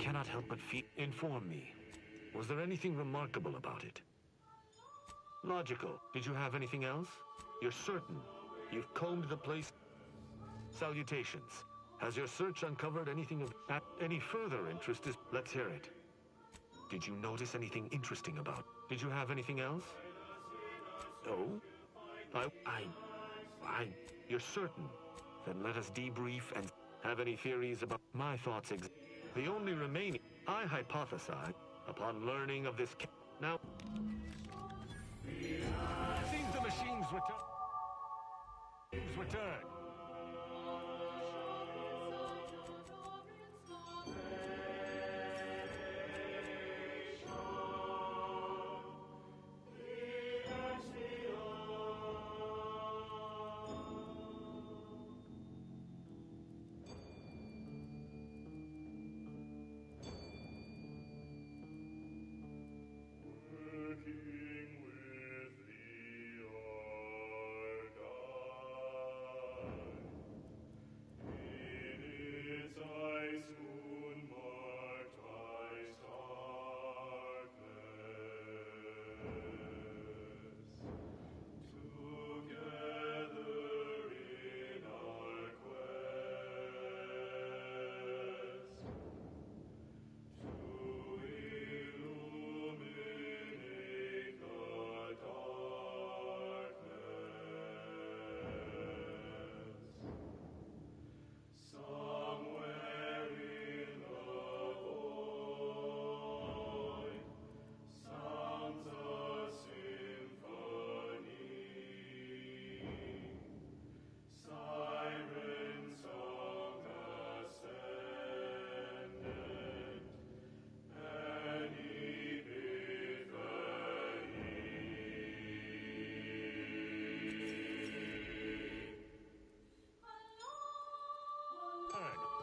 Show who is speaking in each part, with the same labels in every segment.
Speaker 1: cannot help but feel. Inform me. Was there anything remarkable about it? Logical. Did you have anything else? You're certain you've combed the place? Salutations. Has your search uncovered anything of any further interest? Let's hear it. Did you notice anything interesting about? Did you have anything else? No? You're certain? Then let us debrief and have any theories about my thoughts. The only remaining, I hypothesize, upon learning of this. Now, seems the machines return.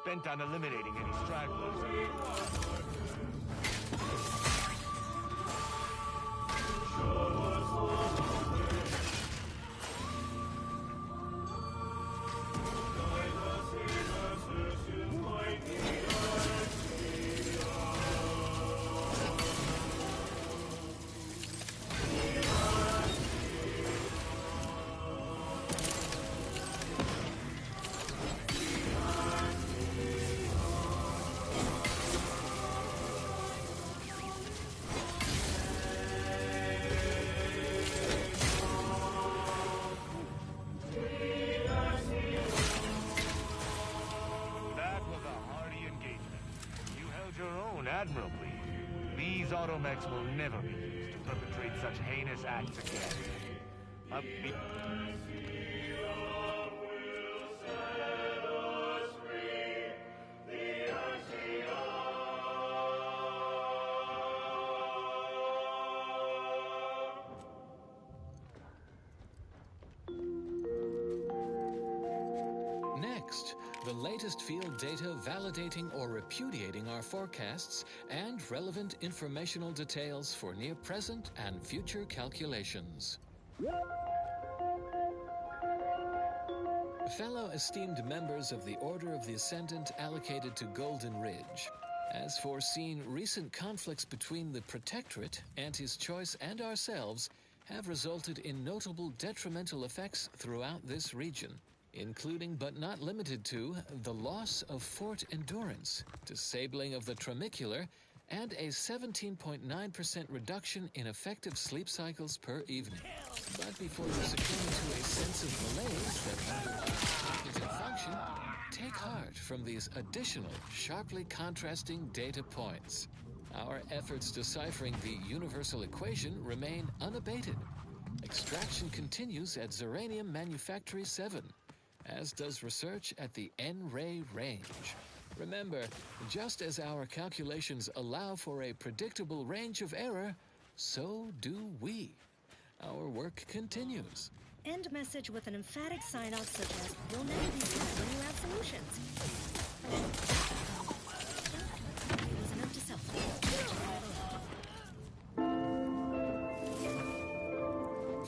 Speaker 1: Bent on eliminating any stragglers. Admirably. These automechs will never be used to perpetrate such heinous acts again.
Speaker 2: Next, the latest field data validating or repudiating our forecasts and relevant informational details for near-present and future calculations. Fellow esteemed members of the Order of the Ascendant allocated to Golden Ridge, as foreseen, recent conflicts between the Protectorate, Auntie's Choice, and ourselves have resulted in notable detrimental effects throughout this region, including but not limited to the loss of Fort Endurance, disabling of the tramicular, and a 17.9% reduction in effective sleep cycles per evening. But before you succumb to a sense of malaise that underlies cognitive function, take heart from these additional, sharply contrasting data points. Our efforts deciphering the universal equation remain unabated. Extraction continues at Zeranium Manufactory 7, as does research at the N-Ray range. Remember, just as our calculations allow for a predictable range of error, so do we. Our work continues.
Speaker 3: End message with an emphatic sign-off such as, "You'll never be sad when you have solutions." Easy enough to self.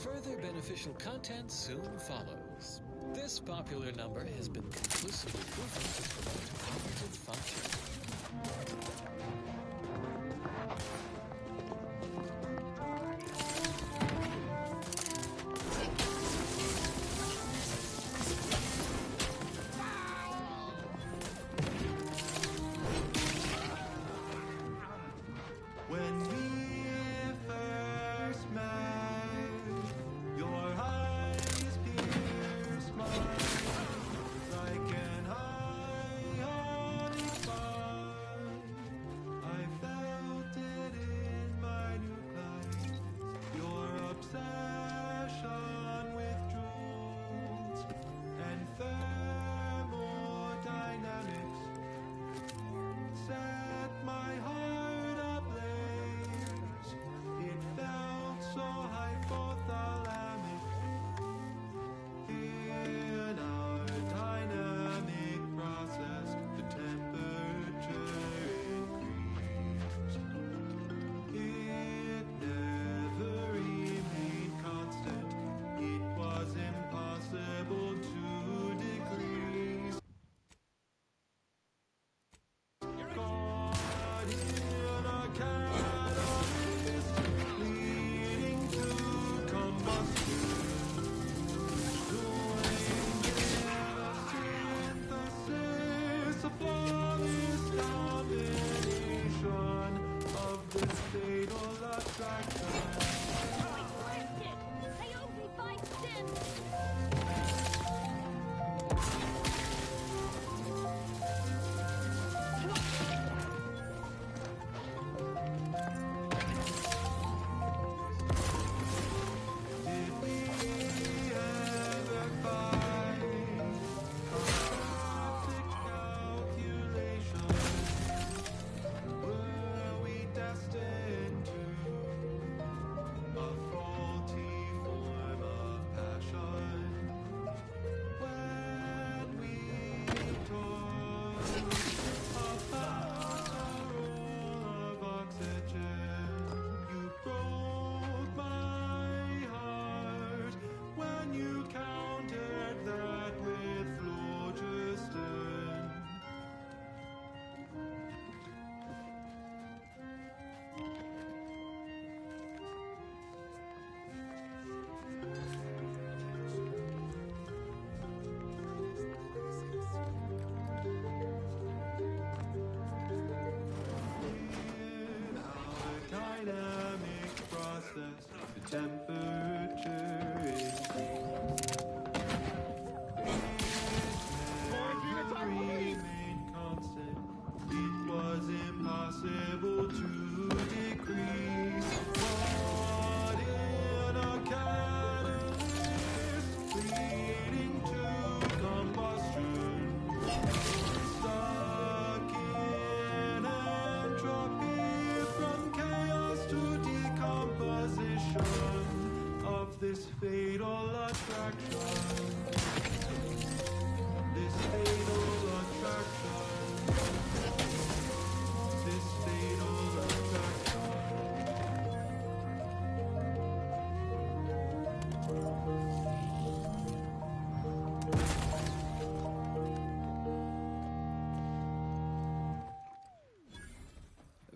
Speaker 2: Further beneficial content soon follows. This popular number has been conclusively proven to promote cognitive function.
Speaker 4: combination of this fatal attraction.
Speaker 5: I crashed it! I owe me 5 cents!
Speaker 4: Did we ever find a perfect calculation? Were we destined to a faulty form of passion? When we talk about a roll of oxygen, you broke my heart when you countered that with phlogiston. In our dynamic process, the temperature increased. It remained constant. It was impossible to decrease. Caught in a catalyst, leading to combustion. Stuck in entropy, from chaos to decomposition of this fatal attraction. This fatal attraction. This fatal attraction.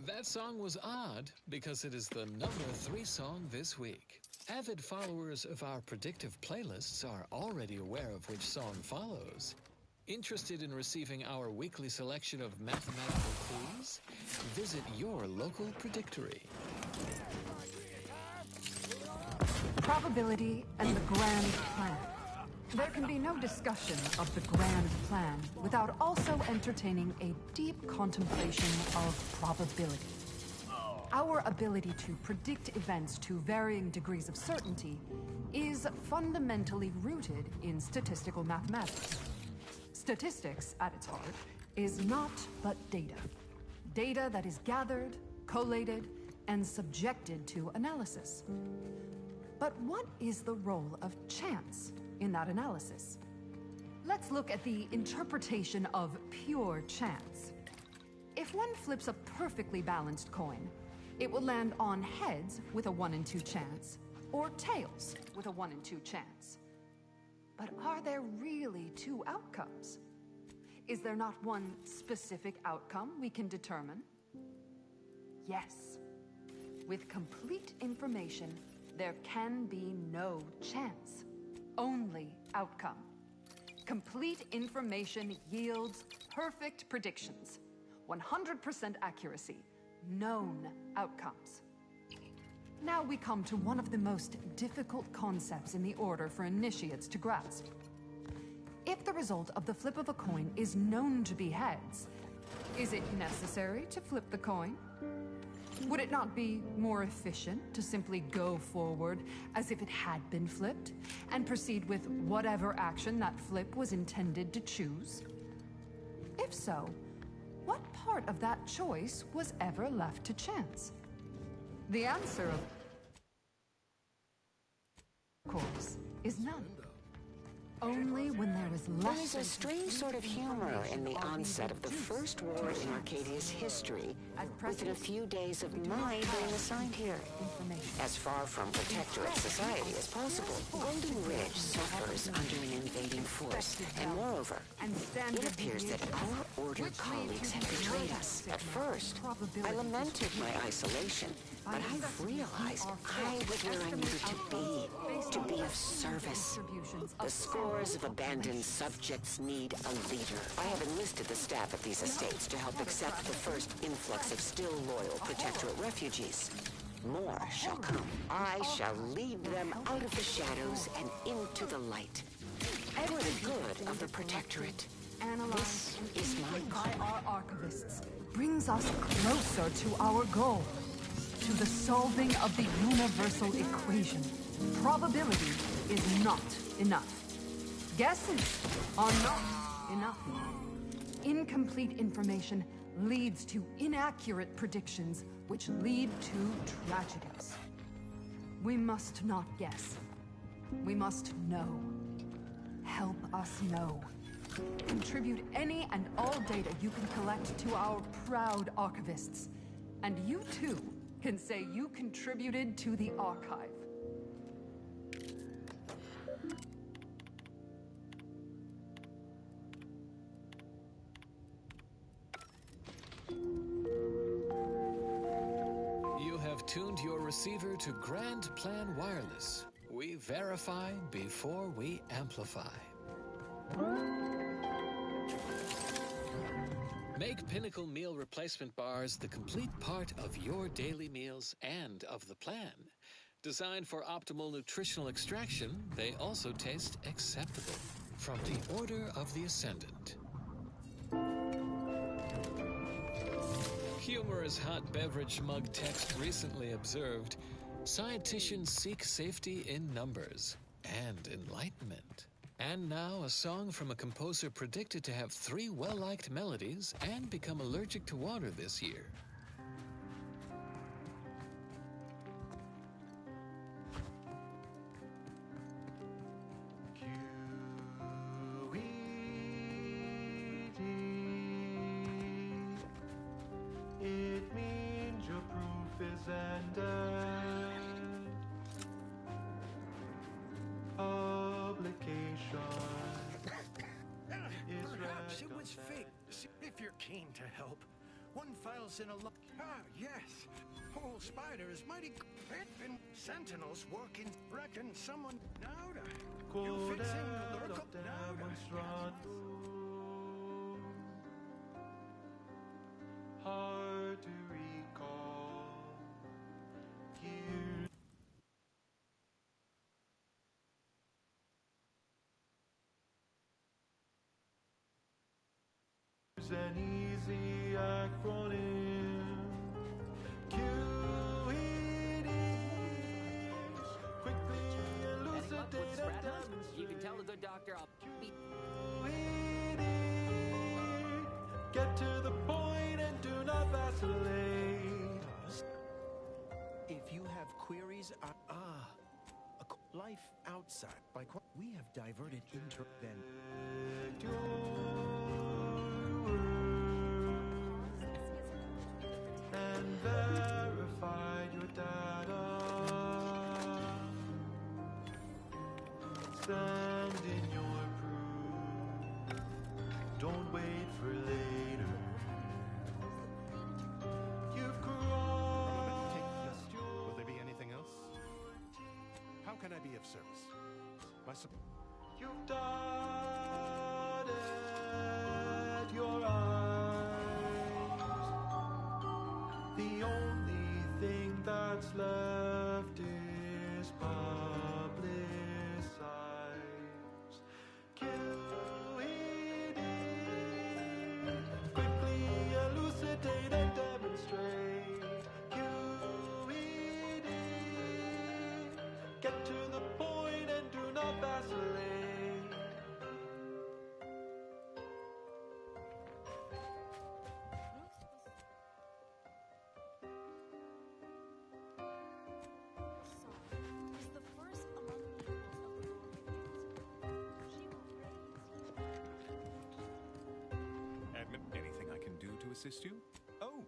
Speaker 2: That song was odd because it is the #3 song this week. Avid followers of our predictive playlists are already aware of which song follows. Interested in receiving our weekly selection of mathematical clues? Visit your local predictory.
Speaker 6: Probability and the grand plan. There can be no discussion of the grand plan without also entertaining a deep contemplation of probability. Our ability to predict events to varying degrees of certainty is fundamentally rooted in statistical mathematics. Statistics, at its heart, is not but data. Data that is gathered, collated, and subjected to analysis. But what is the role of chance in that analysis? Let's look at the interpretation of pure chance. If one flips a perfectly balanced coin, it will land on heads with a 1 in 2 chance, or tails with a 1 in 2 chance. But are there really 2 outcomes? Is there not one specific outcome we can determine? Yes. With complete information, there can be no chance, only outcome. Complete information yields perfect predictions, 100% accuracy, known outcomes. Now we come to one of the most difficult concepts in the order for initiates to grasp. If the result of the flip of a coin is known to be heads, is it necessary to flip the coin? Would it not be more efficient to simply go forward as if it had been flipped and proceed with whatever action that flip was intended to choose? If so, what part of that choice was ever left to chance? The answer, of course, is none. Only when there is less.
Speaker 7: There is a strange sort of humor in the onset of the first war in Arcadia's history, within a few days of my being assigned here. As far from protectorate society as possible, Golden Ridge suffers under an invading force, and moreover, it appears that our Order colleagues have betrayed us. At first, I lamented my isolation, But I've realized I was where I needed to be of service. The scores of abandoned subjects need a leader. I have enlisted the staff at these estates to help accept the first influx of still loyal Protectorate refugees. More shall come. I shall lead them out of the shadows and into the light. For the good of the Protectorate. This is my
Speaker 6: by our archivists brings us closer to our goal, to the solving of the universal equation. Probability is not enough. Guesses are not enough. Incomplete information leads to inaccurate predictions, which lead to tragedies. We must not guess. We must know. Help us know. Contribute any and all data you can collect to our proud archivists. And you too can say you contributed to the archive.
Speaker 2: You have tuned your receiver to Grand Plan Wireless. We verify before we amplify. Make Pinnacle Meal Replacement Bars the complete part of your daily meals and of the plan. Designed for optimal nutritional extraction, they also taste acceptable. From the Order of the Ascendant. Humorous hot beverage mug text recently observed, scienticians seek safety in numbers and enlightenment. And now a song from a composer predicted to have 3 well-liked melodies and become allergic to water this year.
Speaker 4: It means your proof is ended. Publication is
Speaker 8: Perhaps it was fake. If you're keen to help, one file's in a lock. Ah, yes. Whole spider is mighty and sentinels working. Reckon someone now to you fixing the lurk up now to
Speaker 4: hard to recall. Years an easy acronym. QED. Quickly elucidate and demonstrate.
Speaker 9: You can tell the good doctor I'll be.
Speaker 4: QED. Get to the point and do not vacillate.
Speaker 8: If you have queries on life outside by we have diverted into then
Speaker 4: and verify your data. Send in your proof. Don't wait for later. You've crossed your...
Speaker 10: Will there be anything else? How can I be of service?
Speaker 4: You've dotted your eyes. The only thing that's left is publicize. QED. Quickly elucidate and demonstrate. QED. Get to the point and do not vacillate.
Speaker 5: Is the first among equals of the Lord. She will raise.
Speaker 10: Admit anything I can do to assist you? Oh,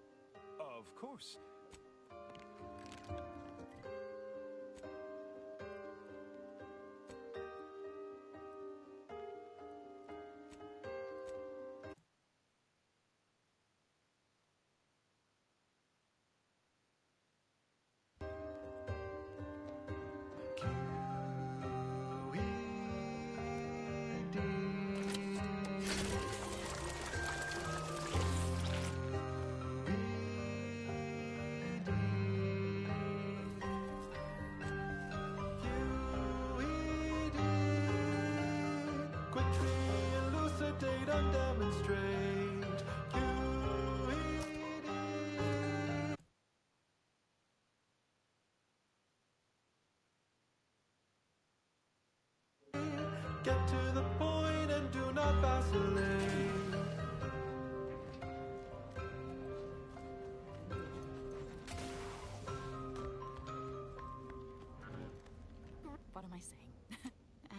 Speaker 10: of course.
Speaker 4: and demonstrate QED. Get to the point and do not vacillate.
Speaker 11: What am I saying?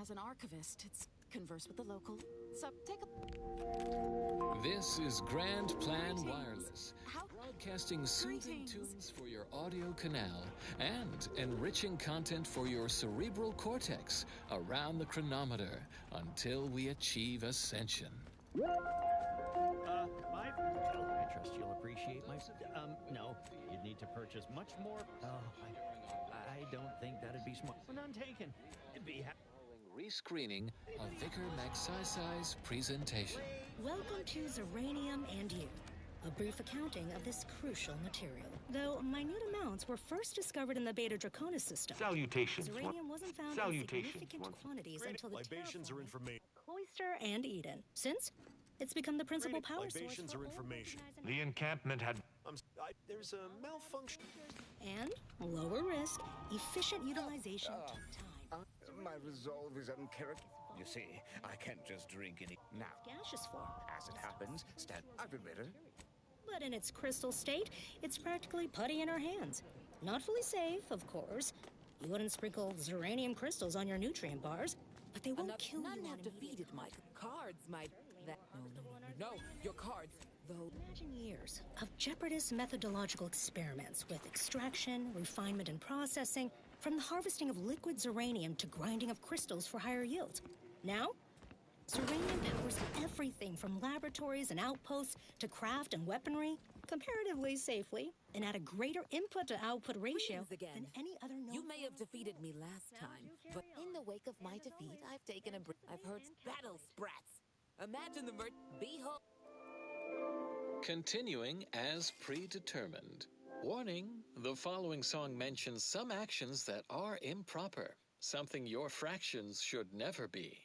Speaker 11: As an archivist, it's converse with the local. So take a...
Speaker 2: This is Grand Plan Wireless,
Speaker 11: How...
Speaker 2: broadcasting soothing tunes for your audio canal and enriching content for your cerebral cortex around the chronometer until we achieve ascension.
Speaker 12: I trust you'll appreciate my... no, you'd need to purchase much more... I don't think that'd be smart. None taken. It'd be...
Speaker 2: Rescreening of Vicar Maxisai's presentation.
Speaker 3: Welcome to Zeranium and You, a brief accounting of this crucial material. Though minute amounts were first discovered in the Beta Draconis system,
Speaker 1: Salutations.
Speaker 3: Zeranium wasn't found in significant quantties until the
Speaker 13: libations or information.
Speaker 3: Cloister and Eden. Since it's become the principal power source
Speaker 13: libations
Speaker 3: for
Speaker 13: or
Speaker 3: all
Speaker 13: information.
Speaker 1: The encampment had...
Speaker 13: There's a malfunction.
Speaker 3: And lower risk, efficient utilization of time.
Speaker 14: My resolve is uncharacteristic. You see, I can't just drink any... Now,
Speaker 3: Gaseous form.
Speaker 14: as it happens, I've been better.
Speaker 3: But in its crystal state, it's practically putty in our hands. Not fully safe, of course. You wouldn't sprinkle Zeranium crystals on your nutrient bars, but they won't kill you.
Speaker 9: None have defeated my cards, my... That... No, your cards, though...
Speaker 3: Imagine years of jeopardous methodological experiments with extraction, refinement, and processing, from the harvesting of liquid Zeranium to grinding of crystals for higher yields. Now, Zeranium powers everything from laboratories and outposts to craft and weaponry, comparatively safely, and at a greater input-to-output ratio than any other known...
Speaker 9: You may have defeated me last time, but in the wake of my defeat, I've taken a break. I've heard battle sprats. Imagine the behold.
Speaker 2: Continuing as predetermined. Warning, the following song mentions some actions that are improper, something your fractions should never be.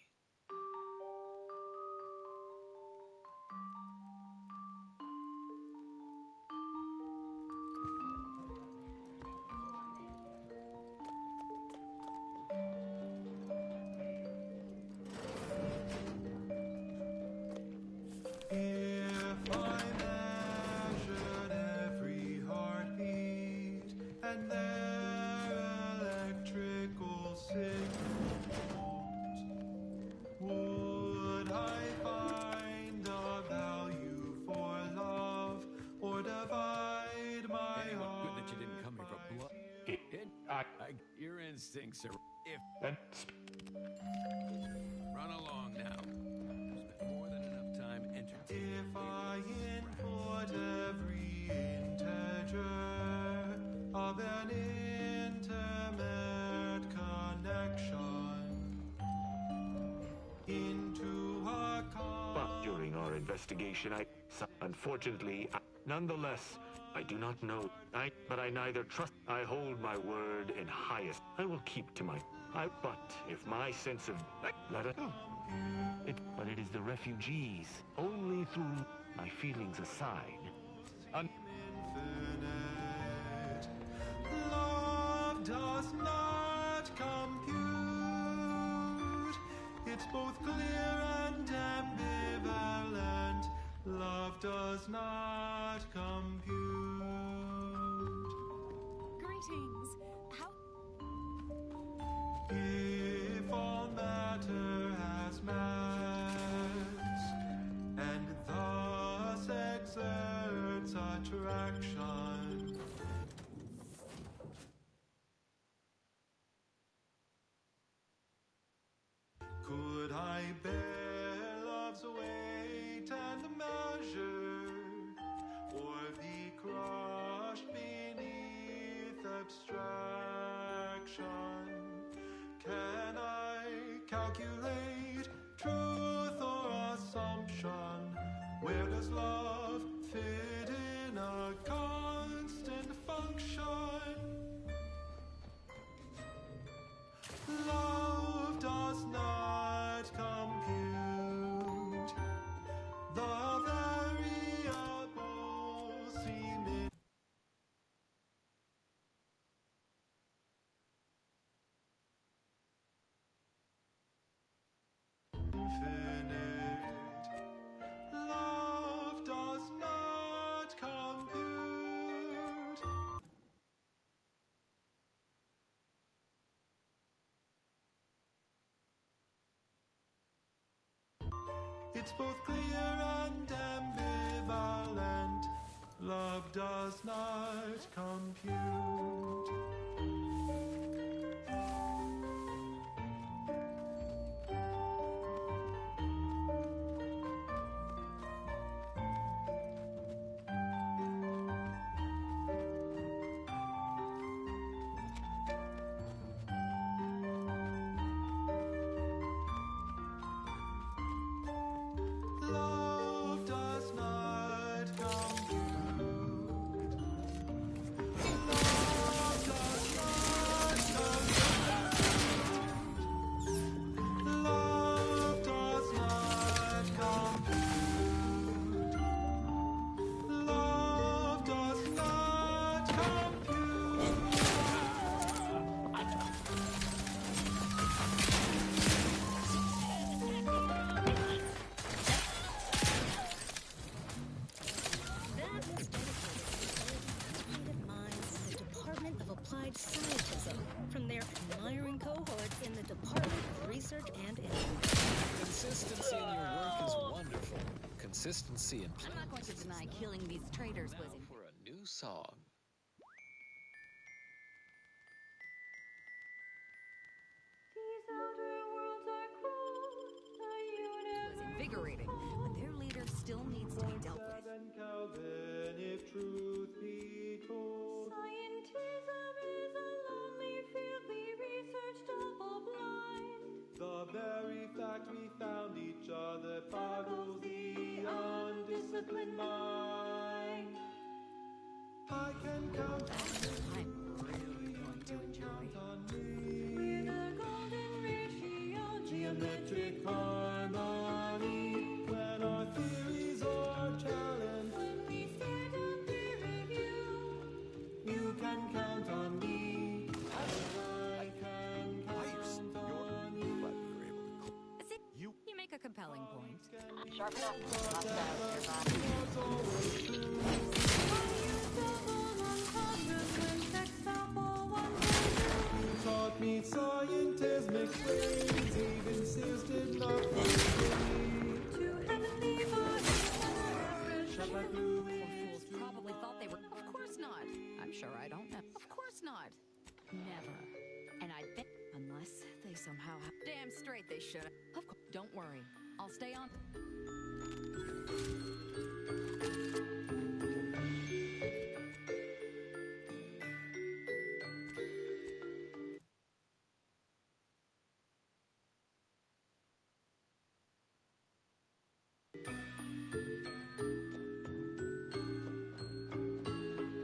Speaker 4: If I measured every heartbeat and their electrical signals, would I find a value for love or divide my heart?
Speaker 12: Good that you didn't come here for blood. Your instincts are... Run along now. Spent more than enough time entertaining.
Speaker 4: If I input every integer of an intimate connection into a
Speaker 1: But during our investigation, unfortunately, nonetheless, I do not know. But I neither trust. I hold my word in highest. I will keep to my... But if my sense of... Let it go. But it is the refugees. Only through my feelings aside.
Speaker 4: infinite. Love does not compute. It's both clear and ambivalent. Love does not compute.
Speaker 11: Greetings. How...
Speaker 4: If all matter has mass, and thus exerts attraction, could I bear love's weight and measure, or be crushed beneath abstraction? Can I calculate truth or assumption? Where does love fit in a constant function? Love does not compute. It's both clear and ambivalent. Love does not compute. Love does not compute. Love does not compute. Love does not compute. Love does not compute.
Speaker 3: That is dedicated to minds in the Department of Applied Scientism from their admiring cohorts in the Department of Research and Innovation.
Speaker 2: Consistency in your work is wonderful. Consistency in
Speaker 11: I'm not going to deny killing these traitors was
Speaker 2: now for a new song.
Speaker 11: invigorating, but their leader still needs to be dealt with.
Speaker 4: Kelvin, if truth be told.
Speaker 15: Scientism is a lonely field we research double-blind.
Speaker 4: The very fact we found each other boggles the undisciplined mind. I can count on you.
Speaker 11: I'm really going to enjoy.
Speaker 15: We're the golden ratio,
Speaker 4: Geometric harmony. When our theories are challenged,
Speaker 15: when we start a peer review.
Speaker 4: you can count on me. And I can count on you.
Speaker 13: Glad we were able to.
Speaker 11: See, you make a compelling point.
Speaker 4: Sharp enough. You taught me scientismic ways, even insisted not for free.
Speaker 15: To heavenly bodies.
Speaker 4: Shut my blue
Speaker 11: Fools probably thought they were. Of course not. I'm sure I don't know. Of course not. Never. And I bet, unless they somehow have. Damn straight they should. Of course. Don't worry. I'll stay on.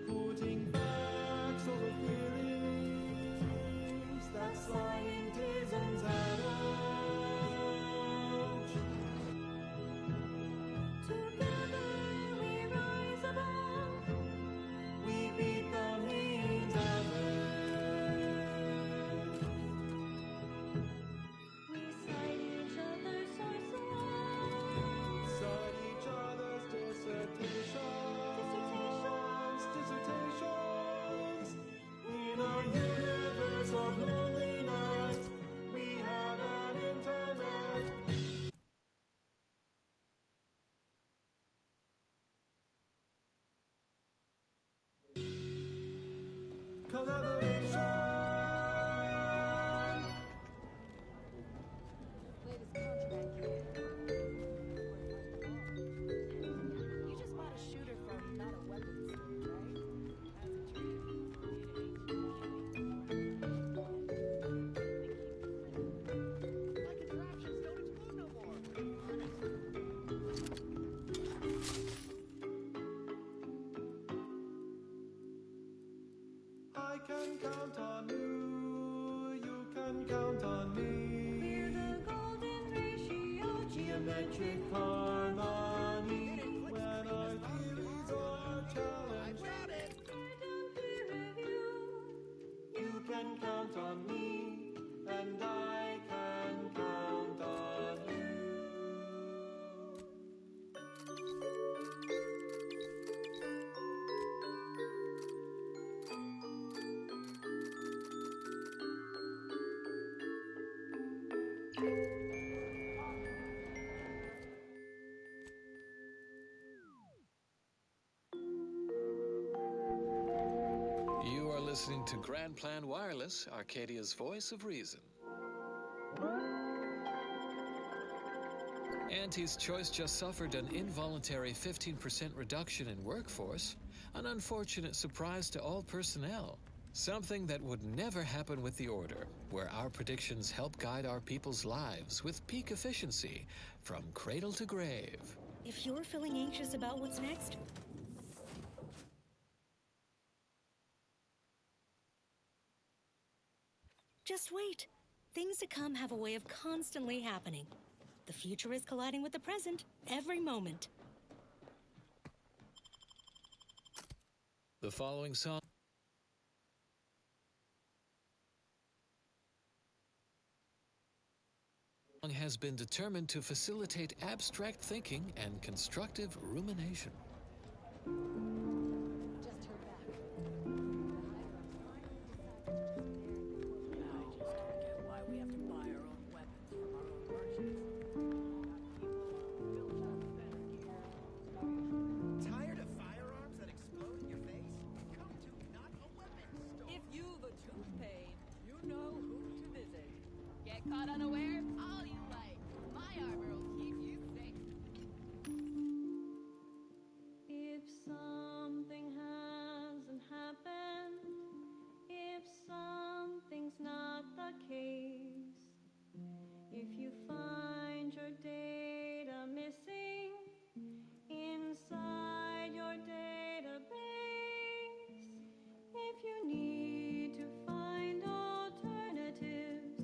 Speaker 4: Putting facts over feelings, that's scientism's adage.
Speaker 15: Together we rise above.
Speaker 4: We beat the means average.
Speaker 15: We cite each other's sources.
Speaker 4: Cite each other's dissertations. In a universe of loneliness, we have an internet. Collaboration.
Speaker 5: Latest contraband You just bought a shooter from not a weapons store, right? Like contraptions don't explode no more.
Speaker 4: I can count on you, you can count on me.
Speaker 15: We're the golden ratio,
Speaker 4: Geometric harmony. When our theories are challenged,
Speaker 15: peer review.
Speaker 4: you can count on me, and I can count on you.
Speaker 2: listening to Grand Plan Wireless, Arcadia's voice of reason. Auntie's Choice just suffered an involuntary 15% reduction in workforce, an unfortunate surprise to all personnel. Something that would never happen with the Order, where our predictions help guide our people's lives with peak efficiency from cradle to grave.
Speaker 3: If you're feeling anxious about what's next, just wait. Things to come have a way of constantly happening. The future is colliding with the present every moment.
Speaker 2: The following song has been determined to facilitate abstract thinking and constructive rumination.
Speaker 11: Just heard back.
Speaker 16: I just don't get why we have to buy our own weapons from our own merchants.
Speaker 8: Tired of firearms that explode in your face? Come to Not a Weapon Store.
Speaker 9: If you've a tooth pain, you know who to visit. Get caught unawares? All you like. My armor will keep you safe.
Speaker 15: If something hasn't happened, if something's not the case, if you find your data missing inside your database, if you need to find alternatives,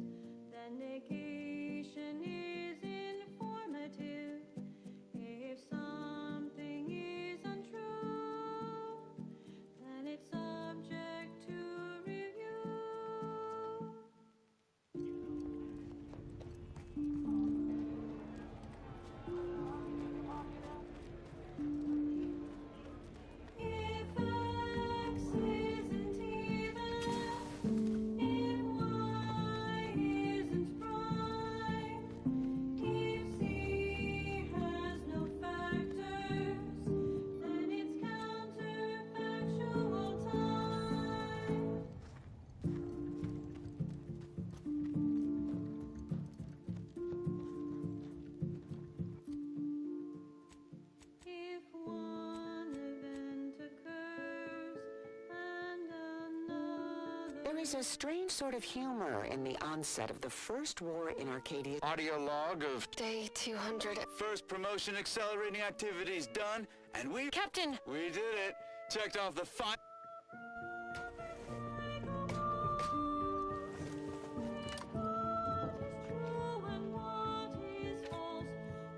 Speaker 15: then negation is informative. If something is untrue, then it's subject to review. If X isn't even, if Y isn't prime, if Z has no factors, then it's counterfactual time. If one event occurs and another.
Speaker 7: There is a strange sort of humor in the onset of the first war in Arcadia.
Speaker 14: Audio log of
Speaker 7: Day 200.
Speaker 14: first promotion accelerating activities done, and we...
Speaker 7: Captain!
Speaker 14: We did it! Checked off the fine...
Speaker 15: What is true and what is false?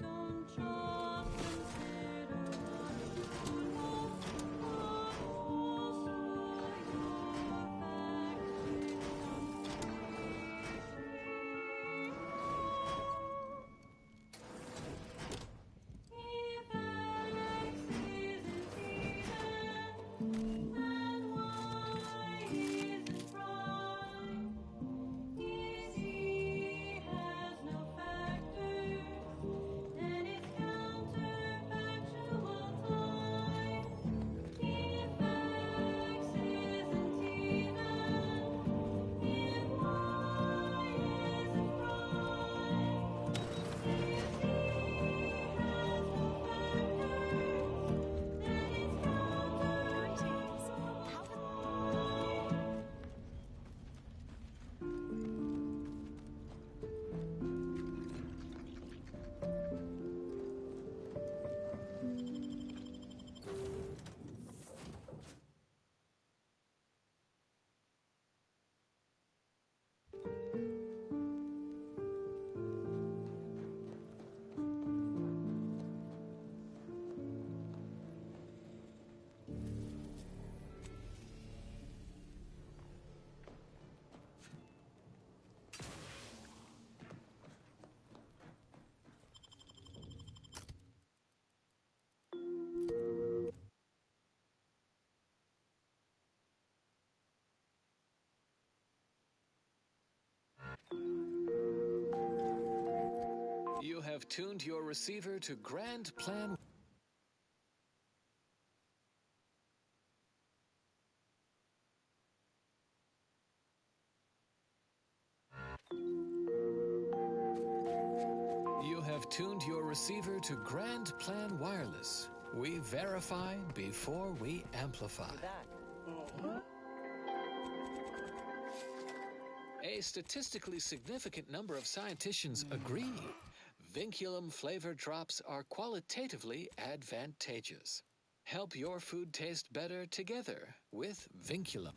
Speaker 15: Don't just consider what you know, but also your fact-check If X isn't even, and Y isn't prime, if Z has no factors, then it's counterfactual time. If X isn't even, if Y isn't prime, if Z has no factors, then it's counterfactual time.
Speaker 2: You have tuned your receiver to Grand Plan. receiver to Grand Plan Wireless. We verify before we amplify. A statistically significant number of scienticians agree. Vinculum flavor drops are qualitatively advantageous. Help your food taste better together with Vinculum.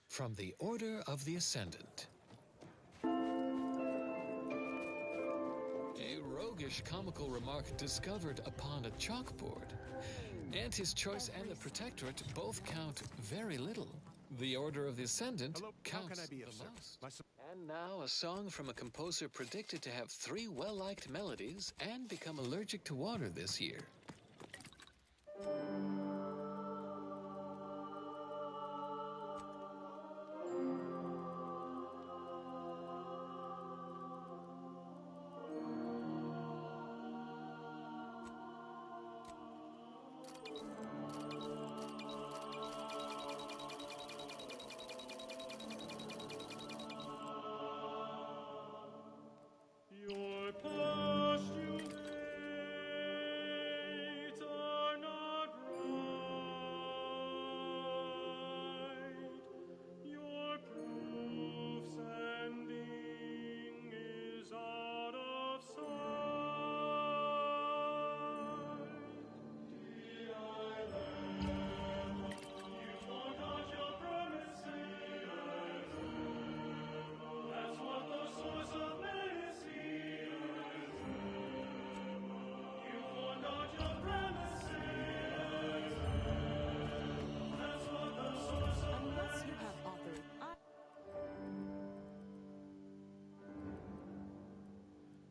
Speaker 2: From the Order of the Ascendant. A roguish comical remark discovered upon a chalkboard. And his choice and the Protectorate both count very little. The Order of the Ascendant counts the most. And now a song from a composer predicted to have 3 well-liked melodies and become allergic to water this year.
Speaker 4: Your postulates are not right. Your proof sending is out of sight. You forgot your promises. That's what the source of
Speaker 11: Unless you have authored.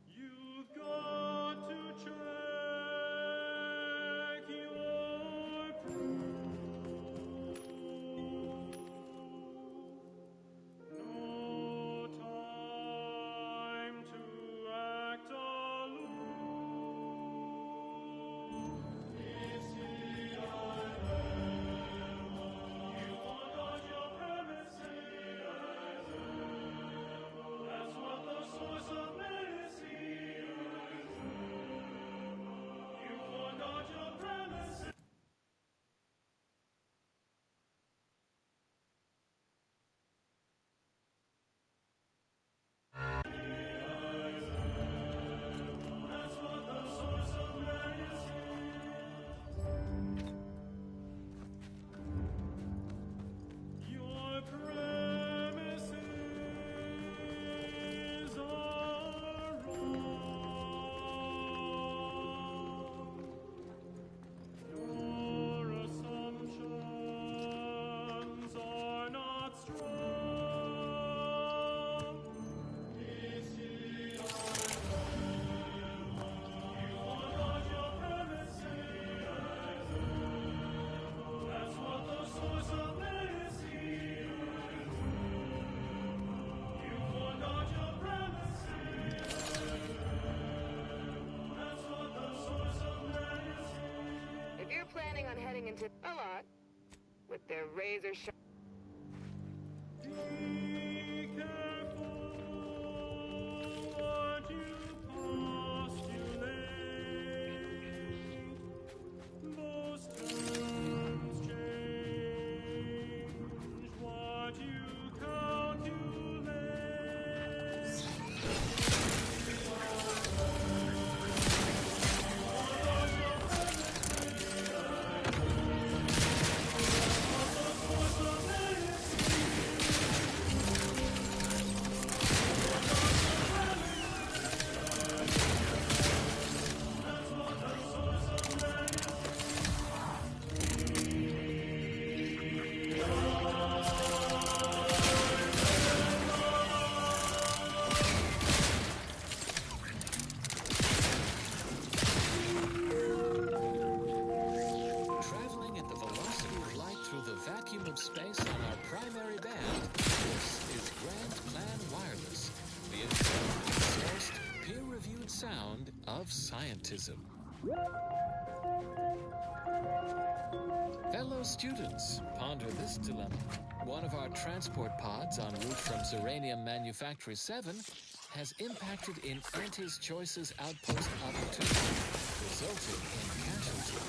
Speaker 4: You've got to check your proof. No time to act aloof. Is he you forgot your premises. That's what the source of medicine is. You forgot your premises. That's what the source of medicine is. Your premises are wrong. Your assumptions are not strong. Is he you forgot your premises. That's what the source of medicine is. You forgot your premises. That's what the source of medicine.
Speaker 7: If you're planning on heading into a lot with their razor sharp.
Speaker 4: Be careful what you postulate. Those terms change what you calculate.
Speaker 2: Traveling at the velocity of light through the vacuum of space on our primary band, this is Grand Plan Wireless, the intelligently sourced, peer-reviewed sound of scientism. Fellow students, ponder this dilemma. One of our transport pods en route from Zeranium Manufactory 7 has impacted in Auntie's Choice's outpost opportunity, resulting in casualties.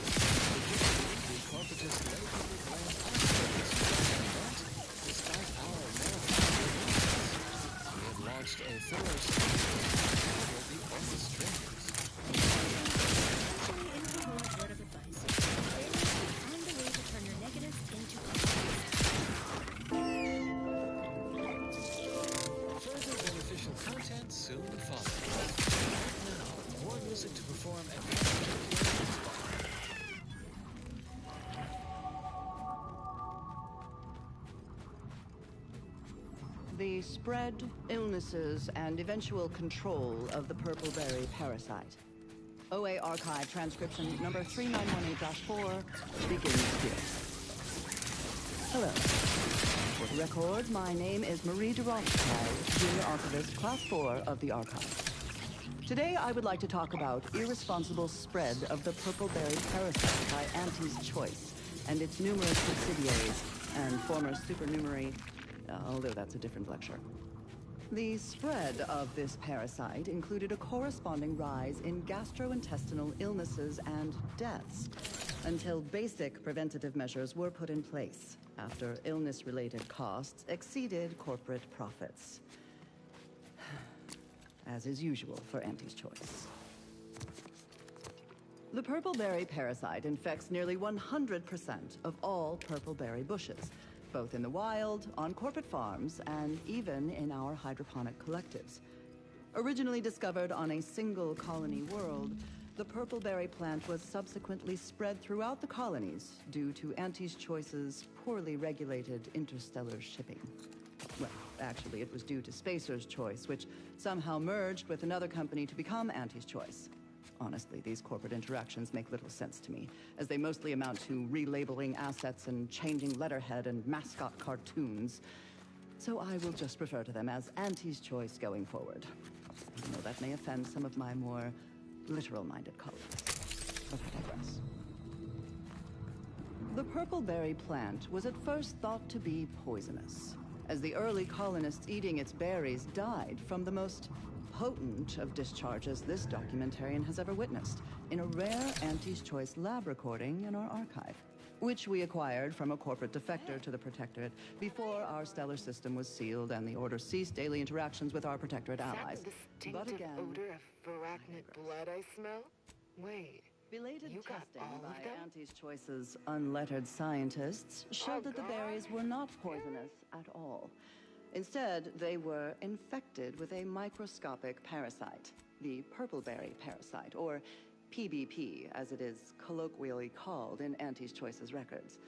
Speaker 2: The corporatist labelly blame us for this event, despite our verified releases. We have launched a thorough study to cover the orchestrators.
Speaker 3: Actually, incongruent word of advice. On the way to turn your negatives into
Speaker 2: Further beneficial content soon follows. Right now, more music to perform advanced.
Speaker 17: The spread, illnesses, and eventual control of the purple-berry parasite. OA Archive transcription number 3918-4 begins here. Hello. For the record, my name is Marie de Rothschild, Junior Archivist, Class 4 of the Archive. Today, I would like to talk about irresponsible spread of the purple-berry parasite by Auntie's Choice and its numerous subsidiaries and former supernumerary, although that's a different lecture. The spread of this parasite included a corresponding rise in gastrointestinal illnesses and deaths until basic preventative measures were put in place after illness-related costs exceeded corporate profits. As is usual for Auntie's Choice. The purple-berry parasite infects nearly 100% of all purple-berry bushes, both in the wild, on corporate farms, and even in our hydroponic collectives. Originally discovered on a single colony world, the purple-berry plant was subsequently spread throughout the colonies due to Auntie's Choice's poorly regulated interstellar shipping. Well, actually, it was due to Spacer's Choice, which somehow merged with another company to become Auntie's Choice. Honestly, these corporate interactions make little sense to me, as they mostly amount to relabeling assets and changing letterhead and mascot cartoons. So I will just refer to them as Auntie's Choice going forward. I know that may offend some of my more literal-minded colleagues, but I digress. The purple-berry plant was at first thought to be poisonous, as the early colonists eating its berries died from the most potent of discharges this documentarian has ever witnessed in a rare Auntie's Choice lab recording in our archive, which we acquired from a corporate defector to the Protectorate before our stellar system was sealed and the Order ceased daily interactions with our Protectorate allies. But again,
Speaker 7: odor of arachnid blood I smell? Wait,
Speaker 17: belated
Speaker 7: you got
Speaker 17: testing
Speaker 7: all
Speaker 17: by
Speaker 7: of them?
Speaker 17: Auntie's Choice's unlettered scientists showed that the berries were not poisonous at all. Instead, they were infected with a microscopic parasite, the purple-berry parasite, or PBP, as it is colloquially called in Auntie's Choice's records.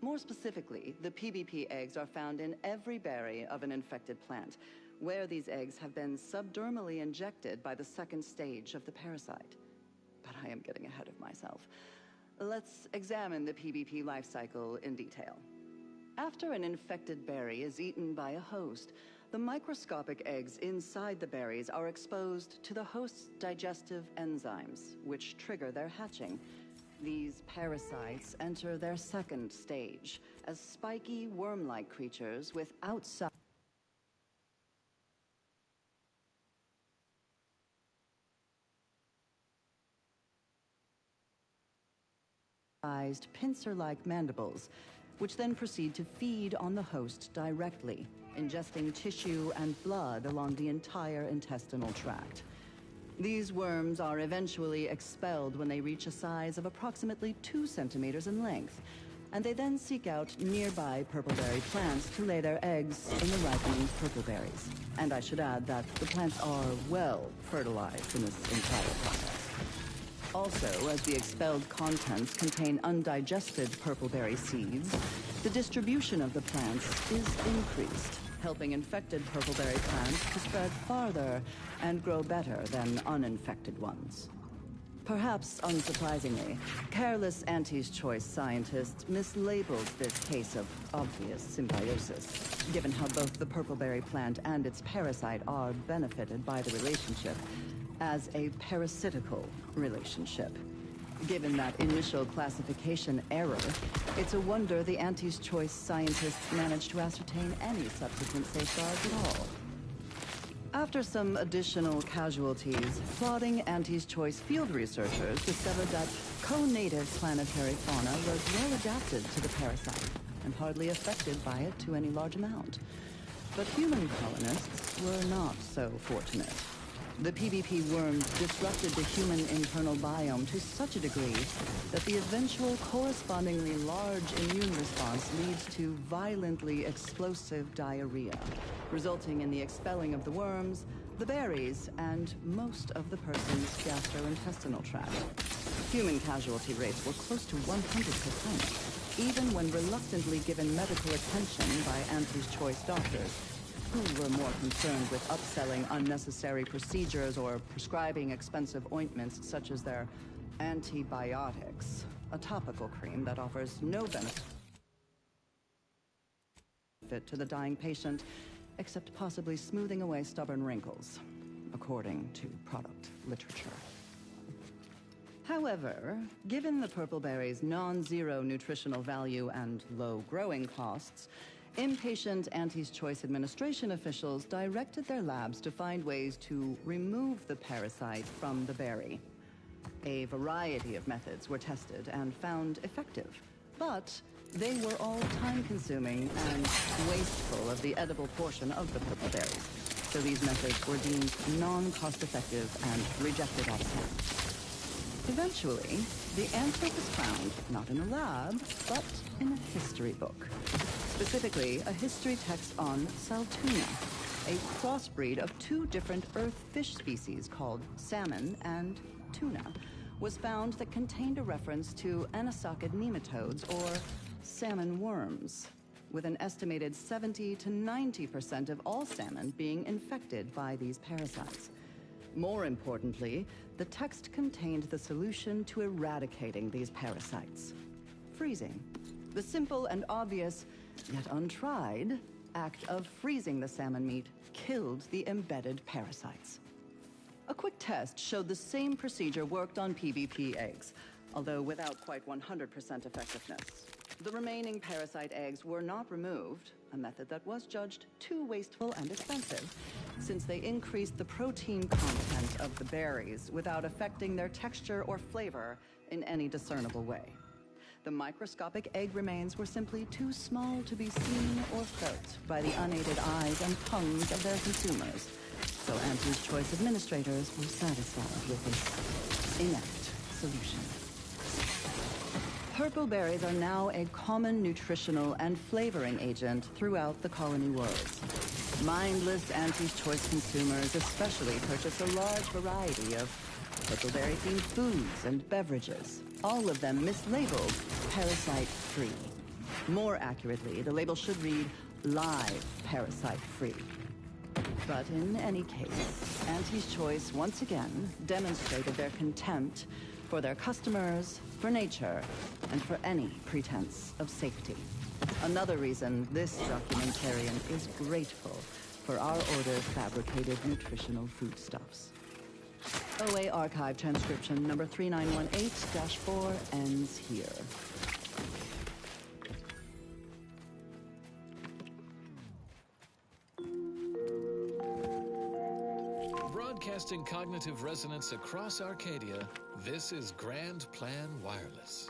Speaker 17: More specifically, the PBP eggs are found in every berry of an infected plant, where these eggs have been subdermally injected by the second stage of the parasite. But I am getting ahead of myself. Let's examine the PBP life cycle in detail. After an infected berry is eaten by a host, the microscopic eggs inside the berries are exposed to the host's digestive enzymes, which trigger their hatching. These parasites enter their second stage as spiky, worm-like creatures with outside pincer-like mandibles, which then proceed to feed on the host directly, ingesting tissue and blood along the entire intestinal tract. These worms are eventually expelled when they reach a size of approximately 2 centimeters in length, and they then seek out nearby purple-berry plants to lay their eggs in the ripening purple berries. And I should add that the plants are well fertilized in this entire process. Also, as the expelled contents contain undigested purple-berry seeds, the distribution of the plants is increased, helping infected purple-berry plants to spread farther and grow better than uninfected ones. Perhaps unsurprisingly, careless Auntie's Choice scientists mislabeled this case of obvious symbiosis, given how both the purple-berry plant and its parasite are benefited by the relationship, as a parasitical relationship. Given that initial classification error, it's a wonder the Auntie's Choice scientists managed to ascertain any subsequent safeguards at all. After some additional casualties, plodding Auntie's Choice field researchers discovered that co-native planetary fauna was well adapted to the parasite and hardly affected by it to any large amount. But human colonists were not so fortunate. The PvP worms disrupted the human internal biome to such a degree that the eventual correspondingly large immune response leads to violently explosive diarrhea, resulting in the expelling of the worms, the berries, and most of the person's gastrointestinal tract. Human casualty rates were close to 100%, even when reluctantly given medical attention by Auntie's Choice doctors, who were more concerned with upselling unnecessary procedures or prescribing expensive ointments such as their antibiotics, a topical cream that offers no benefit to the dying patient, except possibly smoothing away stubborn wrinkles, according to product literature. However, given the purple berry's non-zero nutritional value and low growing costs, impatient Auntie's Choice administration officials directed their labs to find ways to remove the parasite from the berry. A variety of methods were tested and found effective, but they were all time-consuming and wasteful of the edible portion of the purple berries, so these methods were deemed non-cost-effective and rejected outright. Eventually, the answer was found not in a lab, but in a history book. Specifically, a history text on Saltuna, a crossbreed of two different earth fish species called salmon and tuna, was found that contained a reference to anisakid nematodes, or salmon worms, with an estimated 70 to 90% of all salmon being infected by these parasites. More importantly, the text contained the solution to eradicating these parasites: freezing. The simple and obvious, yet untried, act of freezing the salmon meat killed the embedded parasites. A quick test showed the same procedure worked on PvP eggs, although without quite 100% effectiveness. The remaining parasite eggs were not removed, a method that was judged too wasteful and expensive, since they increased the protein content of the berries without affecting their texture or flavor in any discernible way. The microscopic egg remains were simply too small to be seen or felt by the unaided eyes and tongues of their consumers, so Auntie's Choice administrators were satisfied with this inept solution. Purple berries are now a common nutritional and flavoring agent throughout the colony worlds. Mindless Auntie's Choice consumers especially purchase a large variety of purpleberry-themed foods and beverages, all of them mislabeled parasite-free. More accurately, the label should read live parasite-free. But in any case, Auntie's Choice once again demonstrated their contempt for their customers, for nature, and for any pretense of safety. Another reason this documentarian is grateful for our ordered fabricated nutritional foodstuffs. OA Archive transcription number 3918-4 ends here.
Speaker 2: Broadcasting cognitive resonance across Arcadia, this is Grand Plan Wireless.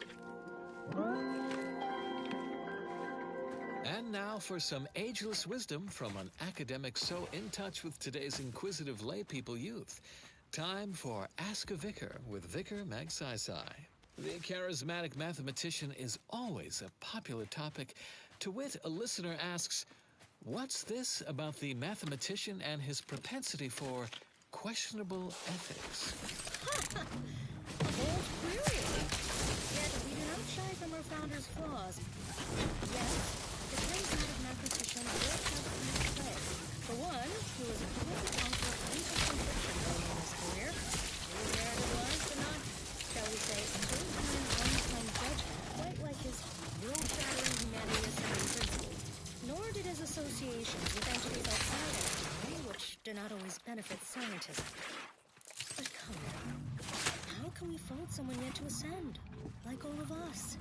Speaker 2: And now for some ageless wisdom from an academic so in touch with today's inquisitive laypeople youth. Time for Ask a Vicar with Vicar Magsaysay. The charismatic mathematician is always a popular topic. To wit, a listener asks, what's this about the mathematician and his propensity for questionable ethics?
Speaker 3: A bold query. Yet we do not shy from our founder's flaws. Yes, the charismatic mathematician will have some play. For one, he was a public counsel of interesting fiction early in his career. His narrative was, but not, shall we say, full-time, on-time judgment, quite like his world-shattering humanity assembly principles. Nor did his associations with entities outside academia, which do not always benefit scientism. But come now, how can we fault someone yet to ascend? Like all of us.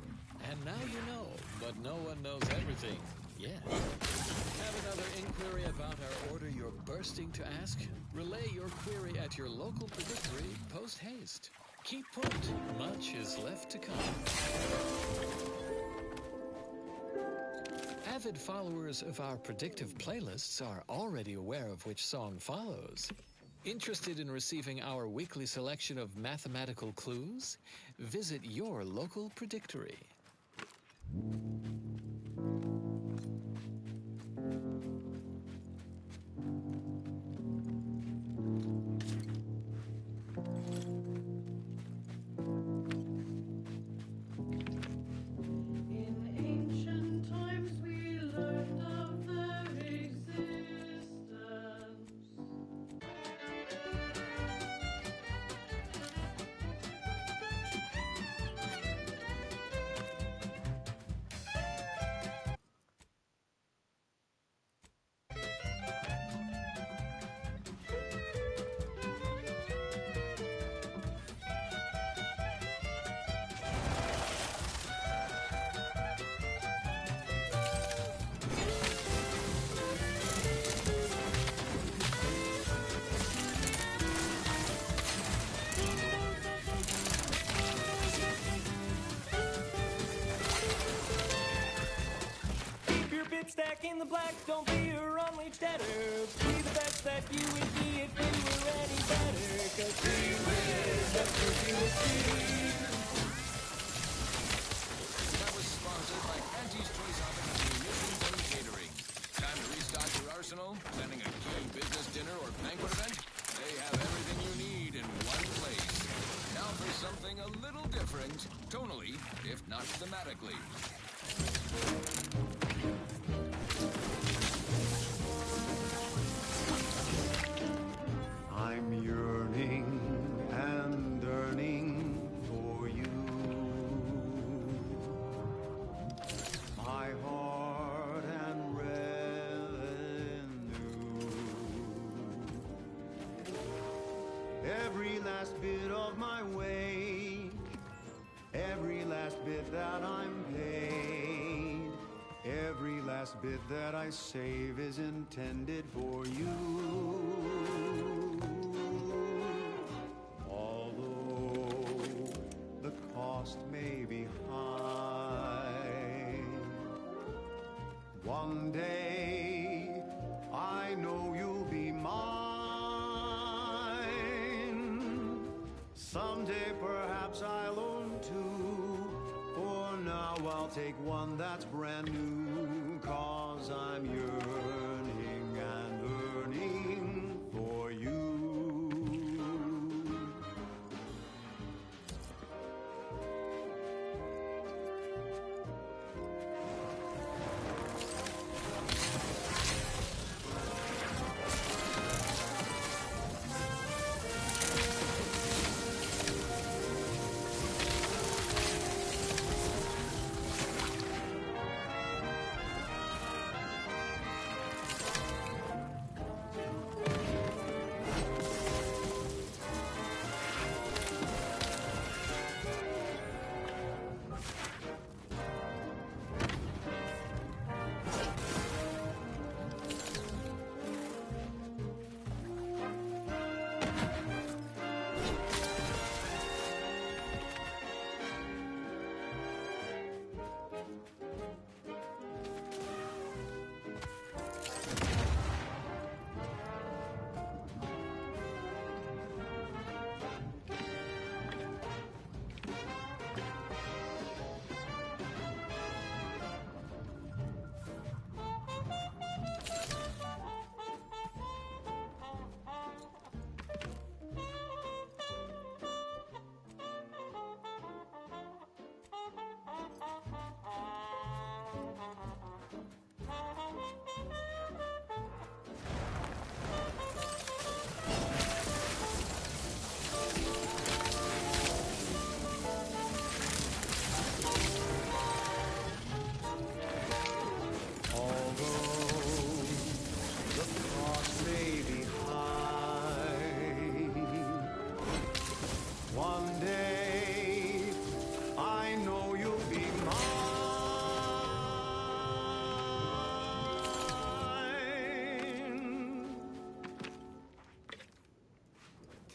Speaker 2: And now you know, but no one knows everything yet. Have another inquiry about our order you're bursting to ask? Relay your query at your local predictory post-haste. Keep put. Much is left to come. Avid followers of our predictive playlists are already aware of which song follows. Interested in receiving our weekly selection of mathematical clues? Visit your local predictory.
Speaker 4: Stack in the black, don't be your only debtor. Be the best that you would be if you were any better. Cause we will, that's what you will see.
Speaker 18: That was sponsored by Auntie's Choice Oven Munitions and Catering. Time to restock your arsenal? Planning a key business dinner or banquet event? They have everything you need in one place. Now for something a little different, tonally, if not thematically.
Speaker 4: I'm yearning and yearning for you. My heart and revenue. Every last bit of my wage, every last bit that I'm paid, every last bit that I save is intended for you. Although the cost may be high, one day I know you'll be mine. Someday perhaps I'll own two. For now I'll take one that's brand new. 'Cause I'm yearning and yearning for you.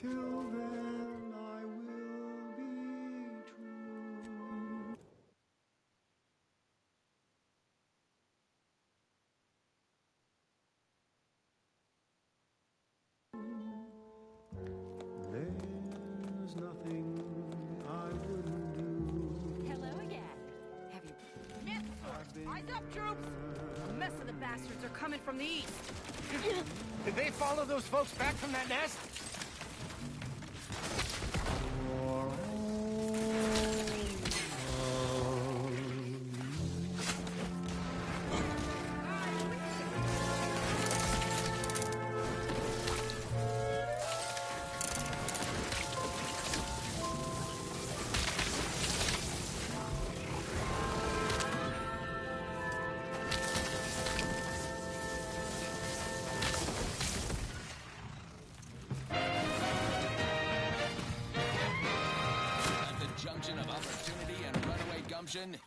Speaker 4: Till then, I will be true. There's nothing I wouldn't do.
Speaker 16: Hello again. Have you... Myth! Eyes up, troops! A mess of the bastards are coming from the east.
Speaker 8: Did they follow those folks back from that nest?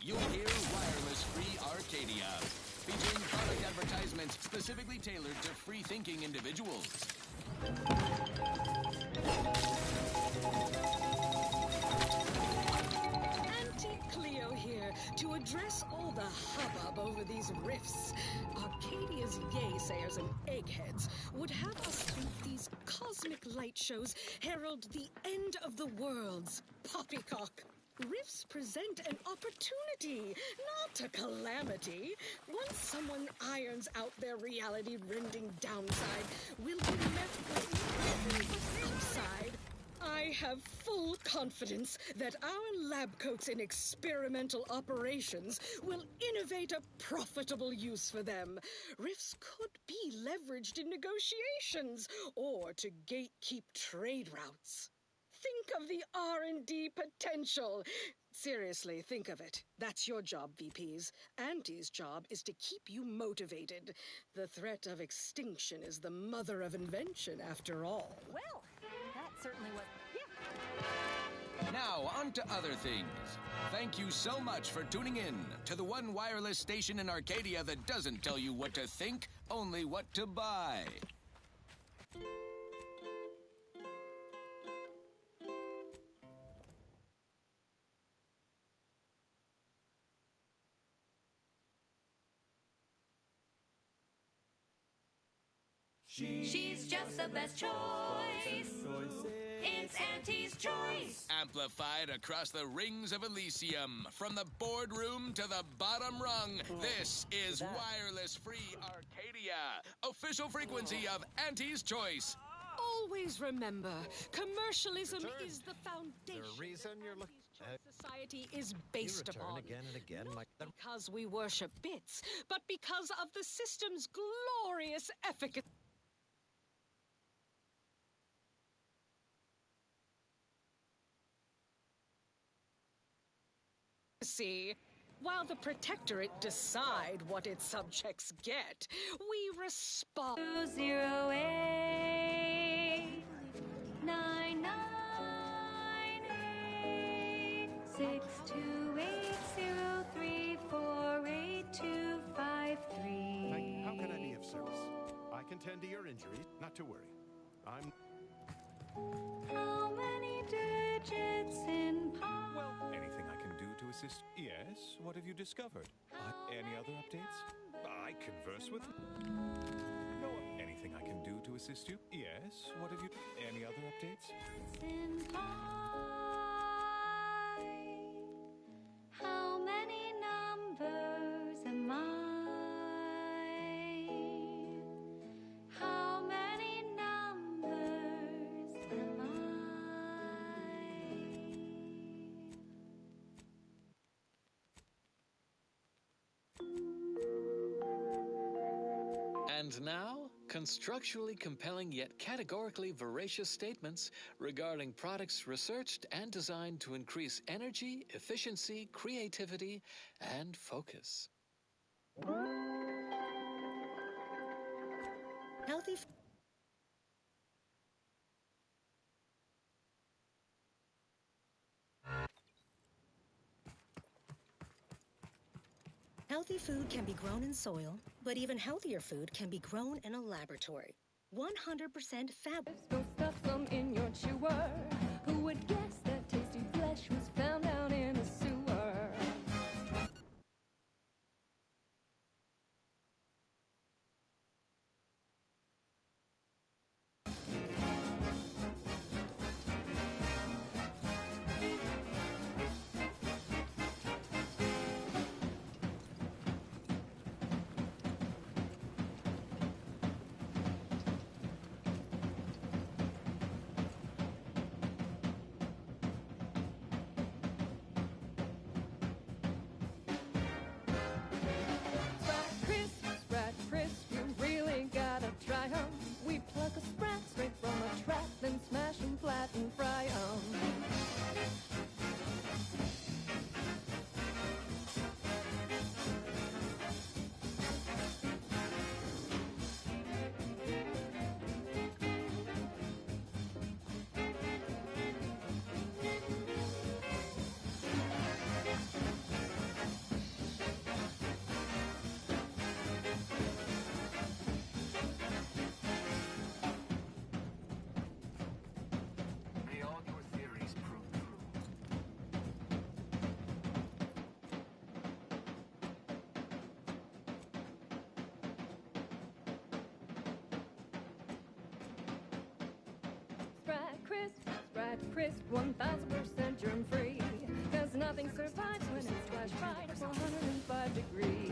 Speaker 18: You'll hear Wireless Free Arcadia, featuring product advertisements specifically tailored to free-thinking individuals.
Speaker 19: Auntie Cleo here to address all the hubbub over these rifts. Arcadia's yaysayers and eggheads would have us think these cosmic light shows herald the end of the worlds. Poppycock. Rifts present an opportunity, not a calamity. Once someone irons out their reality-rending downside, we'll be met with nothing but upside. I have full confidence that our lab coats in experimental operations will innovate a profitable use for them. Rifts could be leveraged in negotiations or to gatekeep trade routes. Think of the R&D potential. Seriously, think of it. That's your job, VPs. Auntie's job is to keep you motivated. The threat of extinction is the mother of invention, after all.
Speaker 16: Well, that certainly was...
Speaker 18: Now, on to other things. Thank you so much for tuning in to the one wireless station in Arcadia that doesn't tell you what to think, only what to buy.
Speaker 15: She's just the best choice. It's Auntie's choice.
Speaker 18: Amplified across the rings of Elysium, from the boardroom to the bottom rung, this is Wireless Free Arcadia, official frequency of Auntie's Choice.
Speaker 19: Always remember, commercialism is the foundation
Speaker 20: The reason you're looking
Speaker 19: society is based upon.
Speaker 20: Again and again,
Speaker 19: Not
Speaker 20: like
Speaker 19: because we worship bits, but because of the system's glorious efficacy. While the Protectorate decide what its subjects get, we respond.
Speaker 15: 208 998
Speaker 13: How can I be of service? I can tend to your injuries, not to worry. I'm...
Speaker 15: How many digits in pi?
Speaker 10: Well, anything I can do to assist? Yes, what have you discovered? Any other updates? I converse with... No, anything I can do to assist you? Yes, what have you... Any other updates?
Speaker 15: In pi. How many numbers am I? How many numbers am I?
Speaker 2: And now, constructually compelling yet categorically veracious statements regarding products researched and designed to increase energy, efficiency, creativity, and focus.
Speaker 3: Healthy Healthy food can be grown in soil, but even healthier food can be grown in a laboratory. 100% fab.
Speaker 15: Go stuff some in your chew brewer. Who would guess that tasty flesh was found down in a sewer? Sprat crisp, you really gotta try 'em. We pluck a sprat straight from a trap, then smash 'em flat and fry 'em.
Speaker 18: May all your theories prove true.
Speaker 15: Sprat crisp, 1000% germ free. 'Cause nothing survives when it's flash fried at 105 degrees.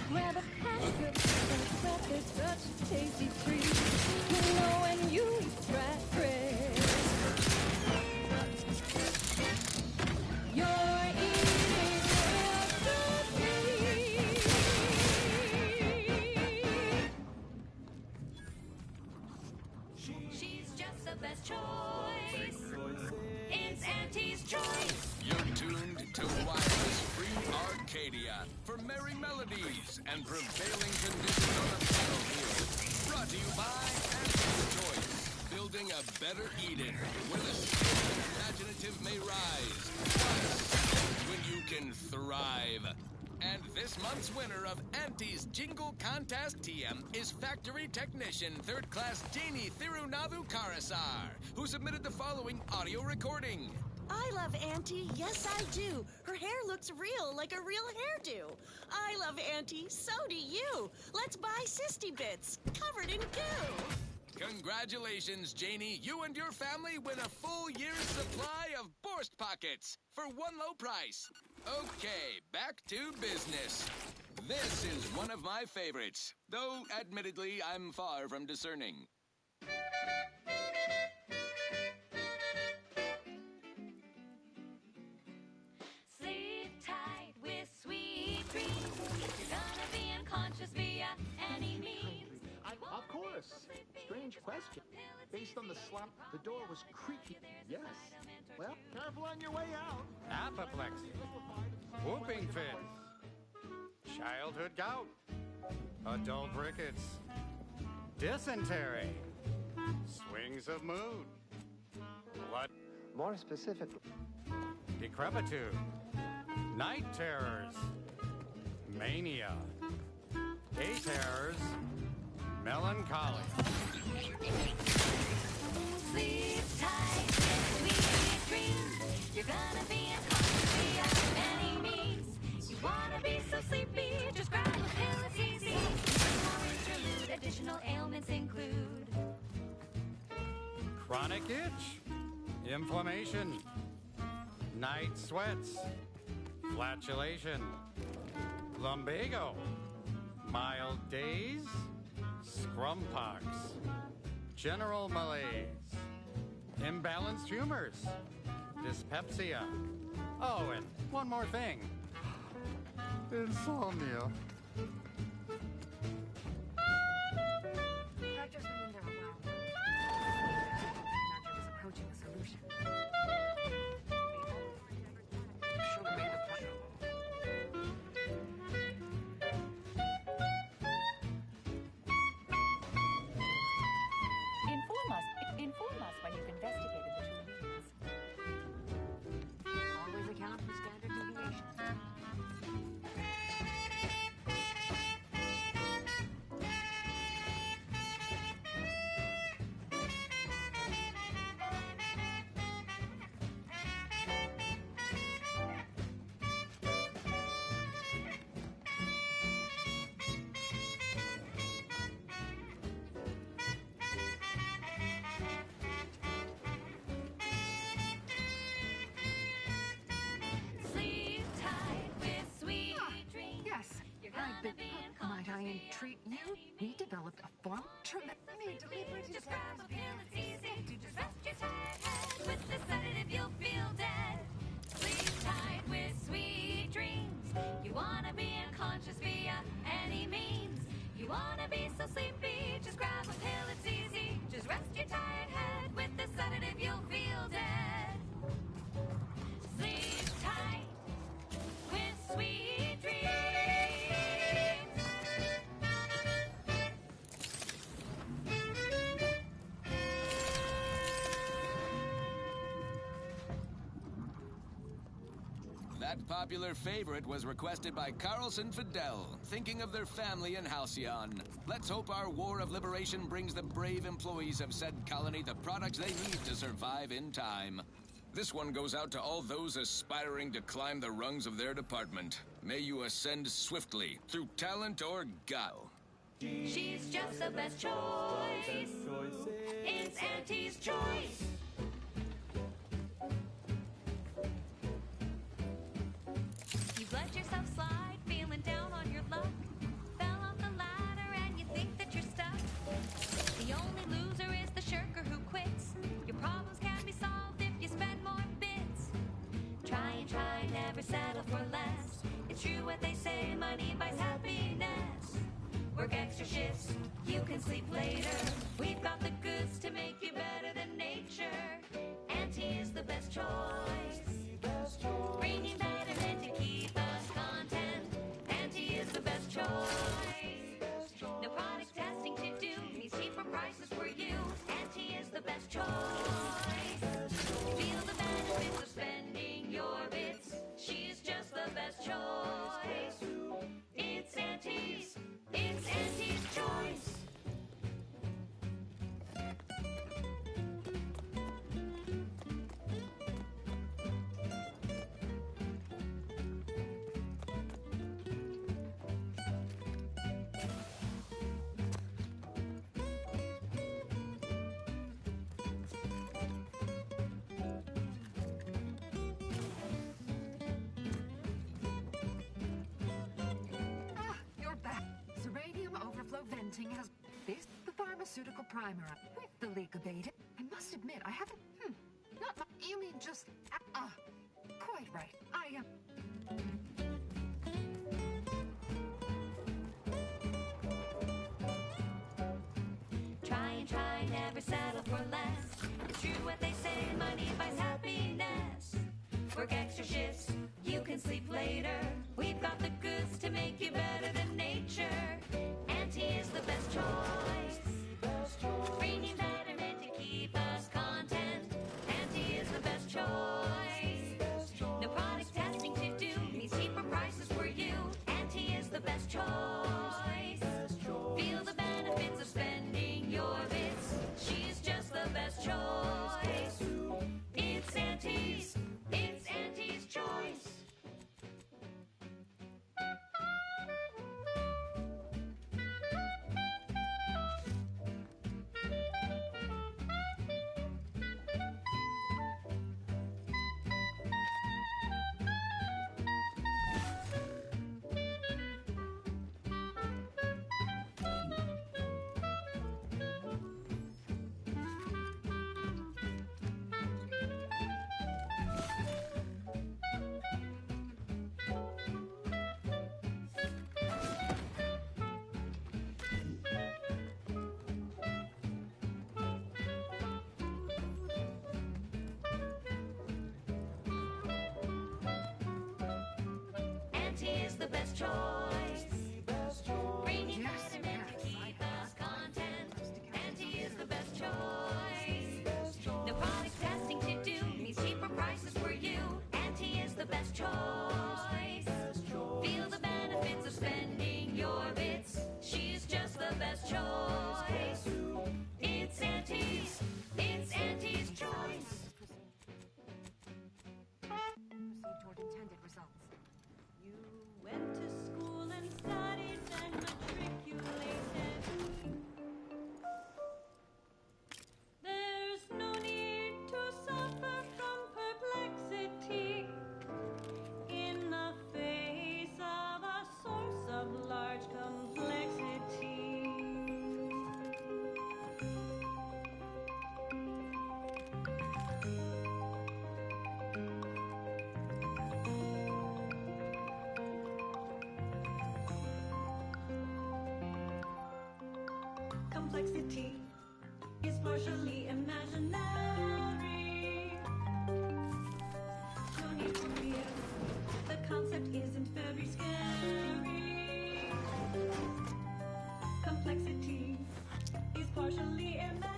Speaker 15: Grab a packet and sprat, there's such a tasty treat. You know when you eat sprat crisp, you're eating
Speaker 16: She's just the best choice. It's Auntie's choice.
Speaker 18: You're tuned to Wireless Free Arcadia for merry melodies and prevailing conditions on the battlefield. Brought to you by Auntie's Choice, building a better Eden where the spirit and imaginative may rise. Plus, when you can thrive. And this month's winner of Auntie's Jingle Contest TM is Factory Technician 3rd Class Janie Thirunadu Karasar, who submitted the following audio recording.
Speaker 20: I love Auntie, yes I do. Her hair looks real, like a real hairdo. I love Auntie, so do you. Let's buy Sisty Bits, covered in goo.
Speaker 18: Congratulations, Janie. You and your family win a full year's supply of Borst Pockets for one low price. Okay, back to business. This is one of my favorites, though admittedly I'm far from discerning.
Speaker 16: Sleep tight with sweet dreams. You're gonna be unconscious via any means.
Speaker 21: Of course. Strange question. Based on the slap, the door was creaky. Yes. Well, careful on your way out.
Speaker 22: Apoplexy, whooping fits, childhood gout, adult rickets, dysentery, swings of mood, blood,
Speaker 21: More specifically,
Speaker 22: decrepitude, night terrors, mania, day terrors, melancholy.
Speaker 16: Sleep tight with sweet dreams. You're gonna be unconscious via any means. You wanna be so sleepy, just grab a pill, it's easy. More interlude, additional ailments include
Speaker 22: Chronic itch, inflammation, night sweats, flatulation, lumbago, mild days, scrumpox, general malaise, imbalanced humors, dyspepsia. Oh, and one more thing. Insomnia.
Speaker 6: Doctors went in there a while back. Doctor was approaching a solution. Should have made a plan.
Speaker 11: Inform us when you've investigated the two leads.
Speaker 6: Always account for standard deviations.
Speaker 16: Sleep tight with sweet dreams.
Speaker 6: Yes, might I entreat you? We developed a form made deliberately.
Speaker 16: Just grab a pill, it's easy to just rest your tired head. With the sedative, you'll feel dead. Sleep tight with sweet dreams. You wanna be unconscious via any means. You wanna be so sleepy, just grab a pill, it's easy. Just rest your tired head. With the sedative, you'll feel dead. Sleep tight with sweet dreams.
Speaker 18: That popular favorite was requested by Carlson Fidel, thinking of their family in Halcyon. Let's hope our war of liberation brings the brave employees of said colony the products they need to survive in time. This one goes out to all those aspiring to climb the rungs of their department. May you ascend swiftly, through talent or guile.
Speaker 16: She's just the best choice. It's Auntie's choice. You've let yourself slide, feeling down on your luck. Fell off the ladder and you think that you're stuck. The only loser is the shirker who quits. Your problems can be solved if you spend more bits. Try and try, never settle for less. It's true what they say, money buys happiness. Work extra shifts, you can sleep later. We've got the goods to make you better than nature. Auntie is the best choice. Bringing betterment to keep us content. Auntie is the best choice. No product testing to do, these cheaper prices for you. Auntie is the best choice. Feel the benefits of spending your bits. She's just the best choice. It's Auntie's choice.
Speaker 6: You're back. Uranium overflow venting has this the pharmaceutical primer with the leak abated. I must admit, I haven't. Not. You mean just. Quite right. I am.
Speaker 16: Try and try, never settle for less. It's true what they say, money buys happiness. Work extra shifts, you can sleep later. We've got the goods to make you better than nature. Auntie is the best choice. Bringing betterment to keep us content. Auntie is the best choice. No product testing to do, these cheaper prices for you. Auntie is the best choice. Feel the benefits of spending your bits. She's just the best choice. It's Auntie's choice. Auntie is the best choice. Bringing betterment to keep us content. Auntie is the best choice. No product testing to do means cheaper prices for you. Auntie is the best choice. Feel the benefits of spending your bits. She's just the best choice. It's Auntie's. It's Auntie's choice.
Speaker 6: Proceed toward intended results.
Speaker 15: You went to school and studied, then matriculated. There's no need to suffer from perplexity in the face of a source of large complexity. Complexity is partially imaginary. No need for fear. The concept isn't very scary. Complexity is partially imaginary.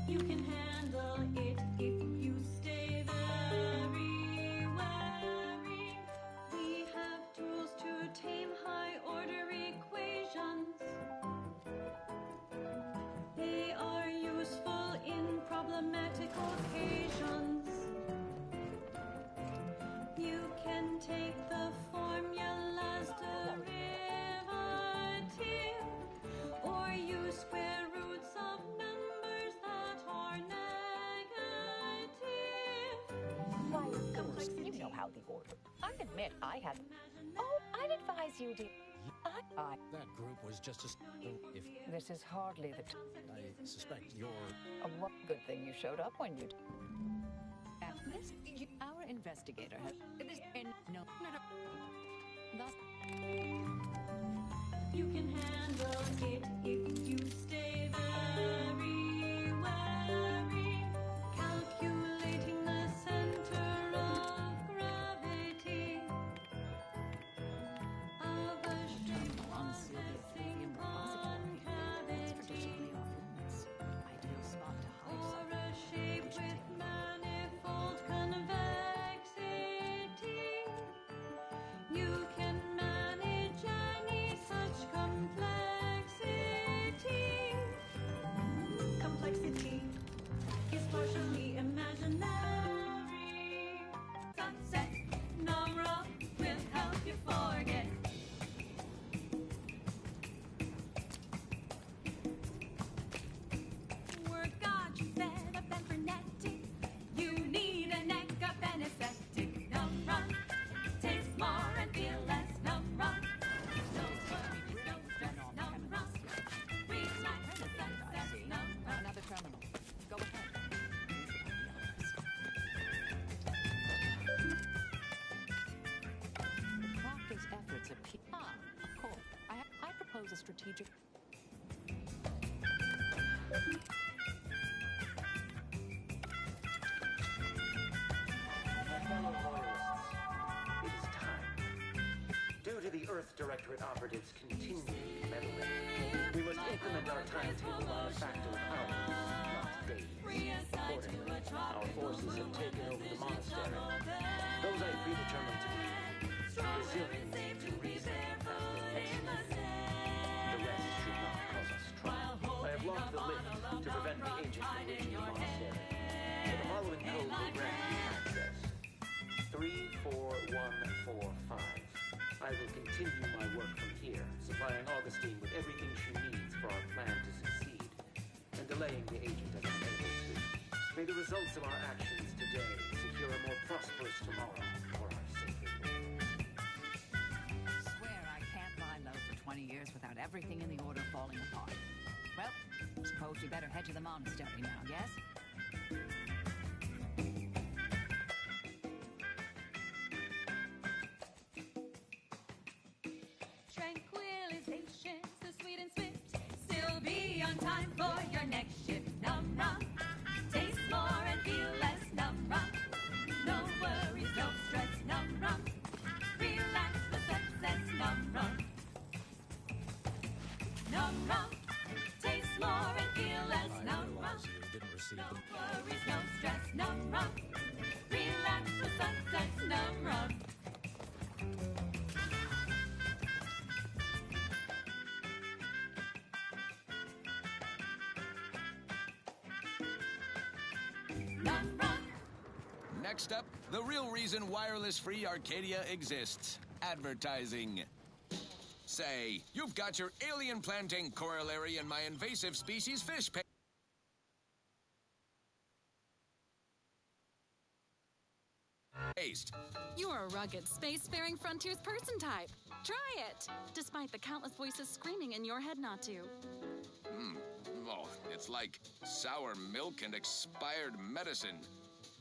Speaker 15: You can handle it if you stay very wary. We have tools to tame high-order equations. They are useful in problematic occasions. You can take the formula's derivative, or use square roots of numbers that are negative.
Speaker 1: Why, of course, you know how the order. I admit I had... Oh, I'd advise you to...
Speaker 12: That group was just as... If
Speaker 1: This is hardly the...
Speaker 12: I suspect you're...
Speaker 1: What good thing you showed up when you...
Speaker 11: Our investigator has... No. Thus...
Speaker 15: You can handle it if you stay very wary. Calculating the center of gravity of a shape possessing concavity, or a shape with manifold convexity. You can manage any such complexity. Complexity is partially imaginary. Sunset, Namra will help you forget. Work on you fed up and frenetic. You need a neck up anesthetic. Namra, taste more and feel less. Namra, no worries, no stress. Namra, relax the sunset. Namra.
Speaker 11: Another terminal. Go ahead. Proctor's efforts appear... of course. I propose a strategic...
Speaker 23: Fellow loyalists, it is time. Due to the Earth Directorate operatives' continued meddling, we must implement our timetable by a factor of hours, not days. Accordingly, our forces have taken over the monastery. Those I predetermined to be resilient to reason have been executed. The rest should not cause us trouble. I have locked the lift to prevent the agent from reaching the monastery. For the following code will grant you access. 34145. I will continue my work from here, supplying Augustine with everything she needs for our plan to succeed, and delaying the agent as I'm able to. May the results of our actions today secure a more prosperous tomorrow for our sacred work.
Speaker 11: Swear I can't lie low for 20 years without everything in the order falling apart. Well, suppose we better head to the monastery now, yes?
Speaker 15: Tranquilization's the sweet and swift. Still be on time for your next shift. Numb rum. Taste more and feel less. Numb rum. No worries.
Speaker 12: receive them.
Speaker 15: Worries, no stress, no rum. Relax with Sunsets, no rum.
Speaker 18: Next up, the real reason wireless-free Arcadia exists. Advertising. Say, you've got your alien planting corollary and my invasive species fish paste.
Speaker 5: You're a rugged, spacefaring frontiers person type. Try it, despite the countless voices screaming in your head not to.
Speaker 18: Oh, it's like sour milk and expired medicine.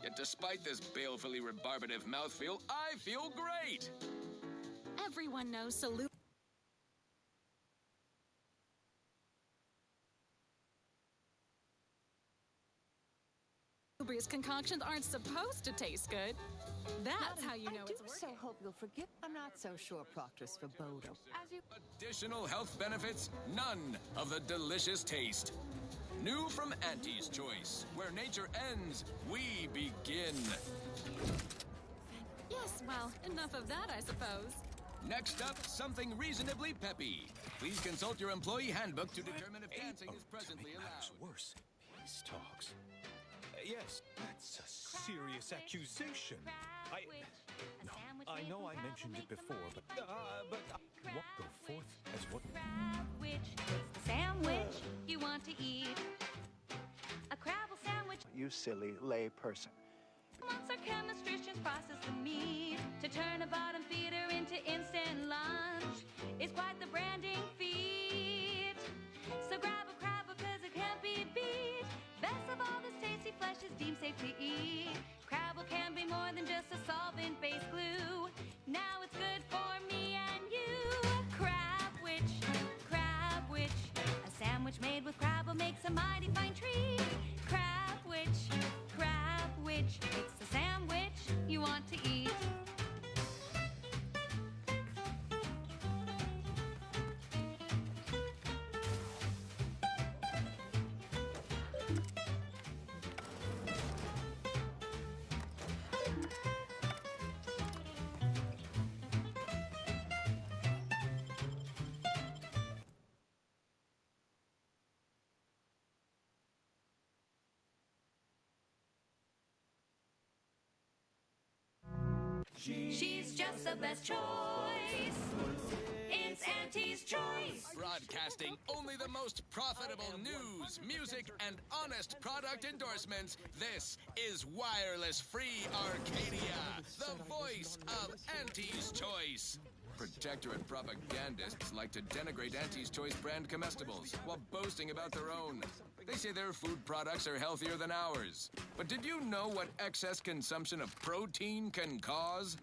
Speaker 18: Yet despite this balefully rebarbative mouthfeel, I feel great!
Speaker 5: Everyone knows Salubrious concoctions aren't supposed to taste good. That's how you know it's working.
Speaker 11: So hope you'll forgive. I'm not so sure Proctor's for Bodo. As you
Speaker 18: Additional health benefits, none of the delicious taste. New from Auntie's Choice, where nature ends, we begin.
Speaker 5: Yes, well, enough of that, I suppose.
Speaker 18: Next up, something reasonably peppy. Please consult your employee handbook to determine if dancing is presently allowed.
Speaker 10: Worse, peace talks. Yes, that's a serious accusation. I know I mentioned it before, but what go forth as what?
Speaker 16: Which is the sandwich you want to eat? A Crabble sandwich.
Speaker 21: You silly lay person.
Speaker 16: Monster chemistricians process the meat to turn a bottom feeder into instant lunch. It's quite the branding feat. So grab a Crabble because it can't be beat. Best of all, this tasty flesh is deemed safe to eat. Crabble can be more than just a solvent-based glue. Now it's good for me and you. Crabwich, a sandwich made with Crabble makes a mighty fine treat. Crabwich, it's the sandwich you want to eat. She's just the best choice. It's Auntie's Choice.
Speaker 18: Broadcasting only the most profitable news, music, and honest product endorsements. This is Wireless Free Arcadia, the voice of Auntie's Choice. Protectorate propagandists like to denigrate Auntie's Choice brand comestibles while boasting about their own. They say their food products are healthier than ours. But did you know what excess consumption of protein can cause?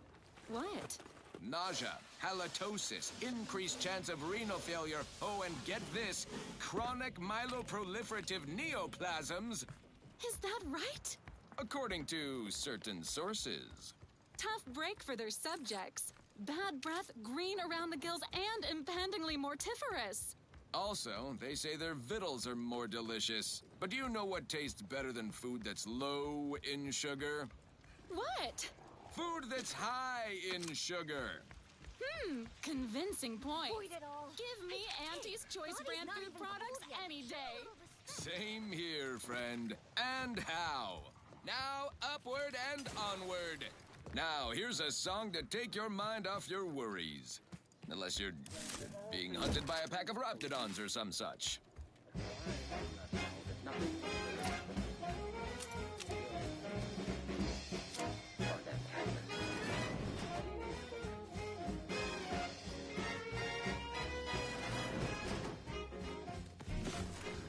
Speaker 5: What?
Speaker 18: Nausea, halitosis, increased chance of renal failure, oh, and get this, chronic myeloproliferative neoplasms.
Speaker 5: Is that right?
Speaker 18: According to certain sources.
Speaker 5: Tough break for their subjects. Bad breath, green around the gills, and impendingly mortiferous.
Speaker 18: Also, they say their victuals are more delicious. But do you know what tastes better than food that's low in sugar?
Speaker 5: What?
Speaker 18: Food that's high in sugar.
Speaker 5: Convincing point. Give me Auntie's Choice brand food products any day.
Speaker 18: Same here, friend. And how? Now, upward and onward. Now, here's a song to take your mind off your worries. Unless you're being hunted by a pack of raptidons or some such.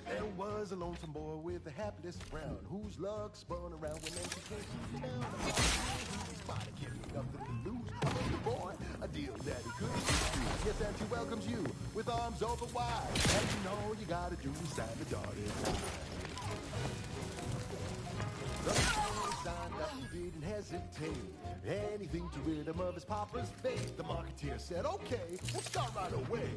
Speaker 21: There was a lonesome boy with a hapless frown, whose luck spun around when Nancy came down. His body carried nothing to lose. I made the boy a deal that he couldn't refuse. Yes, Auntie welcomes you with arms open wide. And you know all you gotta do is sign the dotted line. The boy signed up, he didn't hesitate. Anything to rid him of his papa's fate. The marketeer said, okay, we'll start right away.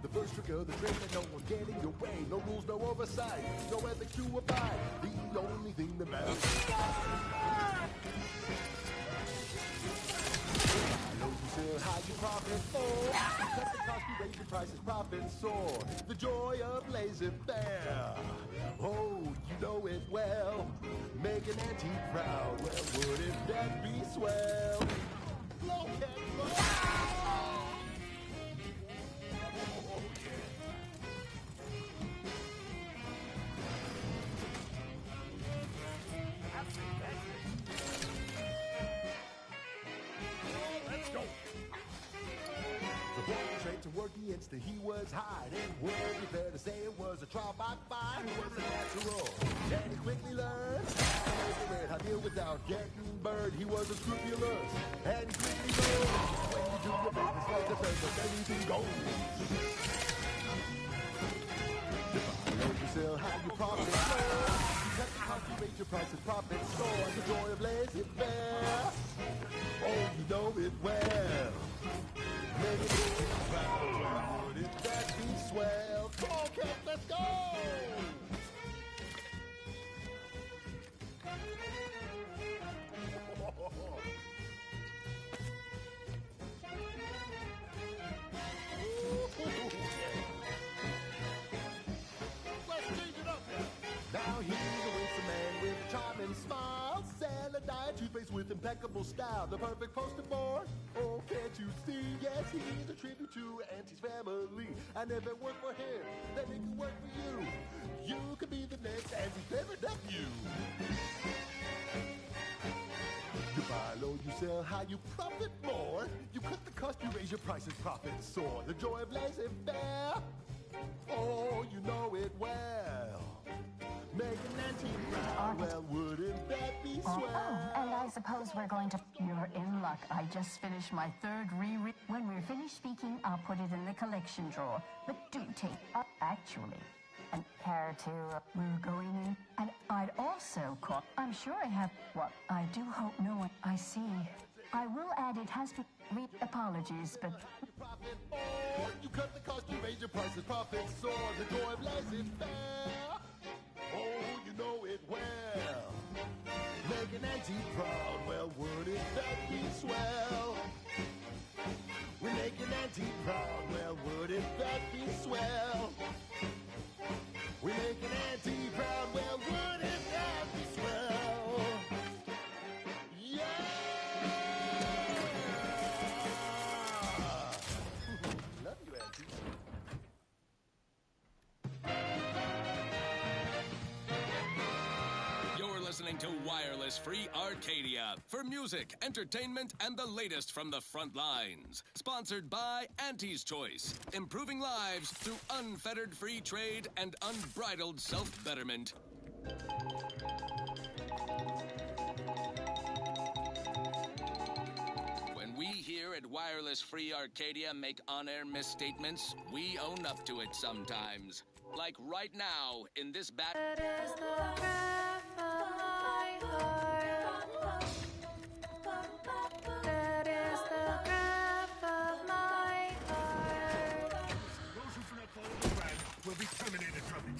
Speaker 21: The first trick of the trade, no one getting your way. No rules, no oversight, no ethics to abide. The only the man. Low you sell, high you profit for. You cut the cost, you raise your prices, profits soar. The joy of laissez-faire. Oh, you know it well. Make an antique proud. Well, wouldn't that be swell? Blow, cat, blow.
Speaker 13: Let's go.
Speaker 21: The boy was ready to work the instant he was hired. It would be fair to say it was a trial by fire. He was a natural, and he quickly learned how to deal without getting burned. He was unscrupulous, and he quickly learned when you do your business like the best of anything goes. You buy low, you sell high, you profit low. You cut the cost, you raise your price and profit soar. The joy of laissez-faire. Oh, you know it well. Make it proud. Well, wouldn't that be swell? Come on, Cat, let's go! Let's change it up now. Now he's a winsome man with a charming smile. Celandine toothpaste with impeccable style. The perfect poster boy. Oh, can't you see? Yes, he's a tribute to Auntie's family. And if it worked for him, then it can work for you. You could be the next Auntie's favorite nephew. You buy low, you sell high, you profit more. You cut the cost, you raise your prices, profits soar. The joy of laissez-faire. Oh, you know it well. Make an antique proud. Well, wouldn't that be swell?
Speaker 7: Oh, and I suppose we're going to... You're in luck. I just finished my third reread. When we're finished speaking, I'll put it in the collection drawer. But do take... actually, an care to... we're going in. And I'd also call... I'm sure I have... What? I do hope no one... I see. I will add it has been... apologies, but...
Speaker 21: You cut the cost, you raise your prices, profits soar. The joy of laissez-faire. Oh, you know it well. Make an antique proud. Well, wouldn't that be swell? We make an antique proud. Well, wouldn't that be swell? We make an antique proud. Well, wouldn't that be swell? Yeah! Love you, Auntie.
Speaker 18: Listening to Wireless Free Arcadia for music, entertainment, and the latest from the front lines. Sponsored by Auntie's Choice, improving lives through unfettered free trade and unbridled self-betterment. When we here at Wireless Free Arcadia make on-air misstatements, we own up to it sometimes. Like right now, in this It is the graph of my heart. It is the graph of my heart.
Speaker 13: Those who do not follow the plan will be terminated from it.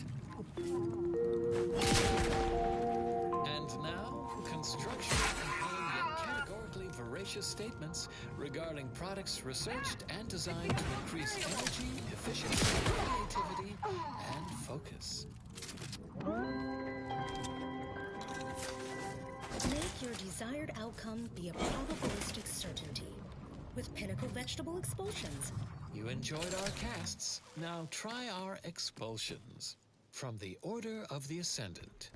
Speaker 2: And now, construction compelling yet categorically voracious statements regarding products researched and designed to increase energy, efficiency, creativity, and focus.
Speaker 3: Make your desired outcome be a probabilistic certainty with Pinnacle Vegetable Expulsions.
Speaker 2: You enjoyed our casts. Now try our expulsions. From the Order of the Ascendant.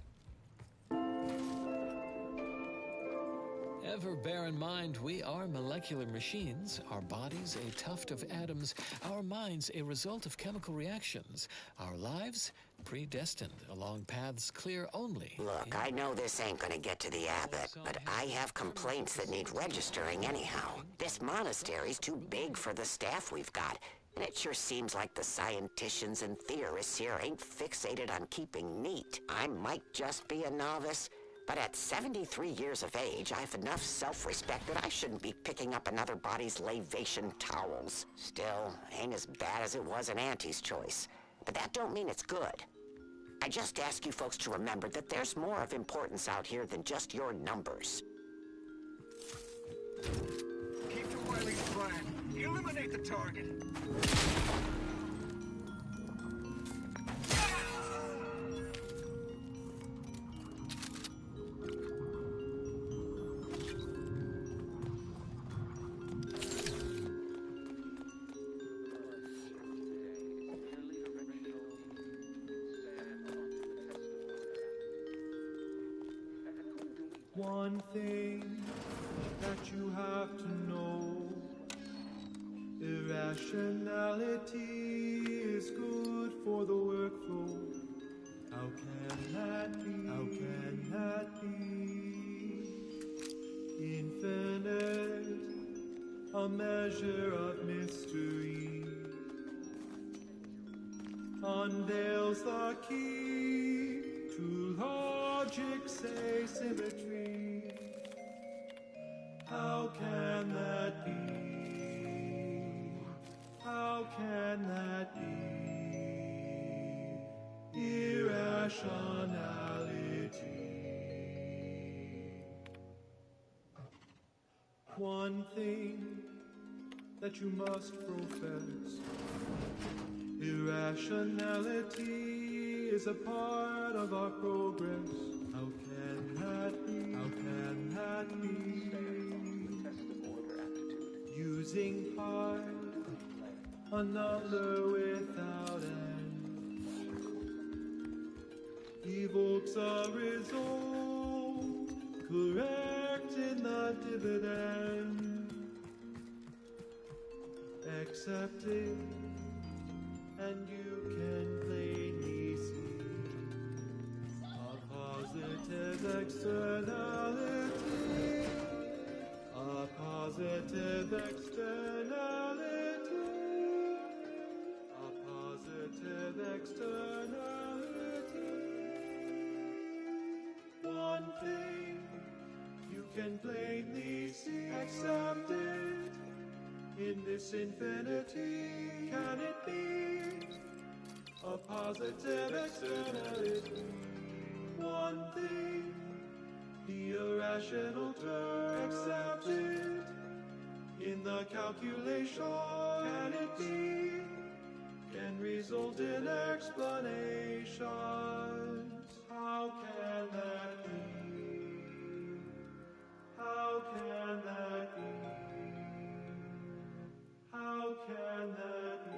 Speaker 2: Ever bear in mind, we are molecular machines, our bodies a tuft of atoms, our minds a result of chemical reactions, our lives predestined along paths clear only.
Speaker 9: Look, I know this ain't gonna get to the abbot, but I have complaints that need registering anyhow. This monastery's too big for the staff we've got, and it sure seems like the scienticians and theorists here ain't fixated on keeping neat. I might just be a novice, but at 73 years of age, I have enough self-respect that I shouldn't be picking up another body's lavation towels. Still, ain't as bad as it was in Auntie's Choice. But that don't mean it's good. I just ask you folks to remember that there's more of importance out here than just your numbers.
Speaker 8: Keep to Wiley's plan. Eliminate the target.
Speaker 4: One thing that you have to know, irrationality is good for the workflow. How can that be? How can that be? Infinite, a measure of mystery, unveils the key to logic's asymmetry. How can that be? How can that be? Irrationality. One thing that you must profess, irrationality is a part of our progress. How can that be? How can that be? Using pi, a number without end, evokes a result correct in the dividend. Accept it, and you can plainly see a positive externality, a positive externality, a positive externality. One thing you can plainly see, accept it. In this infinity, can it be a positive externality? One thing, the irrational term, accept it. In the calculation, can it be? Can result in explanations. How can that be? How can that be? How can that be?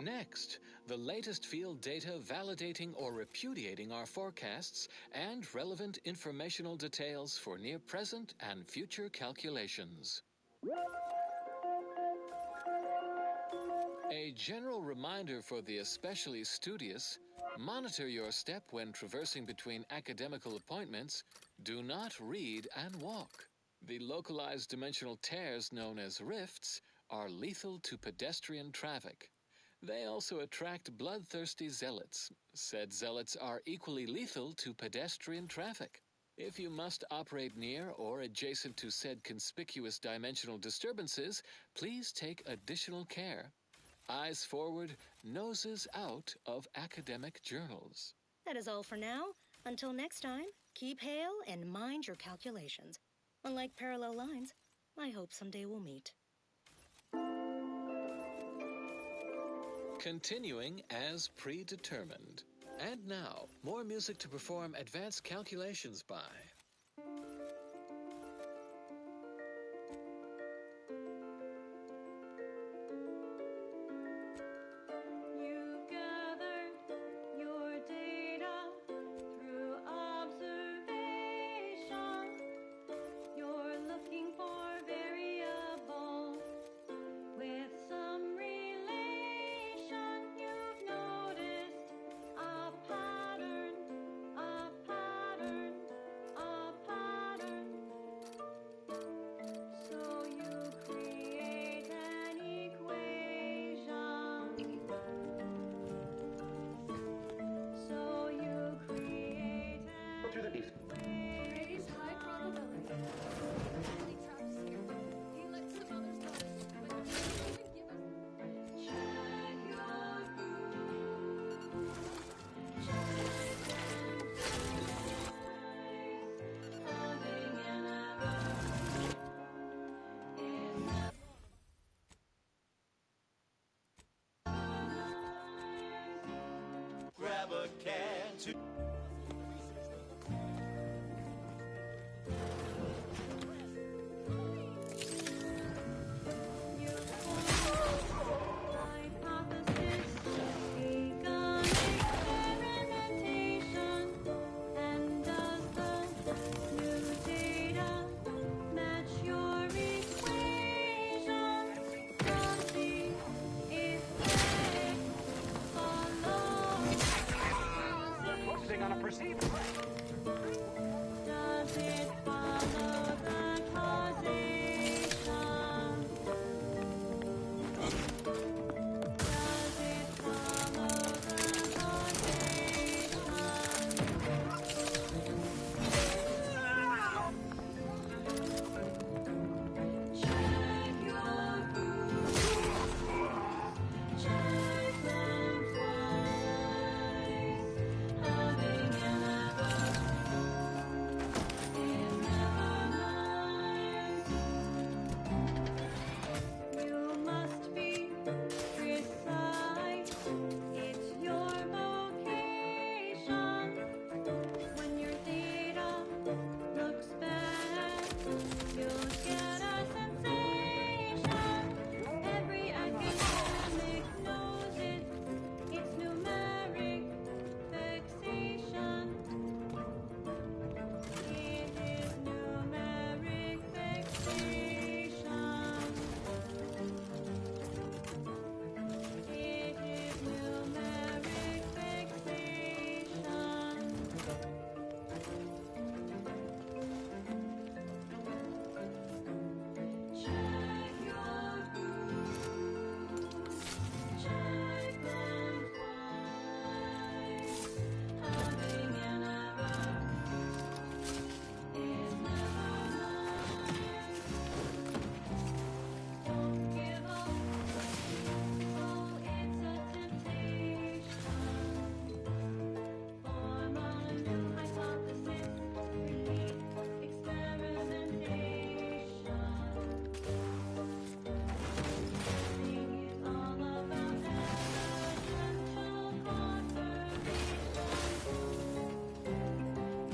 Speaker 2: Next, the latest field data validating or repudiating our forecasts and relevant informational details for near present and future calculations. A general reminder for the especially studious: monitor your step when traversing between academical appointments. Do not read and walk. The localized dimensional tears known as rifts are lethal to pedestrian traffic. They also attract bloodthirsty zealots. Said zealots are equally lethal to pedestrian traffic. If you must operate near or adjacent to said conspicuous dimensional disturbances, please take additional care. Eyes forward, noses out of academic journals.
Speaker 3: That is all for now. Until next time, keep hail and mind your calculations. Unlike parallel lines, I hope someday we'll meet.
Speaker 2: Continuing as predetermined. And now, more music to perform advanced calculations by.
Speaker 15: You gathered your data through observation. You're looking for variables with some relation. You've noticed a pattern,
Speaker 4: Can't you?
Speaker 8: Focusing on a perceived threat.
Speaker 15: Does it follow the causation? Does it follow the causation? Check your boots. Check them twice. Having an error is never nice. You must be precise. It's your vocation. When your data looks bad, you'll get a sensation. Every academic knows it. It's numeric fixation. It is numeric fixation. It is numeric fixation. Check your boots. Check them twice. Having an error is never nice. Don't give up. Oh, it's a temptation. Form a new hypothesis. Repeat experimentation. Thing is all about evidential conservation.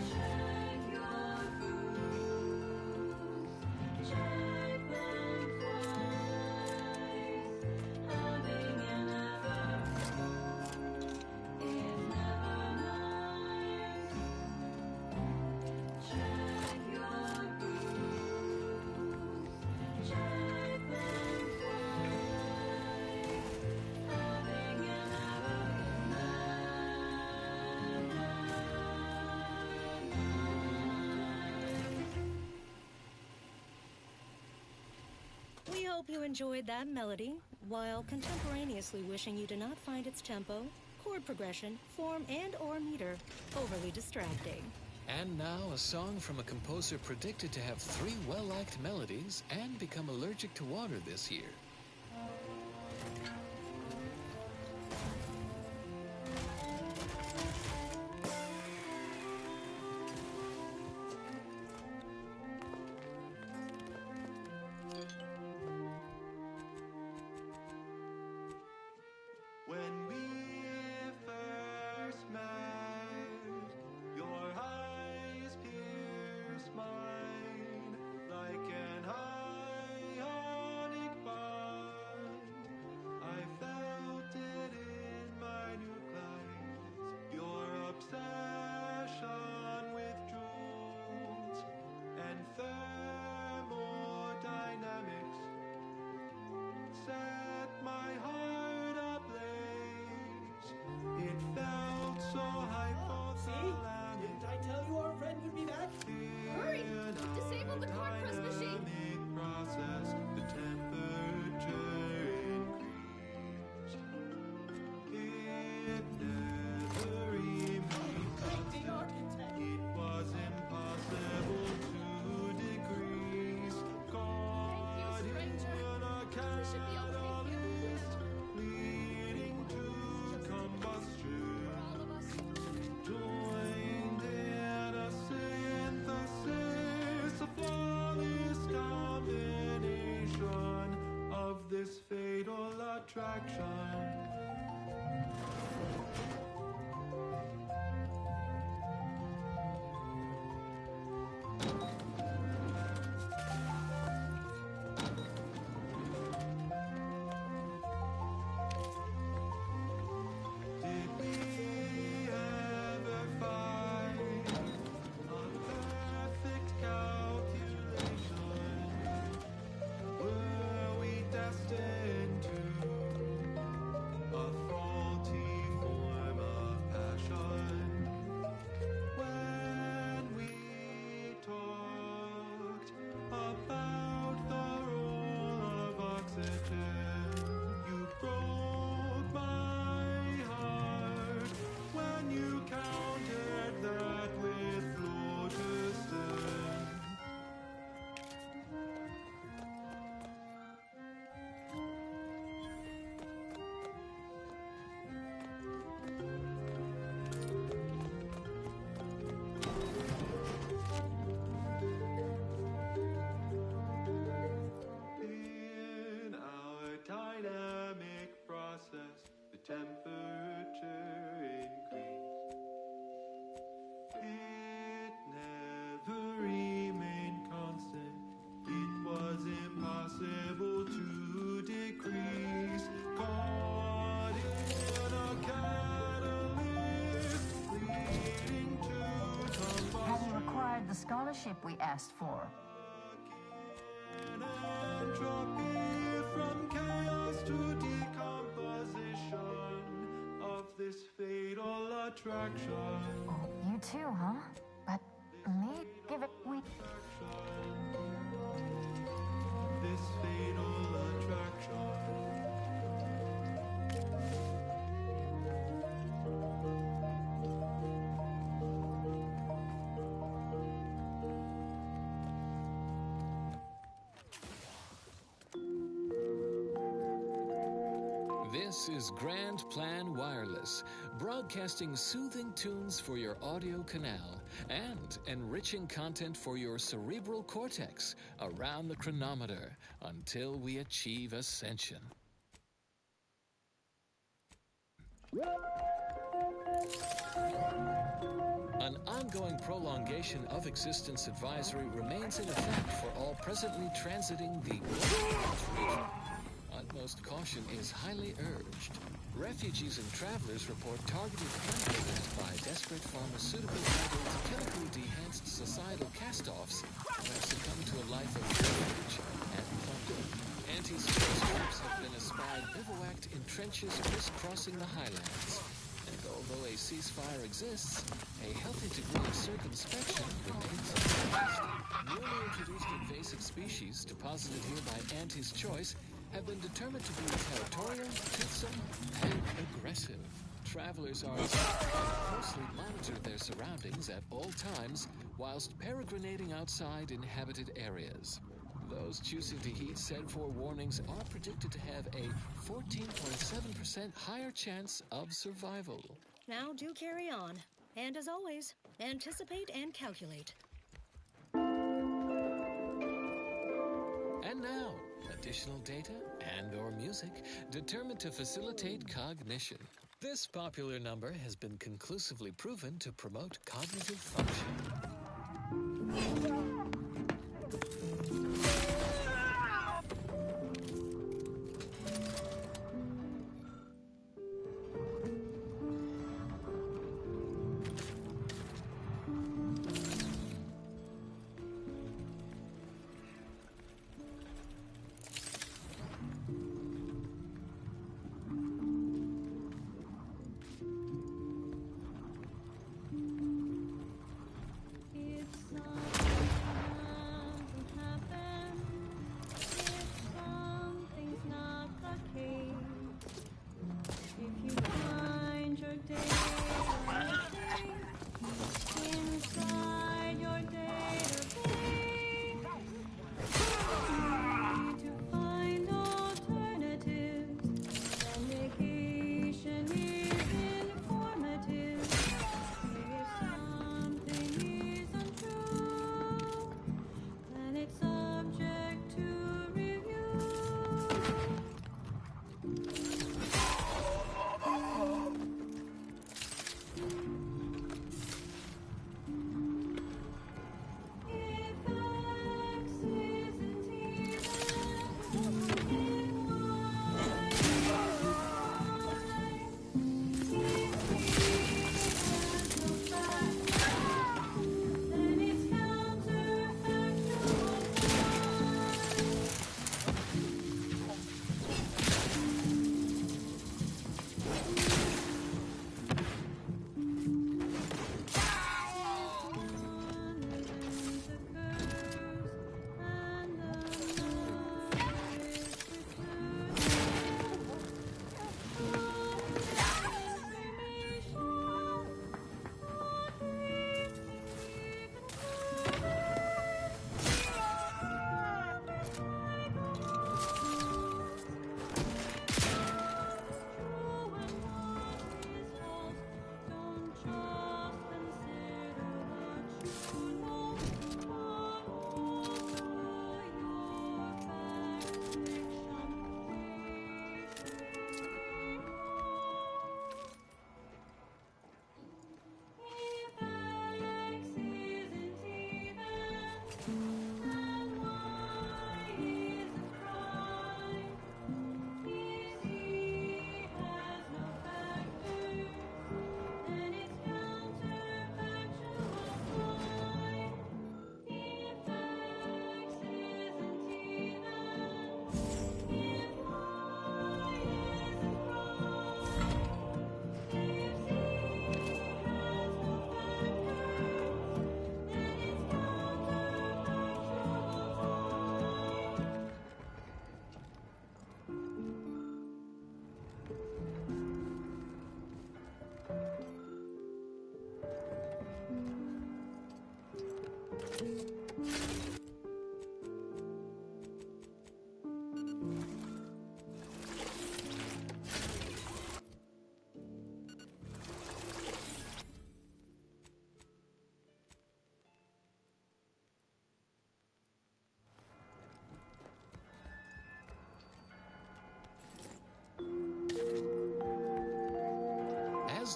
Speaker 15: Check your boots. Check them twice. Having an error is never nice. Check your boots. Check them twice. Having an error is never nice.
Speaker 3: We hope you enjoyed that melody, while contemporaneously wishing you did not find its tempo, chord progression, form, and/or meter overly distracting.
Speaker 2: And now a song from a composer predicted to have 3 well-liked melodies and become allergic to water this year.
Speaker 4: When we first met, your eyes pierced mine like an ionic bond. I felt it in my nucleus, your obsession with joules and thermodynamics set my heart ablaze. It felt so hypothalamic.
Speaker 14: Didn't I tell you our friend would be back?
Speaker 4: Hurry! Disable the cord press machine! Process, the temperature increased. It never remained constant. It was impossible to decrease. Caught in a catalyst, leading to combustion. Joined in a synthesis, a flawless combination of this fatal attraction.
Speaker 7: ship we asked for.
Speaker 4: Entropy from chaos to decomposition of this fatal attraction.
Speaker 7: Oh, you too, huh? But me, give it we.
Speaker 4: This fatal attraction.
Speaker 2: This is Grand Plan Wireless, broadcasting soothing tunes for your audio canal and enriching content for your cerebral cortex around the chronometer until we achieve ascension. An ongoing prolongation of existence advisory remains in effect for all presently transiting the region. Utmost caution is highly urged. Refugees and travelers report targeted conflict by desperate pharmaceutical-addled, chemically enhanced societal cast-offs who have succumbed to a life of pillage and plunder. Anti-space troops have been espied bivouacked in trenches crisscrossing the highlands. And although a ceasefire exists, a healthy degree of circumspection remains unaddressed. Newly introduced invasive species deposited here by Auntie's choice have been determined to be territorial, toothsome, and aggressive. Travelers are instructed to closely monitor their surroundings at all times whilst peregrinating outside inhabited areas. Those choosing to heed said forewarnings are predicted to have a 14.7% higher chance of survival.
Speaker 3: Now do carry on. And as always, anticipate and calculate.
Speaker 2: And now, additional data and/or music determined to facilitate cognition. This popular number has been conclusively proven to promote cognitive function.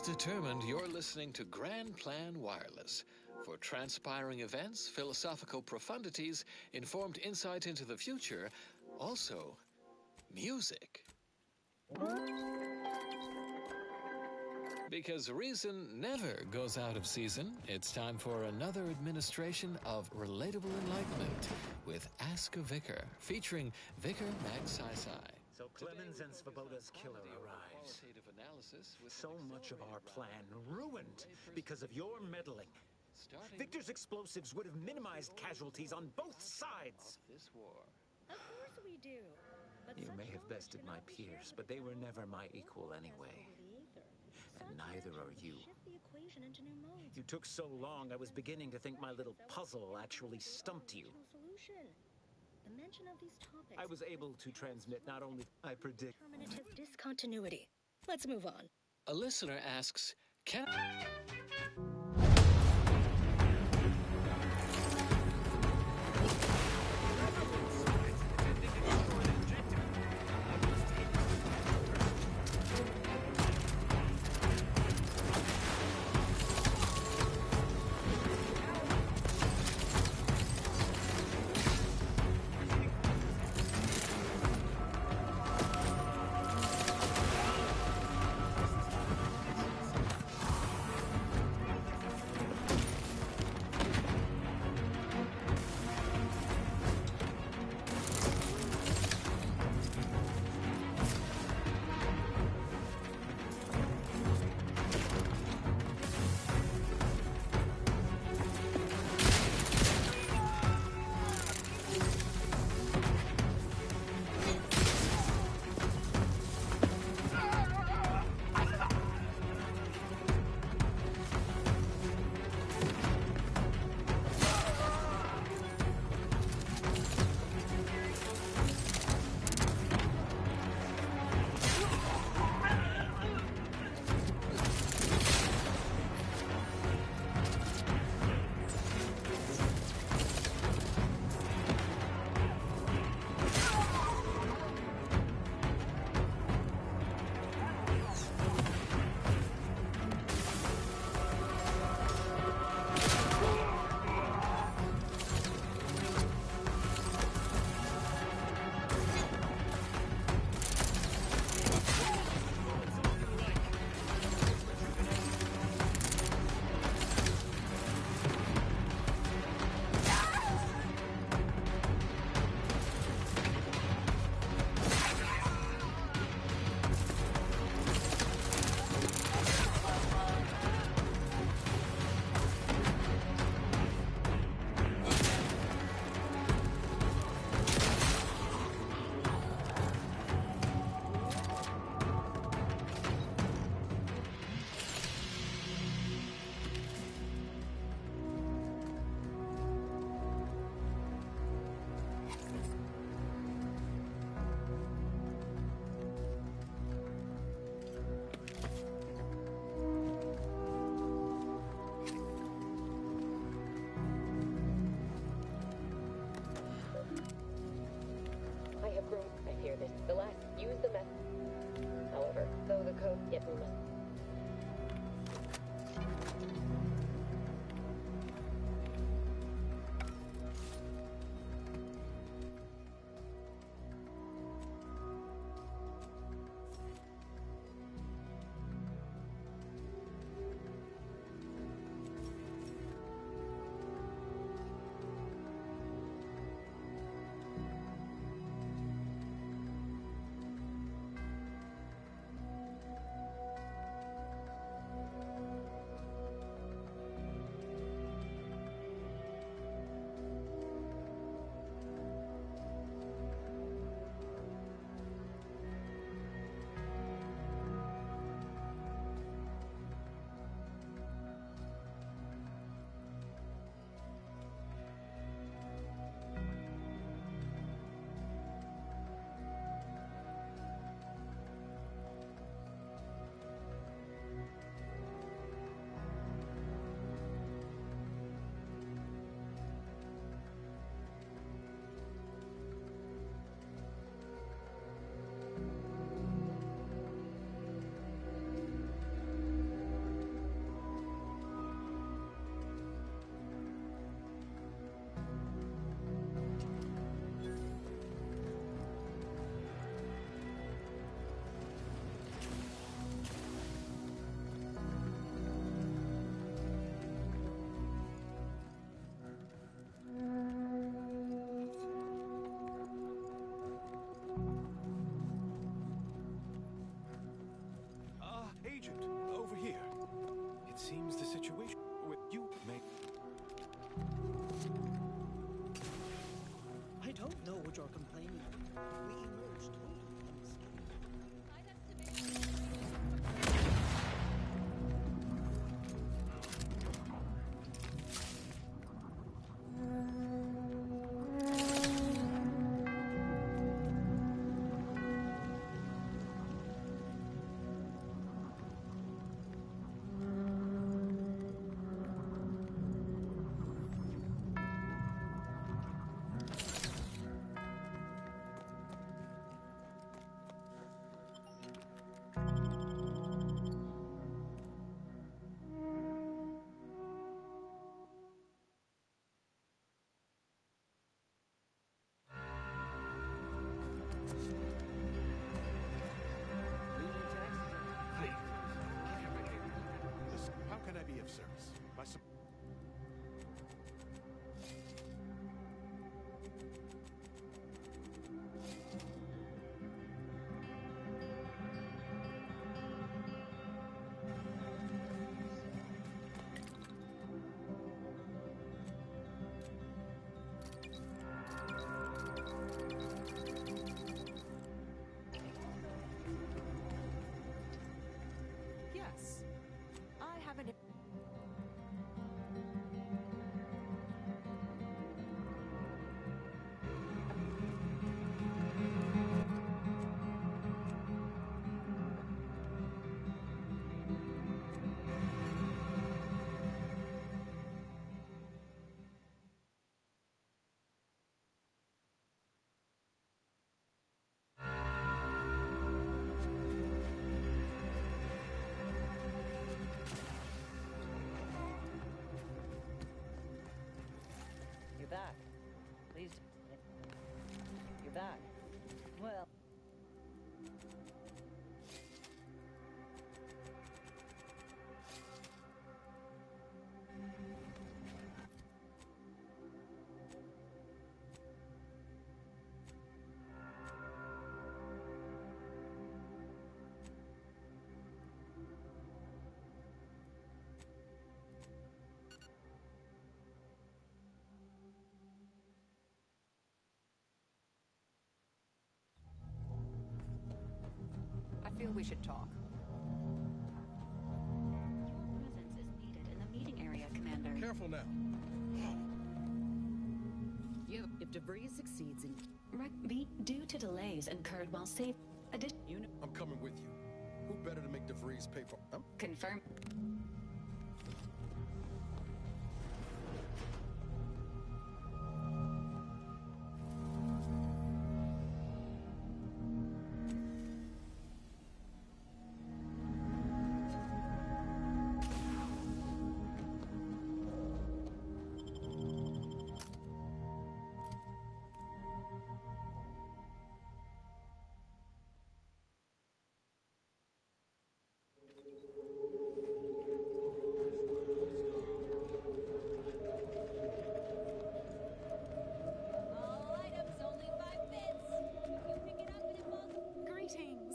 Speaker 2: determined, you're listening to Grand Plan Wireless. For transpiring events, philosophical profundities, informed insight into the future, also music. Because reason never goes out of season, it's time for another administration of Relatable Enlightenment with Ask a Vicar, featuring Vicar Max Sai.
Speaker 17: So Clemens and Svoboda's killer arrives. So much of our plan ruined because of your meddling. Victor's explosives would have minimized casualties on both sides.
Speaker 2: This war.
Speaker 3: Of course we do. But
Speaker 17: You may have bested my peers, but they were never my equal anyway. And neither are you. You took so long, I was beginning to think my little puzzle actually stumped you.
Speaker 3: The mention of these topics.
Speaker 17: I was able to transmit not only I predict
Speaker 3: Determinative discontinuity. Let's move on.
Speaker 2: A listener asks, can
Speaker 1: The last, use the method. However, though the code, yet we must.
Speaker 14: don't know what you're complaining about. We emerged totally unscathed.
Speaker 13: How can I be of service?
Speaker 1: Yes. I have an... You're back. Please. You're back. Well. I feel we should talk.
Speaker 5: Your presence is needed in the meeting area, Commander.
Speaker 13: Careful now.
Speaker 11: If DeVries succeeds in...
Speaker 5: Be due to delays incurred while safe...
Speaker 13: I'm coming with you. Who better to make DeVries pay for...
Speaker 5: Confirm.
Speaker 16: All items only 5 bits. If you pick it up and it falls...
Speaker 5: Greetings.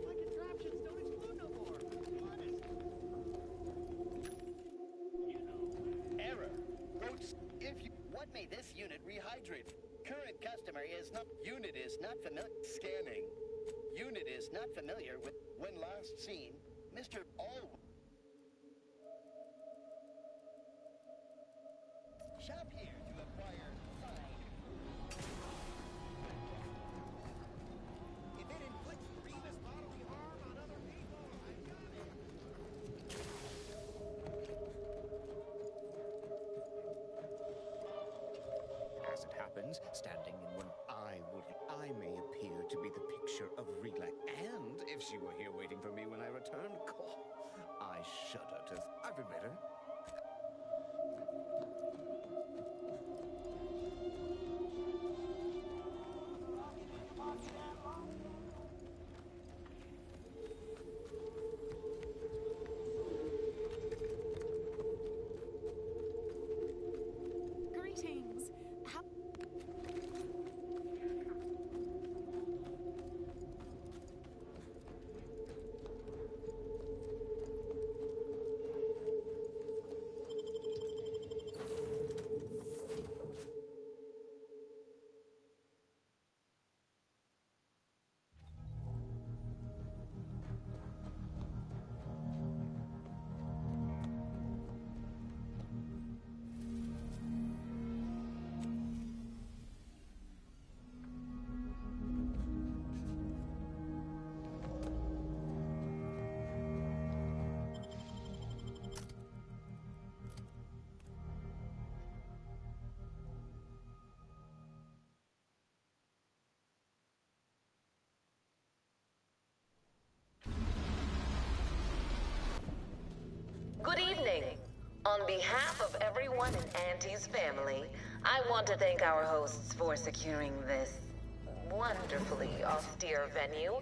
Speaker 8: My contraptions don't explode no more. Honest.
Speaker 19: Error. What made this unit rehydrate? Current customer is not... Unit is not familiar... Scanning. Unit is not familiar with... When last seen, Mr. All... Shop here to acquire fine. If it inflicts grievous bodily harm on other people, I've got it.
Speaker 20: As it happens, standing in one I may appear to be the picture of relax. And if she were here waiting for me when I returned, I shudder to... I've been better.
Speaker 5: Greetings. How...
Speaker 6: On behalf of everyone in Auntie's family, I want to thank our hosts for securing this wonderfully austere venue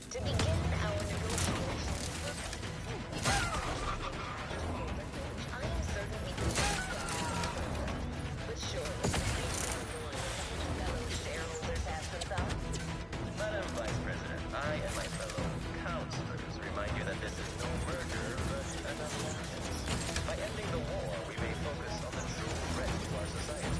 Speaker 6: to begin our negotiations. I am certain we can but surely, fellow shareholders have some thoughts.
Speaker 22: Madam Vice President, I and my fellow counselors remind you that this is no merger, but an alliance. By ending the war, we may focus on the true threat to our society.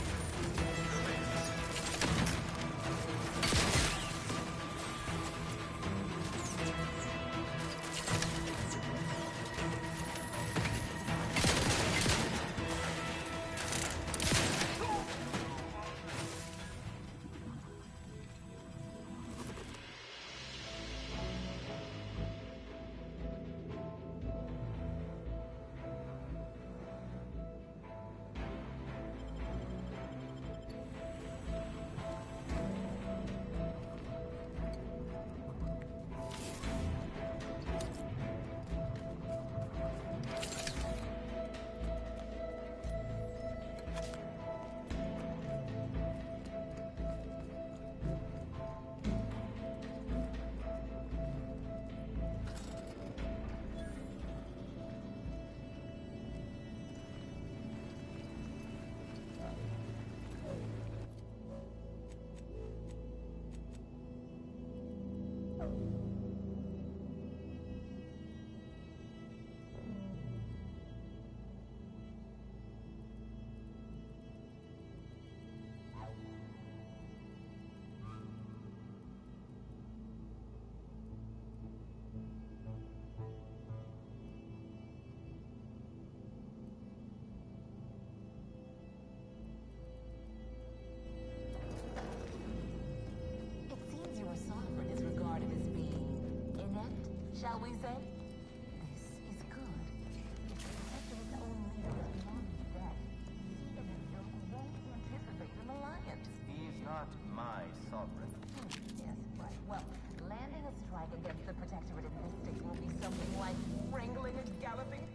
Speaker 7: Shall we say? This is good. If the Protectorate's own leader is beyond death, he and his ilk won't anticipate an alliance.
Speaker 22: He is not my sovereign.
Speaker 7: Yes, right. Well, landing a strike against the Protectorate in this state will be something like wrangling a galloping...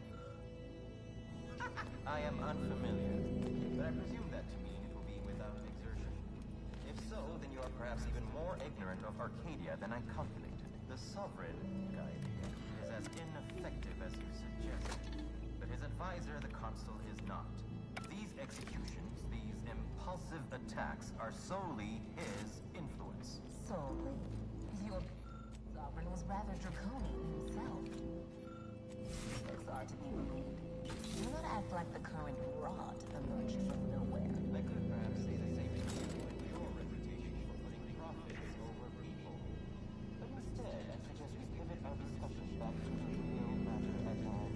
Speaker 22: I am unfamiliar, but I presume that to mean it will be without exertion. If so, then you are perhaps even more ignorant of Arcadia than I calculated. The sovereign guide here is as ineffective as you suggest, but his advisor, the consul, is not. These executions, these impulsive attacks, are solely his influence.
Speaker 7: Solely? Your sovereign was rather draconian himself. Ethics are to be believed. Do not act like the current rot emerged from nowhere.
Speaker 22: I could perhaps say the same thing with your reputation for putting profits over people. But instead, I suggest we pivot our discussion back to the real matter at hand.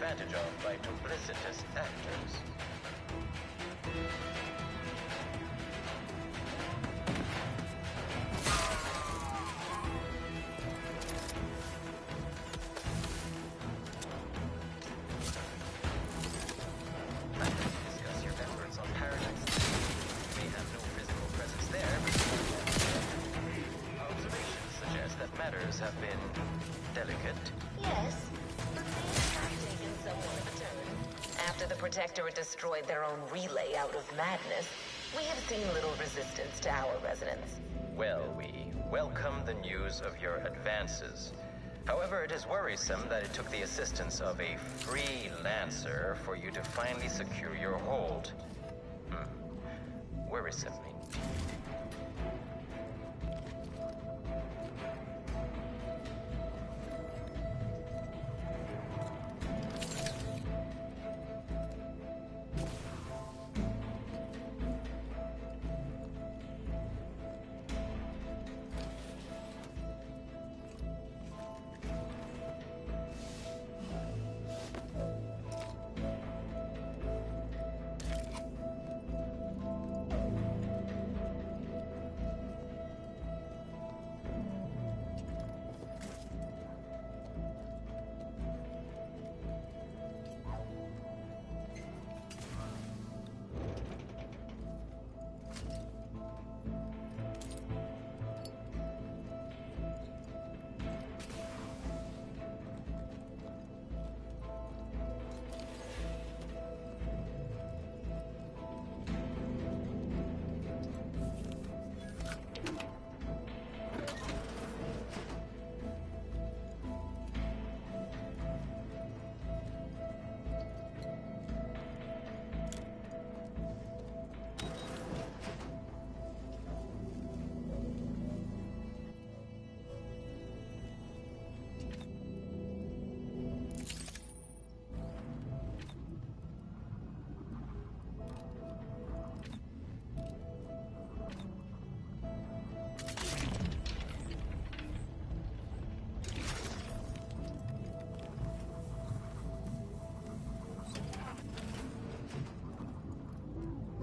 Speaker 22: Advantage of by duplicitous actors. Discuss your efforts on Paradise. You may have no physical presence there. Observations suggest that matters have been delicate.
Speaker 6: Yes. After the Protectorate destroyed their own relay out of madness, we have seen little resistance to our residents.
Speaker 22: Well, we welcome the news of your advances. However, it is worrisome that it took the assistance of a freelancer for you to finally secure your hold. Worrisome indeed.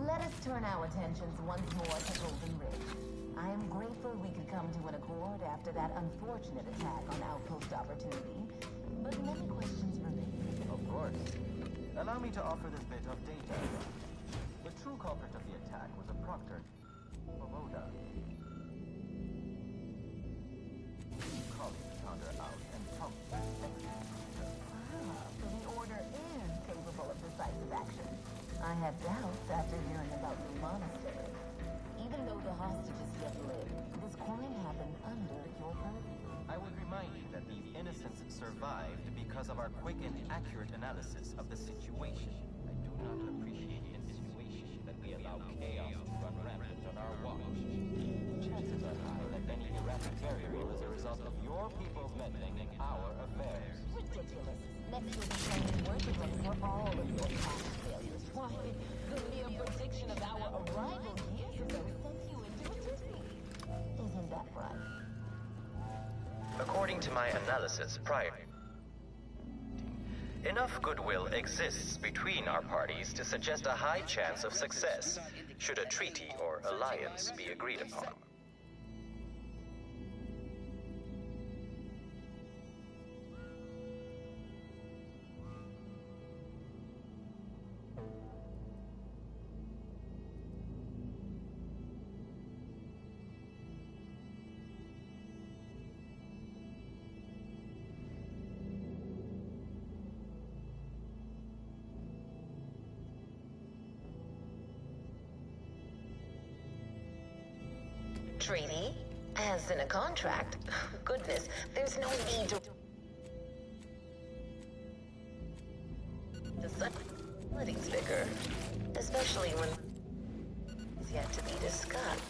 Speaker 6: Let us turn our attentions once more to Golden Ridge. I am grateful we could come to an accord after that unfortunate attack on Outpost Opportunity, but many questions remain.
Speaker 22: Of course. Allow me to offer this bit of data. The true culprit of the attack was a proctor, Baroda. Colleagues found her out and promptly executed her.
Speaker 6: So the Order is capable of decisive action. I had doubts after hearing about the monastery. Even though the hostages yet live, this crime happened under your purview.
Speaker 22: I would remind you that these innocents survived because of our quick and accurate analysis of the situation. I do not appreciate the insinuation that we allow chaos to run rampant on our watch. Chances are high that any erratic variable is a result of your people's meddling in our affairs.
Speaker 6: Ridiculous. Next will be claiming worthless for all of your past failures. Why, the mere prediction of our arrival years ago sent you into a tizzy. Isn't that right?
Speaker 22: According to my analysis prior, enough goodwill exists between our parties to suggest a high chance of success, should a treaty or alliance be agreed upon.
Speaker 6: Treaty? As in a contract? Goodness, there's no need to... The subtleties bigger, especially when it's yet to be discussed.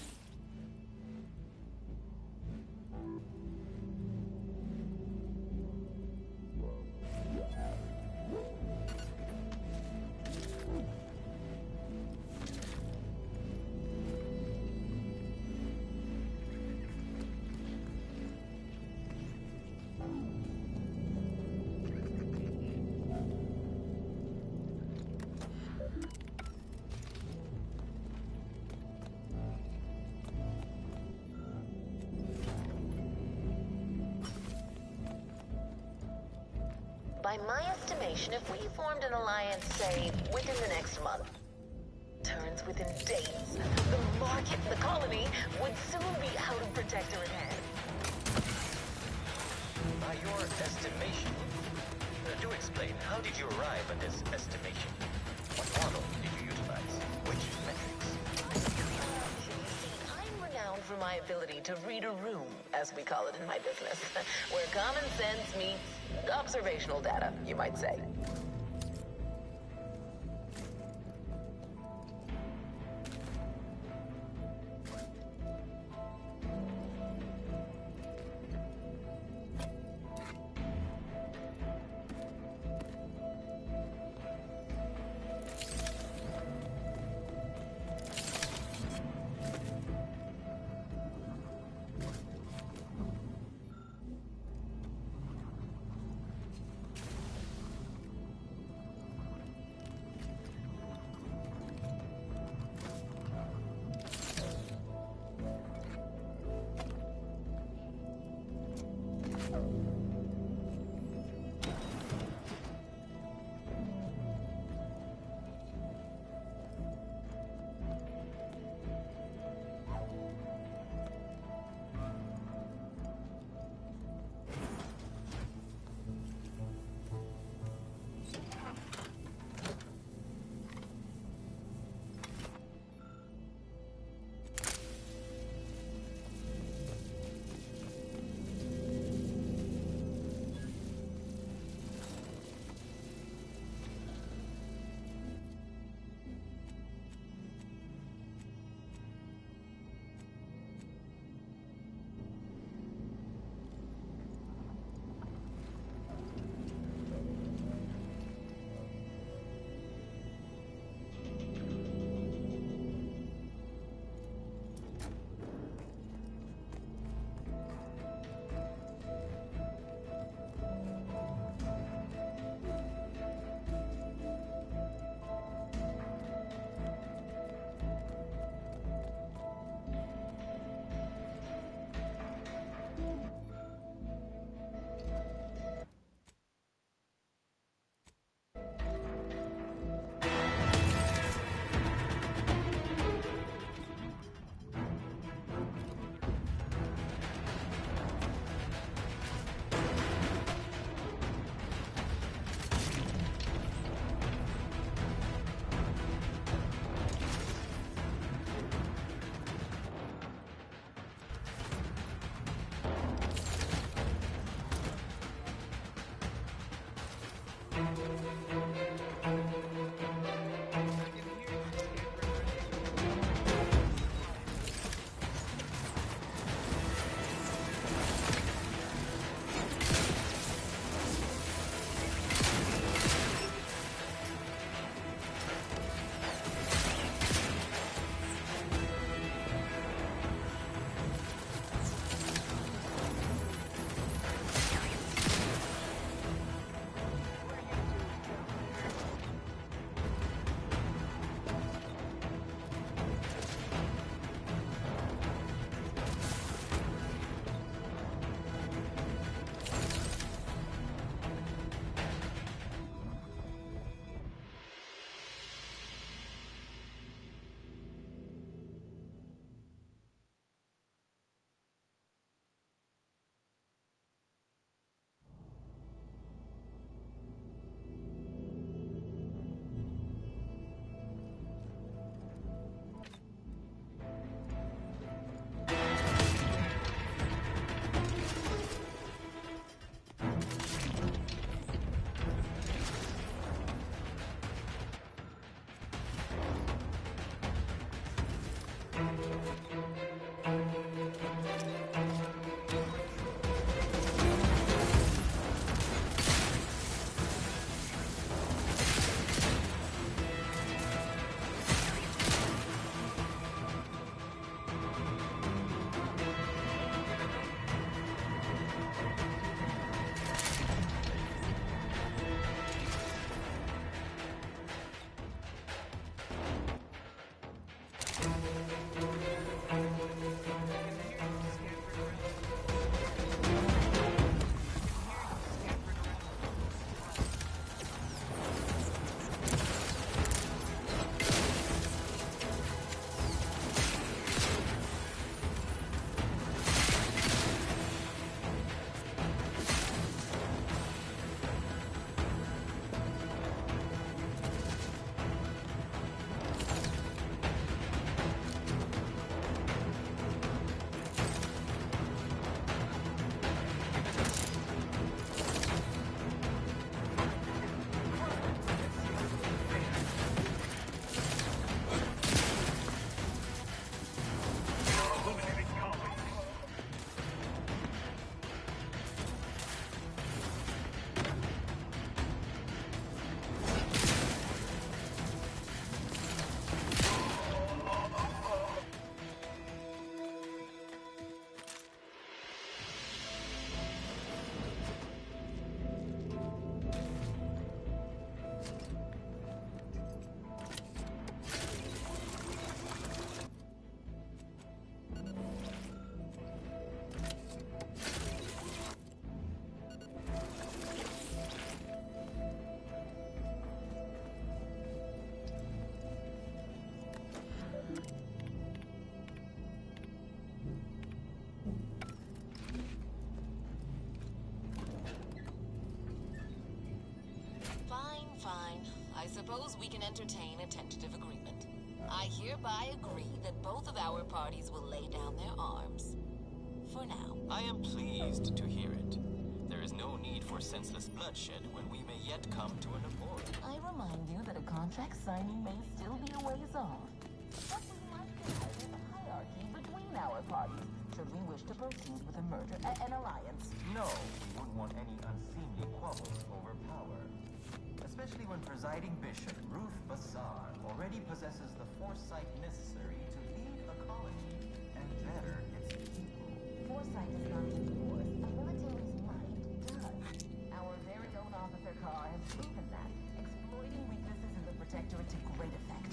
Speaker 6: By my estimation, if we formed an alliance, say, within the next month, turns within days, the market, the colony, would soon be out of protector in hand.
Speaker 22: By your estimation, do explain, how did you arrive at this estimation? What model did you utilize? Which metrics?
Speaker 6: I'm renowned for my ability to read a room, as we call it in my business, where common sense meets observational data, you might say. Suppose we can entertain a tentative agreement. I hereby agree that both of our parties will lay down their arms. For now.
Speaker 22: I am pleased to hear it. There is no need for senseless bloodshed when we may yet come to an accord.
Speaker 6: I remind you that a contract signing may still be a ways off. But we might decide a hierarchy between our parties, should we wish to proceed with a merger, an alliance.
Speaker 22: No, we wouldn't want any unseemly quabbles over power. Especially when presiding bishop Ruth Bassar already possesses the foresight necessary to lead a colony and better its people.
Speaker 6: Foresight is not just force. A military's might does. Our very own Officer Carr has proven that, exploiting weaknesses in the Protectorate to great effect.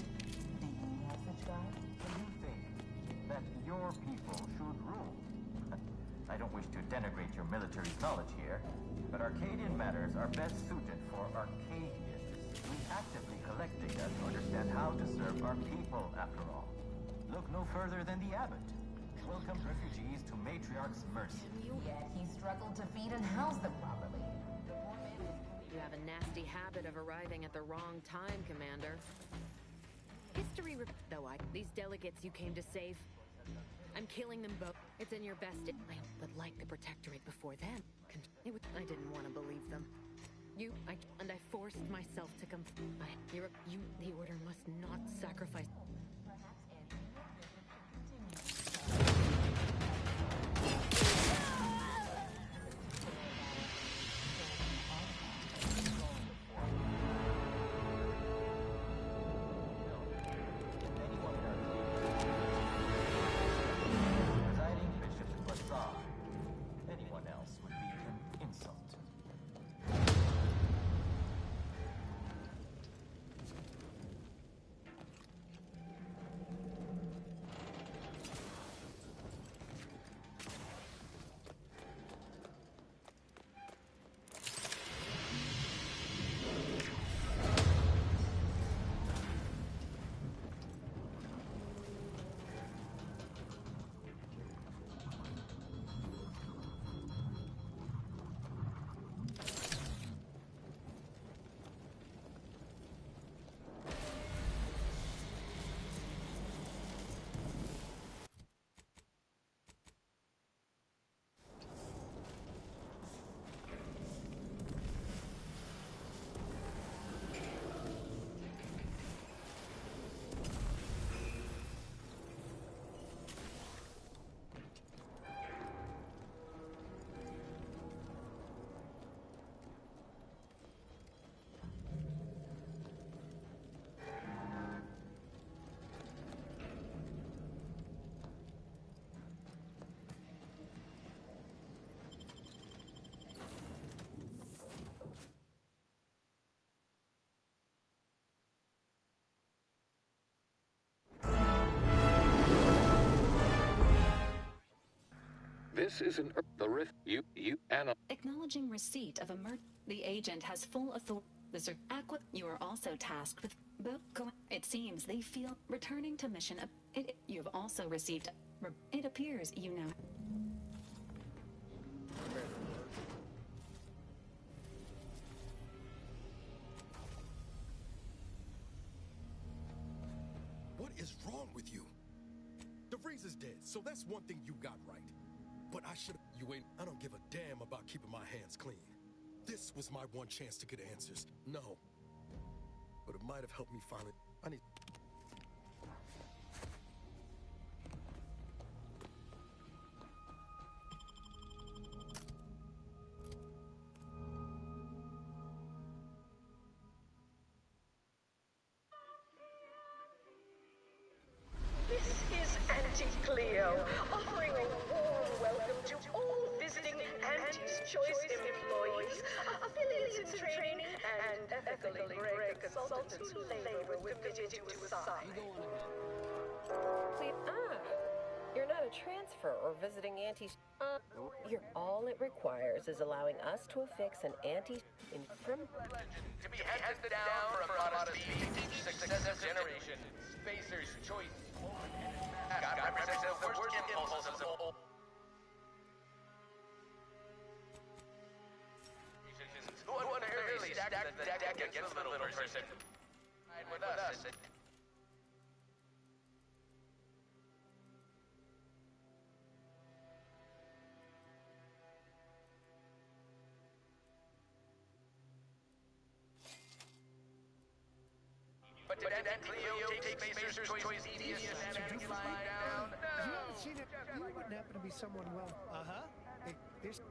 Speaker 6: Do you have such guys?
Speaker 22: Do you think that your people should rule? I don't wish to denigrate your military's knowledge here, but Arcadian matters are best suited for Arcadians. We actively collect data to understand how to serve our people, after all. Look no further than the abbot. Welcomed refugees to Matriarch's mercy.
Speaker 6: Yet he struggled to feed and house them properly.
Speaker 11: You have a nasty habit of arriving at the wrong time, Commander. History, though these delegates you came to save, I'm killing them both. It's in your best. But like the Protectorate before them, I didn't want to believe them. I forced myself to come. The Order must not sacrifice.
Speaker 22: Presiding Bishop Bassar. Anyone else would be an insult.
Speaker 2: This is the rift you and
Speaker 5: Acknowledging receipt of a murder. The agent has full authority. You are also tasked with it seems they feel returning to mission. You have also received. It appears you now.
Speaker 13: What is wrong with you? DeVries is dead, so that's one thing you got right. But I don't give a damn about keeping my hands clean. This was my one chance to get answers. No. But it might have helped me finally. I need...
Speaker 1: This is Auntie Cleo, offering a warm welcome to all visiting Auntie's Choice employees, affiliates in training, and ethically great consultants who labor with committed to a side.
Speaker 10: You're not a transfer or visiting Auntie's. All it requires is allowing us to affix an anti from
Speaker 12: To be handed down from modesty, successive generation, Spacer's Choice. God represents the worst impulses of all. Who unfairly stacked the deck against the little person. us. But did Cleo take Spacer's choice devious sanity lying down?
Speaker 8: You haven't seen it. You wouldn't happen to be someone well. Hey, this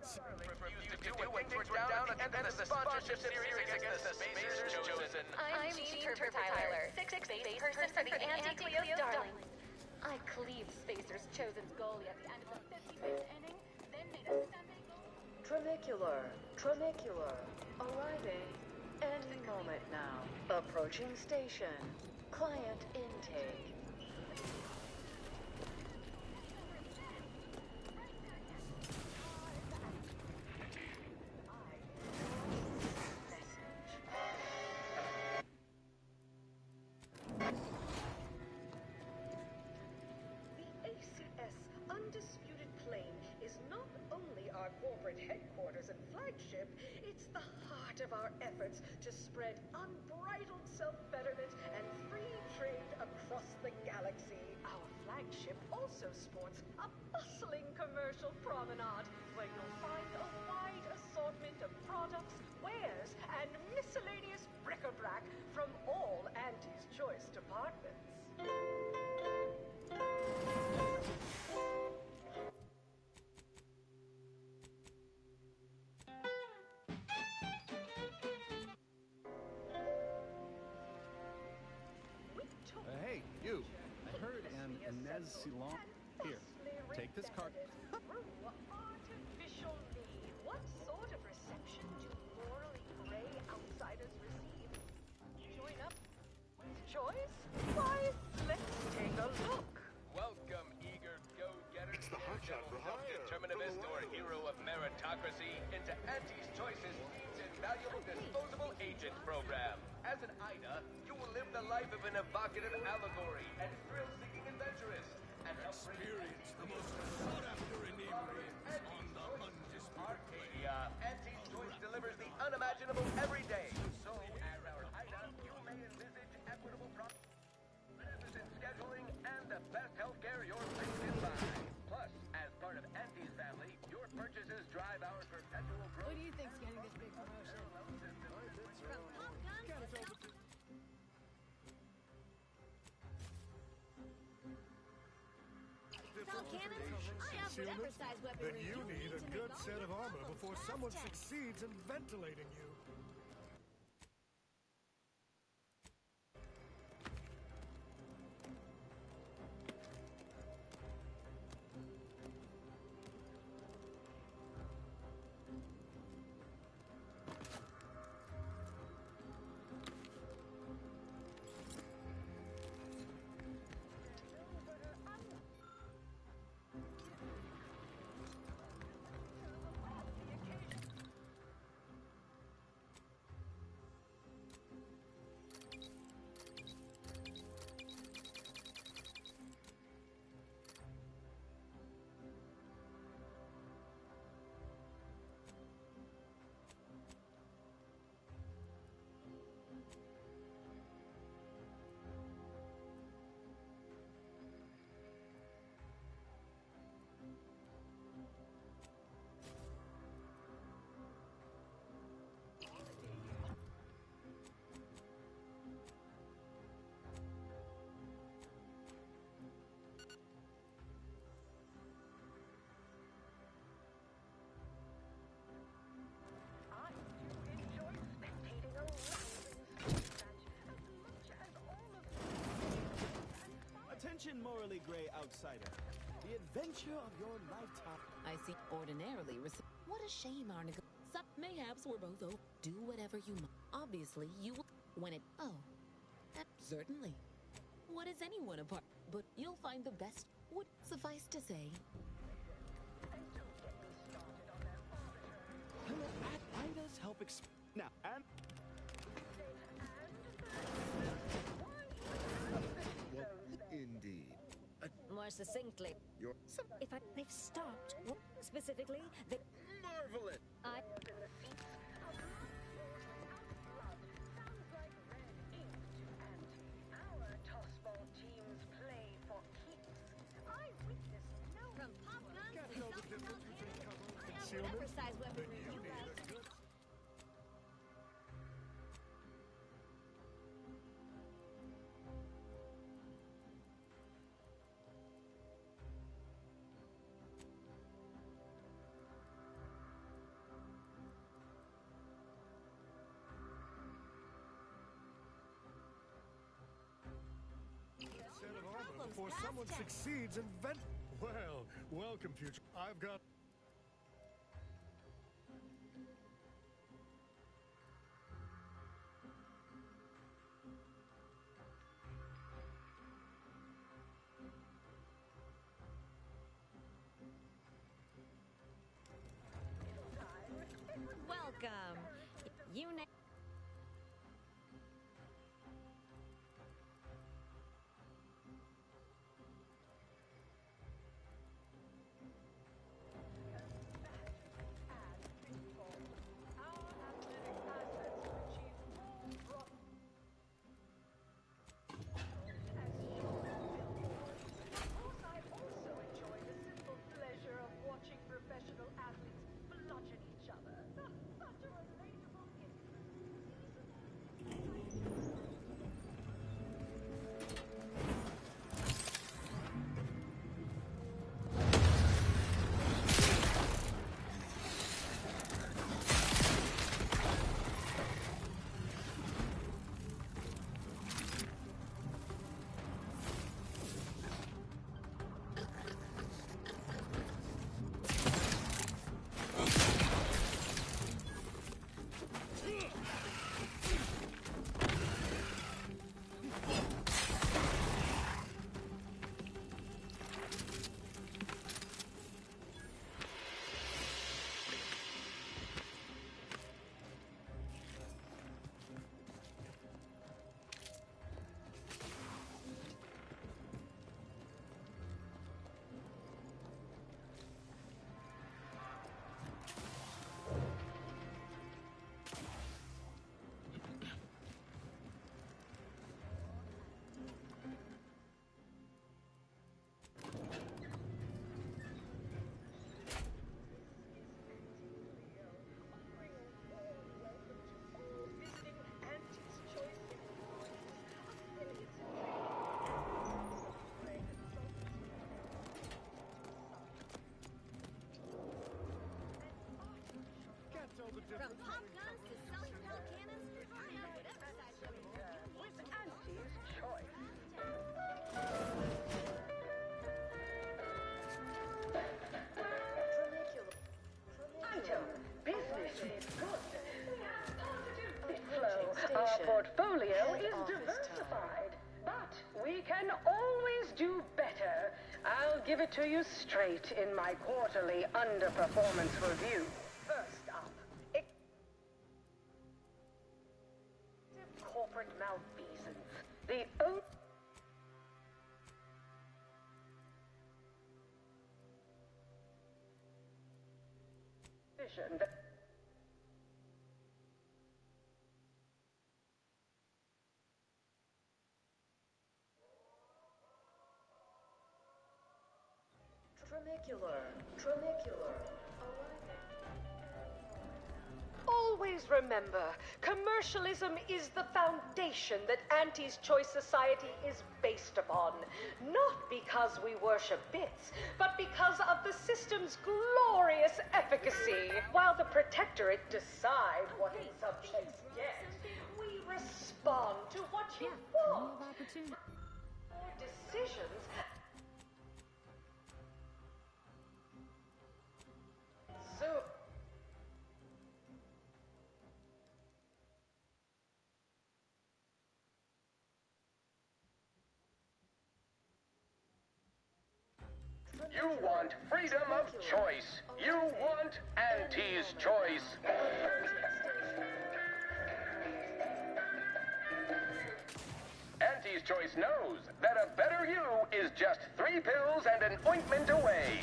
Speaker 12: refused to do what things were down at the end of the sponsorship series against the Spacers Chosen.
Speaker 16: I'm Jean Turper-Tyler, sixth base person for the Anti-Cleo's Darlings. I cleaved Spacer's Chosen's goalie at the end of the 55th inning, then made a Sunday goal.
Speaker 6: Tramicular, arriving any moment now. Approaching station. Client intake.
Speaker 1: The ACS Undisputed Plane is not only our corporate headquarters and flagship, it's the heart of our efforts to spread unbridled self-betterment and free trade across the galaxy. Our flagship also sports a bustling commercial promenade where you'll find a wide assortment of products, wares, and miscellaneous bric-a-brac from all Auntie's Choice departments.
Speaker 18: Hey, you. I heard Inez Silon. Here, take this card.
Speaker 1: Artificial need. What sort of reception do morally gray outsiders receive? Join up with Choice? Why, let's take a look.
Speaker 12: Welcome, eager go-getters. It's the hotshot for hire. Determinist or hero of meritocracy into Auntie's Choice's Leads Invaluable Disposable Agent program. As an Ida, you will live the life of an evocative allegory and thrill-seeking adventurist, and help experience the most sought-after inebriates on the undisputed Arcadia. Auntie's Choice delivers the unimaginable every day. So, as our Ida, you may envisage equitable beneficent scheduling and the best healthcare your place can buy. Plus, as part of Auntie's family, your purchases drive our perpetual growth.
Speaker 11: Who do you think's getting this big promotion? From pump guns to
Speaker 15: Felt cannons? I have whatever size weaponry
Speaker 8: Then you need a
Speaker 15: to
Speaker 8: good
Speaker 15: make
Speaker 8: set of
Speaker 15: all
Speaker 8: armor before someone succeeds in ventilating you.
Speaker 21: Attention, morally gray outsider. The adventure of your lifetime.
Speaker 23: I see ordinarily what a shame, Arniga. Mayhaps we're both over. Do whatever you must. Obviously, you will. When it. Oh. Certainly. What is anyone apart? But you'll find the best. Would suffice to say.
Speaker 21: Hello, Ida's help now, and.
Speaker 24: Well, indeed.
Speaker 3: More succinctly, they've stopped, specifically, they
Speaker 24: Marvelous!
Speaker 15: whatever size weaponry you love.
Speaker 8: Set of armor before someone succeeds in Well, welcome, future. I've got.
Speaker 15: Welcome. You know. From pop guns to selling pellet cannons, I have whatever size weapon you want.
Speaker 1: With Auntie's choice. Item. Business is good. Positive flow. Our portfolio is diversified. But we can always do better. I'll give it to you straight in my quarterly underperformance review. First up, corporate malfeasance. The vision that
Speaker 6: Tramicular.
Speaker 1: always remember, commercialism is the foundation that Auntie's Choice Society is based upon. Not because we worship bits, but because of the system's glorious efficacy. While the Protectorate decide what its subjects get, we respond to what you want. Our decisions. So.
Speaker 12: You want freedom of choice. You want Auntie's choice. Auntie's choice knows that a better you is just 3 pills and an ointment away.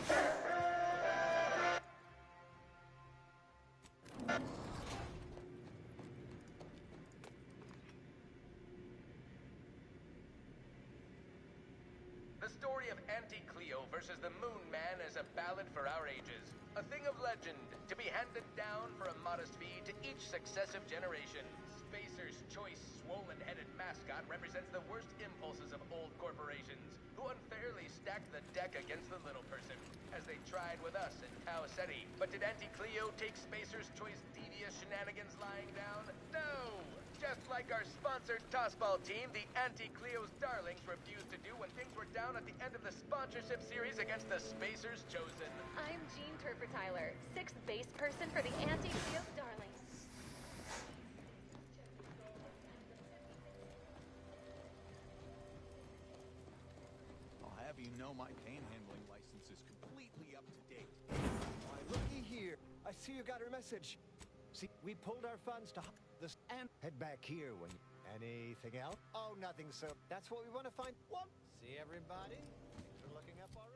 Speaker 12: The story of Auntie Cleo versus the Moon Man is a ballad for our ages. A thing of legend, to be handed down for a modest fee to each successive generation. Spacer's choice swollen-headed mascot represents the worst impulses of old corporations, who unfairly stacked the deck against the little person, as they tried with us in Tau Ceti. But did Auntie Cleo take Spacer's choice devious shenanigans lying down? No! Just like our sponsored tossball team, the Auntie Cleo's Darlings refused to do when things were down at the end of the sponsorship series against the Spacers Chosen.
Speaker 4: I'm Jean Turper-Tyler, 6th base person for the Auntie Cleo's Darlings.
Speaker 18: I'll have you know my panhandling license is completely up to date. Why, looky here. I see you got her message. See, we pulled our funds to this and
Speaker 9: head back here when you... Anything else? Oh, nothing, so
Speaker 18: that's what we want to find. What?
Speaker 9: See everybody? Things are looking up already.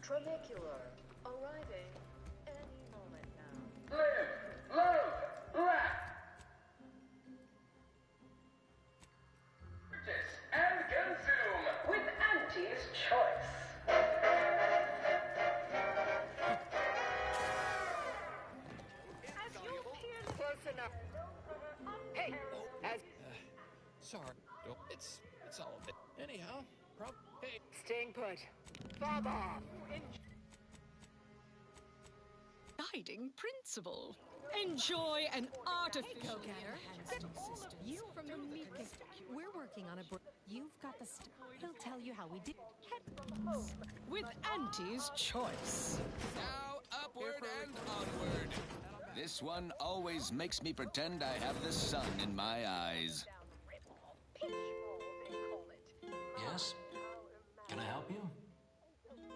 Speaker 1: Tramicular, arriving any moment now.
Speaker 12: Live, love, laugh. Purchase and consume
Speaker 1: With Auntie's choice. As you peer
Speaker 9: close enough.
Speaker 1: Hey,
Speaker 9: As
Speaker 14: Sorry, it's all of it. Anyhow, hey.
Speaker 9: staying put. Bob off.
Speaker 17: Guiding principle. Enjoy an artificial.
Speaker 11: You from the Makeshift. We're working on a. You've got the. He'll tell you how we did.
Speaker 17: With Auntie's choice.
Speaker 25: Now upward and onward. This one always makes me pretend I have the sun in my eyes.
Speaker 26: Yes? Can I help you?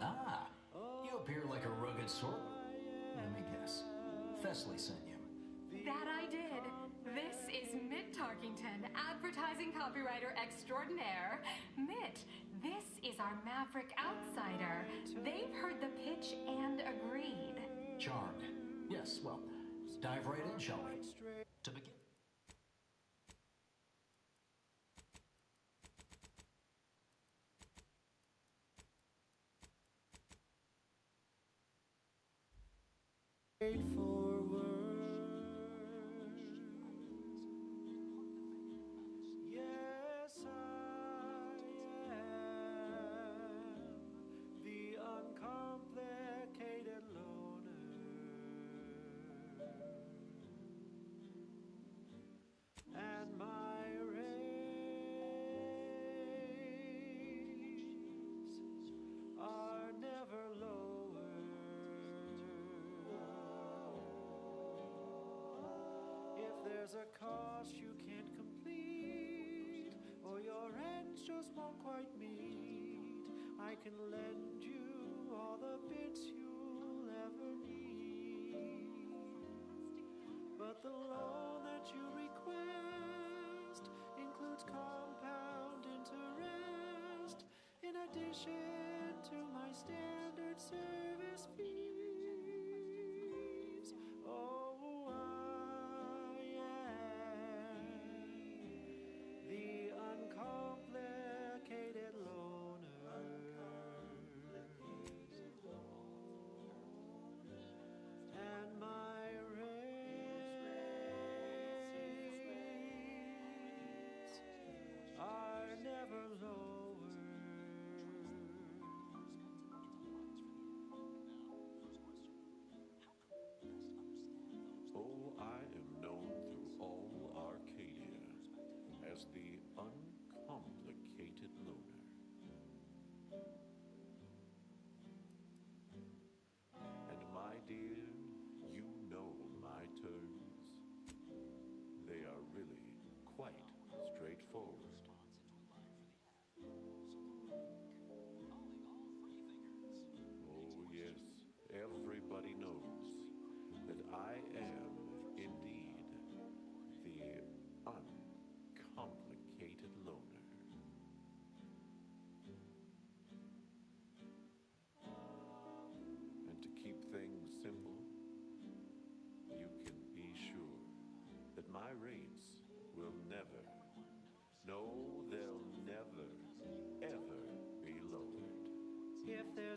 Speaker 26: Ah, you appear like a rugged sort. Let me guess. Fesley sent you.
Speaker 4: That I did. This is Mitt Tarkington, advertising copywriter extraordinaire. Mitt, this is our Maverick outsider. They've heard the pitch and agreed.
Speaker 26: Charmed. Yes, well, dive right in, shall we? To begin.
Speaker 27: Yes, I am the uncomplicated loner, and my rays are never lower. If there's a cost you can't complete, or your ends just won't quite meet, I can lend you all the bits you'll ever need. But the loan that you request includes compound interest, in addition to my standard service fees. Oh, I am the uncomplicated loner, and my rates are never lower.
Speaker 28: Oh, I am known through all Arcadia as the uncomplicated loner. And my dear, you know my terms. They are really quite straightforward. Oh, yes, everybody knows that I am indeed the uncomplicated loner.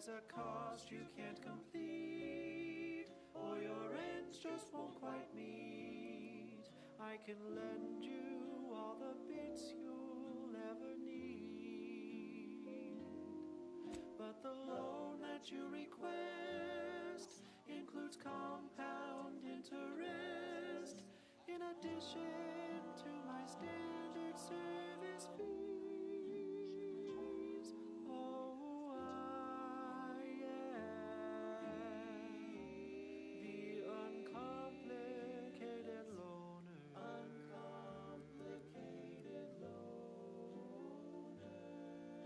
Speaker 27: there's a cost you can't complete, or your ends just won't quite meet, I can lend you all the bits you'll ever need. But the loan that you request includes compound interest, in addition to my standard service fees. Oh, I am the uncomplicated loner. Uncomplicated loner.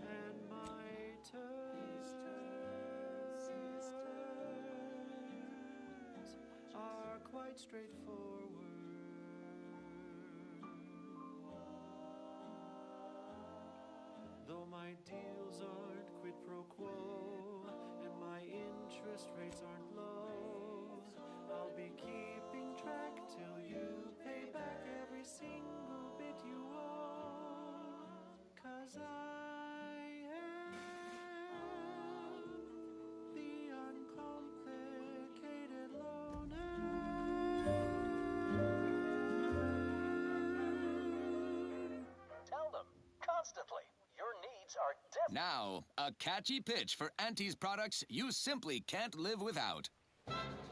Speaker 27: And my terms are quite straightforward. Though my deals aren't quid pro quo, and my interest rates aren't low, I'll be keeping track till you pay back every single bit you owe. 'Cause I am the uncomplicated loner.
Speaker 12: Tell them constantly. Your needs are different.
Speaker 25: Now, a catchy pitch for Auntie's products you simply can't live without.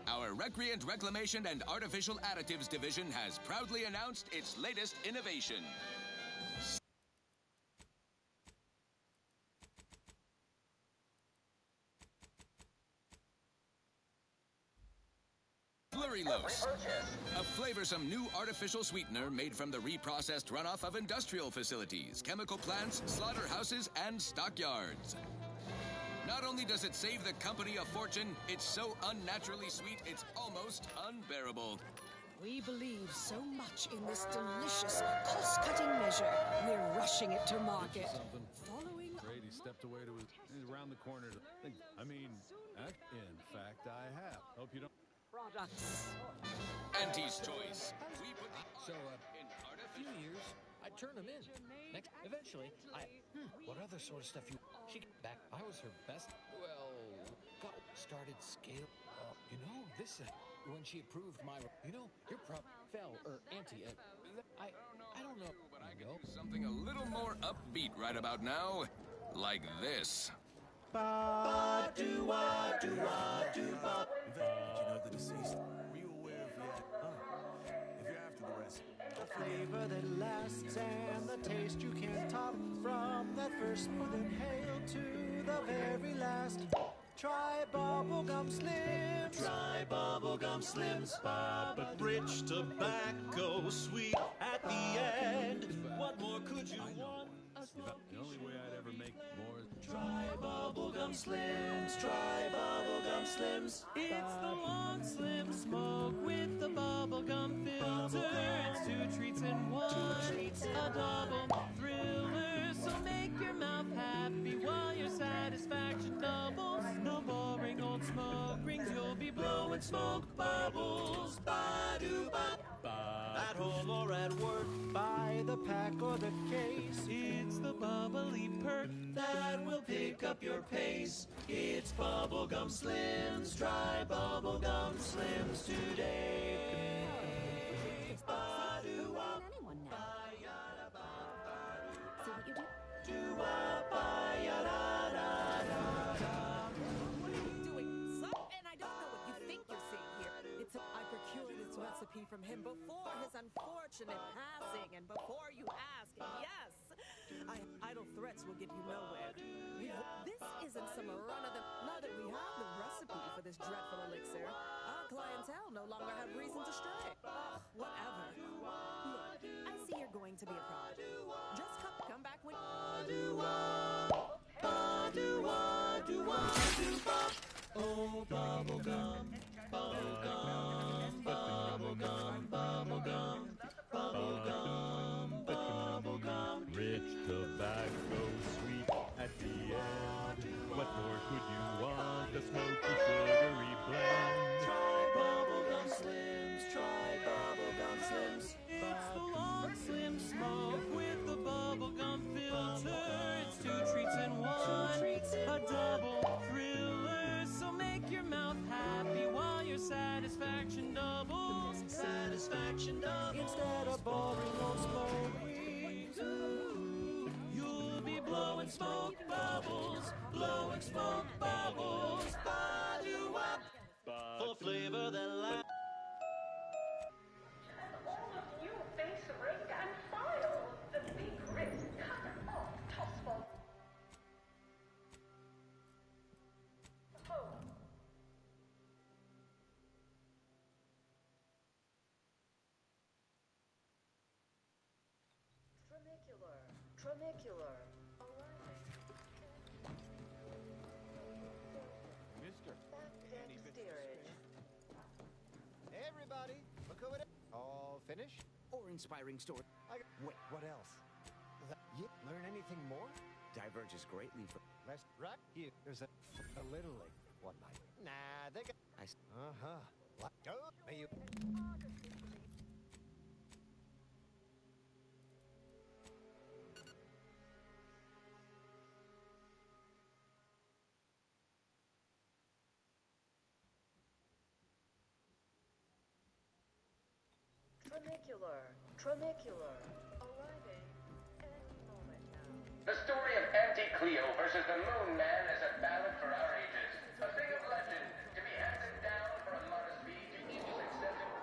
Speaker 25: Our Recreant Reclamation and Artificial Additives division has proudly announced its latest innovation. Fluorilose, a flavorsome new artificial sweetener made from the reprocessed runoff of industrial facilities, chemical plants, slaughterhouses, and stockyards. Not only does it save the company a fortune, it's so unnaturally sweet it's almost unbearable.
Speaker 17: We believe so much in this delicious, cost-cutting measure, we're rushing it to market. Following
Speaker 2: Brady stepped away to he's around the corner. In fact, I have. Hope you don't.
Speaker 17: products.
Speaker 25: Auntie's Choice. We put the in
Speaker 14: a few years, I turn them in. Next, eventually, what other sort of stuff you... She back, I was her best, started scale. This, when she approved my, your prop fell, Auntie, I don't know.
Speaker 25: But I can do something a little more upbeat right about now. Like this.
Speaker 27: Ba-do-wah-do-wah-do-wah.
Speaker 18: Did you know the deceased? Were you aware if you're after the rest?
Speaker 27: The flavor that lasts and the taste you can't top, from that first smooth inhale to the very last. Try bubblegum slims.
Speaker 5: Try bubblegum slims. But rich tobacco sweet at the end. What more could you want?
Speaker 2: The only way I'd ever make more is...
Speaker 5: Try bubblegum slims. Try bubblegum slims.
Speaker 27: It's the long slim smoke with the bubblegum filter. It's 2 treats in 1. A double thriller. So make your mouth happy while your satisfaction doubles. No boring old smoke rings, you'll be blowing smoke bubbles. Ba-do-ba. At home or at work, buy the pack or the case. It's the bubbly perk that will pick up your pace. It's bubblegum slims. Try bubblegum slims today. Ba-do-wah.
Speaker 11: Anyone now. See what you do?
Speaker 27: Do-wah, ba-ya-da-da-da-da.
Speaker 23: What are you doing? And I don't know what you think you're seeing here. I procured this recipe from him before his unfortunate passing, and before you ask, yes, idle threats will get you nowhere. This isn't some run-of-the... Now that we have the recipe for this dreadful elixir, our clientele no longer have reason to stray. Whatever. Look, I see you're going to be a prod. Just come back when...
Speaker 5: Oh, bubblegum, bubblegum, bubblegum, bubblegum, bubblegum, bubblegum.
Speaker 2: Rich tobacco sweet at the end. What more could you want? A smoky, sugary blend.
Speaker 27: Try bubblegum slims. Try bubblegum slims. It's the long slim smoke with the bubblegum filter. It's 2 treats in 1. A double thrill.
Speaker 5: smoke bubbles, ba-doo-wop. For flavor that lasts.
Speaker 1: All of you face rank and file. The big ribs cut off tossful. Oh.
Speaker 6: Tramicular.
Speaker 18: Mister.
Speaker 6: Backdeck steerage.
Speaker 9: Hey, everybody, look who it is. All finished?
Speaker 7: Or inspiring story.
Speaker 9: Wait, what else? Learn anything more?
Speaker 7: Diverges greatly from.
Speaker 9: Let's right here. There's a little late one night. Nah, they got. Uh-huh. What? Oh, may you.
Speaker 6: Tramicular. Arriving any moment now.
Speaker 12: The story of Auntie Cleo versus the Moon Man is a ballad for our ages. A thing of legend, to be handed down for a modest fee to each successive...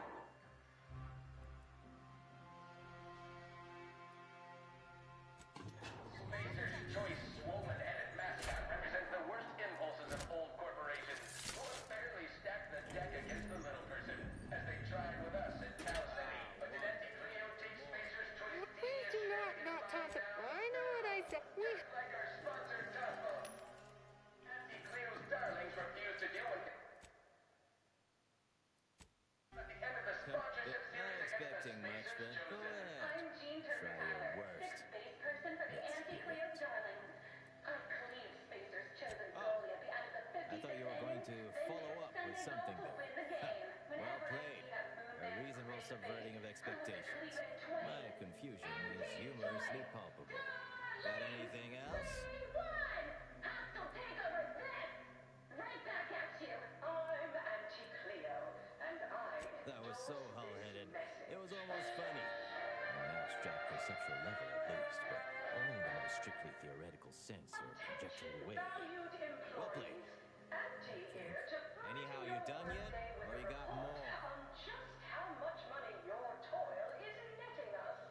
Speaker 12: Spacer's choice swollen-headed mascot represents the worst impulses of old corporations, who have fairly stacked the deck against the little person, as they tried with us in Tau City. But did Auntie Cleo take Spacer's choice?
Speaker 10: Please do not toss it. I know what I said.
Speaker 12: Like our sponsor, Tumble. Auntie Cleo's darlings refuse to do it. At the end of the sponsorship series against the
Speaker 14: much, but go ahead.
Speaker 12: I'm Jean
Speaker 14: Try your worst.
Speaker 12: base person for the Auntie Cleo's darlings. I cleave Spacer's chosen goalie at the end of the 50th.
Speaker 14: I thought you were going to follow up with something there. Well played. A reasonable subverting of expectations. My confusion is humorously palpable. Got anything else?
Speaker 1: Right back at you. I'm Auntie Cleo, and I...
Speaker 14: That was so hull-headed. It was almost funny. On an abstract conceptual level, at least, but only in the most strictly theoretical sense or conjectural way. Well played.
Speaker 1: Auntie here to...
Speaker 14: Anyhow, you done yet? Or you got more?
Speaker 1: On just how much money your toil is netting us.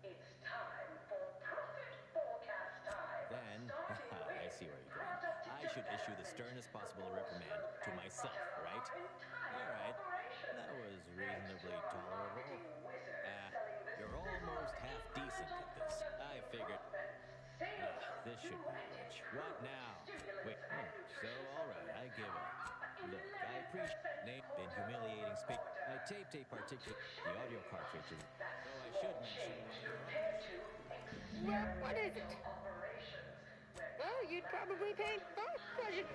Speaker 1: It's time for profit forecast time.
Speaker 14: Then, I see where you're going. I should issue the sternest possible reprimand to myself, right? All right. That was reasonably tolerable. You're almost half decent at this. I figured. This should be rich. What now? Wait, so all right, I give up. Look, I appreciate been humiliating space. I taped a particular the audio cartridges. Though I should mention.
Speaker 10: Well, what is it? Well, you'd probably pay both pleasure.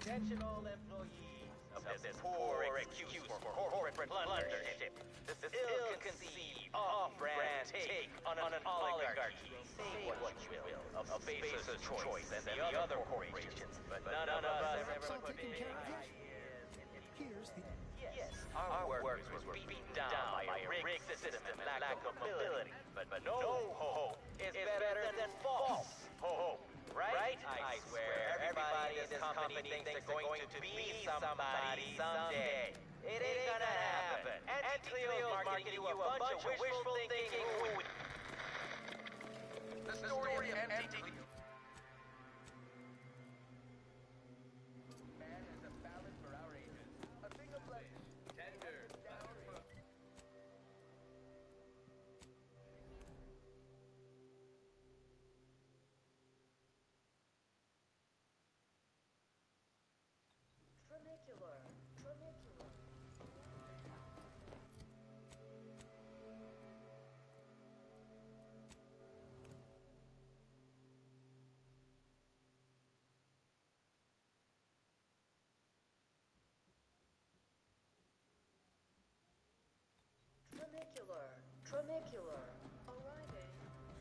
Speaker 12: Attention all employees of this poor excuse for corporate plundership. This ill-conceived, off-brand take on an oligarchy. Say what you will of Spacer's choice and the other corporations, but none of us ever put big ideas in. Yes, our workers were beaten down by a rigged system and lack of mobility, but no hope is better than false hope. Right? I swear, everybody in this company thinks they're going to be somebody someday. It ain't gonna happen. And Cleo's marketing you a bunch of wishful thinking. The story of Auntie Cleo. Man is a ballad for our ages. A thing of legend. Tender.
Speaker 1: Tronicular. Arriving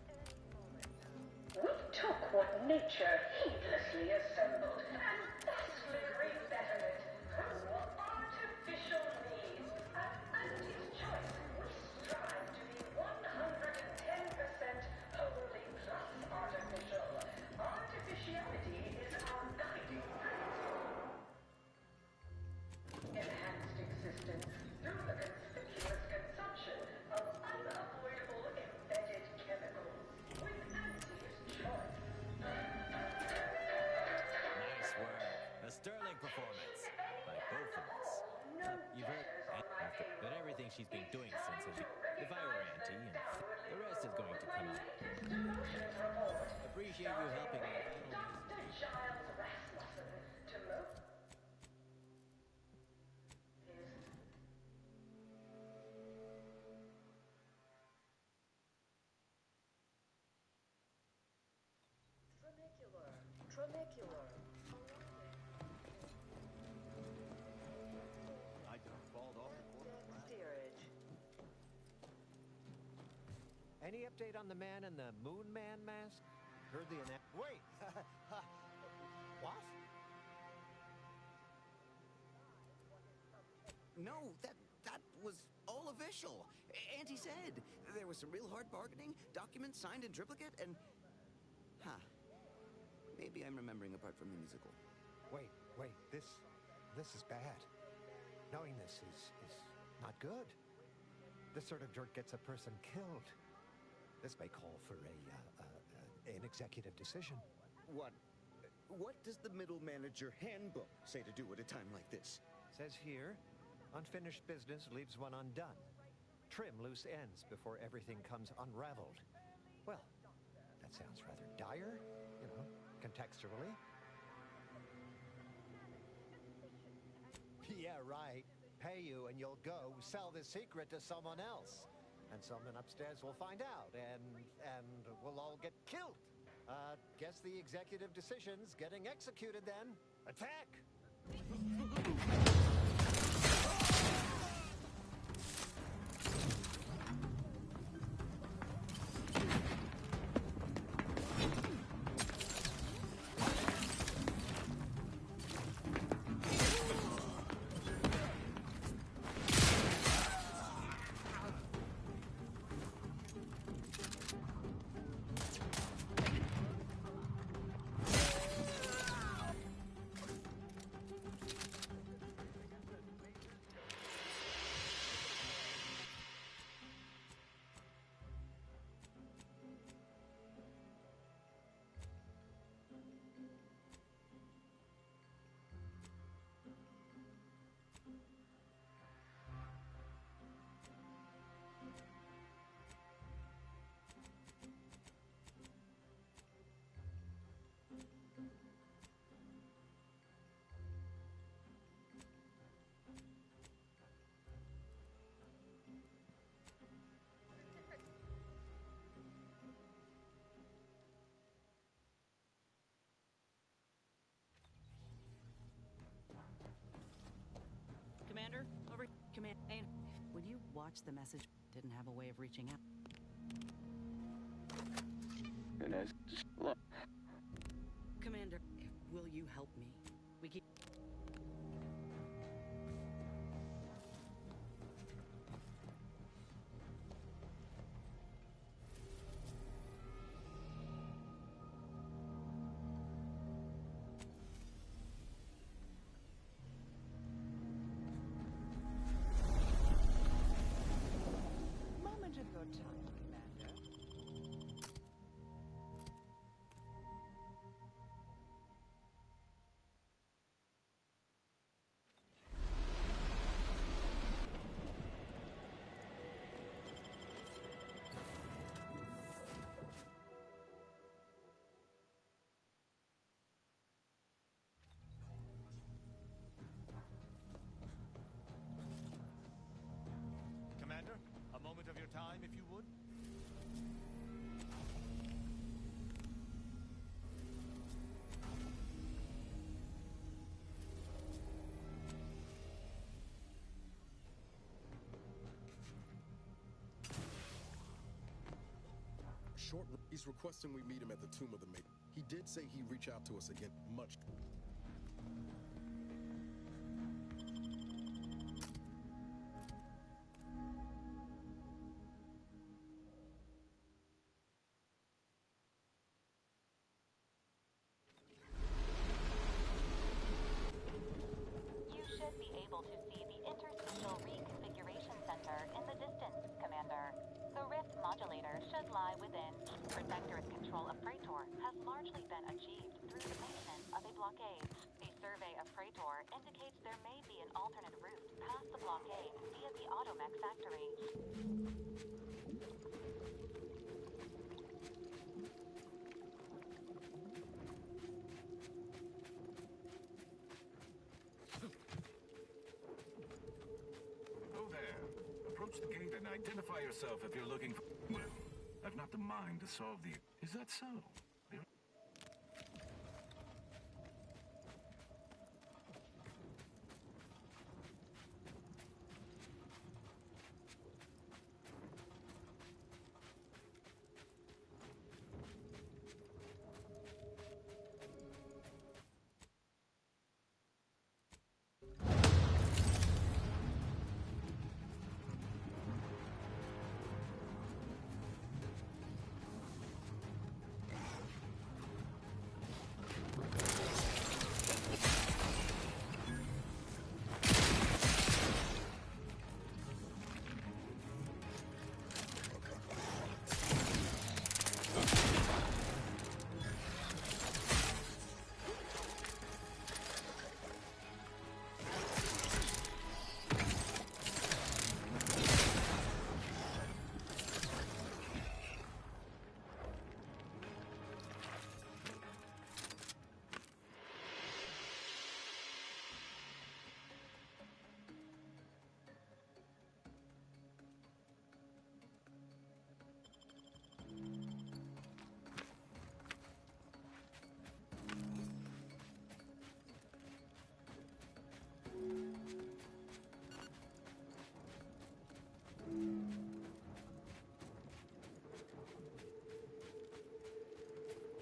Speaker 1: any moment now. We took what nature heedlessly assembled and vastly rebettered it through artificial means. At Auntie's Choice, we strive to be 110% wholly plus artificial. Artificiality is our guiding principle. Enhanced existence through the conspicuous consumption of unavoidable embedded chemicals. With Auntie's Choice.
Speaker 14: Nice work. A sterling performance by both of us. You've heard but everything she's been doing since has been. If I were Auntie, and the rest is going to come out. Appreciate you helping me.
Speaker 1: Dr. Giles Rasmussen to Tronicular.
Speaker 18: I done balled off the corner.
Speaker 1: Steerage.
Speaker 9: Any update on the man in the Moon Man mask? Heard the Wait! What?
Speaker 7: No, that was all official. Auntie said there was some real hard bargaining, documents signed in triplicate, and... Huh. Maybe I'm remembering a part from the musical.
Speaker 9: Wait, this is bad. Knowing this is not good. This sort of dirt gets a person killed. This may call for an executive decision.
Speaker 7: What does the middle manager handbook say to do at a time like this?
Speaker 9: Says here, unfinished business leaves one undone. Trim loose ends before everything comes unraveled. Well, that sounds rather dire, contextually. Yeah, right. Pay you and you'll go sell the secret to someone else. And someone upstairs will find out, and we'll all get killed. Guess the executive decision's getting executed then. Attack!
Speaker 3: Commander, over. Command. Would you watch the message? Didn't have a way of reaching out. Commander, will you help me? We keep.
Speaker 13: Moment of your time, Commander.
Speaker 18: Commander, a moment of your time, if you would.
Speaker 8: short. He's requesting we meet him at the tomb of the Maiden. He did say he'd reach out to us again. Much.
Speaker 15: You should be able to see the Interstitial Reconfiguration Center in the distance, Commander. The rift modulator should lie within. Protectorate control of Praetor has largely been achieved through the maintenance of a blockade. A survey of Praetor indicates there may be an alternate route past the blockade via the Automech factory.
Speaker 16: Oh there. Approach the gate and identify yourself if you're looking for... Well, I've not the mind to solve the... Is that so?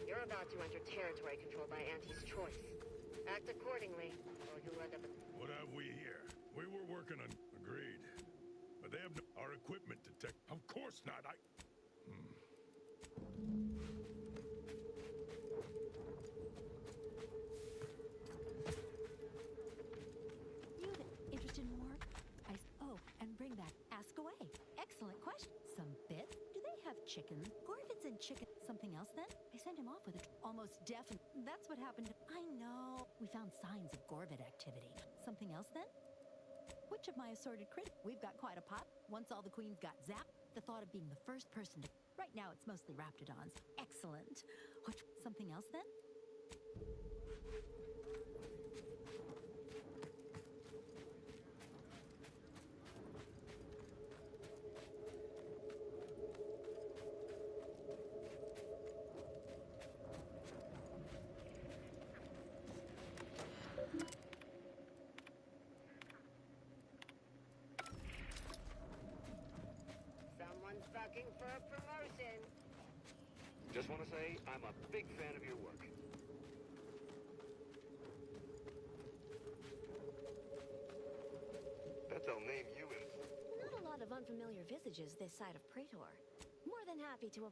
Speaker 10: You're about to enter territory controlled by Auntie's choice. Act accordingly, or you'll end up...
Speaker 19: What have we here? We were working on... Agreed. But they have no... Our equipment detect... Of course not,
Speaker 11: Interested in more? Oh, and bring that. Ask away. Excellent question. Some bits? Do they have chicken? Gorvids and chicken. Something else then? I sent him off with a almost definite. That's what happened. I know. We found signs of Gorvid activity. Something else then? Which of my assorted critics? We've got quite a pot. Once all the queens got zapped, the thought of being the first person to... Right now it's mostly Raptidons. Excellent. Something else then?
Speaker 10: Someone's bucking for a promotion.
Speaker 20: Just want to say, I'm a big fan of your work. Bet they'll name you in...
Speaker 21: Not a lot of unfamiliar visages this side of Praetor. More than happy to...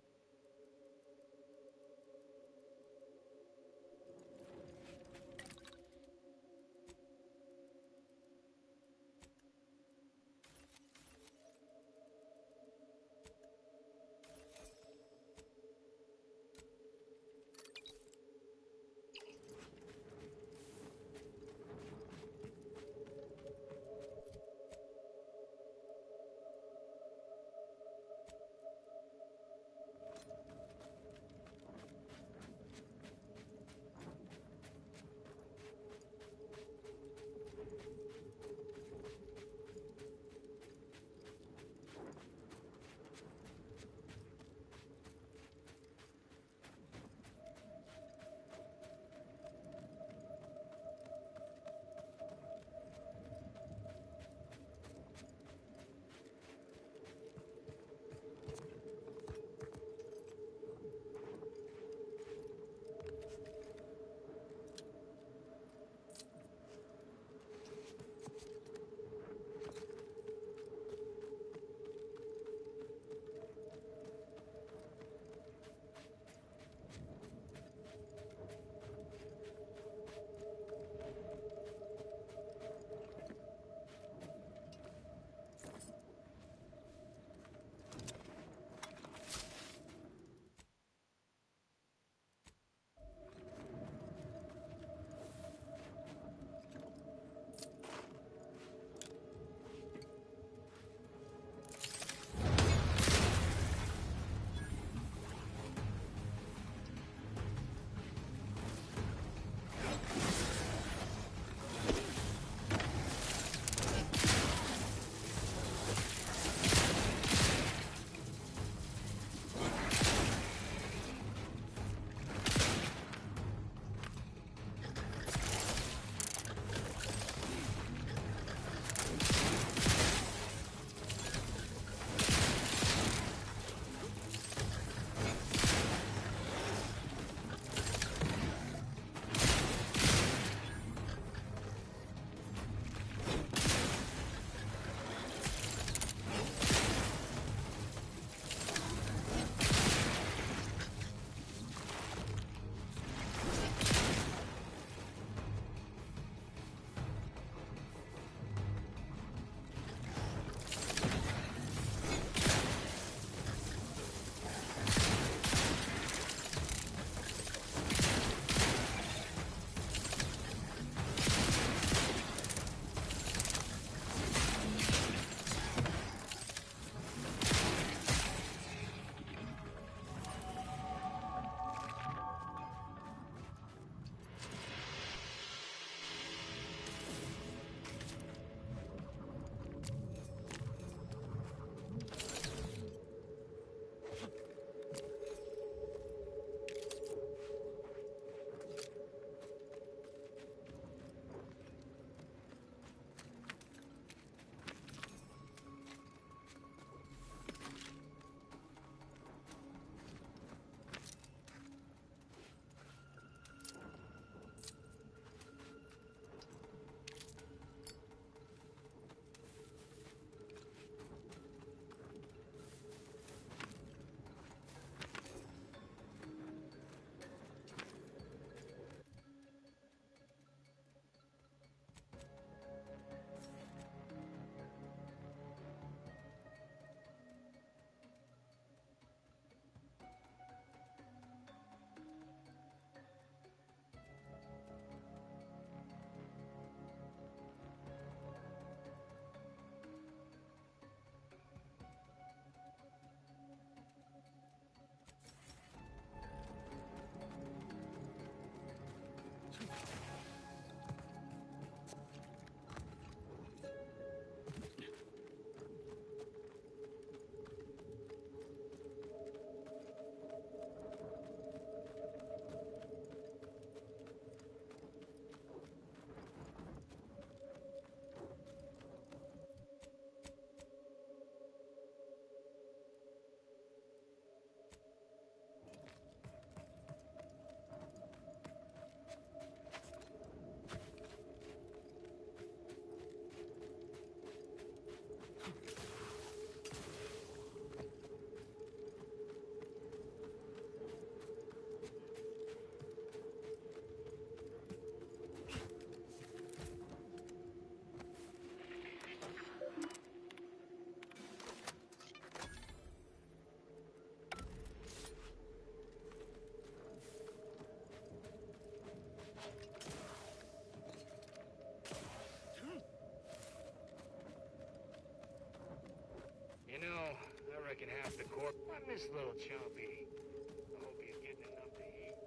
Speaker 4: This little chompy. I hope he's getting enough to eat.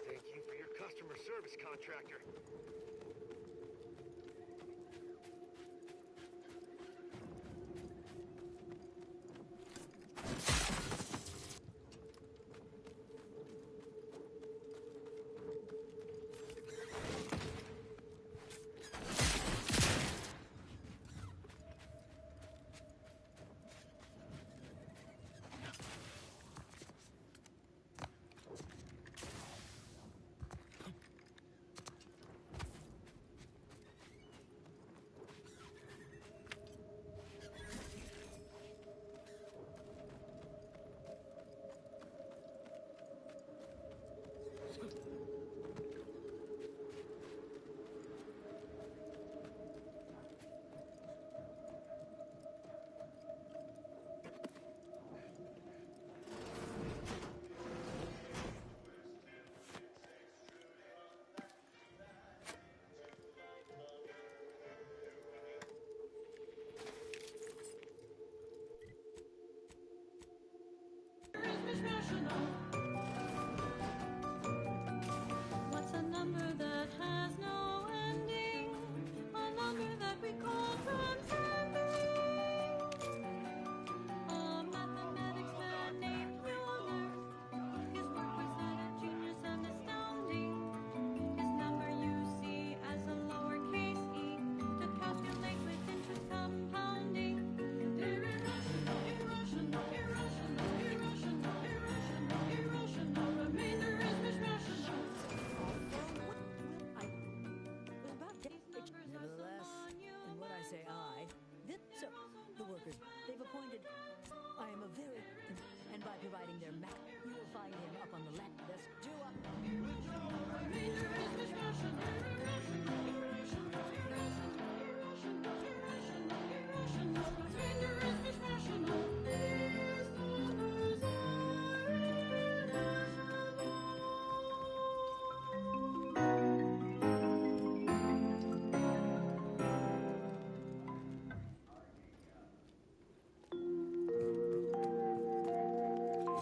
Speaker 20: Thank you for your customer service, contractor.
Speaker 17: What's a number that has no ending? A number that we call transcending. A mathematics man named Mueller. His work was that of genius and astounding. His number you see as a lowercase e to calculate with interest compounding. They're irrational, irrational, irrational, irrational, irrational, irrational. Remainder is mishmashinal.
Speaker 22: Nevertheless, and what I say so, the workers, they've appointed, I am a very, and by providing their map, you will find him up on the left desk, due up.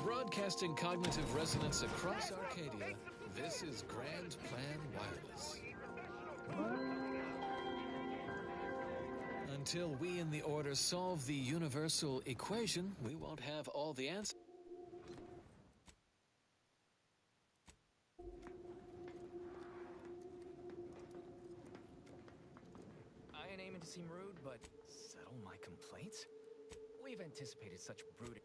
Speaker 23: Broadcasting cognitive resonance across Arcadia, this is Grand Plan Wireless. Until we in the Order solve the universal equation, we won't have all the answers.
Speaker 24: I ain't aiming to seem rude, but settle my complaints? We've anticipated such brooding.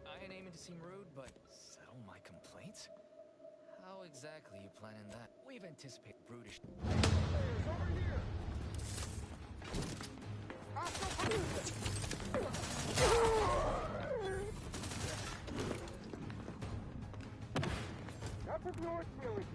Speaker 24: I ain't aiming to seem rude, but settle my complaints? How exactly you planning that? We've anticipated brutish.
Speaker 4: That's your experience.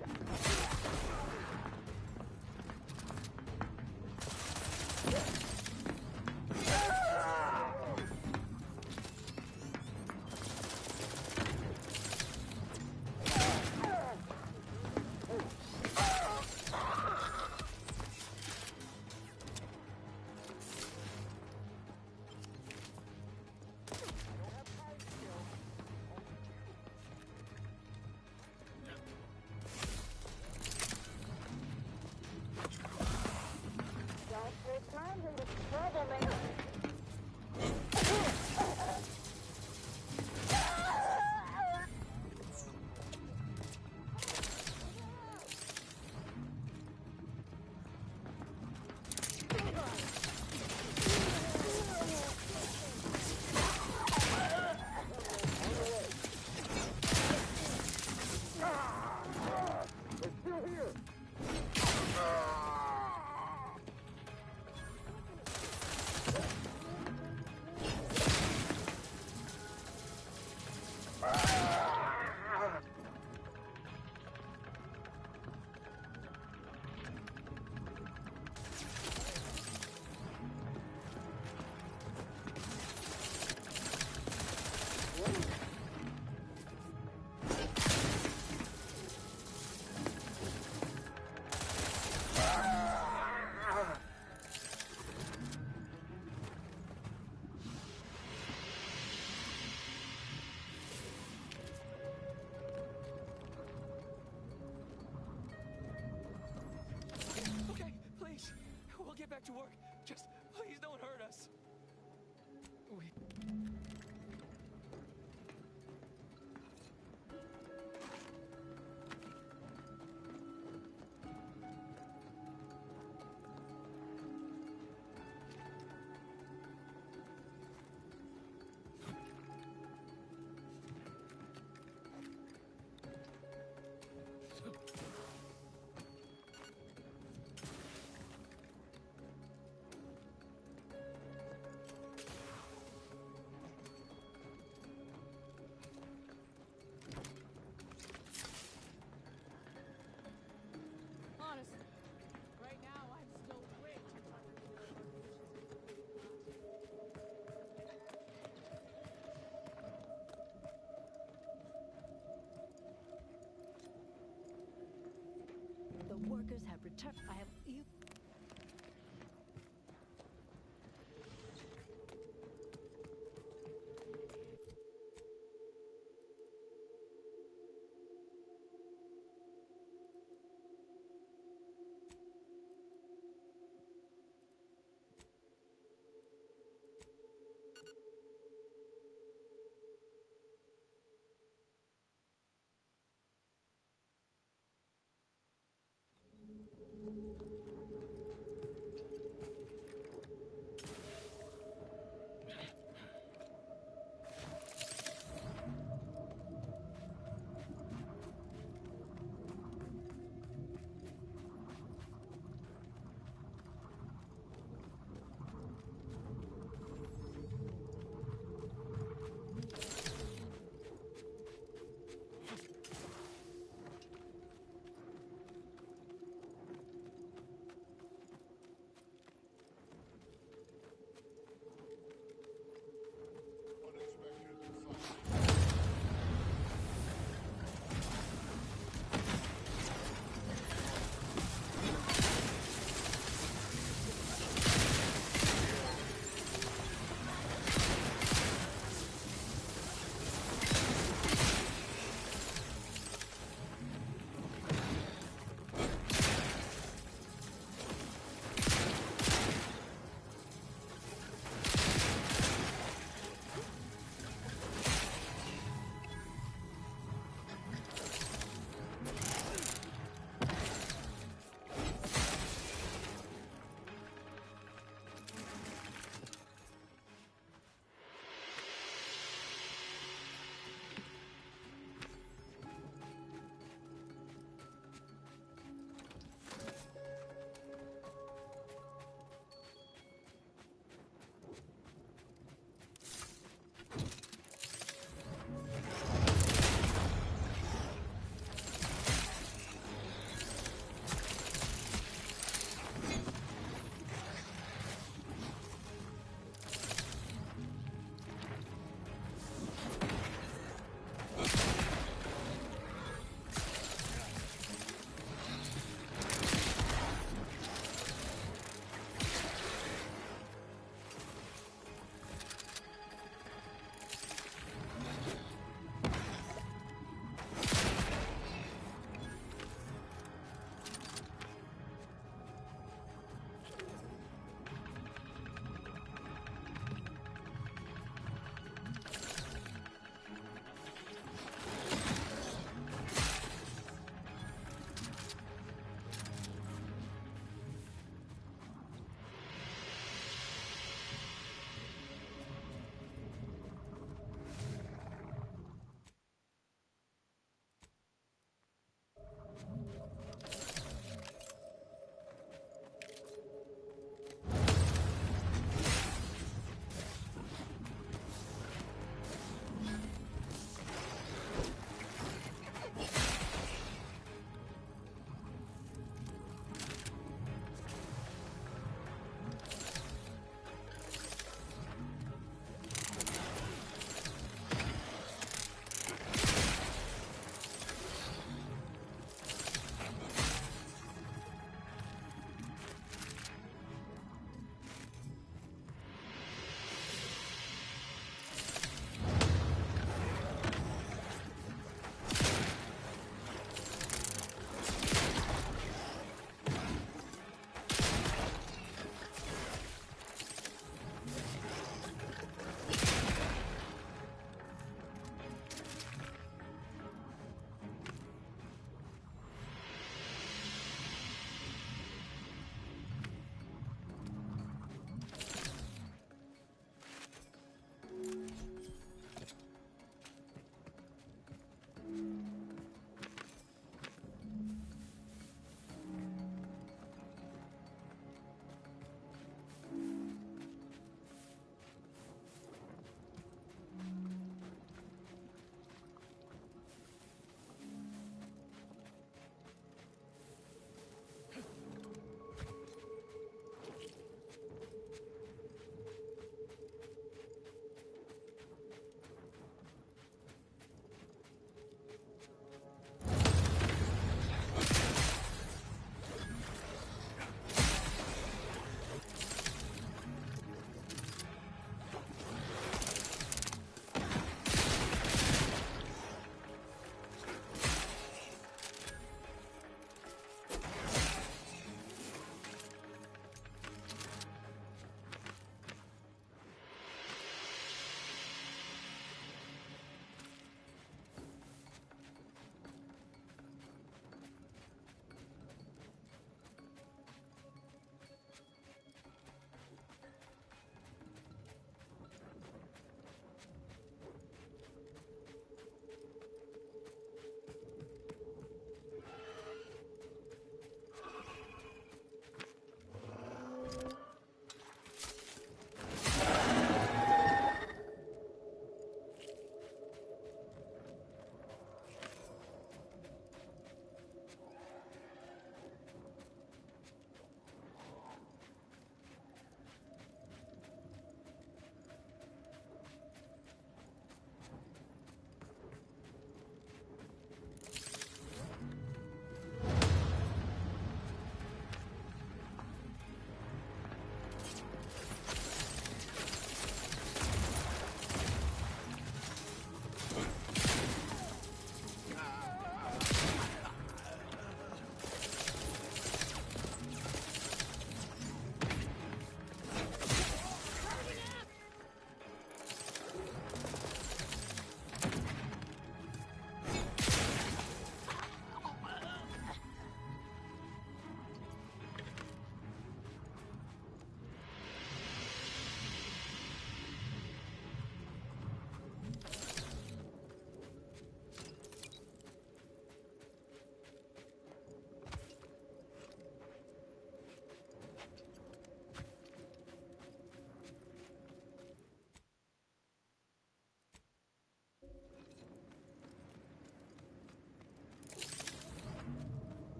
Speaker 24: Just please don't hurt us. We...
Speaker 17: Honestly, right now I'm still way too tired.
Speaker 22: The workers have returned. I have you.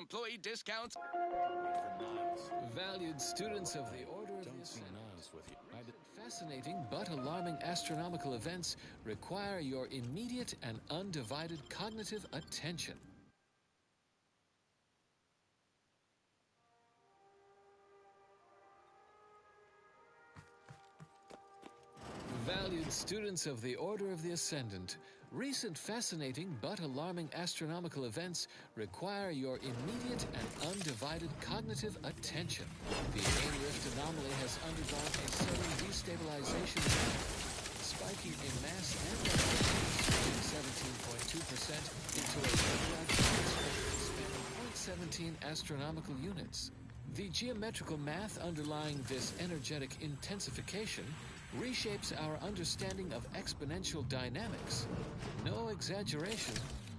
Speaker 2: employee discounts.
Speaker 23: Valued students of the Order of the Ascendant. Fascinating but alarming astronomical events require your immediate and undivided cognitive attention. Valued students of the Order of the Ascendant, recent fascinating but alarming astronomical events require your immediate and undivided cognitive attention. The main rift anomaly has undergone a sudden destabilization event, spiking in mass and direction, 17.2% into a radioactive spanning 0.17 astronomical units. The geometrical math underlying this energetic intensification reshapes our understanding of exponential dynamics. No exaggeration,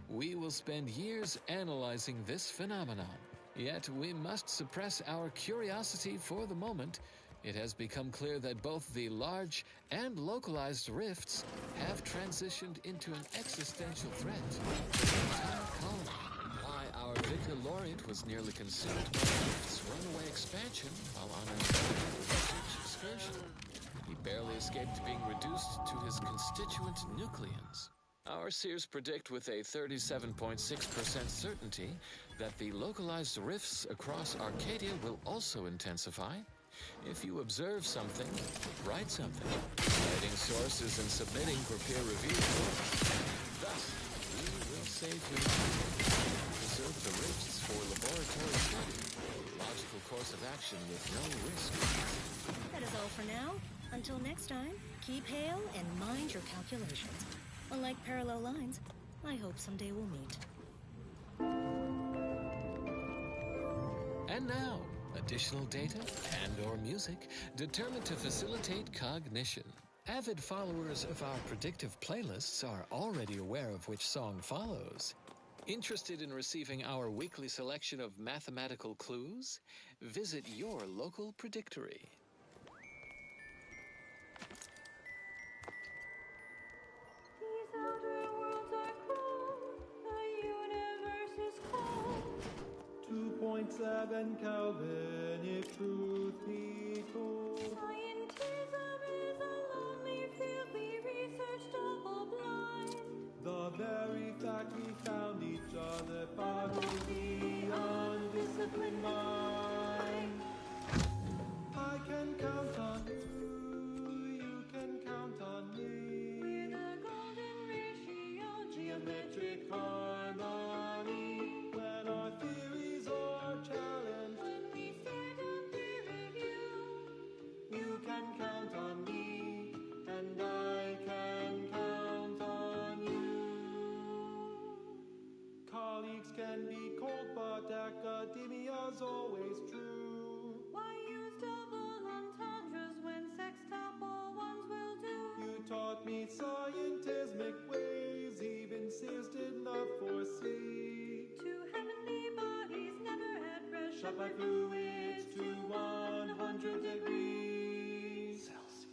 Speaker 23: we will spend years analyzing this phenomenon. Yet we must suppress our curiosity for the moment. It has become clear that both the large and localized rifts have transitioned into an existential threat to the entire colony. Why our Victor Laureate was nearly consumed by the rift's runaway expansion while on an research excursion. He barely escaped being reduced to his constituent nucleons. Our seers predict with a 37.6% certainty that the localized rifts across Arcadia will also intensify. If you observe something, write something, citing sources and submitting for peer review. Thus, we will save humanity, preserve the rifts for laboratory study, a logical course of action with no risk.
Speaker 21: That is all for now. Until next time, keep hail and mind your calculations. Unlike parallel lines, I hope someday we'll meet.
Speaker 23: And now, additional data and/or music determined to facilitate cognition. Avid followers of our predictive playlists are already aware of which song follows. Interested in receiving our weekly selection of mathematical clues? Visit your local predictory.
Speaker 17: These outer worlds are cold, the universe is cold.
Speaker 5: 2.7 Kelvin, if truth be told.
Speaker 17: Scientism is a lonely field, we research double-blind.
Speaker 5: The very fact we found each other boggles the undisciplined mind. I can count on you, you can count on me.
Speaker 17: We're the golden ratio,
Speaker 5: Geometric harmony. When our theories are challenged,
Speaker 17: when we stand on peer review.
Speaker 5: You can count on me, and I can count on you. Colleagues can be cold, but academia's always true.
Speaker 17: Why use double entendres when sextuple ones will do?
Speaker 5: You taught me scientismic ways, even cis did not foresee.
Speaker 17: Two heavenly bodies never at rest,
Speaker 5: Shut like fluids to 100 degrees Celsius.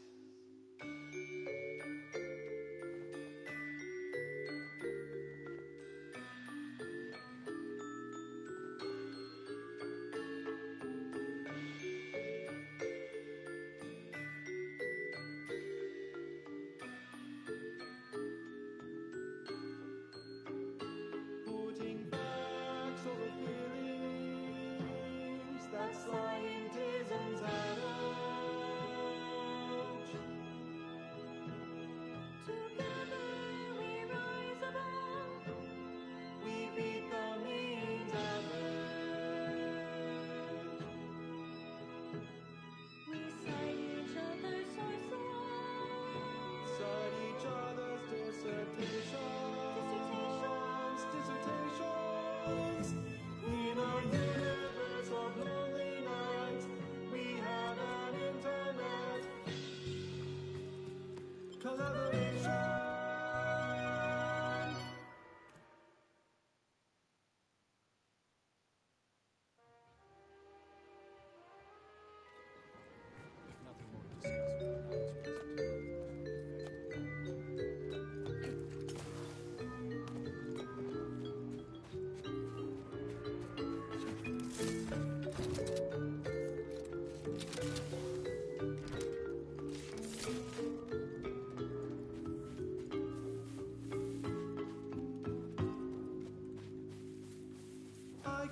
Speaker 5: Putting facts over feelings, that's scientism's adage.
Speaker 17: Together we rise above.
Speaker 5: We beat the mean average.
Speaker 17: We cite each other's sources.
Speaker 5: Cite each other's dissertations. In a universe of loneliness.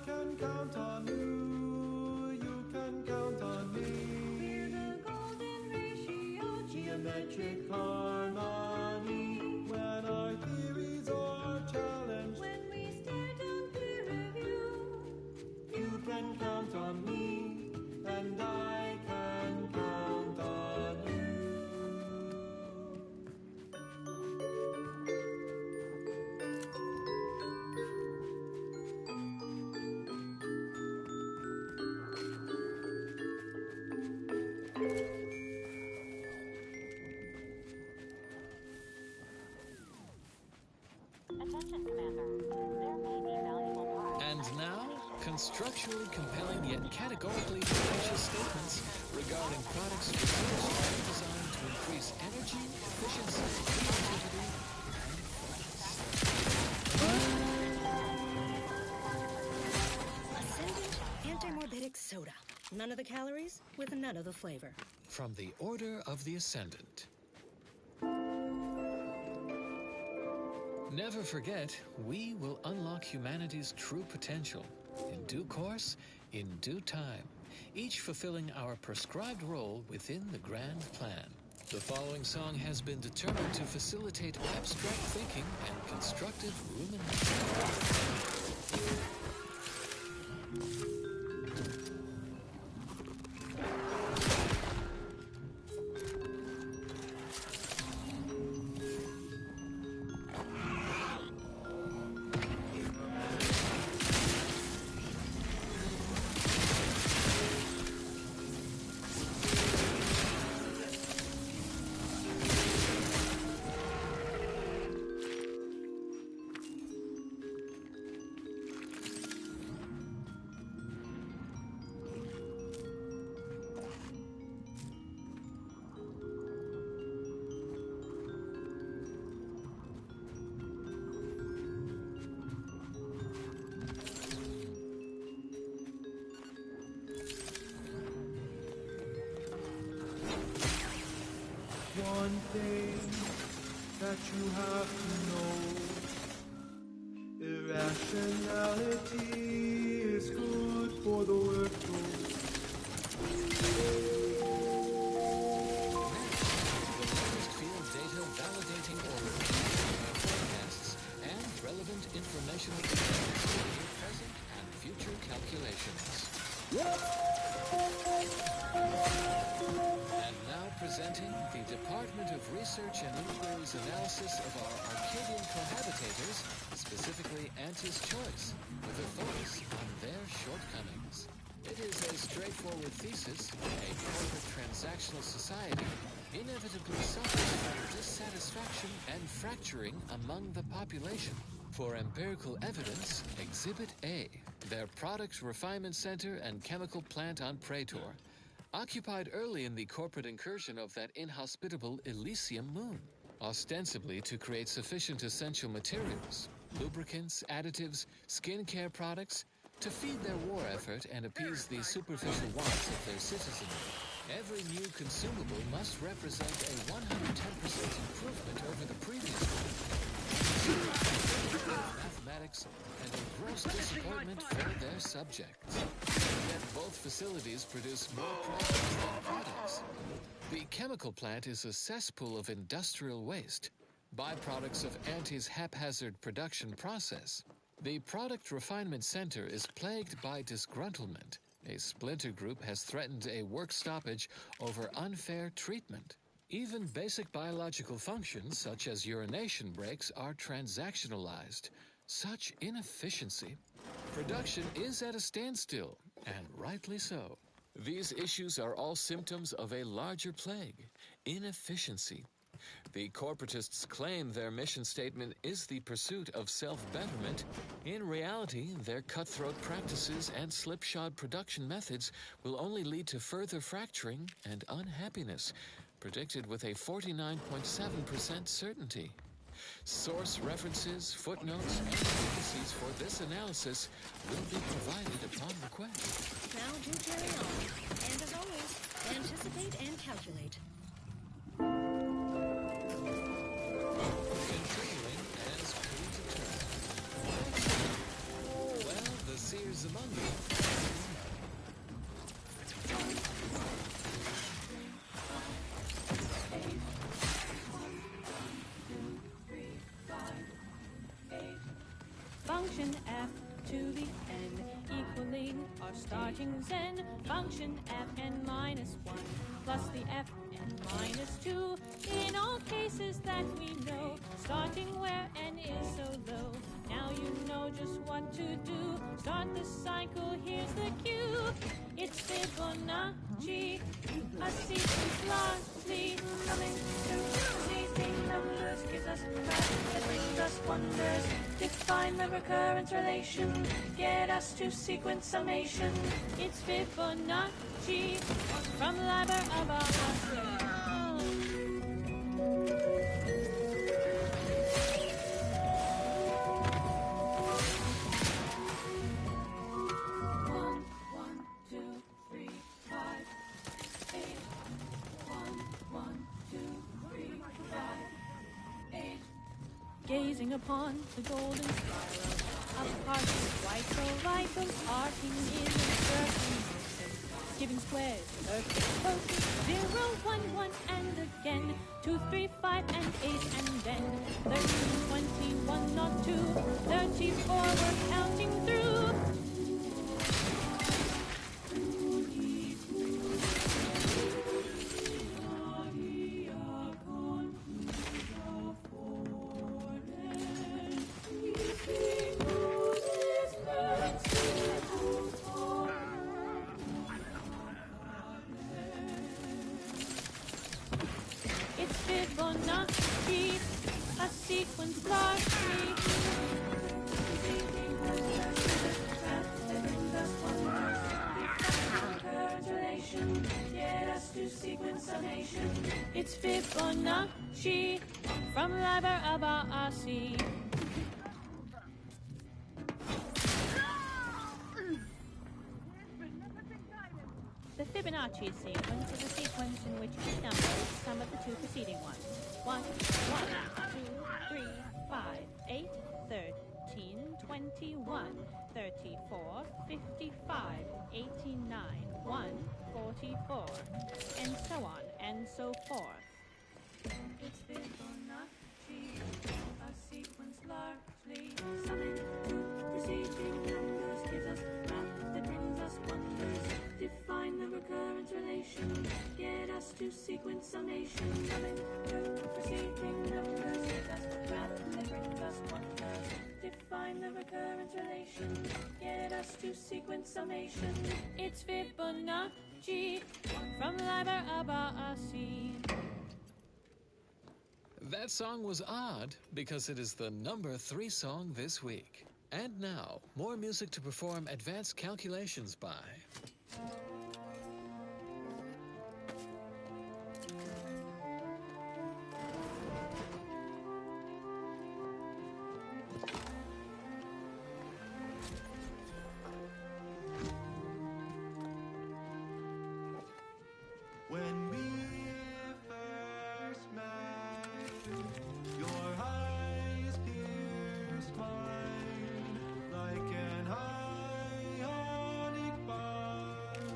Speaker 5: can count on you. You can count on me.
Speaker 17: We're the golden ratio,
Speaker 5: Geometric harmony. When our theories are challenged,
Speaker 17: when we stare down peer review.
Speaker 5: you can count on me, and I can count on you.
Speaker 15: Attention, Commander. There may be valuable parts.
Speaker 23: And now, constructually compelling yet categorically fallacious statements regarding products researched and designed to increase energy, efficiency, creativity,
Speaker 21: Ascendant anti-morbidic soda. None of the calories with none of the flavor.
Speaker 23: from the Order of the Ascendant. Never forget, we will unlock humanity's true potential. In due course, in due time, each fulfilling our prescribed role within the grand plan. The following song has been determined to facilitate abstract thinking and constructive rumination.
Speaker 5: One thing that you have to know, irrationality is good for the workforce.
Speaker 23: Field data validating or reviewing forecasts and relevant informational components for your present and future calculations. And now presenting the Department of Research and Inquiry's analysis of our Arcadian cohabitators, specifically Auntie's Choice, with a focus on their shortcomings. It is a straightforward thesis. A corporate transactional society inevitably suffers from dissatisfaction and fracturing among the population. For empirical evidence, Exhibit A, their product refinement center and chemical plant on Praetor, occupied early in the corporate incursion of that inhospitable Elysium moon, ostensibly to create sufficient essential materials, lubricants, additives, skincare products, to feed their war effort and appease the superficial wants of their citizenry. Every new consumable must represent a 110% improvement over the previous one. Mathematics and a gross disappointment for their subjects. Yet both facilities produce more profits than products. The chemical plant is a cesspool of industrial waste, byproducts of Auntie's haphazard production process. The Product Refinement Center is plagued by disgruntlement. A splinter group has threatened a work stoppage over unfair treatment. Even basic biological functions, such as urination breaks, are transactionalized. Such inefficiency. Production is at a standstill, and rightly so. These issues are all symptoms of a larger plague, inefficiency. The corporatists claim their mission statement is the pursuit of self-betterment. In reality, their cutthroat practices and slipshod production methods will only lead to further fracturing and unhappiness, predicted with a 49.7% certainty. Source references, footnotes, and appendices for this analysis will be provided upon request.
Speaker 21: Now do carry on. And as always, anticipate and calculate.
Speaker 23: Continuing as predetermined. Well, the Sears is among them.
Speaker 17: Function F to the n equaling our starting zen. Function Fn minus 1 plus the Fn minus 2. In all cases that we know, starting where n is so low. Now you know just what to do. Start the cycle, here's the cue. It's Fibonacci, a sequence largely coming to seizing numbers gives us math that brings us wonders. Define the recurrence relation, get us to sequence summation. It's Fibonacci from Liber Abba. Gazing upon the golden spiral of parting right so right, those arcing in a circling motion, giving squares with earthquake potions, 0, 1, 1, and again 2, 3, 5, and 8, and then 13, 21, not 2, 34, we're counting through. It's Fibonacci, a sequence largely. Get us to sequence summation. It's Fibonacci from Liber Abba Asi. The Fibonacci sequence is a sequence in which each number is the sum of the two preceding ones. 1, 1, 2, 3, 5, 8, 13, 21, 34, 55, 89, 1, 44, and so on and so forth. It's Fibonacci, a sequence largely summing two preceding numbers gives us math that brings us wonders. Define the recurrence relation, get us to sequence summation. Summing two preceding numbers gives us math that brings us wonders. Define the recurrence relation, get us to sequence summation. It's Fibonacci from Liber Abba Asi.
Speaker 23: That song was odd because it is the number 3 song this week. And now, more music to perform advanced calculations by.
Speaker 5: When we first met, your eyes pierced mine like an ionic bond.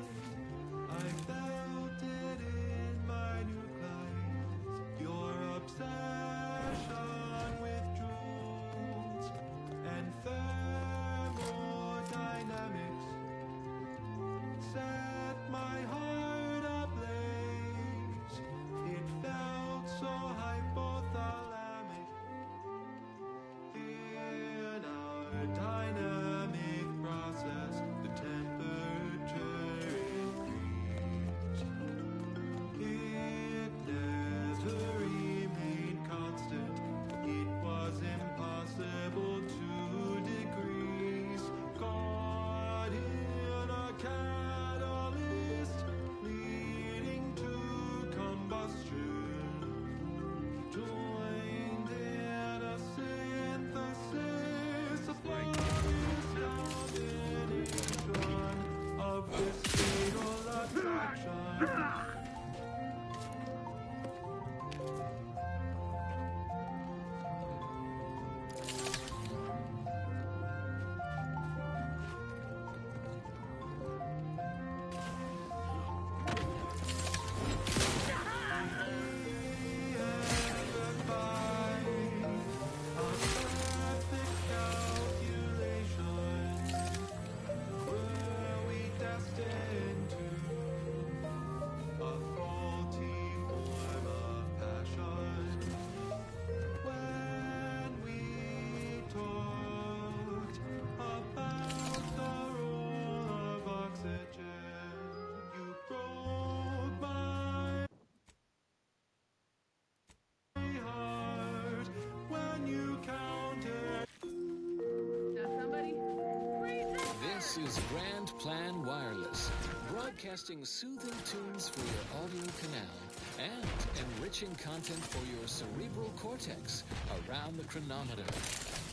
Speaker 23: This is Grand Plan Wireless, broadcasting soothing tunes for your audio canal and enriching content for your cerebral cortex around the chronometer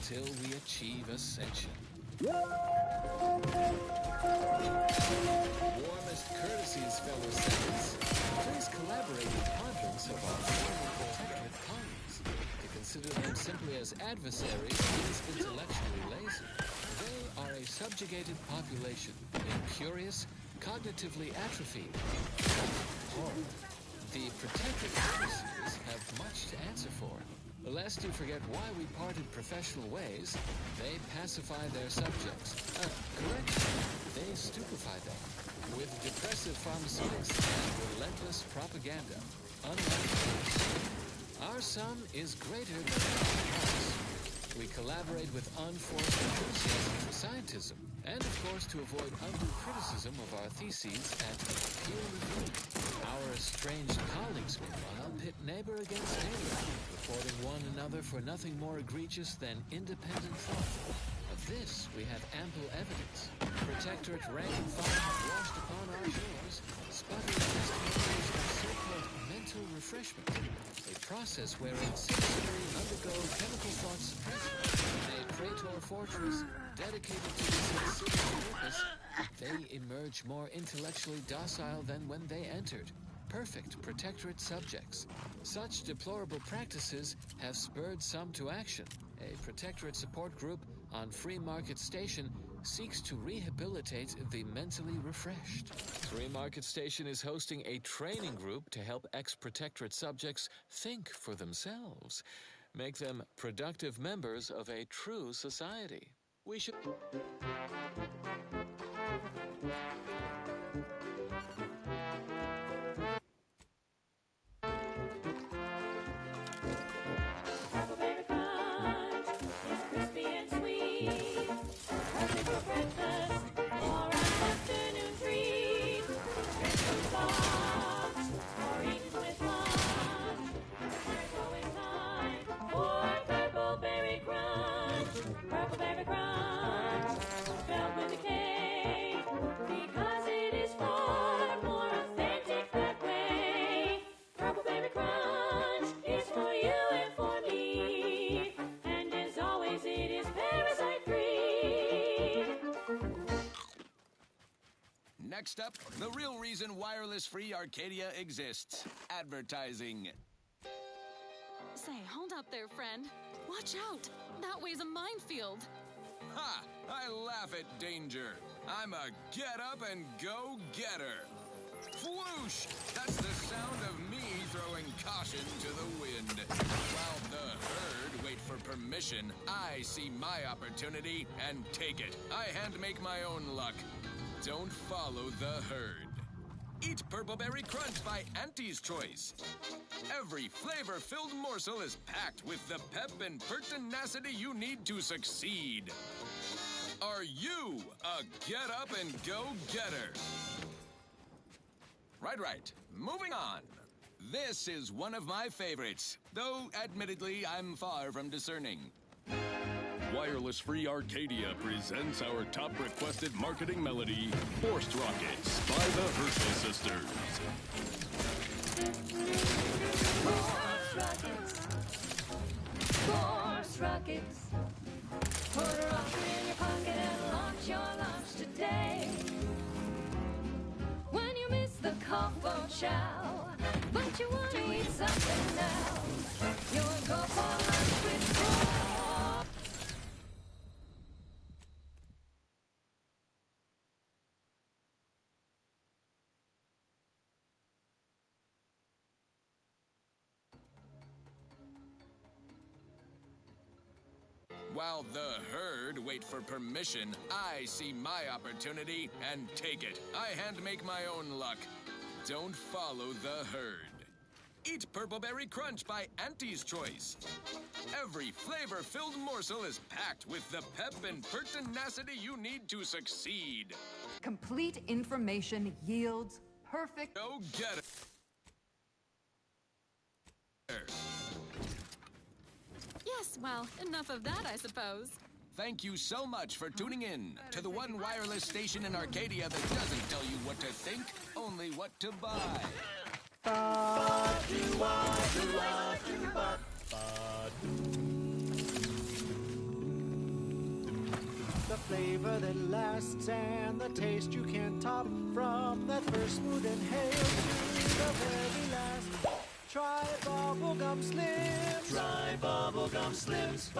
Speaker 23: till we achieve ascension. Warmest courtesies, fellow Saints. Please collaborate with quadrants of our former protectorate colonies. To consider them simply as adversaries is intellectually lazy. They are a subjugated population, incurious, cognitively atrophied. Horrible. The protectorate policies have much to answer for. Lest you forget why we parted professional ways, they pacify their subjects. Correction, they stupefy them with depressive pharmaceutics and relentless propaganda. Unlike us, our sum is greater than our parts. We collaborate with unforced enthusiasm for scientism, and of course to avoid undue criticism of our theses at peer review. Our estranged colleagues, meanwhile, pit neighbor against neighbor, reporting one another for nothing more egregious than independent thought. Of this, we have ample evidence. Protectorate rank and file washed upon our shores, sputtering testimonies of so-called mental refreshment, a process wherein citizenry undergo chemical thought suppression. In a praetor fortress dedicated to this insidious purpose, they emerge more intellectually docile than when they entered. Perfect protectorate subjects. Such deplorable practices have spurred some to action. A protectorate support group on Free Market Station seeks to rehabilitate the mentally refreshed. Free Market Station is hosting a training group to help ex-protectorate subjects think for themselves, make them productive members of a true society. We should...
Speaker 2: Next up, the real reason wireless-free Arcadia exists. Advertising.
Speaker 6: Say, hold up there, friend. Watch out. That way's a minefield.
Speaker 2: Ha! I laugh at danger. I'm a get-up-and-go-getter. Whoosh! That's the sound of me throwing caution to the wind. While the herd wait for permission, I see my opportunity and take it. I hand-make my own luck. Don't follow the herd. Eat Purple Berry Crunch by Auntie's Choice. Every flavor-filled morsel is packed with the pep and pertinacity you need to succeed. Are you a get-up-and-go-getter? Right. Moving on. This is one of my favorites, though admittedly I'm far from discerning.
Speaker 12: Wireless-free Arcadia presents our top-requested marketing melody, Forced Rockets by the Herschel Sisters.
Speaker 17: Force rockets. Force rockets. Put a rocket in your pocket and launch your launch today. When you miss the comfort chow, but you want to eat something now, you'll go for lunch with Force.
Speaker 2: While the herd wait for permission, I see my opportunity and take it. I hand-make my own luck. Don't follow the herd. Eat Purple Berry Crunch by Auntie's Choice. Every flavor-filled morsel is packed with the pep and pertinacity you need to succeed.
Speaker 14: Complete information yields perfect...
Speaker 2: Go get it.
Speaker 6: Yes, well, enough of that, I suppose.
Speaker 2: Thank you so much for tuning in to the one wireless station in Arcadia that doesn't tell you what to think, only what to buy.
Speaker 18: The flavor that lasts and the taste you can't top, from that first smooth inhale to the very last. Try bubblegum slims.
Speaker 5: Try bubblegum slims.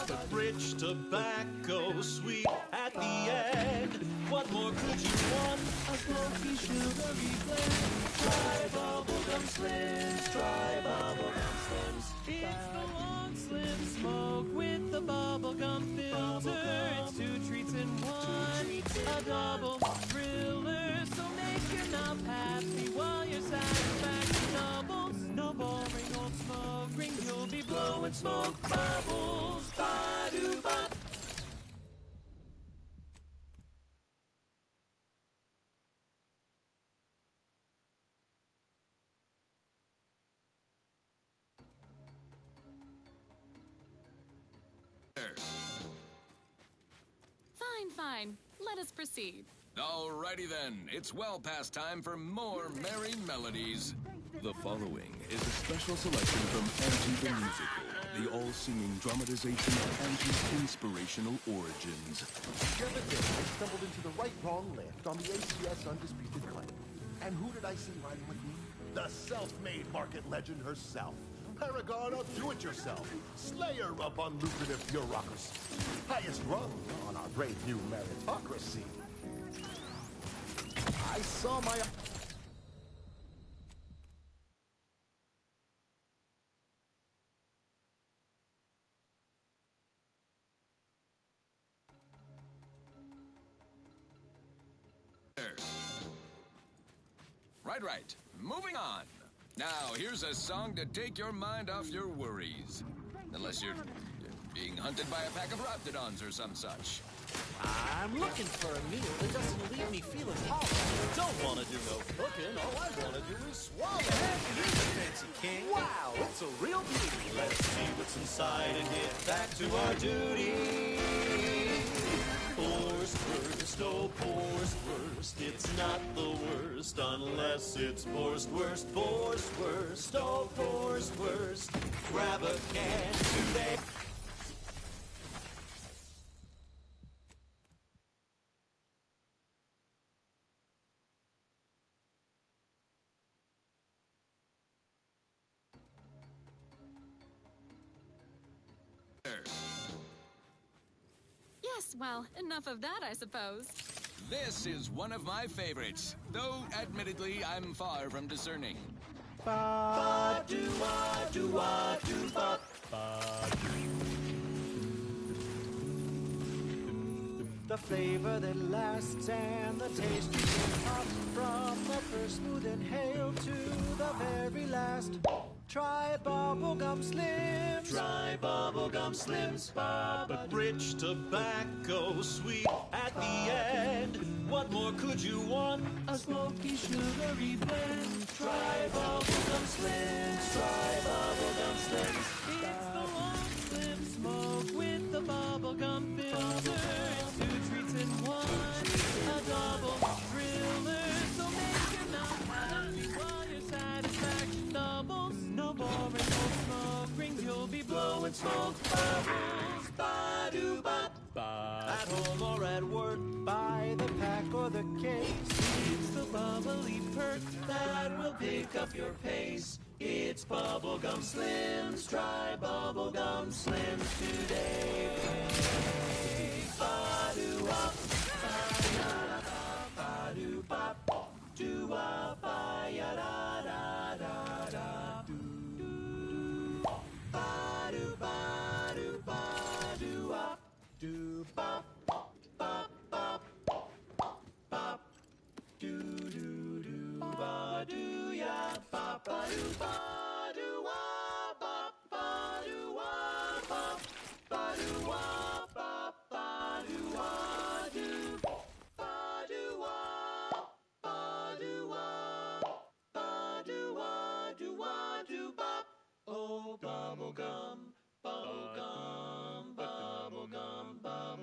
Speaker 5: The rich tobacco sweet at the end. What more could you want?
Speaker 18: A smoky sugary blend.
Speaker 5: Try bubblegum slims. Try bubblegum slims. It's the long slim smoke with the bubblegum filter. It's two treats in one. A double thriller. So make your mouth happy while your satisfaction doubles. No boring old smoke ring. You'll be blowing smoke bubbles. Ba-do-ba.
Speaker 6: Fine. Let us proceed.
Speaker 2: Alrighty then, it's well past time for more merry melodies.
Speaker 12: The following is a special selection from Angie the Musical, the all-singing dramatization of Angie's inspirational origins.
Speaker 1: The other day, I stumbled into the right-wrong lift on the ACS Undisputed Claim. And who did I see riding with me? The self-made market legend herself. Paragon of do-it-yourself. Slayer of unlucrative bureaucracy. Highest rung on our brave new meritocracy. I saw my...
Speaker 2: Right. Moving on. Now, here's a song to take your mind off your worries. Unless you're being hunted by a pack of raptidons or some such.
Speaker 5: I'm looking for a meal that doesn't leave me feeling hollow. Don't want to do no cooking. All I want to do is swallow. Here's a fancy king. Wow, it's a real beauty. Let's see what's inside and get back to our duty. Poor's worst, oh poor's worst. It's not the worst unless it's poor's worst. Poor's worst, oh poor's worst. Grab a can today.
Speaker 6: Yes, well, enough of that, I suppose.
Speaker 2: This is one of my favorites, though admittedly I'm far from discerning.
Speaker 5: Ba-do-wa-do-wa-do-ba.
Speaker 18: The flavor that lasts and the taste you can top, from the first smooth inhale to the very last. Try bubblegum slims.
Speaker 5: Try bubblegum slims. But rich tobacco sweet at the end. What more could you want?
Speaker 18: A smoky sugary blend.
Speaker 5: Try bubblegum slims. Try bubblegum slims.
Speaker 18: It's the long slim smoke with the bubblegum filter. It's two treats in one. A double thriller. So make your mouth happy while your satisfaction doubles. No boring old smoke rings. You'll be blowing smoke bubbles. Ba-do-bop. At home or at work, by the pack or the case. It's the bubbly perk that will pick up your pace. It's bubblegum slims. Try bubblegum slims today. Ba-do-wop, ba-da-da-da, ba-do-bop, do-wop, ba-ya-da-da-da-da, do-do. Ba-do-ba-do-ba-do-wop, do-bop, bop-bop, bop, do-do-do, ba-do-ya, ba-ba-do-ba-do-wop, bop-ba-do-wop, bop, ba-do-wop, bop-ba-do-wa-do, ba-do-wop, ba-do-wop, ba-do-wa-do-wa-do-bop. Oh, bubblegum, bubblegum, bubblegum, bubblegum.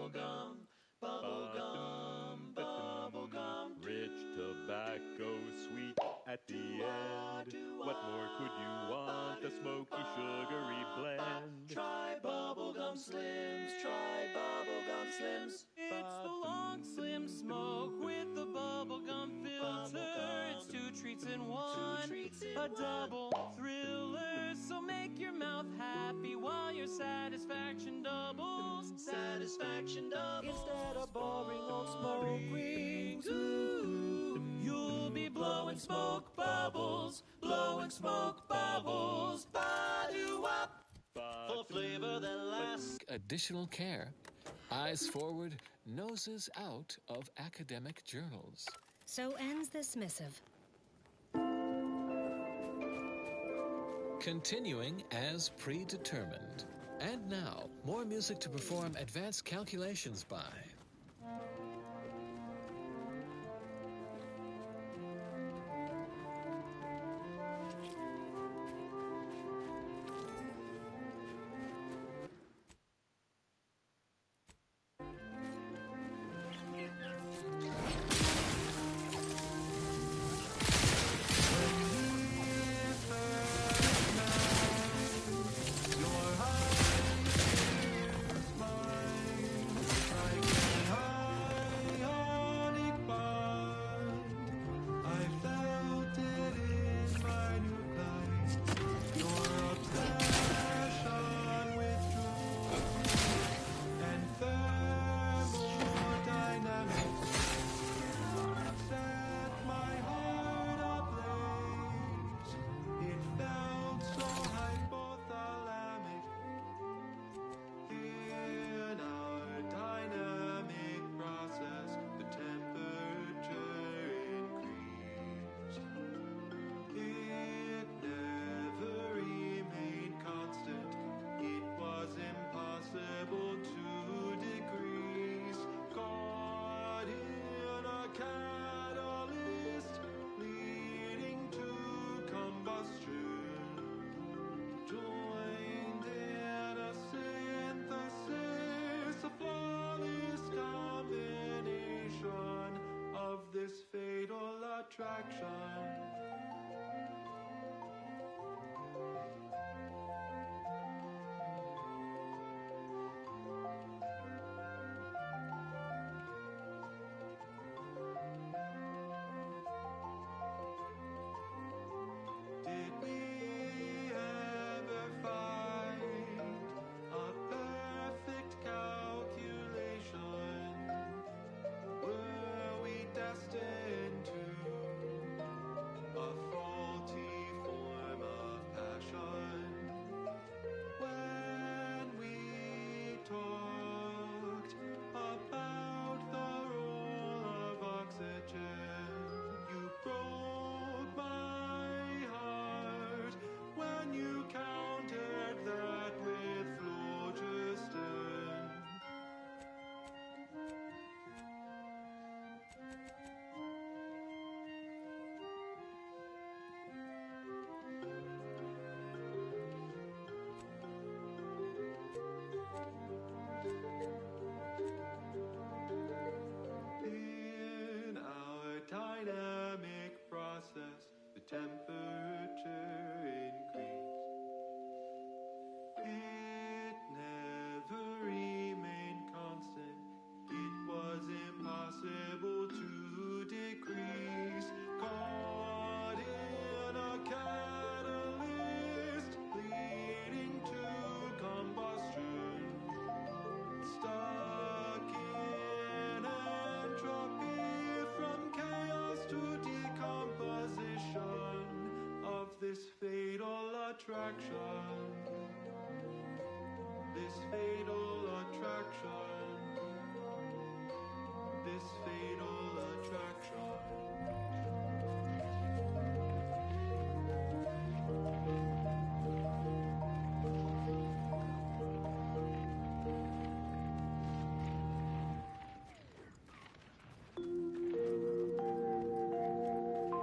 Speaker 5: a double thriller. So make your mouth happy while your satisfaction doubles. Satisfaction doubles. Instead of boring old smoke rings, ooh, you'll be blowing smoke bubbles. Blowing smoke bubbles. Ba-do-wop. For flavor that lasts.
Speaker 23: Additional care. Eyes forward, noses out of academic journals.
Speaker 21: So ends this missive.
Speaker 23: Continuing as predetermined. And now, more music to perform advanced calculations by.
Speaker 5: Attraction. Did we ever find a perfect calculation? Were we destined to a faulty form of passion? When we talked about the role of oxygen, you broke my heart when you countered that with phlogiston. In our dynamic process, the temperature increased. It never remained constant. It was impossible to decrease. Caught in a catalyst, leading to combustion. Stuck in entropy from chaos to decomposition of this fatal attraction. This fatal attraction. This fatal attraction.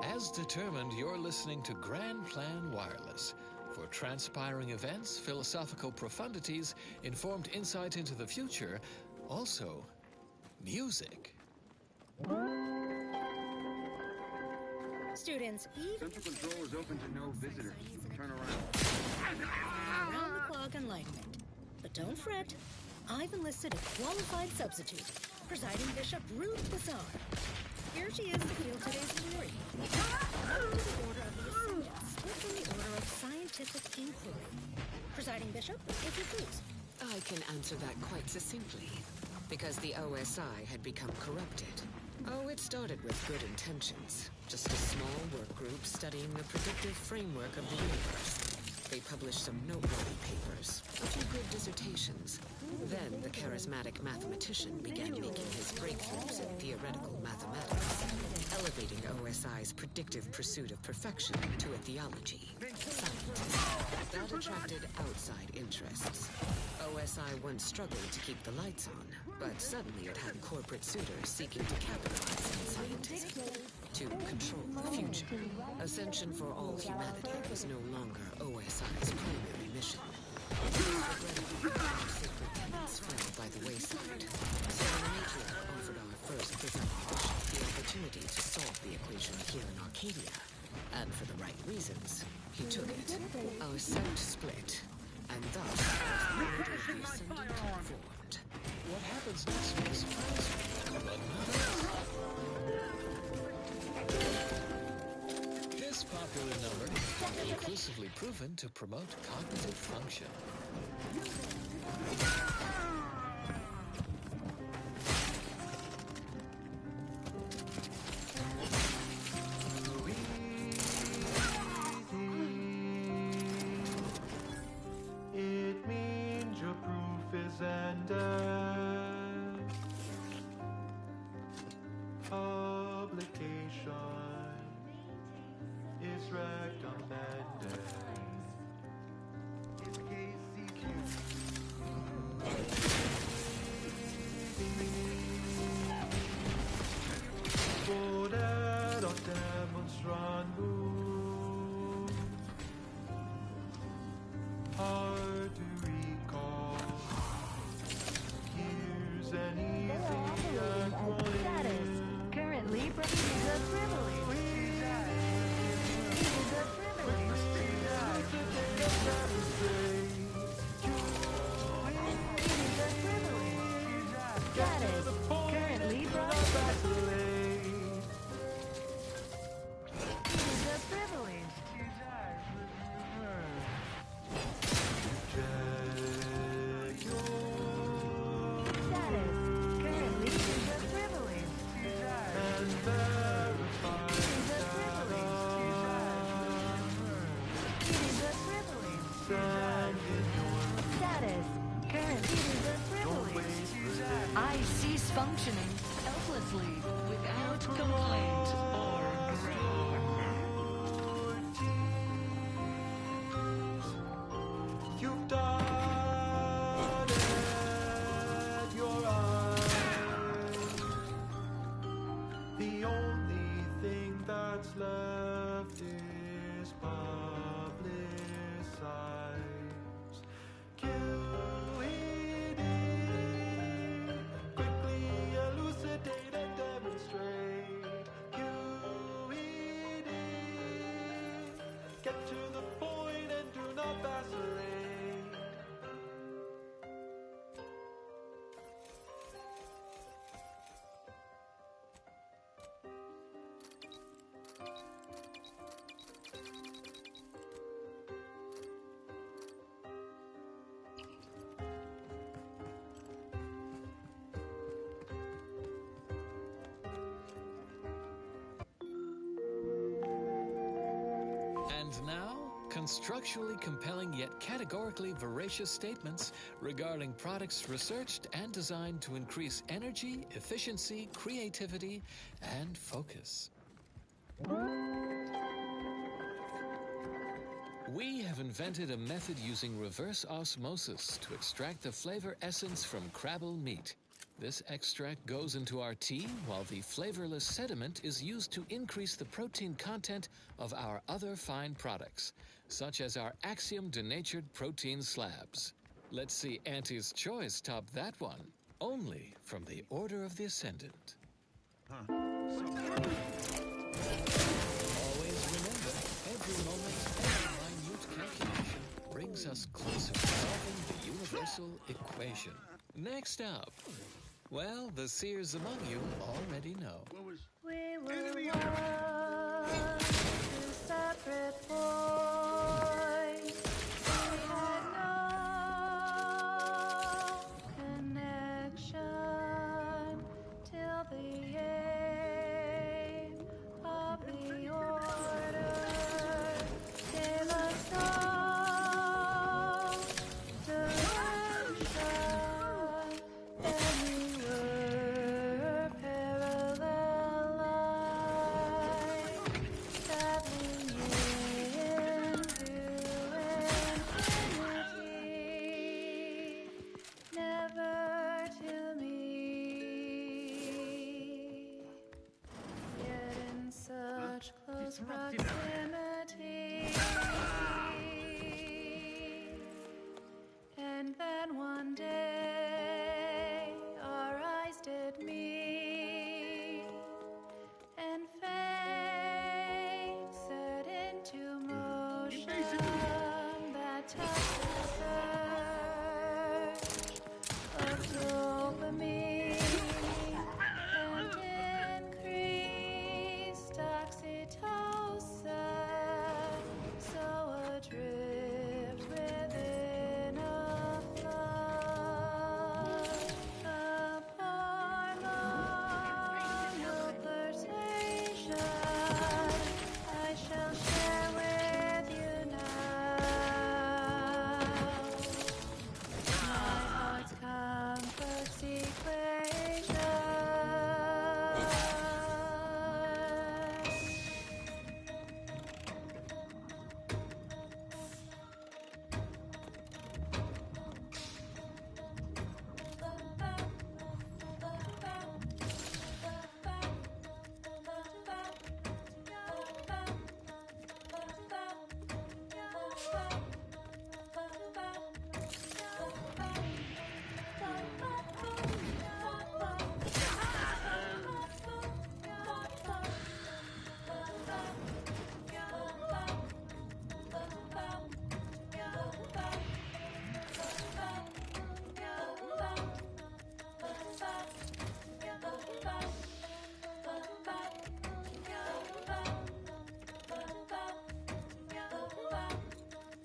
Speaker 23: As determined, you're listening to Grand Plan Wireless. For transpiring events, philosophical profundities, informed insight into the future, also music.
Speaker 21: Students, even
Speaker 3: Central Control is open to no visitors. Turn around.
Speaker 21: round the clock enlightenment. But don't fret. I've enlisted a qualified substitute, Presiding Bishop Ruth Bazaar. Here she is to fill today's query. Welcome to the Order of the Ascendants, split from the Order of Scientific Inquiry. Presiding Bishop, if you please.
Speaker 7: I can answer that quite succinctly. Because the OSI had become corrupted. Oh, it started with good intentions. Just a small work group studying the predictive framework of the universe. They published some noteworthy papers, a few good dissertations. Then the charismatic mathematician began making his breakthroughs in theoretical mathematics, elevating OSI's predictive pursuit of perfection to a theology, scientism. That attracted outside interests. OSI once struggled to keep the lights on, but suddenly it had corporate suitors seeking to capitalize on scientism, to control the future. Ascension for all humanity was no longer OSI's primary mission. Regrettably, our sacred tenets fell by the wayside. So the matriarch offered our first presiding bishop the opportunity to solve the equation here in Arcadia. And for the right reasons, he took it. Our sect split, and thus the Order of the Ascendant formed.
Speaker 23: What happens next will surprise you, but not us. This popular number has been conclusively proven to promote cognitive function.
Speaker 5: It means your proof is ended. Publication is recommended. Poder demonstrandum. Hard to recall. Here's an easy acronym.
Speaker 22: Currently, is a privilege. Status currently brought to is a privilege. Status currently is a privilege.
Speaker 5: And verify
Speaker 22: It is a privilege. It is a privilege.
Speaker 5: send in your
Speaker 22: Status currently is a privilege. I cease functioning helplessly without complaint or
Speaker 5: You've dotted your eyes. The only thing that's left is publicize. QED, quickly elucidate and demonstrate. QED, get to the point and do not vacillate.
Speaker 23: And now, constructually compelling yet categorically veracious statements regarding products researched and designed to increase energy, efficiency, creativity, and focus. We have invented a method using reverse osmosis to extract the flavor essence from crabble meat. This extract goes into our tea, while the flavorless sediment is used to increase the protein content of our other fine products, such as our axiom-denatured protein slabs. Let's see Auntie's Choice top that one, only from the Order of the Ascendant. Always remember, every moment, every minute calculation brings us closer to solving the universal equation. Next up, Well, the seers among you already know.
Speaker 21: We were once two separate boys. We had no connection till the aim of the order gave us no direction. Then we were parallel lines, traveling into infinity, never to meet, yet in such close proximity. And then one day our eyes did meet, and fate set into motion that touched the surge of dopamine and increased oxytocin, so adrift within a flood of hormonal flirtation. I shall share with you now my heart's complex equation.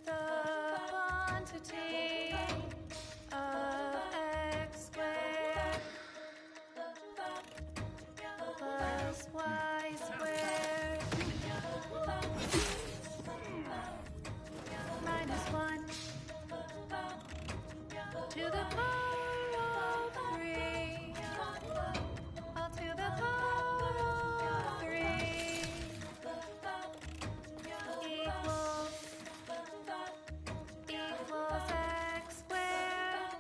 Speaker 21: The quantity of x squared plus y squared minus 1 to the power of 3, all to the power of 3 equals x squared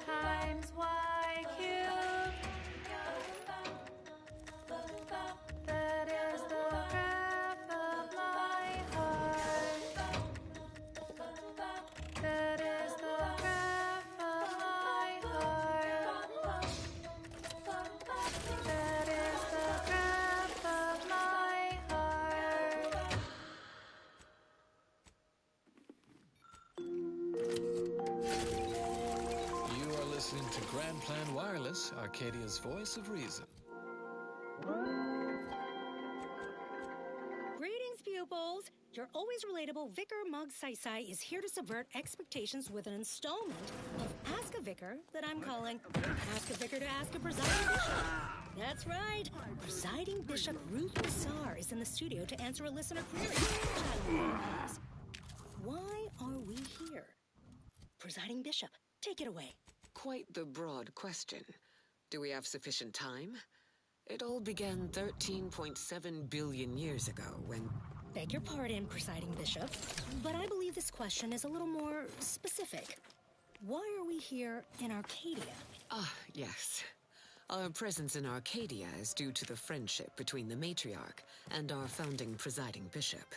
Speaker 21: times y cubed. That is the graph of my heart. That is the graph of my heart. That is the graph of my heart.
Speaker 23: You are listening to Grand Plan Wireless, Arcadia's voice of reason.
Speaker 21: Greetings, pupils! Your always relatable Vicar Mug Sai is here to subvert expectations with an installment of Ask a Vicar that I'm calling Ask a Vicar to Ask a Presiding Bishop. That's right. Presiding Bishop Ruth Massar is in the studio to answer a listener query. Why are we here? Presiding Bishop, take it away.
Speaker 7: Quite the broad question. Do we have sufficient time? It all began 13.7 billion years ago when...
Speaker 21: Beg your pardon, Presiding Bishop, but I believe this question is a little more specific. Why are we here in Arcadia?
Speaker 7: Ah, yes. Our presence in Arcadia is due to the friendship between the matriarch and our founding presiding bishop.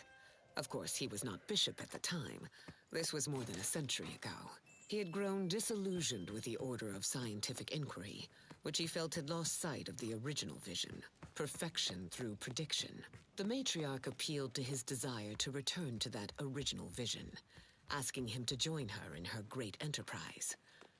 Speaker 7: Of course, he was not bishop at the time. This was more than a century ago. He had grown disillusioned with the order of scientific inquiry, which he felt had lost sight of the original vision, perfection through prediction. The matriarch appealed to his desire to return to that original vision. asking him to join her in her great enterprise.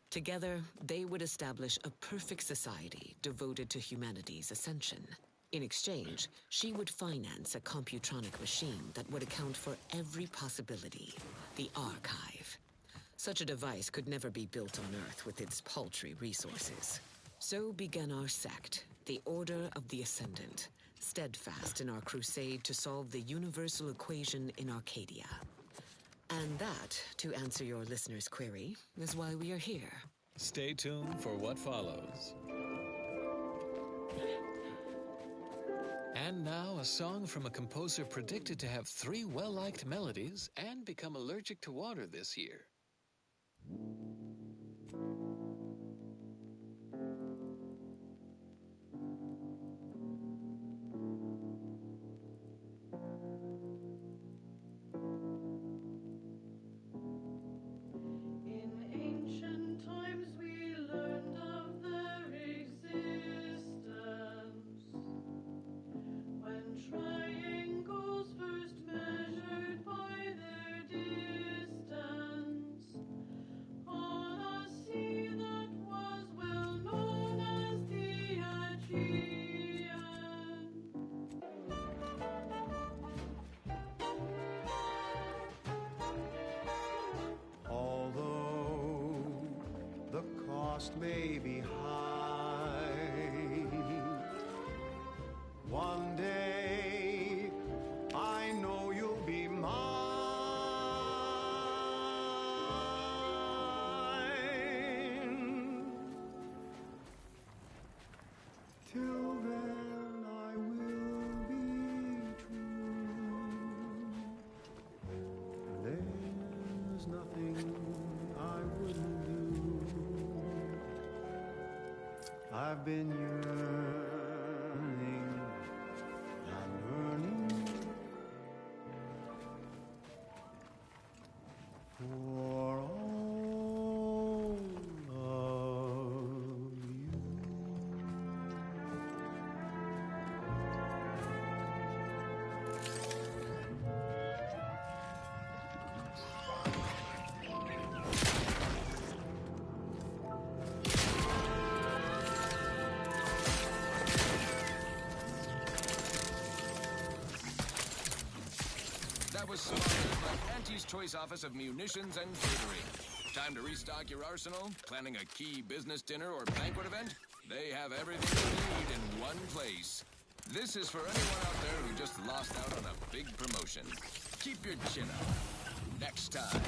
Speaker 7: Together, they would establish a perfect society devoted to humanity's ascension. In exchange, she would finance a computronic machine that would account for every possibility, the Archive. Such a device could never be built on Earth with its paltry resources. So began our sect, the Order of the Ascendant, steadfast in our crusade to solve the universal equation in Arcadia. And that, to answer your listener's query, is why we are here.
Speaker 23: Stay tuned for what follows. And now, a song from a composer predicted to have 3 well-liked melodies and become allergic to water this year.
Speaker 17: In ancient times we learned of their existence. When triangles first measured by their distance on a sea that was well known as the Aegean.
Speaker 5: Although the cost may be high, one day I know you'll be mine. Till then I will be true. There's nothing I wouldn't do. I've been yearning and yearning for all of you.
Speaker 2: That was sponsored by Auntie's Choice Office of Munitions and Catering. Time to restock your arsenal? Planning a key business dinner or banquet event? They have everything you need in one place. This is for anyone out there who just lost out on a big promotion. Keep your chin up. Next time.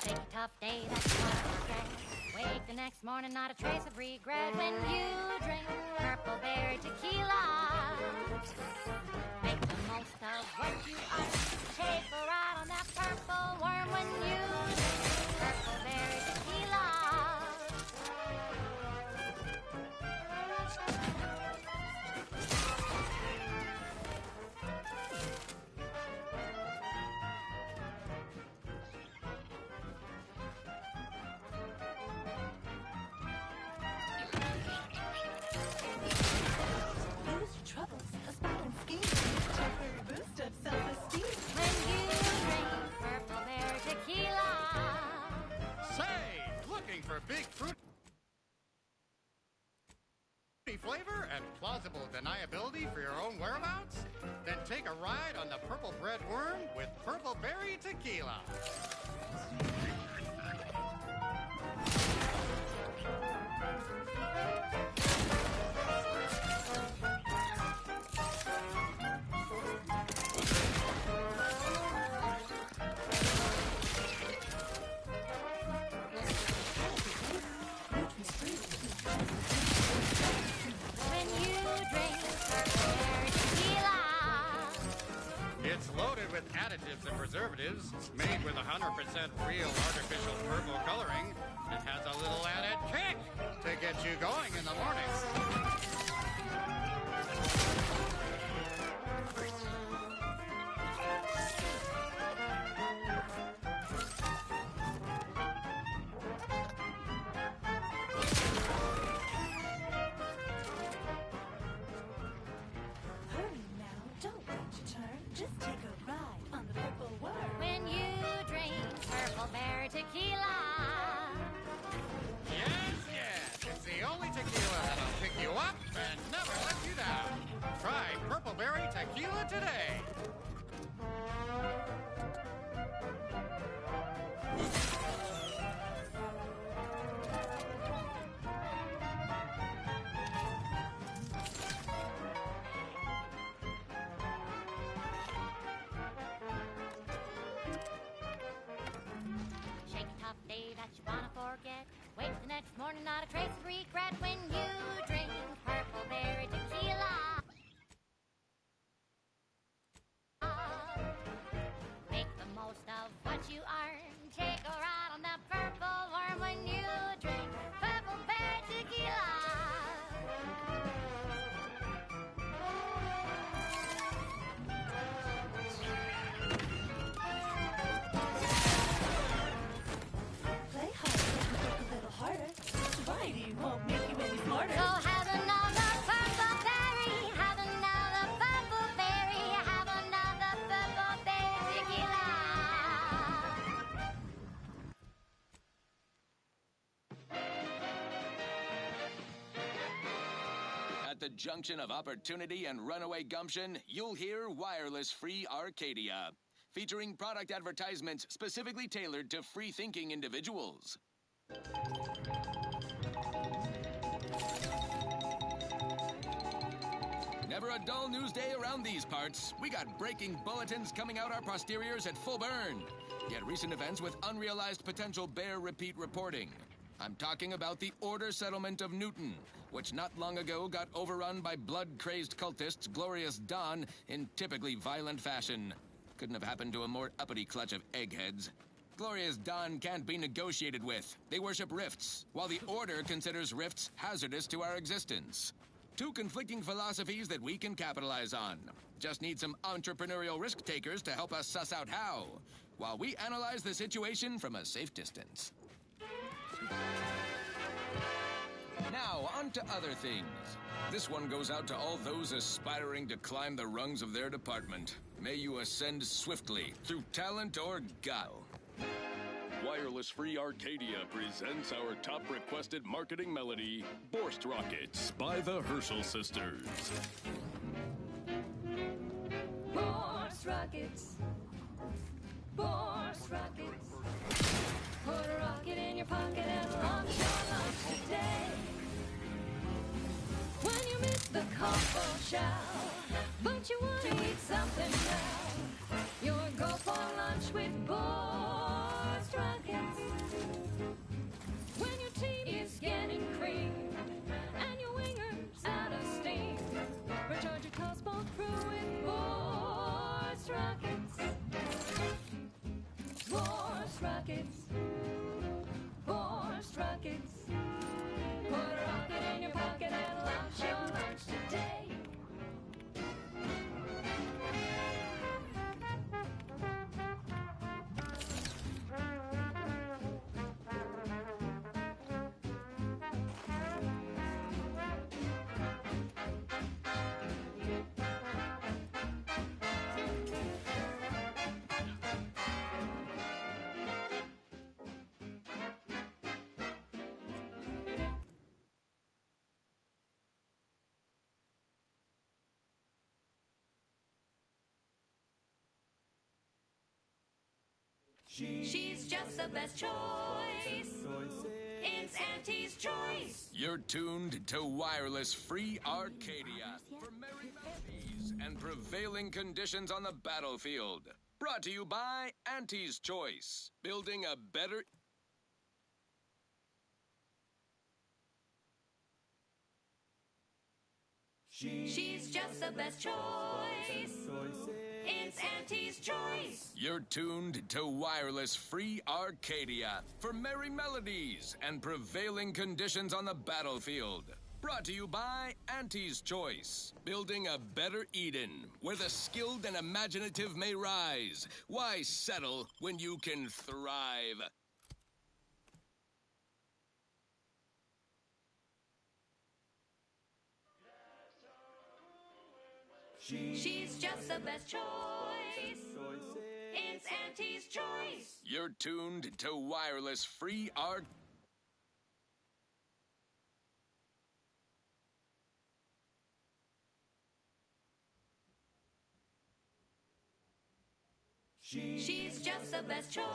Speaker 8: Take a tough day, that's what I forget. Wake the next morning, not a trace of regret. When you drink Purple Berry Tequila, make the most of what you are. Take a ride on that purple worm when you drink Purple Berry Tequila.
Speaker 17: Lose your troubles, a sparking scheme. Temporary boost of self-esteem.
Speaker 8: When you drink Purple Berry Tequila.
Speaker 9: Say, looking for big fruit flavor and plausible deniability for your own whereabouts? Then take a ride on the Purple Bread Worm with Purple Berry Tequila.
Speaker 8: When you drink Purple Berry Tequila.
Speaker 9: It's loaded with additives and preservatives, made with 100% real artificial purple coloring, and has a little added kick to get you going in the morning.
Speaker 17: Hurry now, don't wait your turn. Just take a ride on the purple worm.
Speaker 8: When you drink
Speaker 9: berry tequila that'll pick you up and never let you down. Try purple berry tequila today.
Speaker 8: Shake a tough day that you wanna forget. Wake the next morning, not a trace of regret when you drink purple berry tequila. Make the most of what you earn. Take a ride on that purple worm when you drink purple berry tequila.
Speaker 17: Play hard, work a little harder. Sobriety won't make you any smarter.
Speaker 8: So have another purple berry. Have another purple berry. Have another purple berry tequila.
Speaker 2: At the junction of opportunity and runaway gumption, you'll hear Wireless Free Arcadia, featuring product advertisements specifically tailored to free-thinking individuals. Never a dull news day around these parts. We got breaking bulletins coming out our posteriors at full burn. Yet recent events with unrealized potential bear repeat reporting. I'm talking about the Order Settlement of Newton, which not long ago got overrun by blood-crazed cultists Glorious Dawn in typically violent fashion. Couldn't have happened to a more uppity clutch of eggheads. Glorious Dawn can't be negotiated with. They worship rifts, while the Order considers rifts hazardous to our existence. Two conflicting philosophies that we can capitalize on. Just need some entrepreneurial risk takers to help us suss out how, while we analyze the situation from a safe distance. Now, on to other things. This one goes out to all those aspiring to climb the rungs of their department. May you ascend swiftly, through talent or guile.
Speaker 12: Wireless Free Arcadia presents our top requested marketing melody, Borst Rockets by the Herschel Sisters.
Speaker 17: Borst rockets. Borst rockets. Put a rocket in your pocket and launch your lunch today. When you miss the combo chow, but you want to eat something now, you'll go for lunch with Borst rockets. When your team is getting cream and your winger's out of steam, recharge your tossball crew with Borst rockets. Borst rockets. Borst rockets. Put a rocket in your pocket and launch your lunch today. She's just the best choice. It's Auntie's choice.
Speaker 2: You're tuned to Wireless Free Arcadia for merry melodies and prevailing conditions on the battlefield. Brought to you by Auntie's Choice, building a better...
Speaker 17: She's just the best choice. It's Auntie's choice.
Speaker 2: You're tuned to Wireless Free Arcadia for merry melodies and prevailing conditions on the battlefield. Brought to you by Auntie's Choice, building a better Eden where the skilled and imaginative may rise. Why settle when you can thrive?
Speaker 17: She's just the best choice. It's Auntie's choice.
Speaker 2: You're tuned to Wireless Free Arcadia.
Speaker 17: She's just the best choice.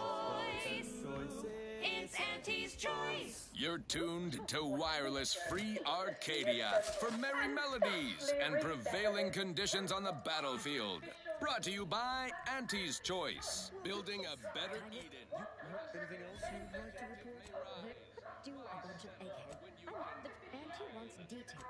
Speaker 17: It's Auntie's choice.
Speaker 2: You're tuned to wireless free Arcadia for merry melodies and prevailing conditions on the battlefield. Brought to you by Auntie's Choice, building a better Eden.
Speaker 11: Anything else you'd like to report?
Speaker 13: Do a bunch of egghead. The Auntie wants details.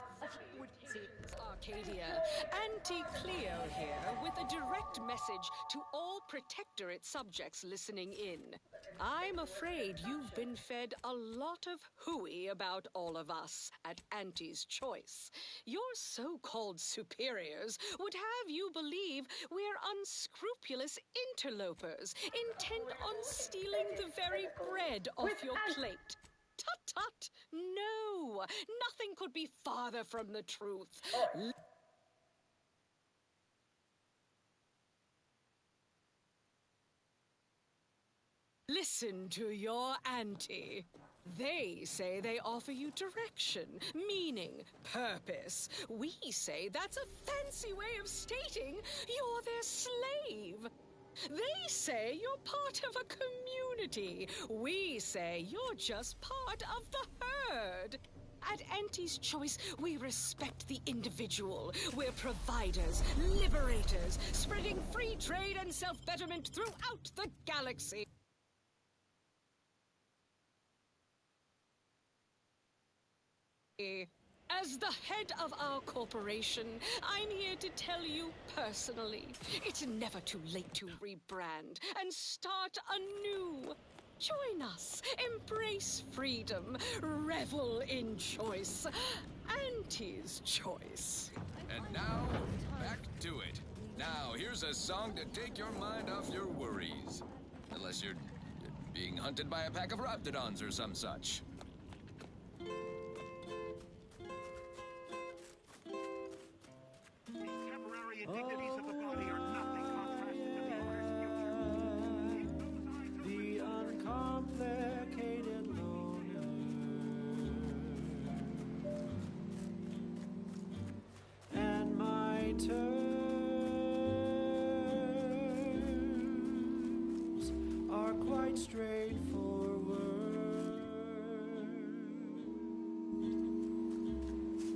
Speaker 13: Would see
Speaker 16: Arcadia. Auntie Cleo here with a direct message to all Protectorate subjects listening in. I'm afraid you've been fed a lot of hooey about all of us at Auntie's Choice. Your so-called superiors would have you believe we're unscrupulous interlopers, intent on stealing the very bread off your plate. Tut-tut! No! Nothing could be farther from the truth. Listen to your auntie. They say they offer you direction, meaning, purpose. We say that's a fancy way of stating you're their slave. They say you're part of a community. We say you're just part of the herd. At Auntie's Choice, we respect the individual. We're providers, liberators, spreading free trade and self-betterment throughout the galaxy. As the head of our corporation, I'm here to tell you personally, it's never too late to rebrand and start anew. Join us, embrace freedom, revel in choice. Auntie's Choice.
Speaker 2: And now, back to it. Now, here's a song to take your mind off your worries. Unless you're being hunted by a pack of raptidons or some such.
Speaker 4: Indignities of the body are nothing contrasted to the owner's future.
Speaker 5: The uncomplicated loner. And my terms are quite straightforward.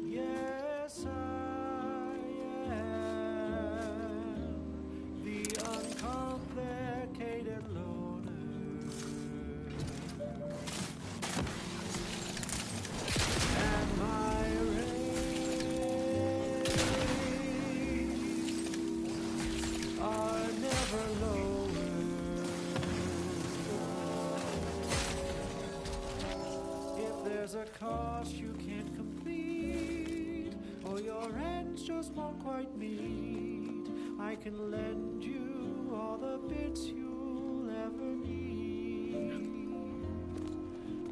Speaker 5: Yes, complicated loner. And my rays are never lower. If there's a cost you can't complete, or your ends just won't quite meet, I can lend you all the bits you'll ever need.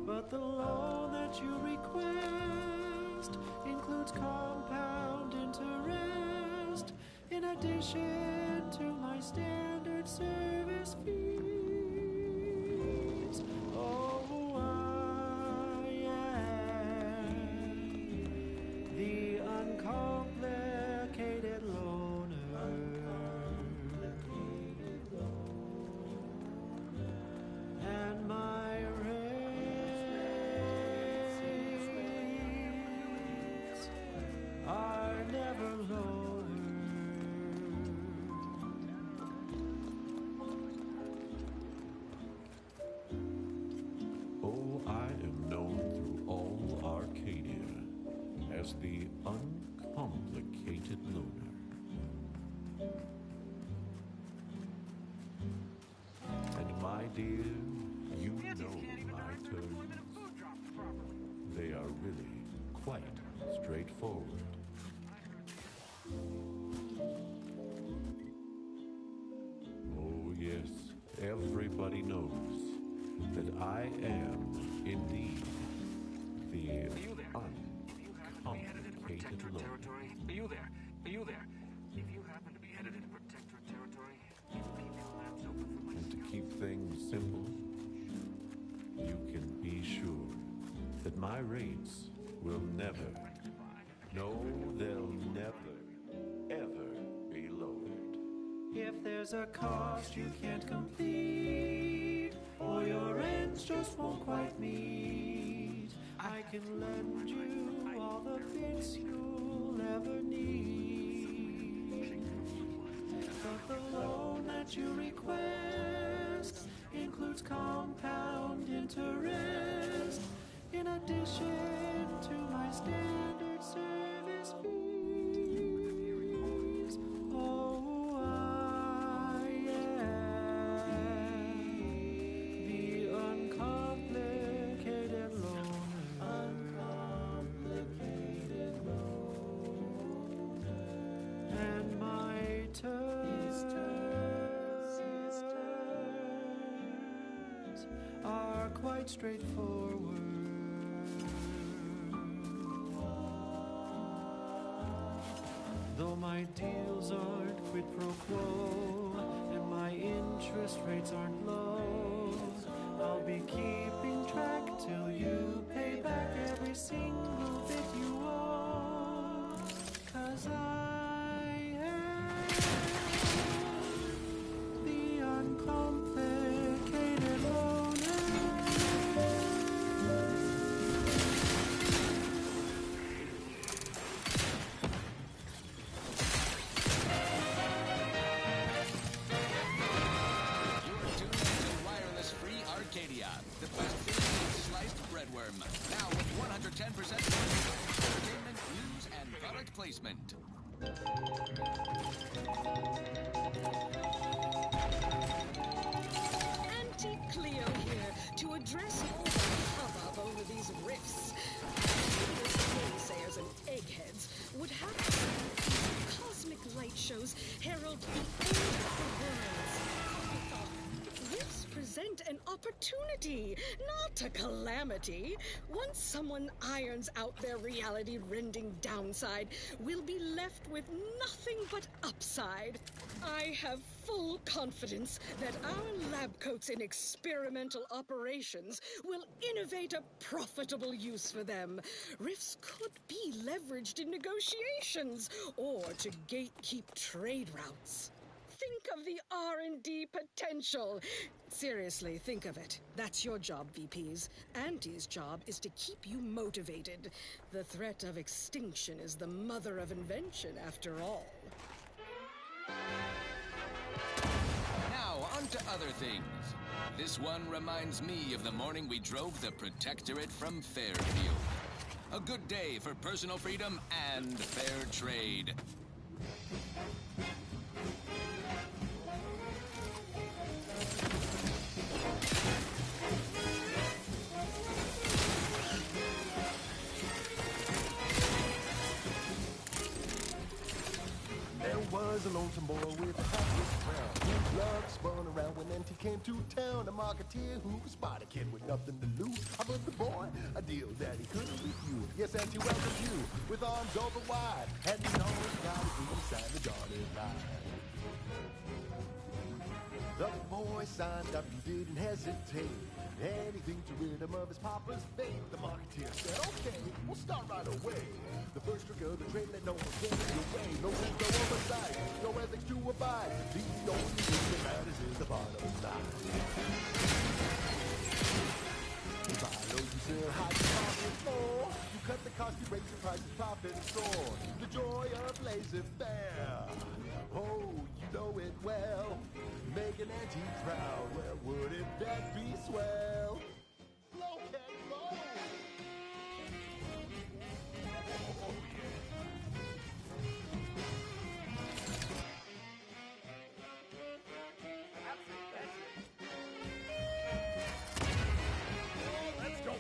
Speaker 5: But the loan that you request includes compound interest, in addition to my standard service fees. Oh, I am the uncomplicated loner. And my rates are never lower.
Speaker 19: Oh, I am known through all Arcadia as the uncomplicated loner. And my dear, you know my terms. They are really quite straightforward. Oh yes, everybody knows that I am indeed the uncomplicated loner.
Speaker 4: Are you there? Are you there? If you happen to be headed into Protectorate territory, keep your labs open for my
Speaker 19: And to keep things simple, you can be sure that my rates will never, no, they'll never, ever be lowered.
Speaker 5: If there's a cost you can't complete, or your ends just won't quite meet, I can lend you all the bits you'll ever need. But the loan that you request includes compound interest, in addition to my standard service fees. Oh, I am the uncomplicated loner. Uncomplicated loner. And my terms are quite straightforward. Though my deals aren't quid pro quo, and my interest rates aren't low, I'll be keeping track till you pay back every single bit you owe. 'Cause I am the uncomplicated loner.
Speaker 2: Arcadia, the best food sliced breadworm. Now with 110% entertainment, news, and product placement.
Speaker 16: Auntie Cleo here to address all the hubbub over these rifts. Naysayers and eggheads would have to say that these cosmic light shows herald the end of the worlds. Rifts present an opportunity, not a calamity. Once someone irons out their reality-rending downside, we'll be left with nothing but upside. I have full confidence that our lab coats in experimental operations will innovate a profitable use for them. Rifts could be leveraged in negotiations or to gatekeep trade routes. Think of the R&D potential. Seriously, think of it. That's your job, VPs. Auntie's job is to keep you motivated. The threat of extinction is the mother of invention, after all.
Speaker 2: Now, on to other things. This one reminds me of the morning we drove the Protectorate from Fairfield. A good day for personal freedom and fair trade.
Speaker 1: There was a lonesome boy with a hapless crown, whose love spun around when NT came to town. A marketeer who spotted a kid with nothing to lose. Offered the boy a deal that he couldn't refuse. Yes, NT welcomed you with arms open wide, and you know you gotta be inside the dotted line. The boy signed up, he didn't hesitate. Anything to rid him of his papa's fate. The marketeer said, okay, we'll start right away. The first trick of the trade, let no one get in your way. No rules, no oversight, no ethics to abide. The only thing that matters is the bottom line. You buy low, you sell high, you profit more. You cut the cost, you raise the prices, profit soar. The joy of laissez-faire. Oh, you know it well. Make an auntie proud. Well, wouldn't that be swell? Blow can blow. Oh, let's go.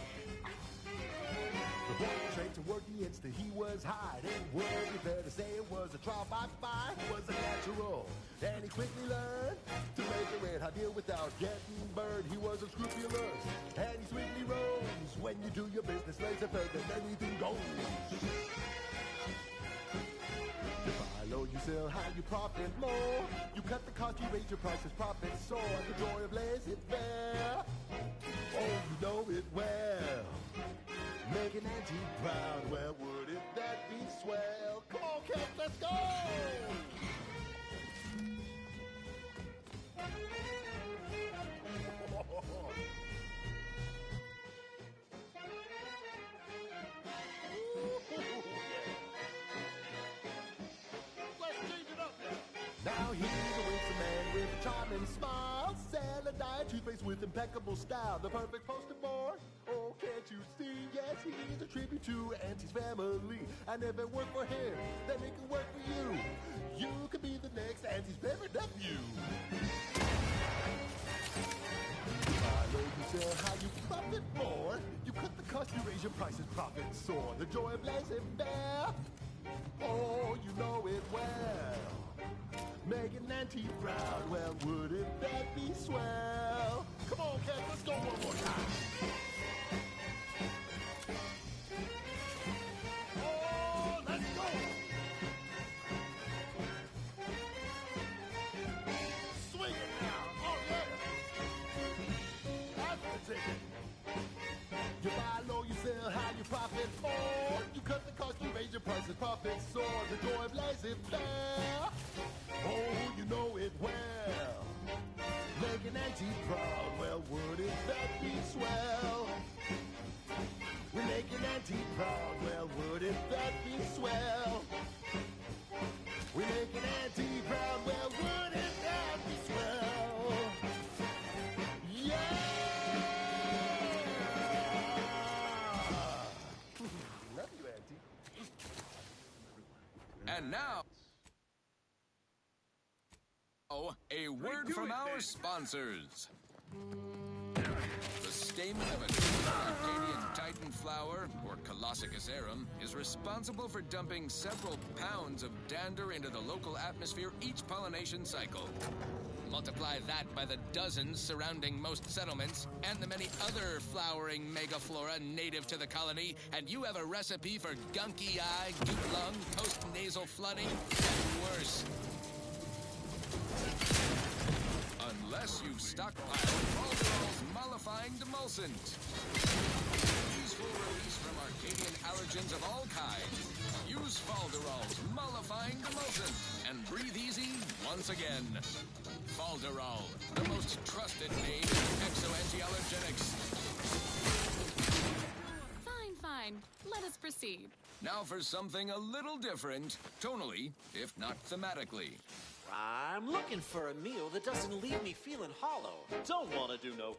Speaker 1: The boy trained to work the instant he was hired. And would be fair to say it was a trial by fire. It was a natural. And he quickly learned to make a red hot deal without getting burned. He was unscrupulous, and he sweetly rose. When you do your business, laissez-faire, then anything goes. You buy low, you sell high, you profit more. You cut the cost, you raise your prices, profit soar. The joy of laissez-faire. Oh, you know it well. Make an auntie proud. Well, wouldn't that be swell? Come on, kids, let's go! Let's change it up now. Now he's a winsome man with a charming smile, selling diet toothpaste with impeccable style, the perfect poster boy. Oh, can't you see? Yes, he's a tribute to Auntie's family. And if it worked for him, then it can work for you. You could be the next Auntie's favorite nephew. I know you sell how you profit more. You cut the cost, you raise your prices, profits soar. The joy of laissez-faire. Oh, you know it well. Making Auntie proud, well, wouldn't that be swell? Come on, Ken, let's go one more time. Oh, let's go! Swing it now, oh yeah! That's the ticket. You buy low, you sell high, you profit more. You cut the cost, you raise your prices, profits soar. The joy of laissez-faire. Oh, you know it well. Making Auntie proud, well, wouldn't that be swell? We're making Auntie proud, well, wouldn't that be swell? We're making Auntie proud, well, wouldn't that be swell? Yeah! Love you, Auntie.
Speaker 2: And now, a word from our sponsors. The stamen of a Arcadian Titan flower, or Colossicus arum, is responsible for dumping several pounds of dander into the local atmosphere each pollination cycle. Multiply that by the dozens surrounding most settlements and the many other flowering megaflora native to the colony, and you have a recipe for gunky eye, goop lung, post-nasal flooding, and worse. Unless you've stockpiled Falderall's mollifying demulcent. Easeful release from Arcadian allergens of all kinds. Use Falderall's mollifying demulcent and breathe easy once again. Falderall, the most trusted name in exo-anti-allergenics.
Speaker 6: Fine. Let us proceed.
Speaker 2: Now for something a little different, tonally, if not thematically.
Speaker 10: I'm looking for a meal that doesn't leave me feeling hollow. Don't want to do no...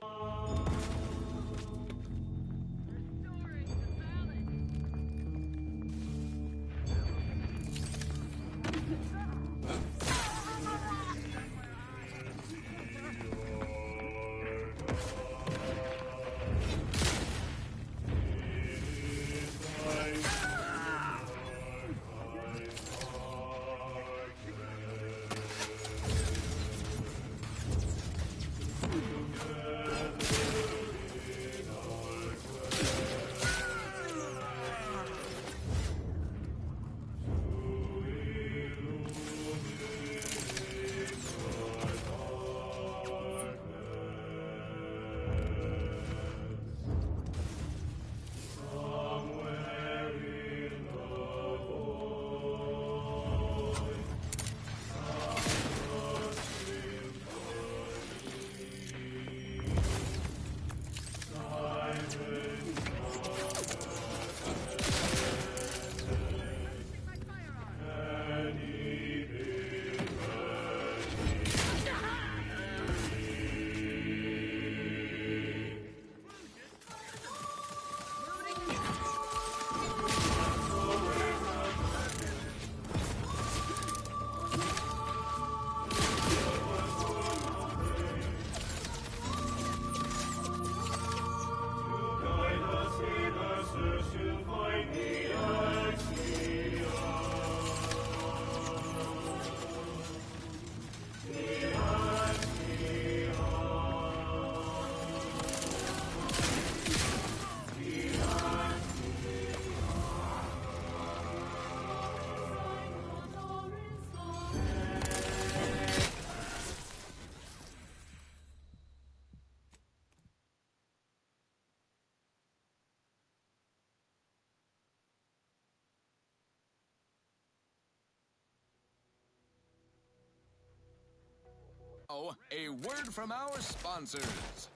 Speaker 2: Oh, a word from our sponsors.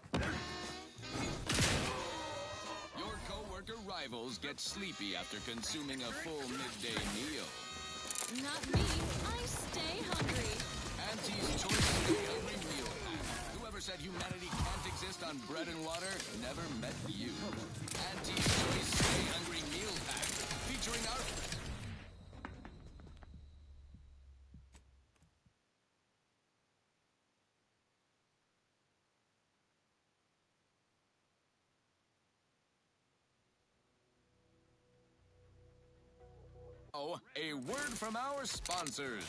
Speaker 2: Your co-worker rivals get sleepy after consuming a full midday meal.
Speaker 6: Not me. I stay hungry.
Speaker 2: Auntie's Choice Stay Hungry Meal Pack. Whoever said humanity can't exist on bread and water never met you. Auntie's Choice Stay Hungry Meal Pack. Featuring our... Oh, a word from our sponsors.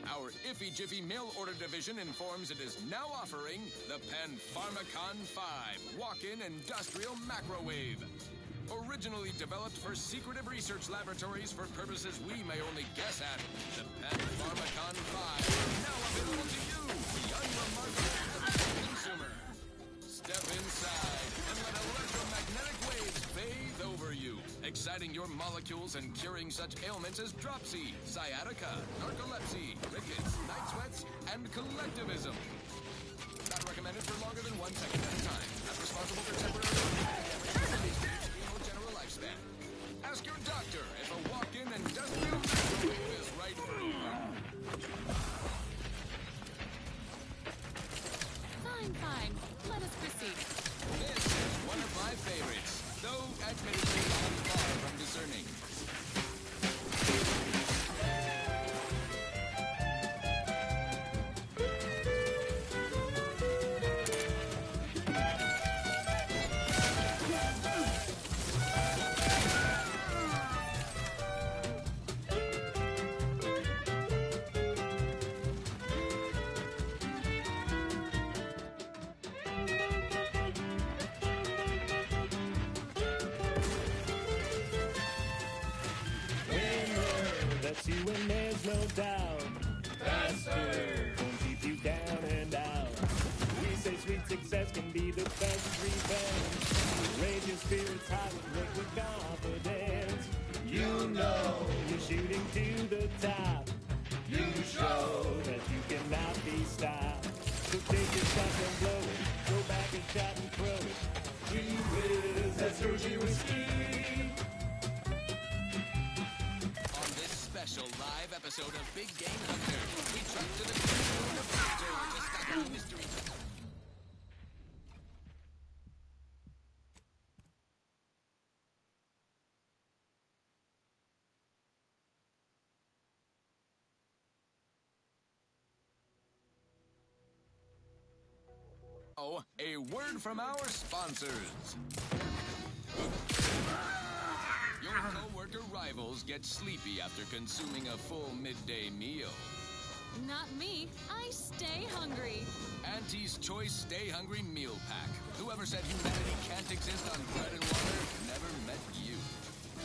Speaker 2: Our Iffy Jiffy mail order division informs it is now offering the Pharmacon 5 walk-in industrial macrowave. Originally developed for secretive research laboratories for purposes we may only guess at, the Pharmacon 5 is now available to you, the unremarkable consumer. Step inside and let electromagnetic waves bathe over you, exciting your molecules and curing such ailments as dropsy, sciatica, narcolepsy, rickets, night sweats, and collectivism. Not recommended for longer than 1 second at a time. Not responsible for temporary or general lifespan. Ask your doctor if a walk-in industrial microwave is right for you.
Speaker 6: Fine. Let us proceed.
Speaker 2: This is one of my favorites, though admittedly I'm far from discerning.
Speaker 5: That's you and there's no doubt. Faster! Won't keep you down and out. We say sweet success can be the best revenge. Raise your spirits high with liquid confidence. You know you're shooting to the top. You show that you cannot be stopped. So take your shot and blow it. Go back and shot and throw it. We whiz, that's Georgie whiskey.
Speaker 2: Special live episode of Big Game Hunter. We track to the corner of Victor to stop the mystery. Oh, a word from our sponsors. Your co-worker rivals get sleepy after consuming a full midday meal.
Speaker 6: Not me. I stay hungry.
Speaker 2: Auntie's Choice Stay Hungry Meal Pack. Whoever said humanity can't exist on bread and water never met you.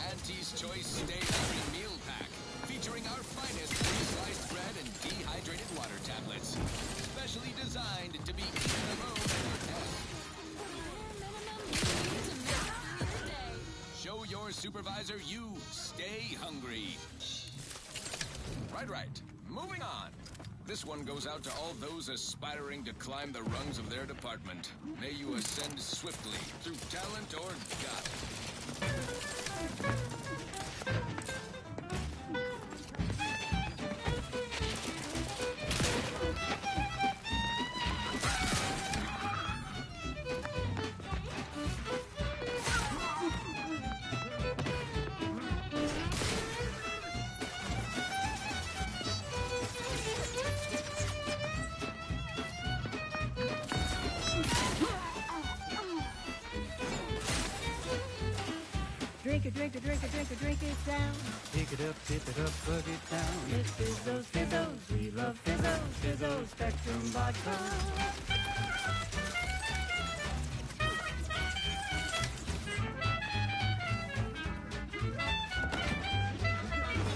Speaker 2: Auntie's Choice Stay Hungry Meal Pack. Featuring our finest pre-sliced bread and dehydrated water tablets. Specially designed to be eaten alone in your nest. Show your supervisor you stay hungry. Right. Moving on. This one goes out to all those aspiring to climb the rungs of their department. May you ascend swiftly through talent or guile.
Speaker 5: Drink it down. Pick it up, tip it up, put it down. It's Fizzos, Fizzos, we love Fizzos, Fizzos, Spectrum Vodka.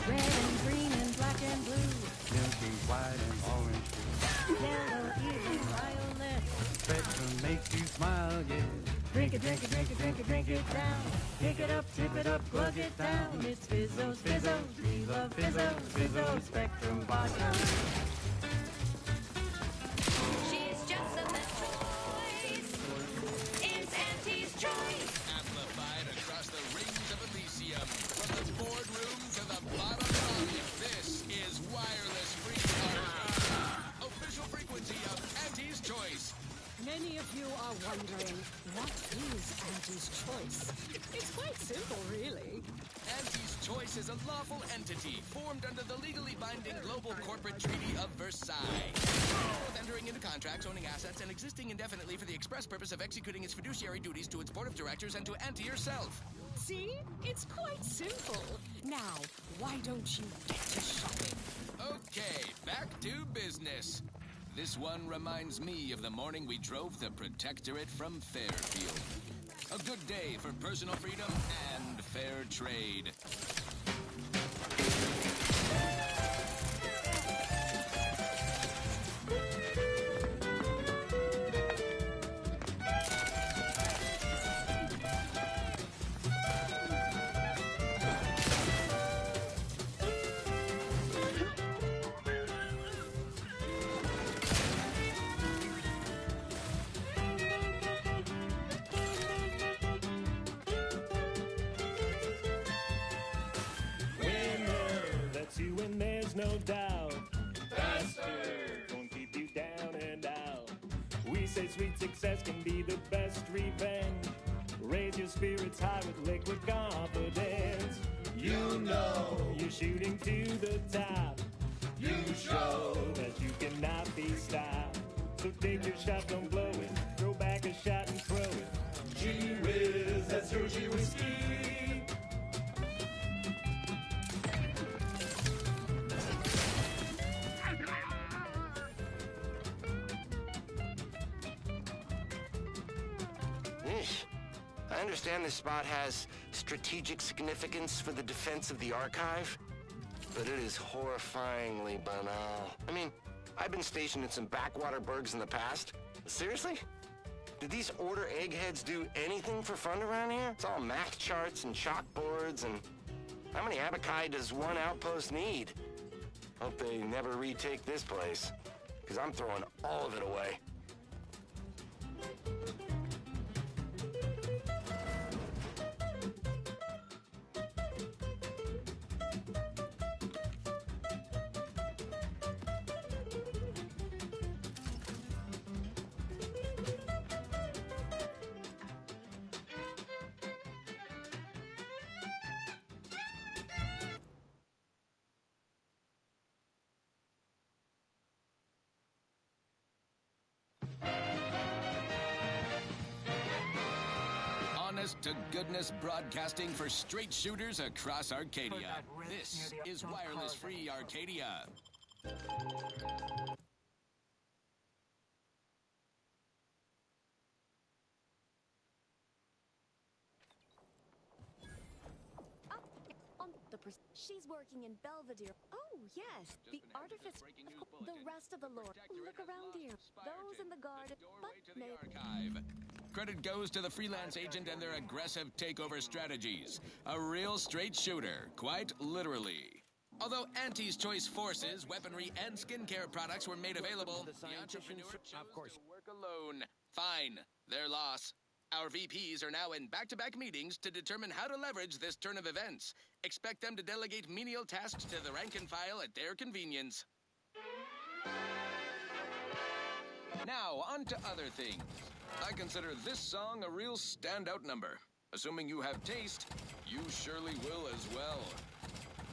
Speaker 5: Red and green and black and blue. Milky white and orange. Yellow, even violet. Spectrum makes you smile, yeah.
Speaker 17: Drink it, drink it, drink it, drink it, drink it down. Pick it up, tip it up, plug it down. It's Fizzos, Fizzos, we love Fizzos, Fizzos, Spectrum Vodka.
Speaker 8: She's just the best choice. It's Auntie's choice.
Speaker 2: Amplified across the rings of Elysium. From the boardroom to the bottom line, this is wireless free arcade. Official frequency of Auntie's Choice.
Speaker 16: Many of you are wondering, what is Auntie's Choice? It's quite simple, really.
Speaker 2: Auntie's Choice is a lawful entity formed under the legally binding Global Corporate Treaty of Versailles. With entering into contracts, owning assets, and existing indefinitely for the express purpose of executing its fiduciary duties to its board of directors and to Auntie herself.
Speaker 16: See? It's quite simple. Now, why don't you get to shopping?
Speaker 2: Okay, back to business. This one reminds me of the morning we drove the Protectorate from Fairfield. A good day for personal freedom and fair trade.
Speaker 5: You when there's no doubt. Faster! Won't keep you down and out. We say sweet success can be the best revenge. Raise your spirits high with liquid confidence. You know you're shooting to the top. You show that you cannot be stopped. So take your shot, don't blow it. Throw back a shot and throw it. Gee whiz, that's Georgie whiskey.
Speaker 14: I understand this spot has strategic significance for the defense of the archive, but it is horrifyingly banal. I mean, I've been stationed in some backwater burgs in the past. Seriously? Did these order eggheads do anything for fun around here? It's all math charts and chalkboards, and how many abaci does one outpost need? Hope they never retake this place, because I'm throwing all of it away.
Speaker 2: To goodness broadcasting for straight shooters across Arcadia. This is Wireless Free Arcadia.
Speaker 13: She's working in Belvedere. Oh, yes, the artifice. The rest of the lore. Look around here. Those in the garden. But maybe.
Speaker 2: Archive. Credit goes to the freelance agent and their aggressive takeover strategies. A real straight shooter, quite literally. Although Auntie's Choice forces, weaponry, and skincare products were made available, the entrepreneur chose to work alone. Fine, their loss. Our VPs are now in back-to-back meetings to determine how to leverage this turn of events. Expect them to delegate menial tasks to the rank and file at their convenience. Now, on to other things. I consider this song a real standout number. Assuming you have taste, you surely will as well.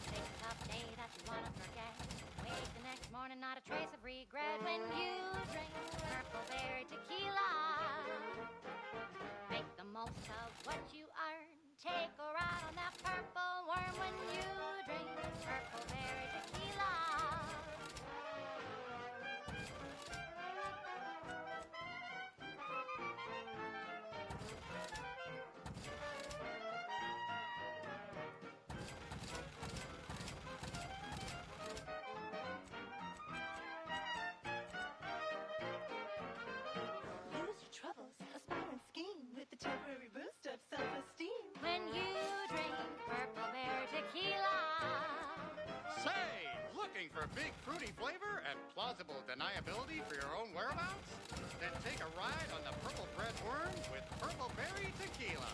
Speaker 8: Take a tough day that you wanna forget. Wake the next morning, not a trace of regret. When you drink Purple Berry Tequila, make the most of what you earn. Take a ride on that purple worm when you drink Purple Berry Tequila.
Speaker 17: Lose your troubles, aspire and scheme with the temper
Speaker 9: a big fruity flavor and plausible deniability for your own whereabouts? Then take a ride on the Purple Bread Worm with Purple Berry Tequila.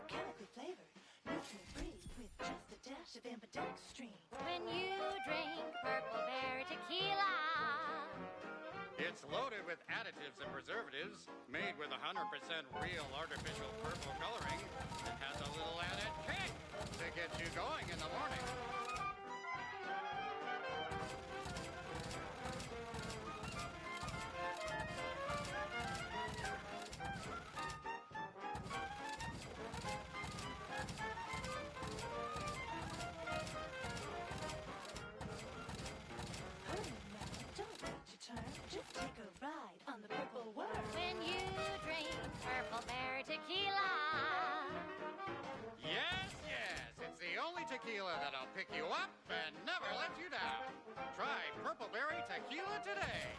Speaker 15: Chemically flavored, nutrient-free with just a dash of ambidextrine.
Speaker 8: When you drink Purple Berry Tequila.
Speaker 9: It's loaded with additives and preservatives, made with 100% real artificial purple coloring, and has a little added kick to get you going in the morning.
Speaker 15: Hurry now, don't wait your turn. Just take a ride on the Purple Worm.
Speaker 8: When you drink Purple Berry Tequila.
Speaker 9: Yes, yes, it's the only tequila that'll pick you up and never let you down. Try Purple Berry Tequila today.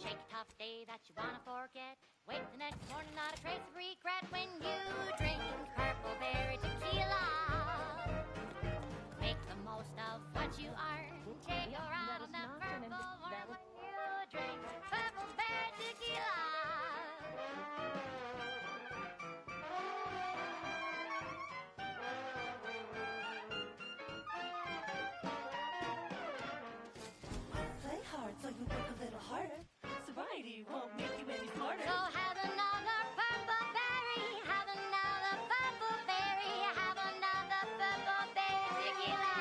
Speaker 8: Shake a tough day that you wanna forget. Wake the next morning, not a trace of regret when you drink Purple Berry Tequila. Make the most of what you are. Take your out on the Purple Worm when you drink Purple Berry Tequila.
Speaker 15: Play hard so you work a little harder. Sobriety won't make you any smarter.
Speaker 8: So have another Purple Berry, have another Purple Berry, have another Purple Berry Tequila.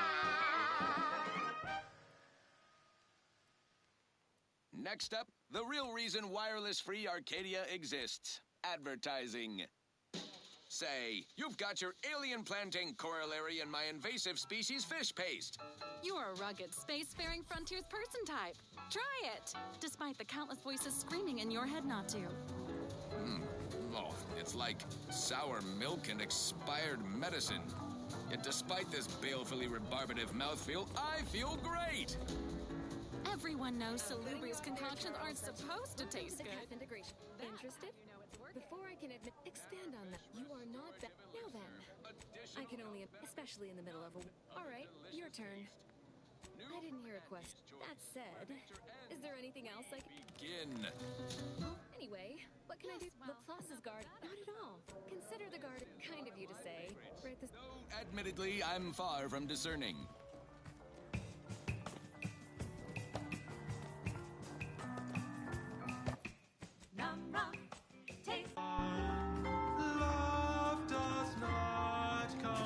Speaker 2: Next up, the real reason wireless-free Arcadia exists. Advertising. Say, you've got your alien plantain corollary in my invasive species fish paste.
Speaker 6: You're a rugged, spacefaring frontiers person type. Try it, despite the countless voices screaming in your head not to.
Speaker 2: Oh, it's like sour milk and expired medicine. Yet despite this balefully rebarbative mouthfeel, I feel great.
Speaker 6: Everyone knows salubrious concoctions aren't supposed to taste good.
Speaker 18: Integration. Interested? Before I can expand on that, you are not now then. I can only, especially in the middle of a... All right, your turn. I didn't hear a question. That said, is there anything else I can...
Speaker 2: Begin.
Speaker 18: Anyway, what can I do? The plus is guard. Not at all. Consider the guard kind of you to say. Right this...
Speaker 2: Admittedly, I'm far from discerning.
Speaker 15: Nom nom, taste.
Speaker 5: Love does not compute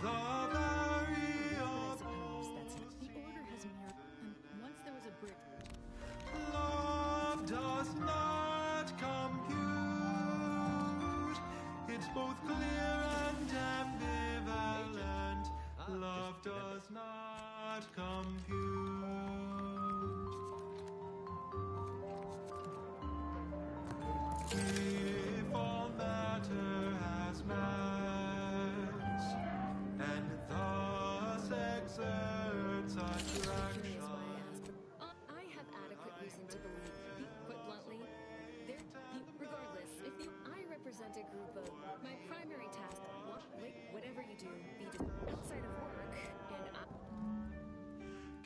Speaker 5: the variables.
Speaker 22: The order has mirrored, and once there was a bridge.
Speaker 5: Love does not compute. It's both clear and ambivalent. Love does not compute. If all matter has mass, and thus exerts attraction.
Speaker 18: I have adequate reason to believe, put bluntly, regardless, I represent a group of, my primary task, whatever you do, be outside of work,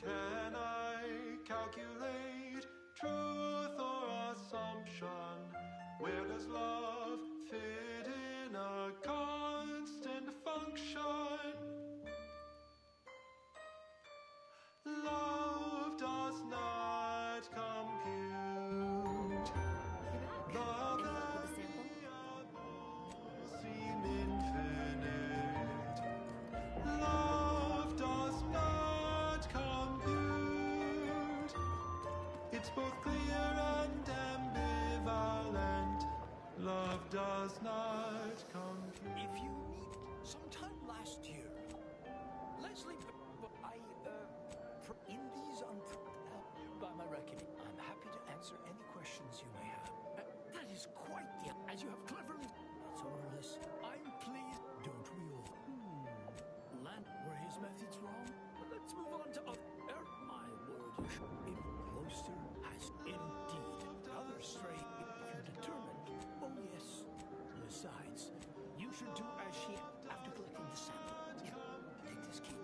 Speaker 18: and
Speaker 5: Can I calculate truth or assumption? Where does love fit in a constant function? Love does not compute. The variables seem infinite. Love does not compute. It's both clear and ambivalent. Love does not compute.
Speaker 3: If you need sometime last year, Leslie, in these by my reckoning, I'm happy to answer any questions you may have. That is quite the, as you have cleverly. That's Orlis. I'm pleased. Don't we all? Land were his methods wrong? Let's move on to other. My word, if Gloucester has indeed rather straight, if you're determined. Oh yes. Besides, you should do as she after collecting the sample. Take this key.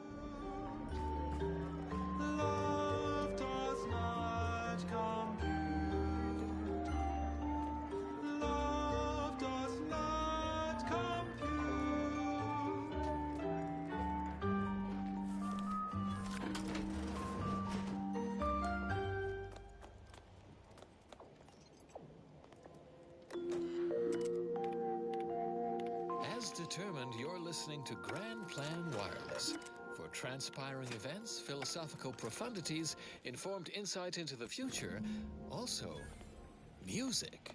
Speaker 5: Love does not compute. Love does not compute.
Speaker 23: As determined, you're listening to Grand Plan Wireless. For transpiring events, philosophical profundities, informed insight into the future, also music.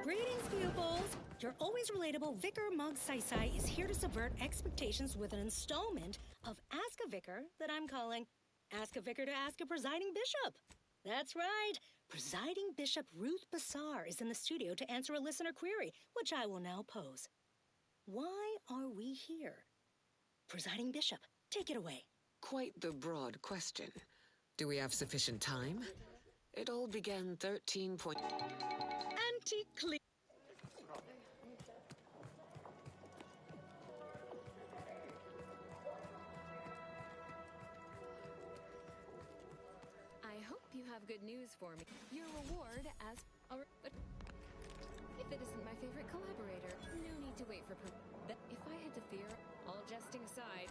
Speaker 20: Greetings, pupils! Your always relatable Vicar Mug Sai is here to subvert expectations with an installment of Ask a Vicar that I'm calling Ask a Vicar to Ask a Presiding Bishop. That's right. Presiding Bishop Ruth Bassar is in the studio to answer a listener query, which I will now pose. Why are we here? Presiding Bishop, take it away.
Speaker 7: Quite the broad question. Do we have sufficient time? It all began 13 point...
Speaker 20: Anti-cle...
Speaker 18: I hope you have good news for me. Your reward as a... If it isn't my favorite collaborator, no need to wait for if I had to fear, all jesting aside,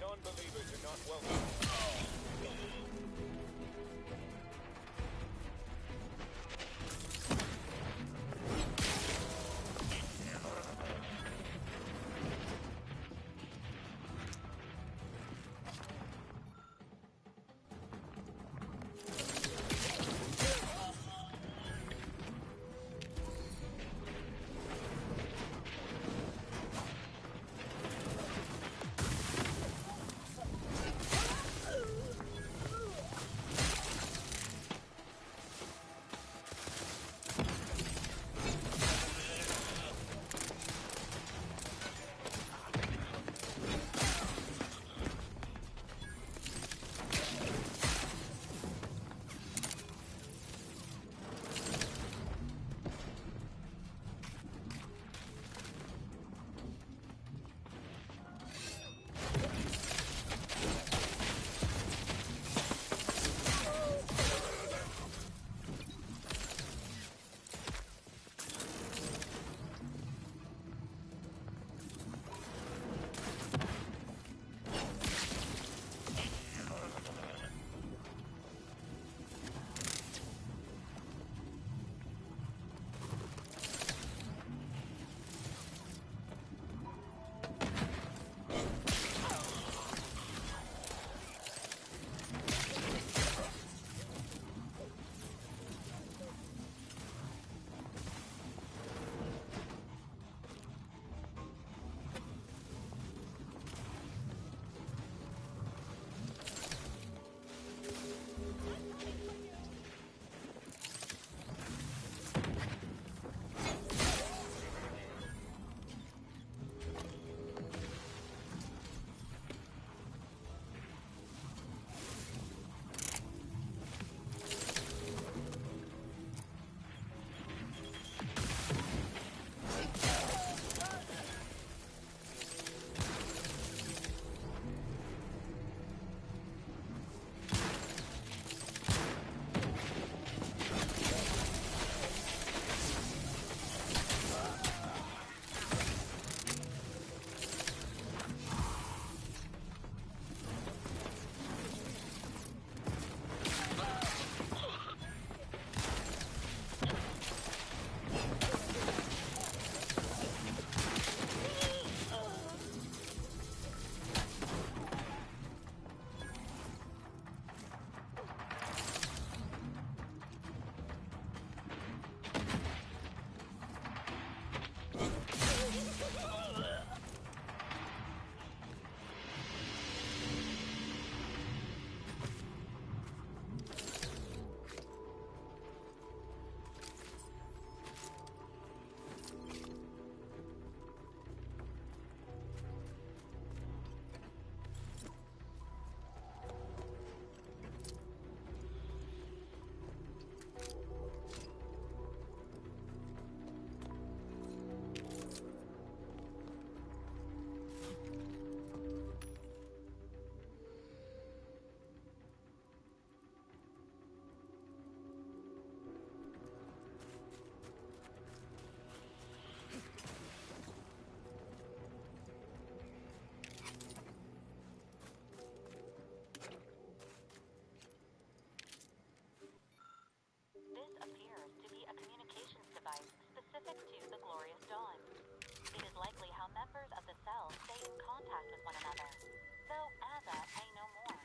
Speaker 11: Non-believers are not welcome.
Speaker 4: contact with one another. Though Aga may know more.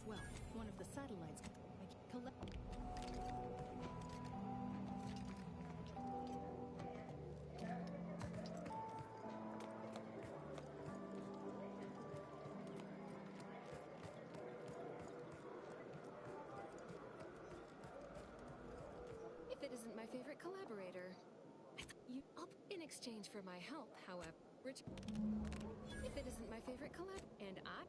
Speaker 22: well. One of the satellites collect.
Speaker 18: If it isn't my favorite collaborator. You up in exchange for my help, however. If it isn't my favorite collab, and I.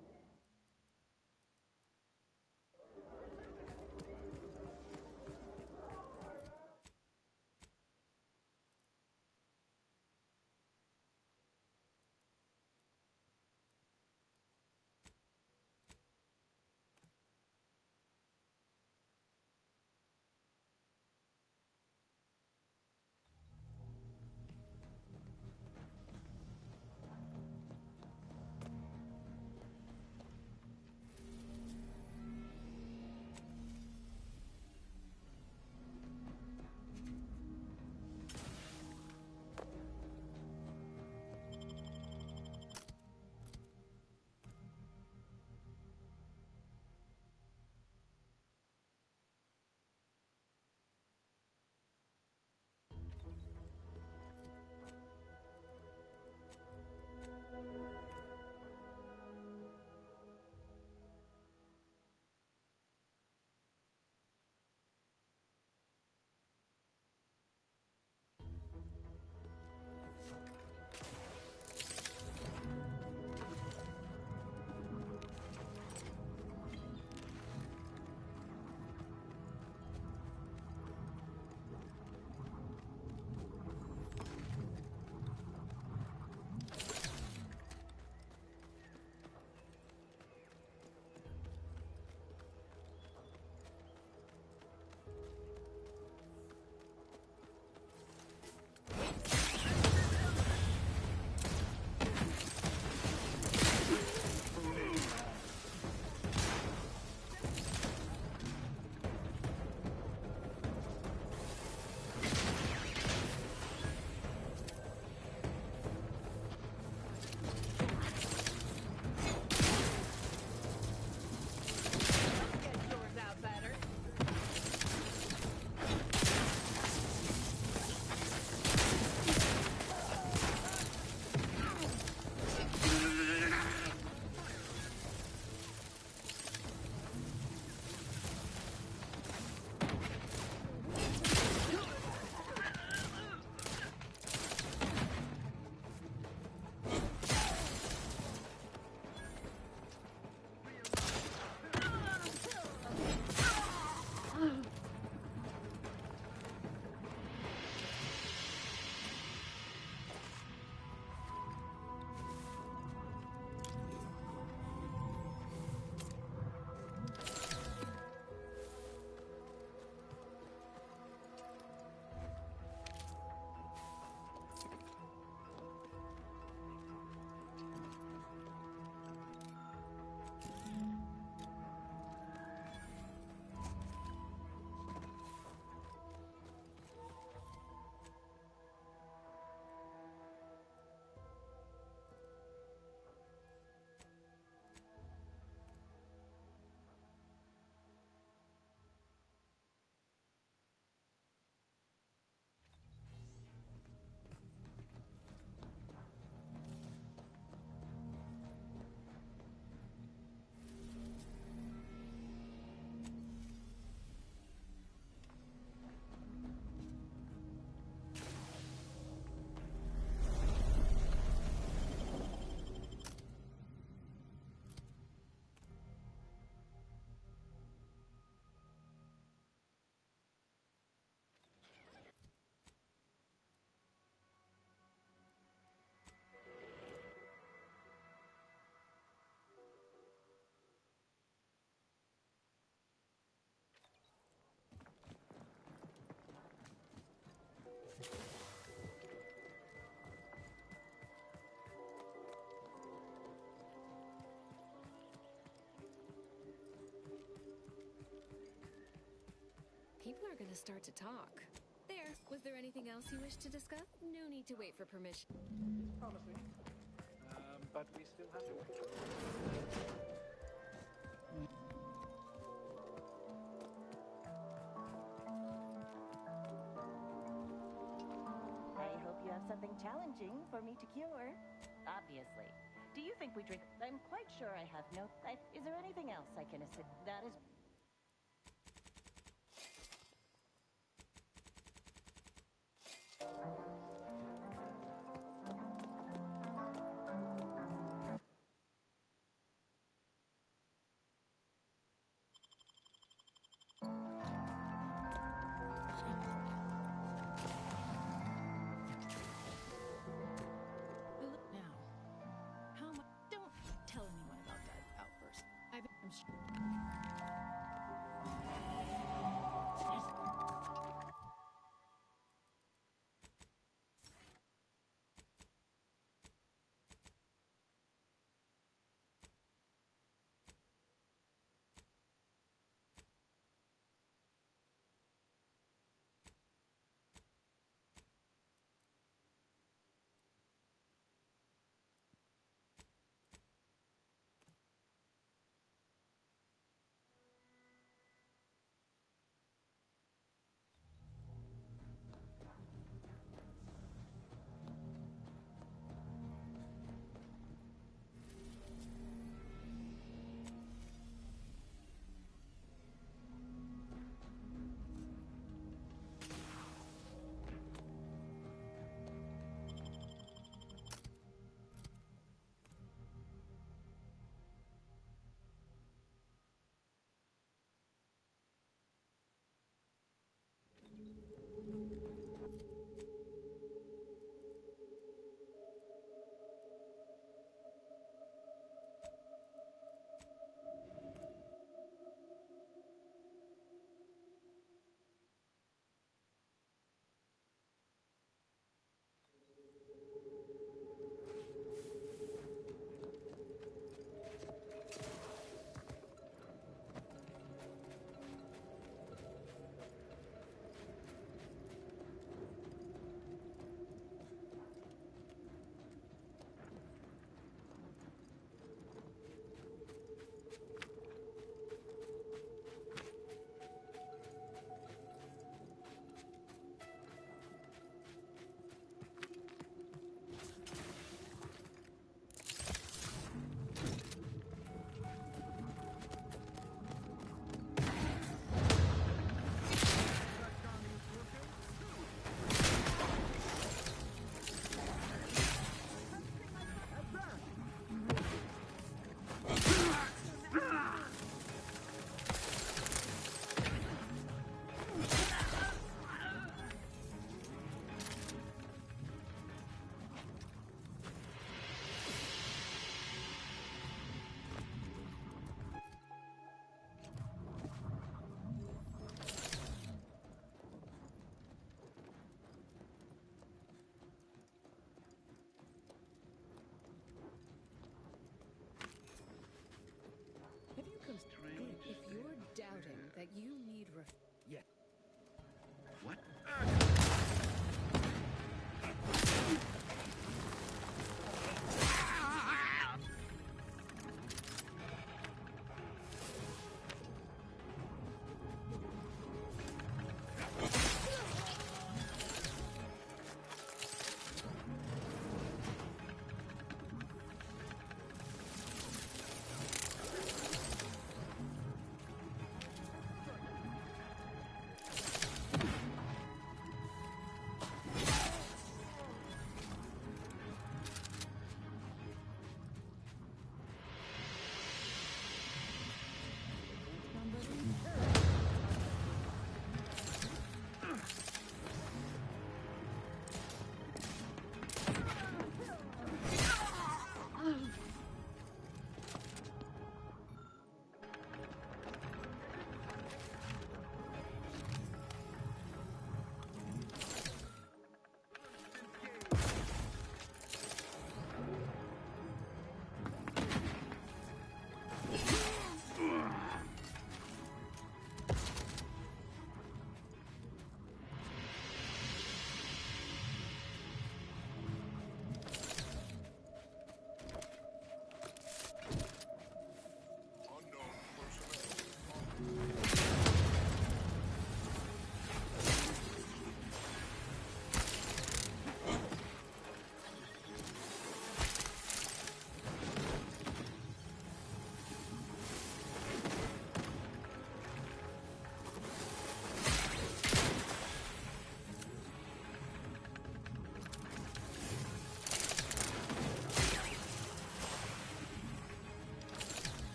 Speaker 18: People are gonna start to talk. There. Was there anything else you wish to discuss? No need to wait for permission.
Speaker 12: Promising. But we still have to wait.
Speaker 15: challenging for me to cure. Obviously. Do you think we drink? I'm quite sure I have no. Is there anything else I can assist? That is.
Speaker 18: Now, how much? Don't tell anyone about that outburst. I'm sure.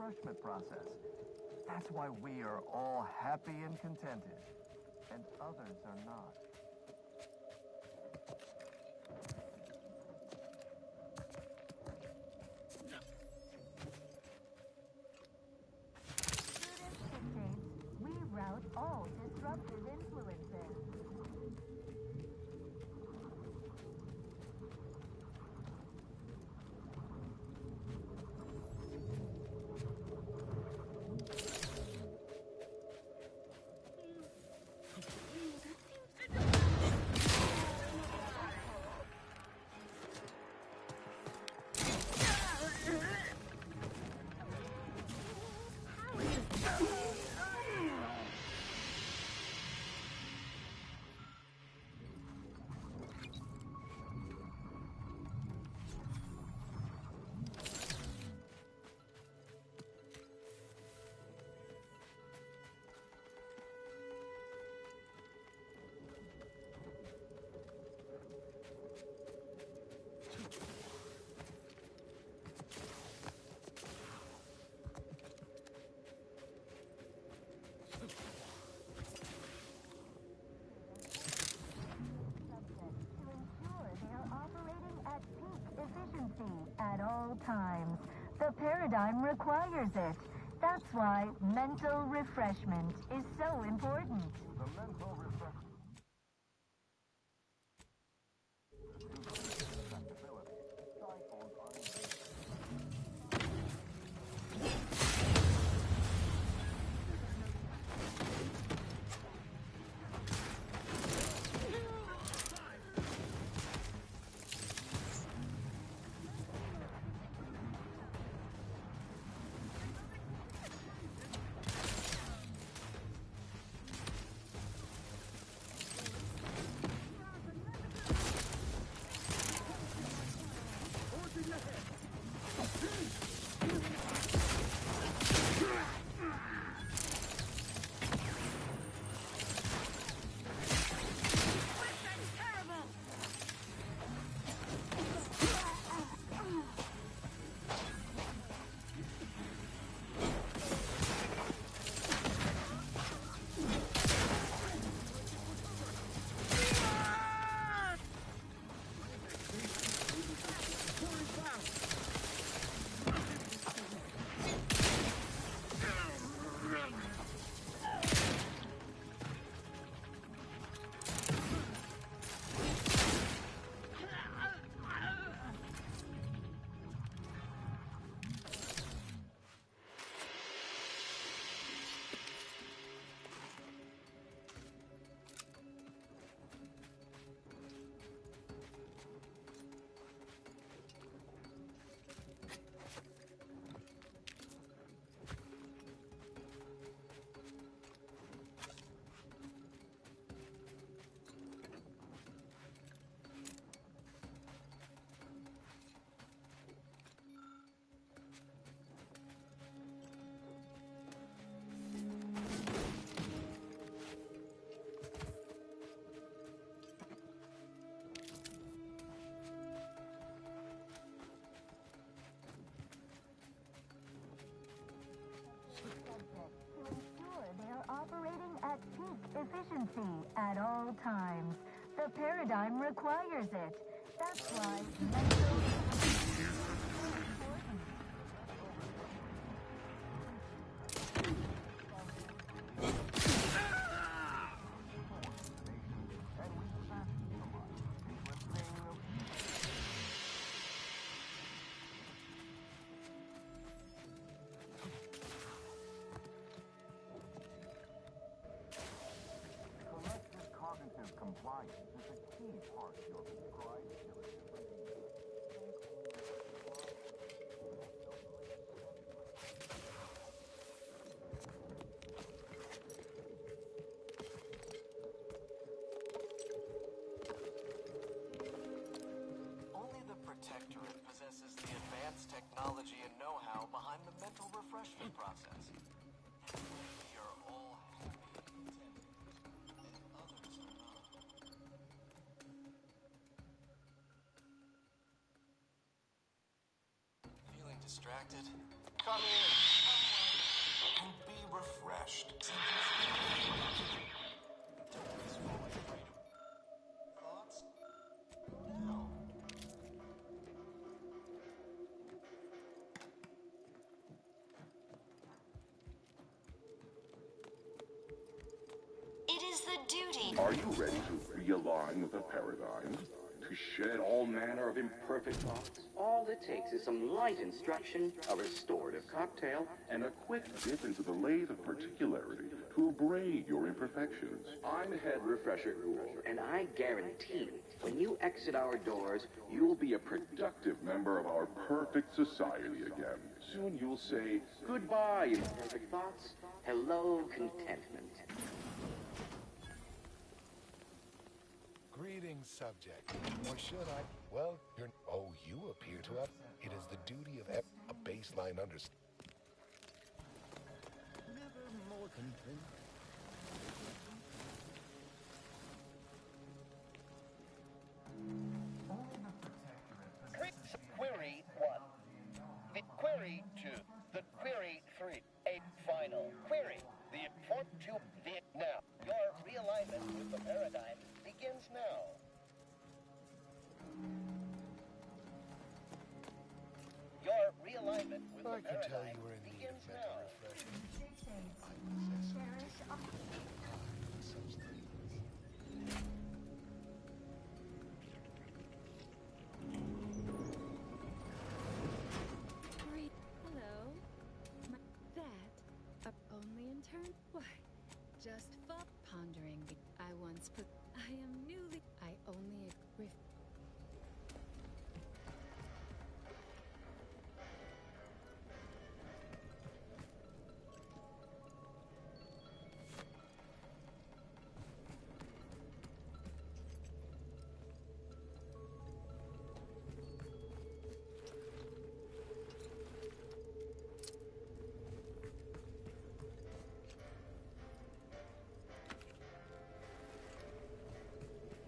Speaker 12: refreshment process. That's why we are all happy and contented, and others are not.
Speaker 8: We route all disruptive influences. At all times. The paradigm requires it. That's why mental refreshment is so important.
Speaker 12: The mental refreshment.
Speaker 8: Operating at peak efficiency at all times. The paradigm requires it. That's why mental
Speaker 12: Compliance is a key part of your prescribed
Speaker 19: Only the Protectorate possesses the advanced technology and know-how behind the mental refreshment process. We are all happy and contented, and others are not. Feeling distracted? Come in! and be refreshed. Thoughts? No.
Speaker 4: It is the duty.
Speaker 1: Are you ready to realign with the paradigm? To shed all manner of imperfect thoughts?
Speaker 10: All it takes is some light instruction, a restorative cocktail,
Speaker 1: And a quick dip into the lathe of particularity to abrade your imperfections.
Speaker 10: I'm Head Refresher Ghoul, and I guarantee when you exit our doors,
Speaker 1: You'll be a productive member of our perfect society again. Soon you'll say,
Speaker 10: goodbye, imperfect thoughts. Hello, contentment.
Speaker 21: Greetings, subject. Or should I? Well, you appear to have. It is the duty of a baseline understanding.
Speaker 3: Never more content.
Speaker 24: Query 1. The query 2. The query 3. A final query. The import to the now. Your realignment with the paradigm begins now. Your realignment with the paradigm begins now.
Speaker 18: Great. Hello. That only in turn? Why? Just pondering. I once put. I am newly. I only.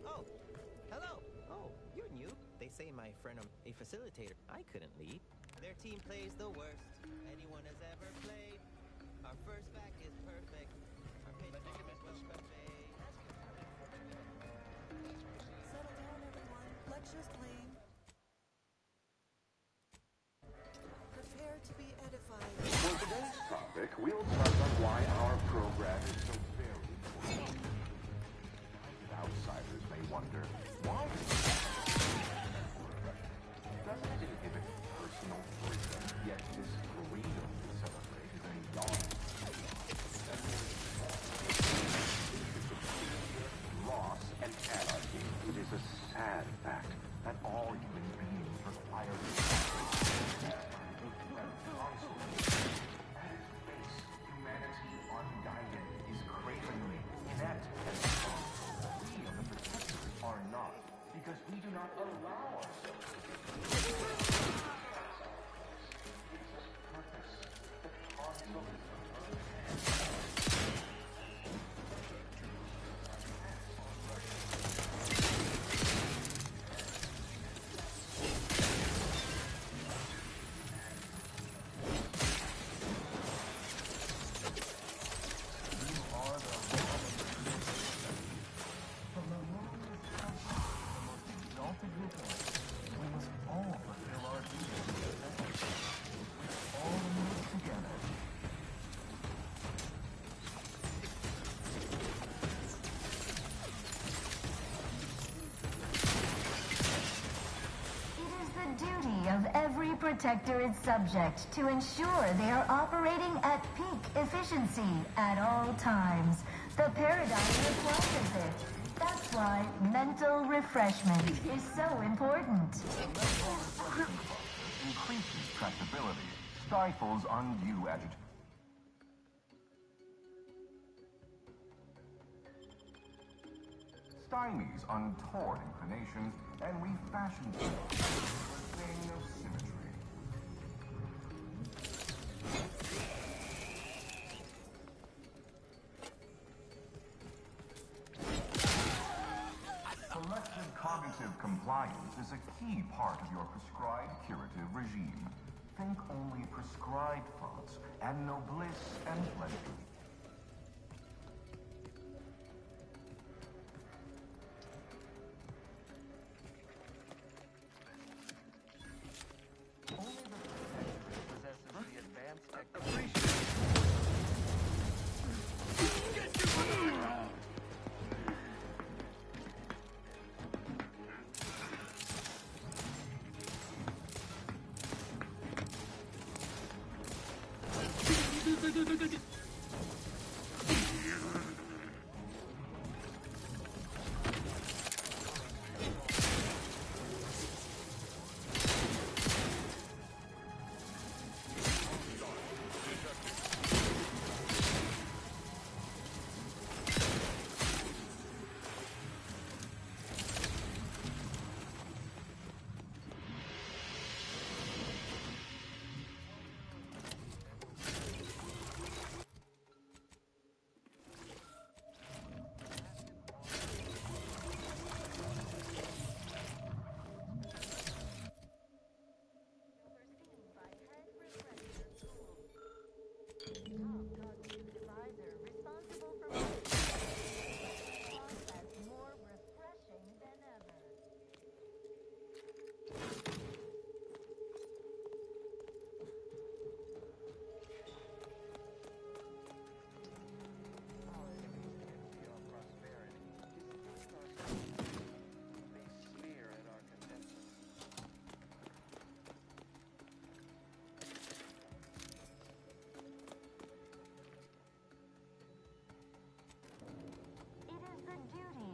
Speaker 25: Oh, hello. Oh, you're new. They say my friend, a facilitator. I couldn't lead. Their team plays the worst anyone has ever played. Our first back is perfect. Our predicament was perfect.
Speaker 26: Settle down, everyone. Lecture's playing. Prepare to be edified.
Speaker 1: For today's topic, we'll touch on why our program is so very important. Outsiders may wonder, why doesn't it inhibit personal freedom, yet this freedom is celebrated and not loss and anarchy. It is a sad fact that all human beings require at its base, humanity unguided is cravenly inept and strong. We of the protectors are not, because we do not allow ourselves to be. It gives us purpose, the console of
Speaker 27: of every protector is subject to ensure they are operating at peak efficiency at all times. The paradigm requires it. That's why mental refreshment is so important.
Speaker 1: Increases tractability, stifles undue agitation. Stymies untoward inclinations and refashions them into a thing of symmetry. Selective cognitive compliance is a key part of your prescribed curative regime. think only prescribed thoughts, and no bliss and plenty.
Speaker 12: Only the Protectorate possesses the advanced technology.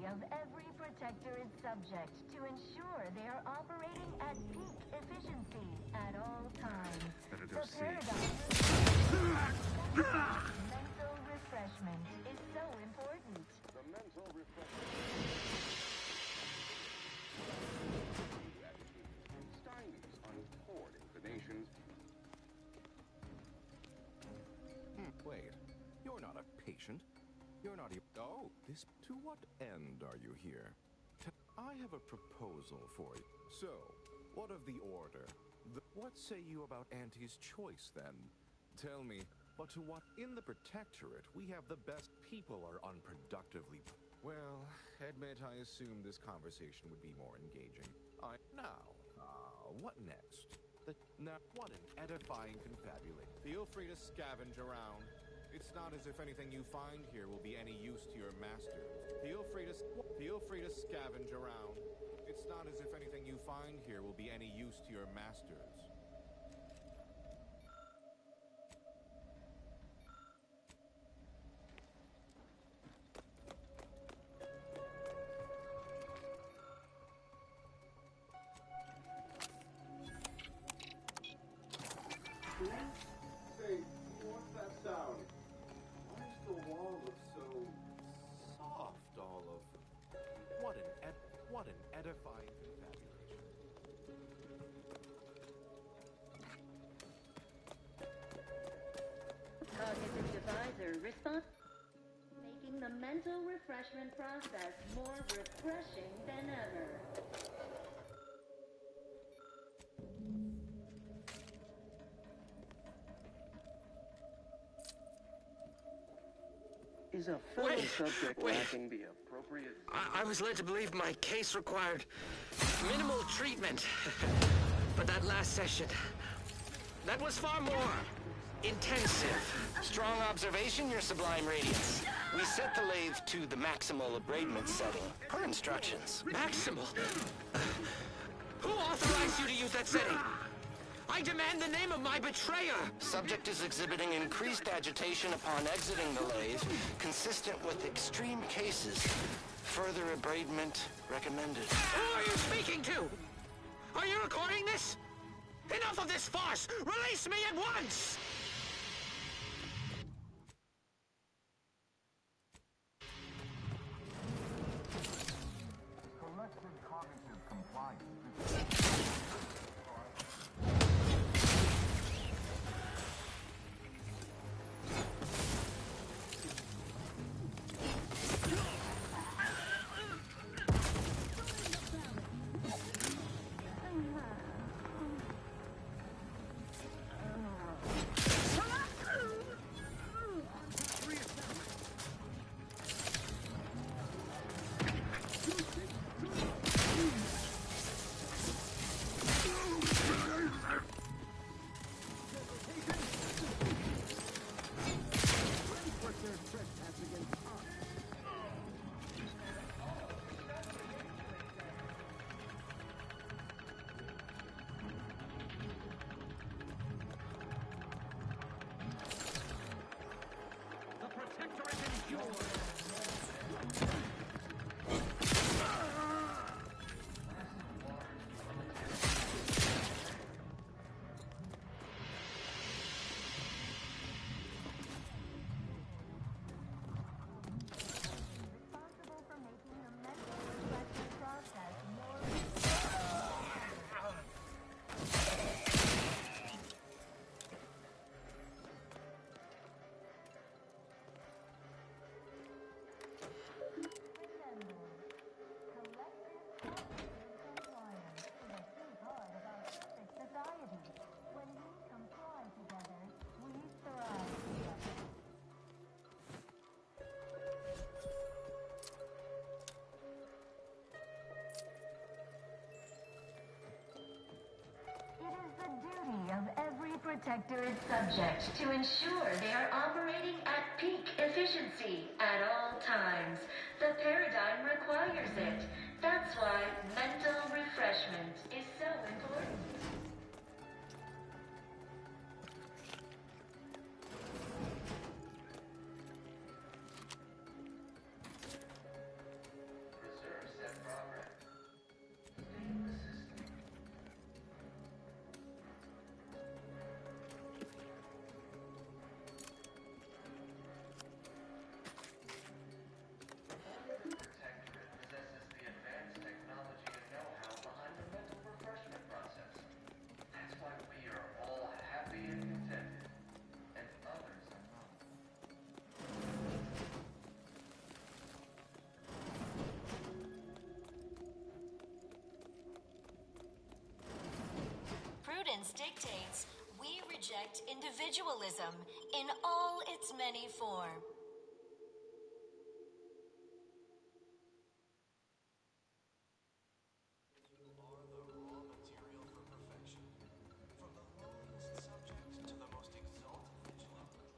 Speaker 27: Of every protectorate subject to ensure they are operating at peak efficiency at all times. The paradigm mental refreshment is so important.
Speaker 21: The mental refreshment. Stymies on poor inclinations.
Speaker 2: Wait, you're not a patient. You're not even... Oh, this... To what end are you here? I have a proposal for you. So, what of the Order? What say you about Auntie's choice, then? Tell me, but to what... In the Protectorate, we have the best... People are unproductively... Well, admit I assumed this conversation would be more engaging. What next? What an edifying confabulation. Feel free to scavenge around. It's not as if anything you find here will be any use to your masters. Feel free to scavenge around. It's not as if anything you find here will be any use to your masters.
Speaker 5: Say, what's that sound? Why does the wall look so
Speaker 2: Soft, all of... What an edifying confabulation.
Speaker 15: Cognitive divisor response. Making the mental refreshment process more refreshing than ever.
Speaker 10: Is a fellow subject lacking the appropriate...
Speaker 6: I was led to believe my case required minimal treatment. But that last session, that was far more intensive. Strong observation, Your Sublime Radiance. We set the lathe to the maximal abradement setting, per instructions. Maximal? Who authorized you to use that setting? I demand the name of my betrayer! Subject is exhibiting increased agitation upon exiting the lathe, consistent with extreme cases. Further abradement recommended. Who are you speaking to? Are you recording this? Enough of this farce! Release me at once!
Speaker 1: Collective cognitive compliance.
Speaker 27: Protector is subject to ensure they are operating at peak efficiency at all times. The paradigm requires it. That's why mental refreshment is so important.
Speaker 1: Preserve said progress. Stay in the system. Protectorate possesses the advanced technology and know-how behind the mental refreshment process. That's why we are all happy and contented, and others are not.
Speaker 27: Prudence dictates we reject individualism in all its many forms.
Speaker 19: You are the raw material for perfection. From the lowliest subject to the most exalted vigilante.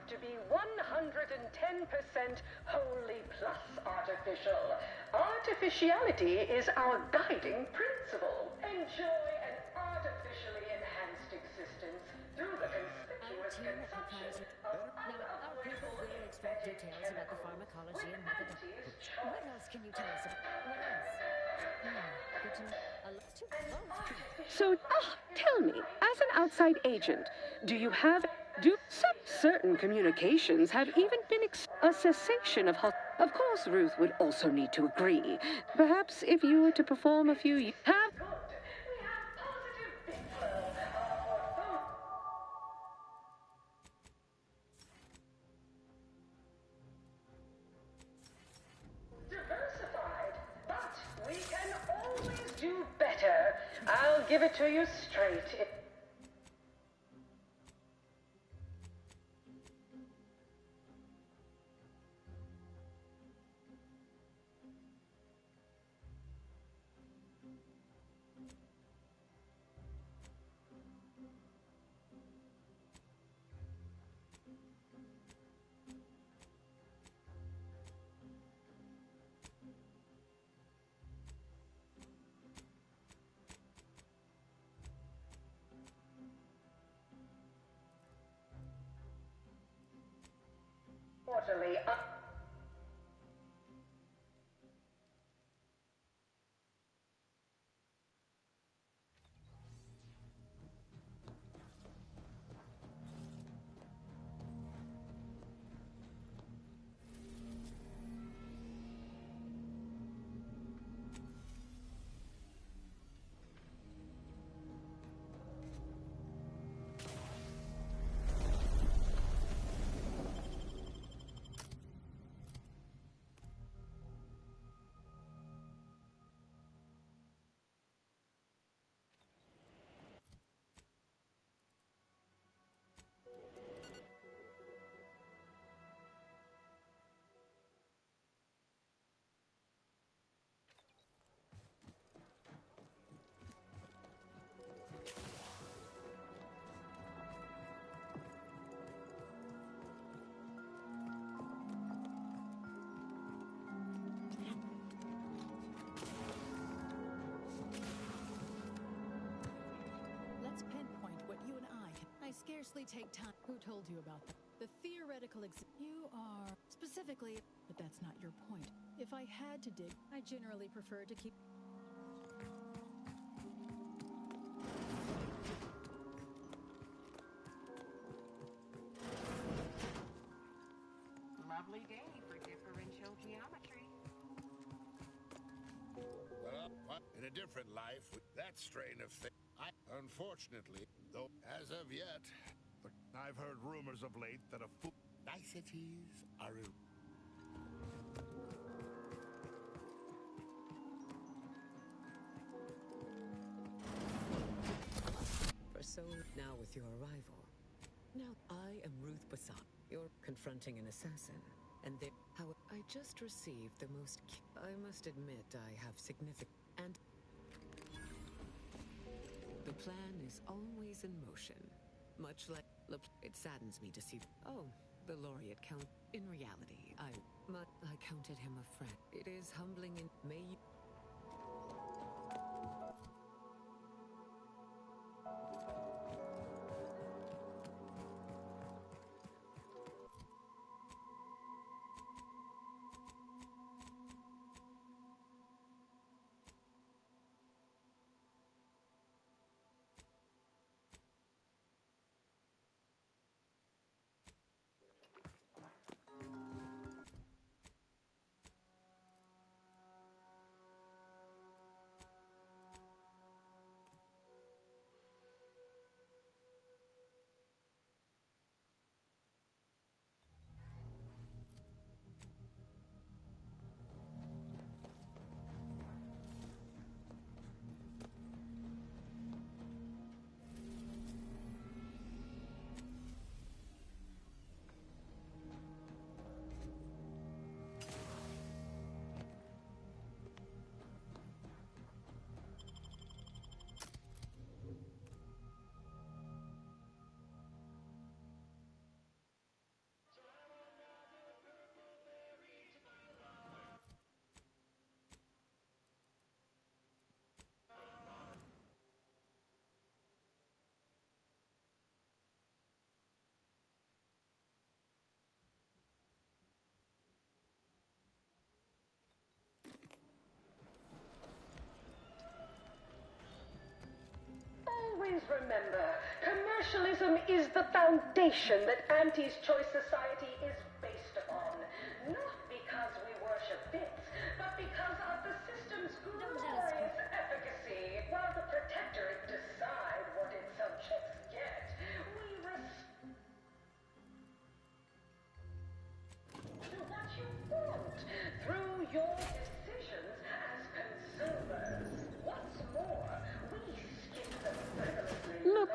Speaker 7: To be 110% wholly plus artificial. Artificiality is our guiding principle. Enjoy an artificially enhanced existence through the conspicuous consumption of
Speaker 20: Now, our people will expect details about the pharmacology and methodology. What else can you tell us about? What else? Good to know.
Speaker 7: So, tell me, as an outside agent, do some certain communications have even been a cessation of Of course, Ruth would also need to agree. Perhaps if you were to perform a few have diversified, but we can always do better. I'll give it to you straight. Quarterly.
Speaker 9: scarcely take time. Who told you about that? The theoretical you are specifically, but that's not your point. If I had to dig, I generally prefer to keep.
Speaker 11: Lovely day for differential geometry.
Speaker 21: Well, in a different life, with that strain of thing, unfortunately, though as of yet, I've heard rumors of late that niceties are
Speaker 13: For so now with your arrival. Now I am Ruth Bassan. You're confronting an assassin. And they, how I just received the most I must admit I have significant and the plan is always in motion. Much like it saddens me to see the laureate count in reality I counted him a friend. It is humbling and may you
Speaker 7: Always remember, commercialism is the foundation that Auntie's Choice Society is based upon. Not because we worship bits, but because of the system's glorious efficacy. While the Protectorate decide what its subjects get, we do what you want through your decisions as consumers. What's more, we skip the frivolously.
Speaker 6: Look,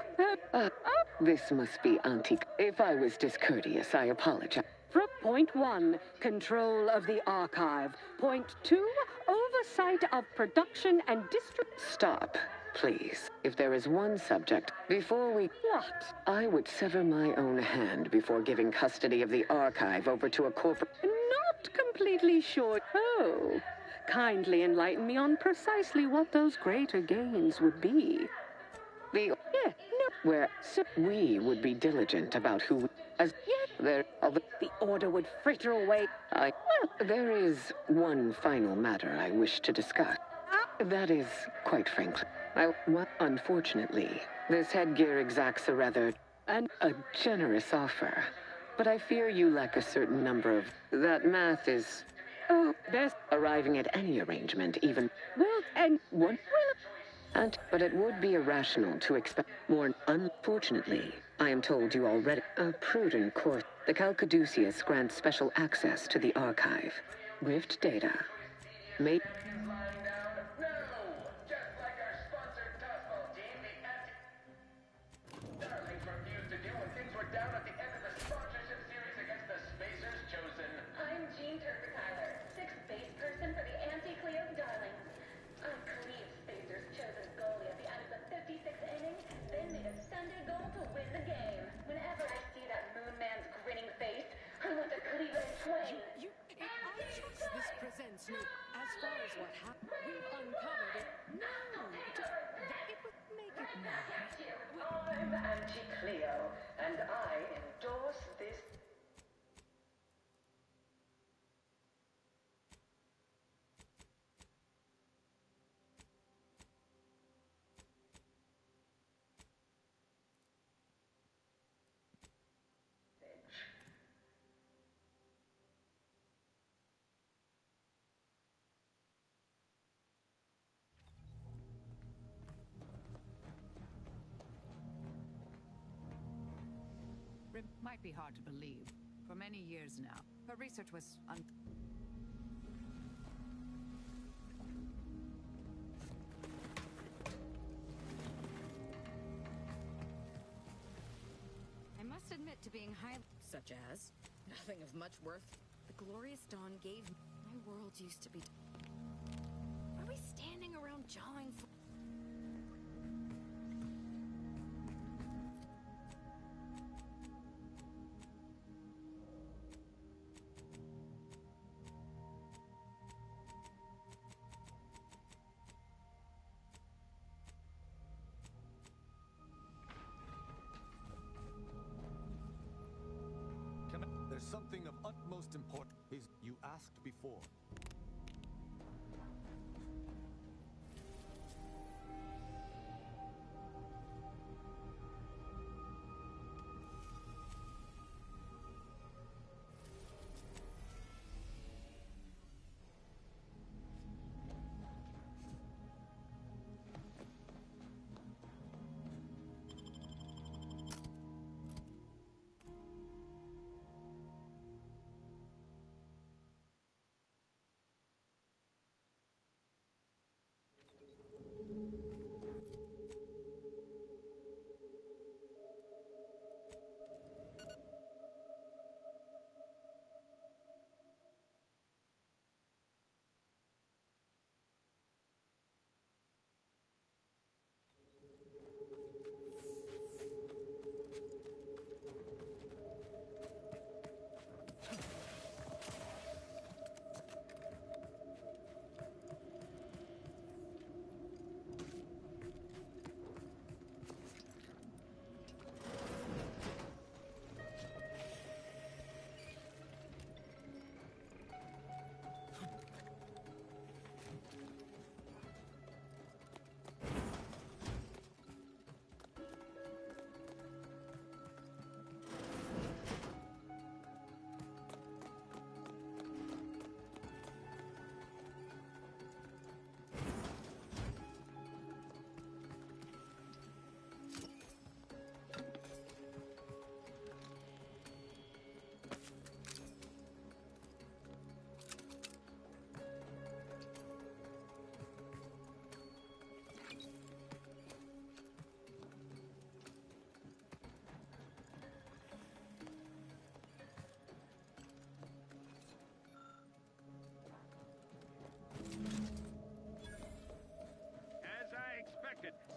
Speaker 6: this must be Auntie. If I was discourteous, I apologize. Point 1, control of the archive. Point 2, oversight of production and district. Stop, please. If there is one subject, before we... What? I would sever my own hand before giving custody of the archive over to a corporate... Not completely sure. Oh, kindly enlighten me on precisely what those greater gains would be. Where we would be diligent about who, the order would fritter away. There is one final matter I wish to discuss. That is, quite frankly, unfortunately, this headgear exacts a rather a generous offer, but I fear you lack a certain number of. That math is. Best arriving at any arrangement, even but it would be irrational to expect more. Unfortunately, I am told you already. A prudent course. The Calcaduceus grants special access to the archive. Rift data. May.
Speaker 1: Darlings refused to do when things were down at the end of the sponsorship series against the Spacers Chosen.
Speaker 7: I'm Jean Turker-Tyler, sixth base person for the Anti-Cleo Darlings. I cleaved Spacers Chosen's goalie at the end of the 56th inning, then made a Sunday goal to win the game. Whenever I see that Moon Man's grinning face, I want to cleave it in twain.
Speaker 9: This presents no. As far as what happened, we've uncovered it. No, it would make it.
Speaker 7: I'm Anti-Cleo. and I endorse this.
Speaker 11: Might be hard to believe. For many years now, her research was
Speaker 18: I must admit to being high... Such as? Nothing of much worth. The glorious dawn gave... My world used to be... Are we standing around jawing for...
Speaker 4: There's something of utmost importance. You asked before.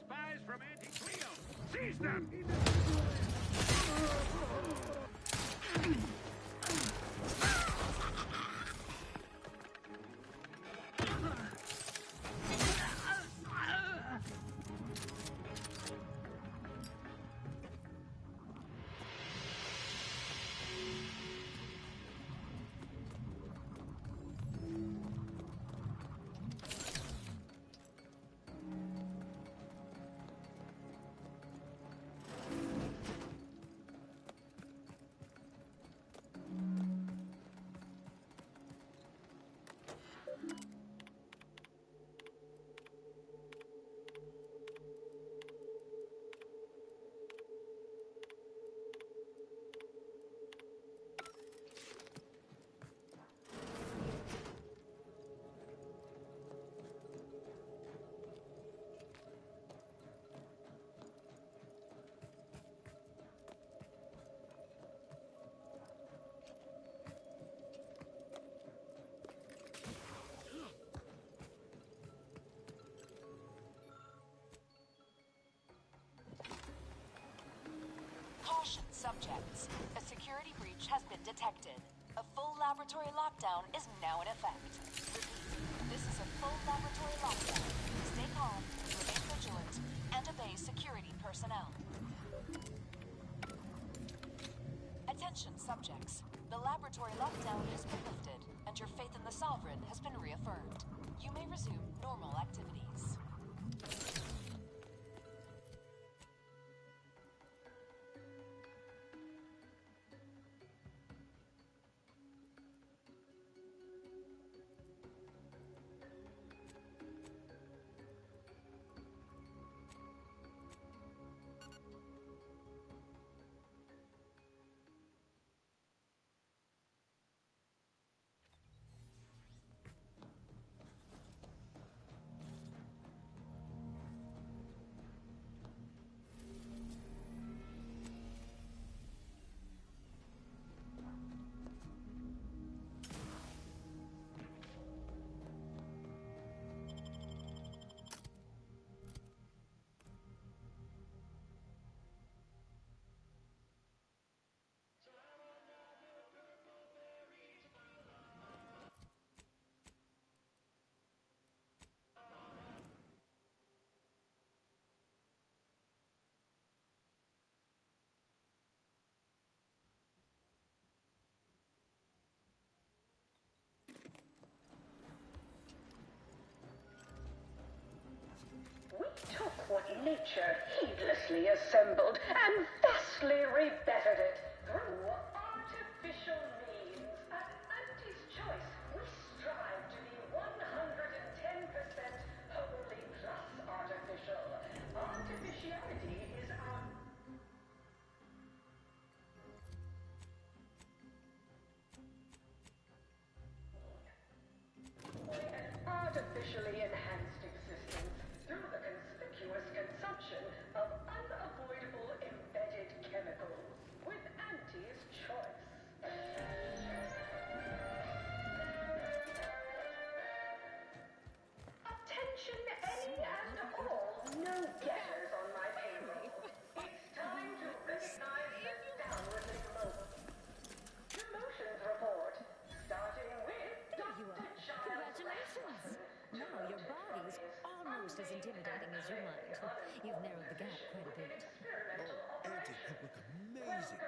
Speaker 8: Spies from Anti-Cleo! Seize them!
Speaker 14: Caution, subjects. A security breach has been detected. A full laboratory lockdown is now in effect. Repeat, this is a full laboratory lockdown. Stay calm, remain vigilant, and obey security personnel. confirmed. You may resume normal activities.
Speaker 7: We took what nature heedlessly assembled and vastly rebettered it through artificial means. At Auntie's Choice, we strive to be 110% wholly plus artificial. Artificiality is our... an artificially enhanced existence through the conspicuous consumption of unavoidable embedded chemicals with Auntie's Choice. Attention any and all no-getters on my payroll. It's time to recognize the downwardly mobile. Demotions report, starting with Dr. Giles.
Speaker 3: Congratulations! Now your body's almost as intimidating as your mind. You've narrowed the gap quite a bit.
Speaker 2: Oh, Auntie, you look amazing.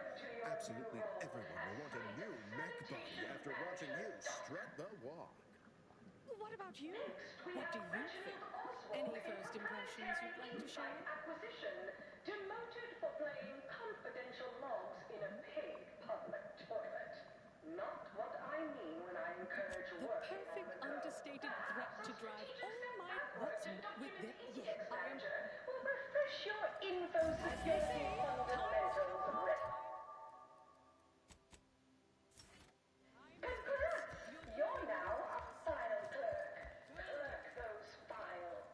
Speaker 2: Absolutely everyone will want a new mech body after watching you strut the walk.
Speaker 3: What about you? What do you think? Any first impressions you'd like to share?
Speaker 7: Acquisition, demoted for playing confidential logs in a paid public toilet. Not what I mean when I encourage
Speaker 3: The
Speaker 7: work.
Speaker 3: perfect understated threat to drive all my what's with the
Speaker 7: will refresh your info security fundamentals. Congrats! You're now a file clerk. Clerk those files.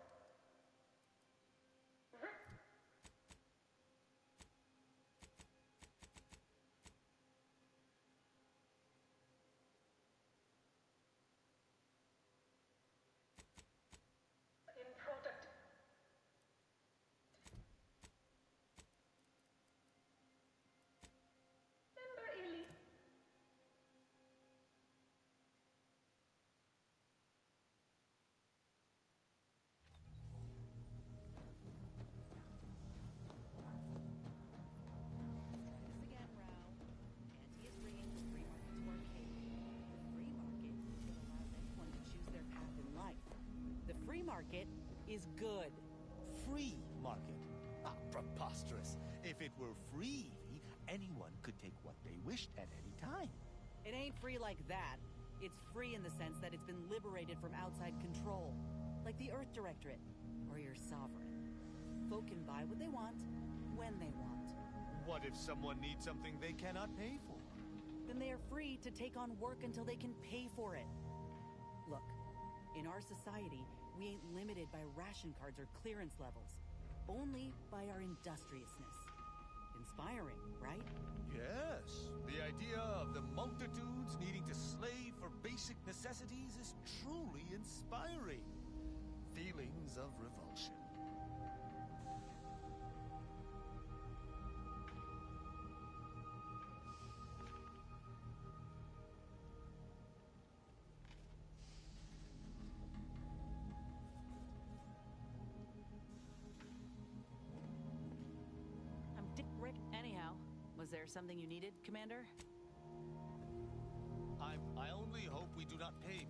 Speaker 7: In product. Member elite.
Speaker 15: Again, Rao. Auntie is bringing the free market to arcade. The free market is what allows anyone to choose their path in life. The free market is good.
Speaker 4: Free market. Ah, preposterous. If it were free, anyone could take what they wished at any time.
Speaker 15: It ain't free like that. It's free in the sense that it's been liberated from outside control. Like the Earth Directorate, or your sovereign. Folk can buy what they want, when they want.
Speaker 4: What if someone needs something they cannot pay for?
Speaker 15: Then they are free to take on work until they can pay for it. Look, in our society, we ain't limited by ration cards or clearance levels. Only by our industriousness. Inspiring, right?
Speaker 4: Yes. The idea of the multitudes needing to slave for basic necessities is truly inspiring. Feelings of revulsion.
Speaker 15: Rick, anyhow, was there something you needed, Commander?
Speaker 4: I only hope we do not pay.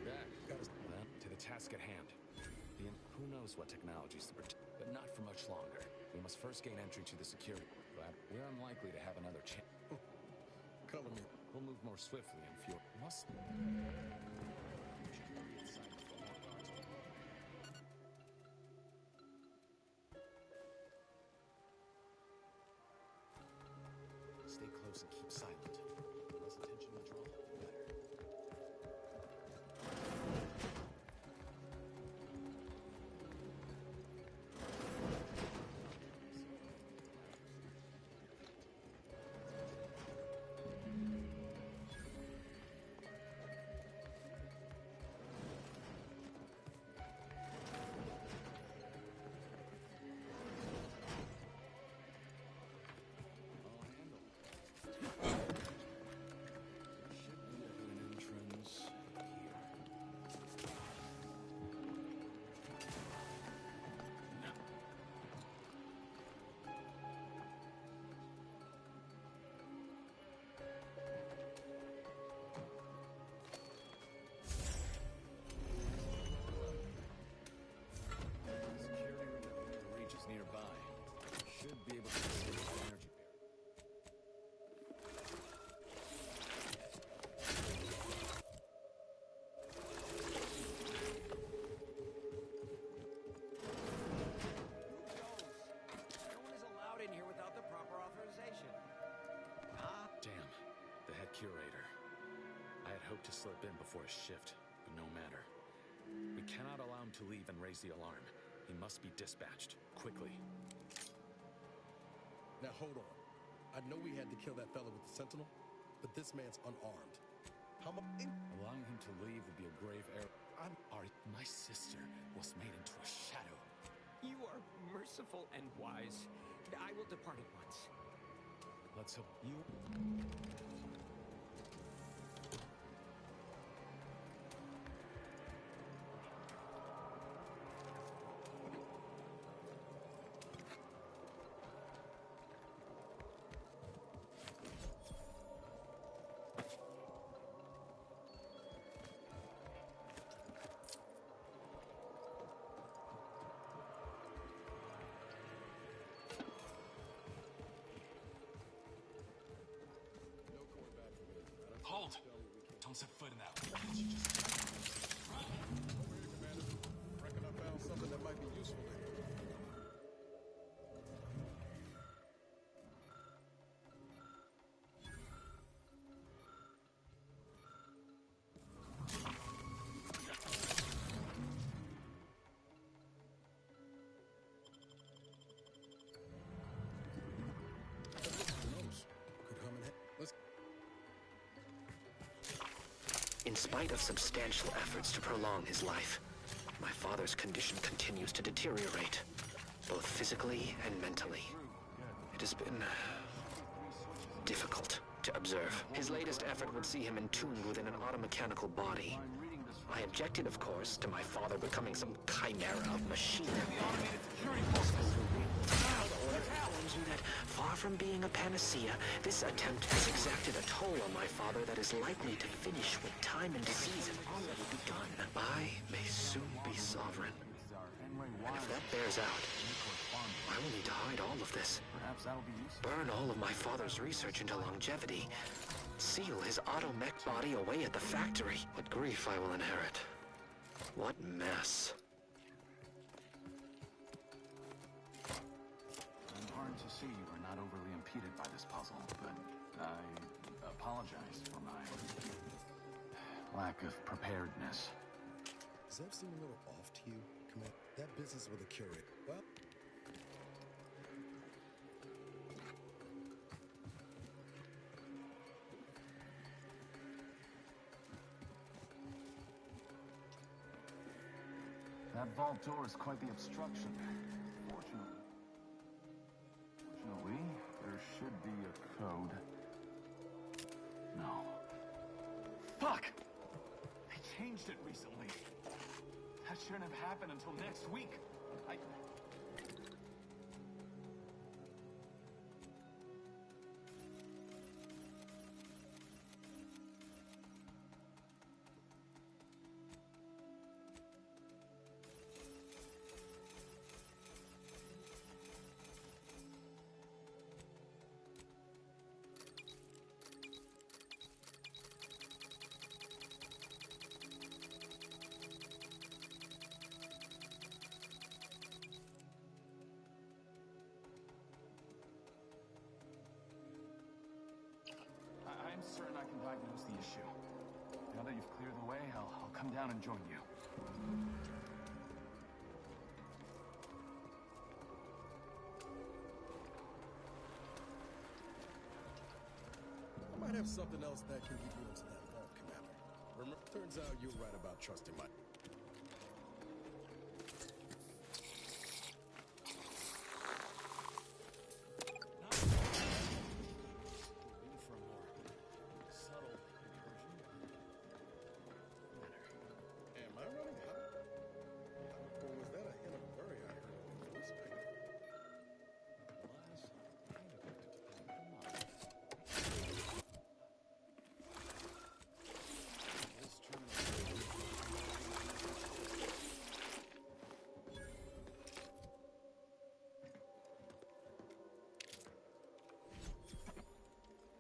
Speaker 16: Then, to the task at hand. Who knows what technologies to protect, but not for much longer. We must first gain entry to the security, but we're unlikely to have another chance. Color me. We'll move more swiftly and fewer. Must. Stay close and keep silent. The less attention we draw, the better. Nearby. Should be able to disable the energy
Speaker 6: No one is allowed in here without the proper authorization.
Speaker 16: Damn, the head curator. I had hoped to slip in before his shift, but no matter. We cannot allow him to leave and raise the alarm. He must be dispatched, quickly.
Speaker 17: Now hold on. I know we had to kill that fella with the Sentinel, but this man's unarmed. How much?
Speaker 16: Allowing him to leave would be a grave error. My sister was made into a shadow.
Speaker 6: You are merciful and wise. I will depart at once.
Speaker 16: Let's hope you... Hold! Don't set foot in that. Can't you just...
Speaker 17: Over here, Commander. Reckon I found something that might be useful there.
Speaker 6: In spite of substantial efforts to prolong his life, my father's condition continues to deteriorate, both physically and mentally. It has been difficult to observe. His latest effort would see him entombed within an automechanical body. I objected, of course, to my father becoming some chimera of machinery. That far from being a panacea, this attempt has exacted a toll on my father that is likely to finish with time and disease have already begun. I may soon be sovereign. And if that bears out, I will need to hide all of this. Burn all of my father's research into longevity. Seal his auto-mech body away at the factory. What grief I will inherit. What mess.
Speaker 16: Hard to see you are not overly impeded by this puzzle, but I apologize for my lack of preparedness.
Speaker 17: Does that seem a little off to you, Commander? That business with a curator. Well...
Speaker 16: That vault door is quite the obstruction. Fortunately, there
Speaker 5: Fuck! They changed it recently. That shouldn't have happened until next week. I'm certain I can diagnose the issue. Now that you've cleared the way, I'll come down and join you.
Speaker 17: I might have something else that can get you into that vault, Commander. Turns out you're right about trusting my... Am I running hot? Or was that a hint of worry I heard on your voice, Peggy?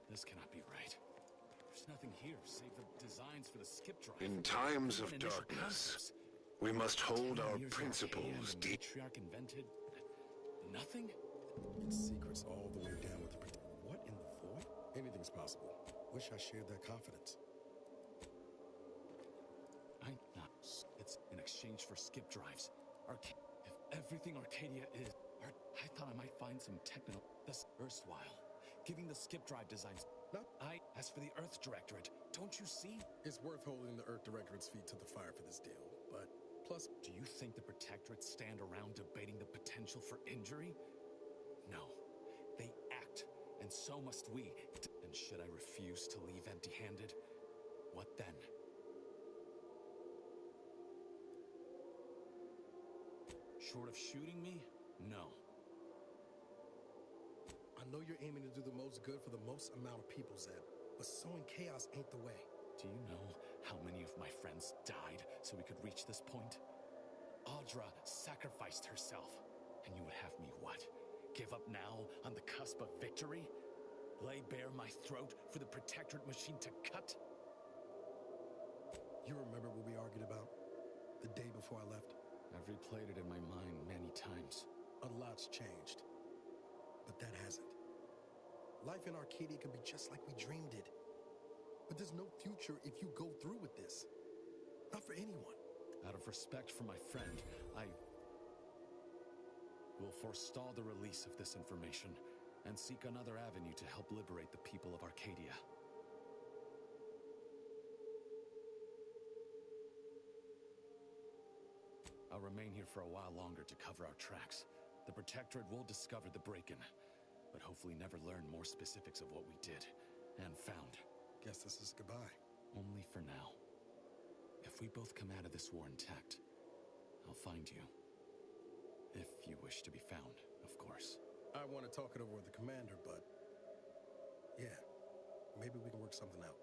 Speaker 16: This cannot be right. There's nothing here save the designs for the skip drive.
Speaker 12: In times of darkness, we must hold our principles deep.
Speaker 16: Matriarch invented nothing?
Speaker 17: It's secrets all the way down with the... What in the void? Anything's possible. Wish I shared that confidence.
Speaker 16: It's in exchange for skip drives. If everything Arcadia is... I thought I might find some technical... This erstwhile. Giving the skip drive designs...
Speaker 17: No.
Speaker 16: As for the Earth Directorate, don't you see?
Speaker 17: It's worth holding the Earth Directorate's feet to the fire for this deal, but plus...
Speaker 16: Do you think the Protectorate stand around debating the potential for injury? No. They act, and so must we. And should I refuse to leave empty-handed? What then? Short of shooting me? No.
Speaker 17: I know you're aiming to do the most good for the most amount of people, Zeb, but sowing chaos ain't the way.
Speaker 16: Do you know how many of my friends died so we could reach this point? Audra sacrificed herself. And you would have me what? Give up now on the cusp of victory? Lay bare my throat for the Protectorate machine to cut?
Speaker 17: You remember what we argued about the day before I left?
Speaker 16: I've replayed it in my mind many times.
Speaker 17: A lot's changed. But that hasn't. Life in Arcadia can be just like we dreamed it. But there's no future if you go through with this. Not for anyone.
Speaker 16: Out of respect for my friend, I will forestall the release of this information and seek another avenue to help liberate the people of Arcadia. I'll remain here for a while longer to cover our tracks. The Protectorate will discover the break-in, but hopefully never learn more specifics of what we did and found.
Speaker 17: Guess this is goodbye.
Speaker 16: Only for now. If we both come out of this war intact, I'll find you. If you wish to be found, of course.
Speaker 17: I want to talk it over with the commander, but... yeah, maybe we can work something out.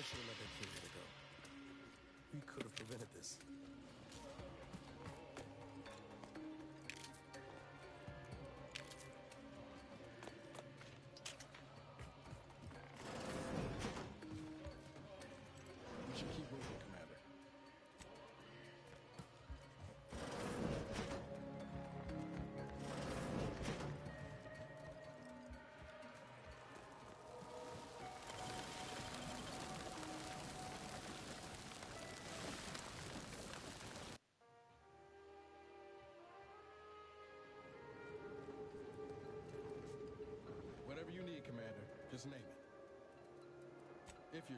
Speaker 17: should have let that curator go. We could have prevented this. We should keep moving, Commander. Whatever you need, Commander, just name it. If you...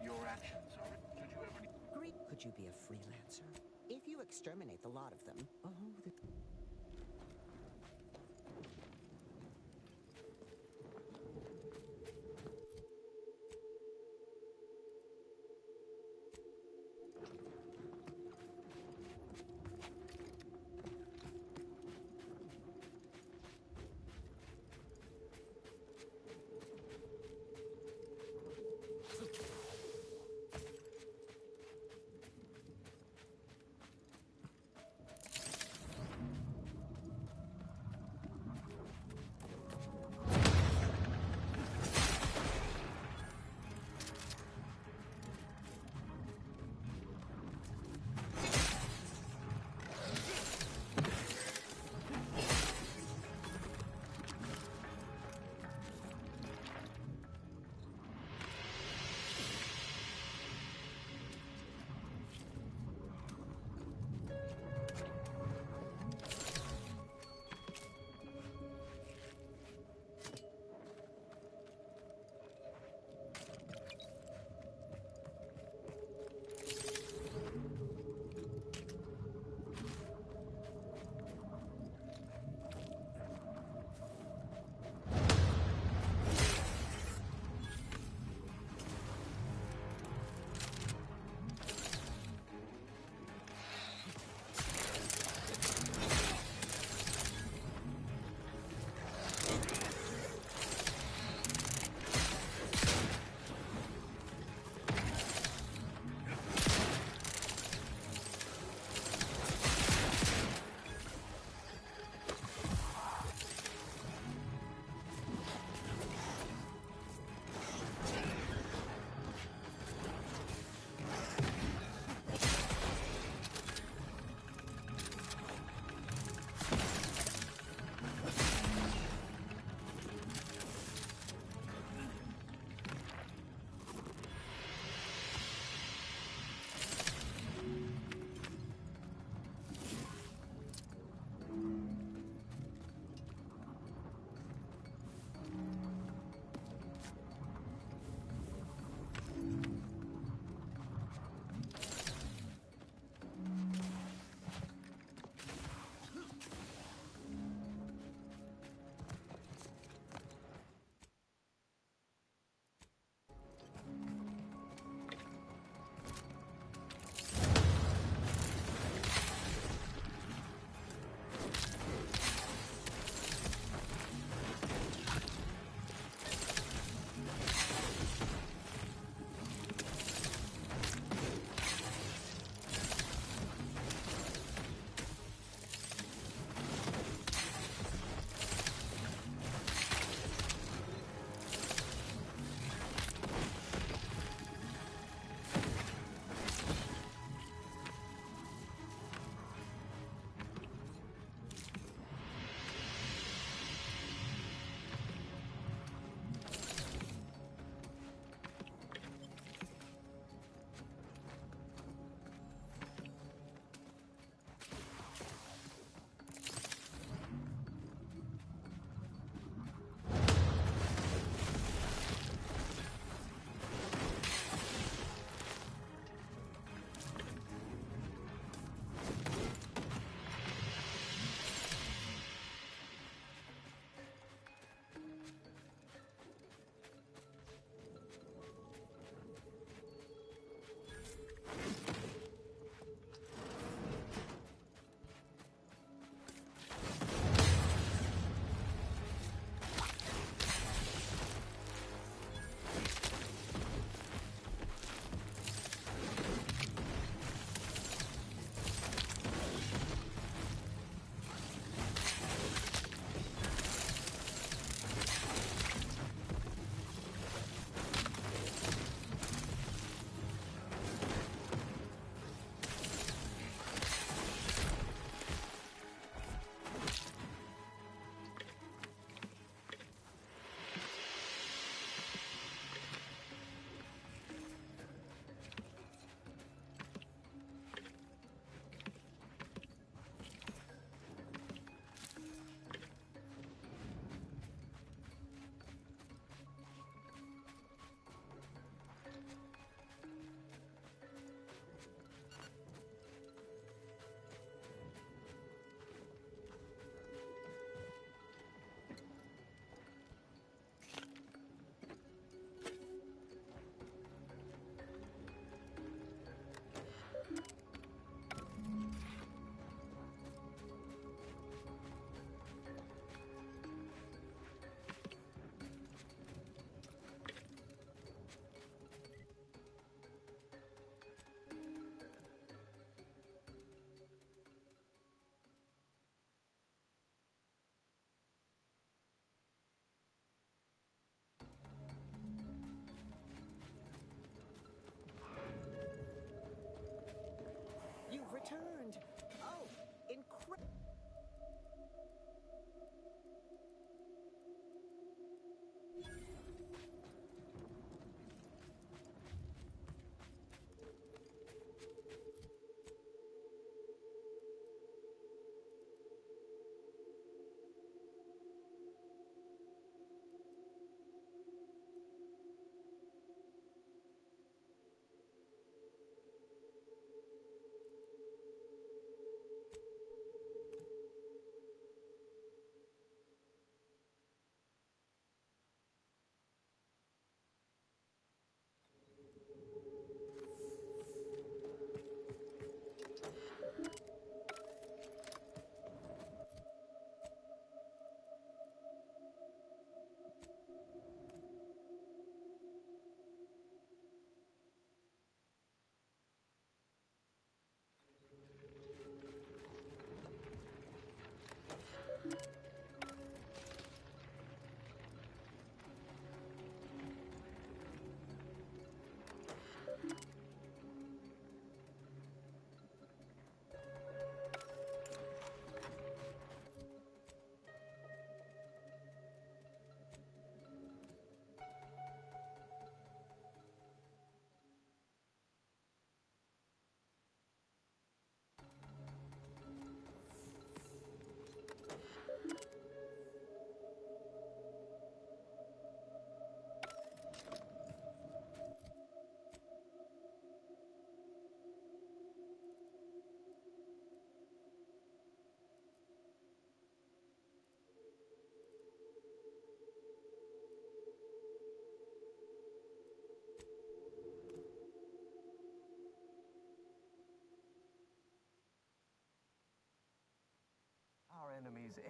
Speaker 1: Your actions are... Should you ever...
Speaker 10: Great. Could you be a freelancer? If you exterminate the lot of them,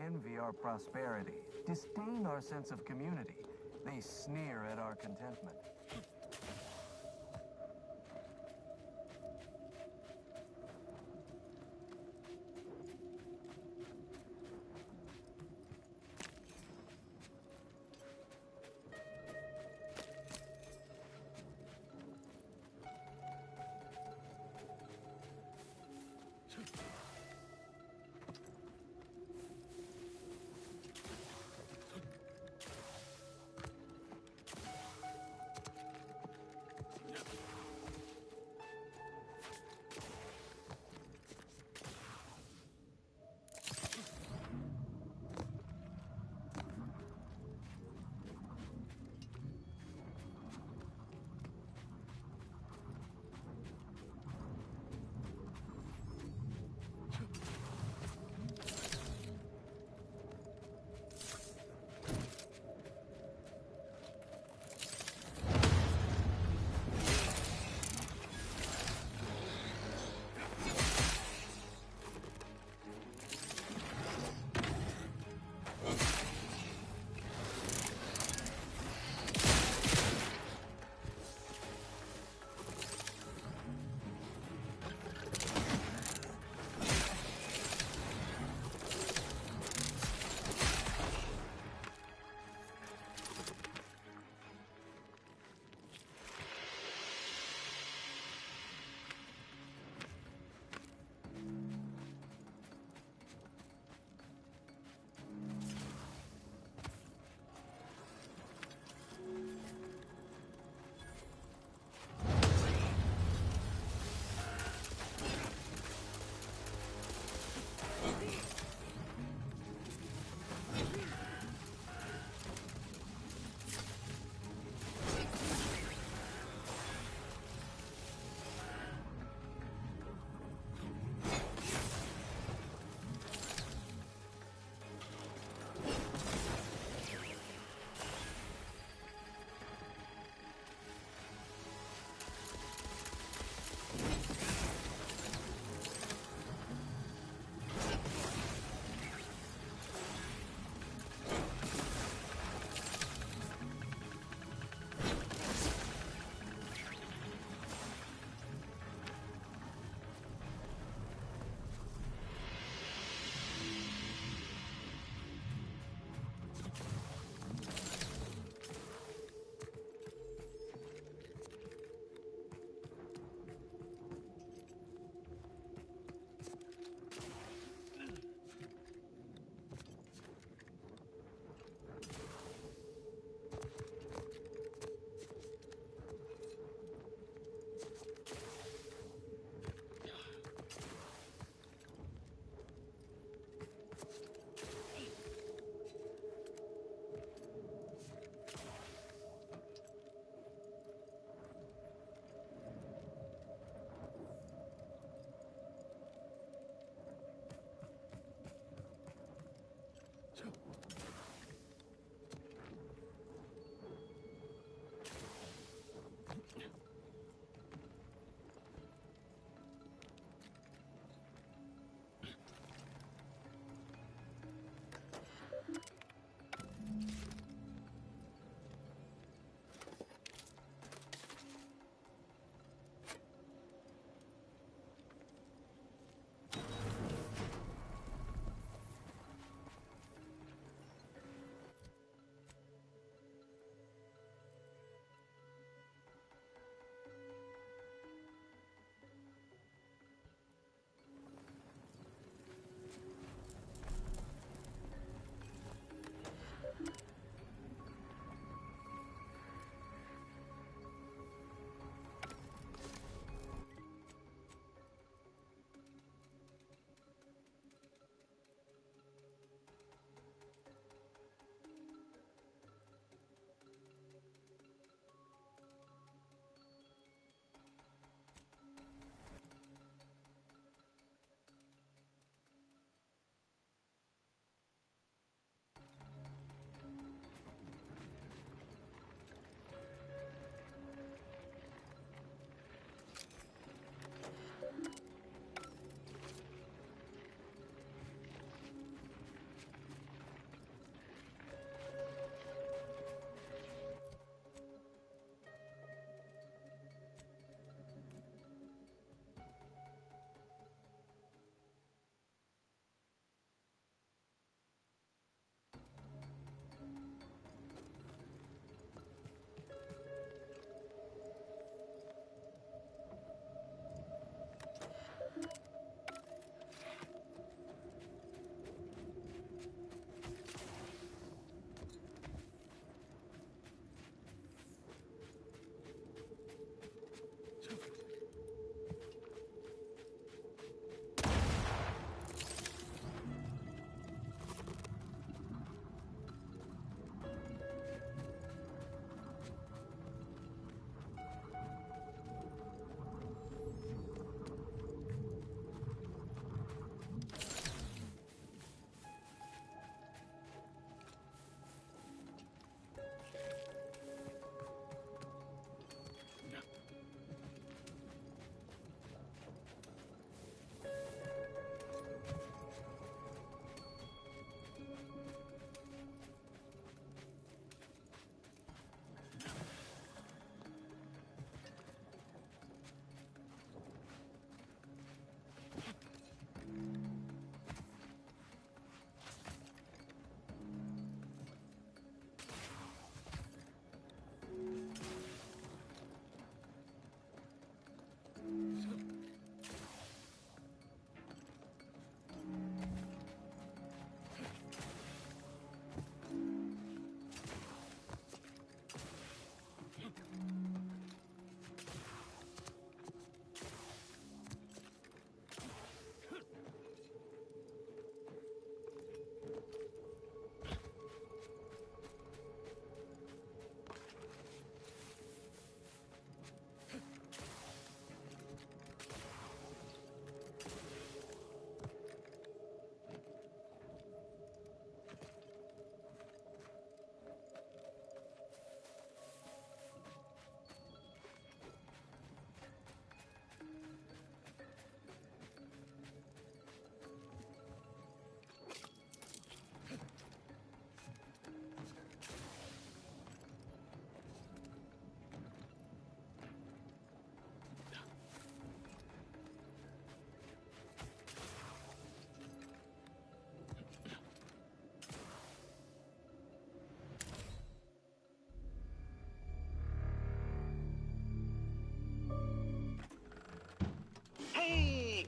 Speaker 19: envy our prosperity, disdain our sense of community. They sneer at our contentment.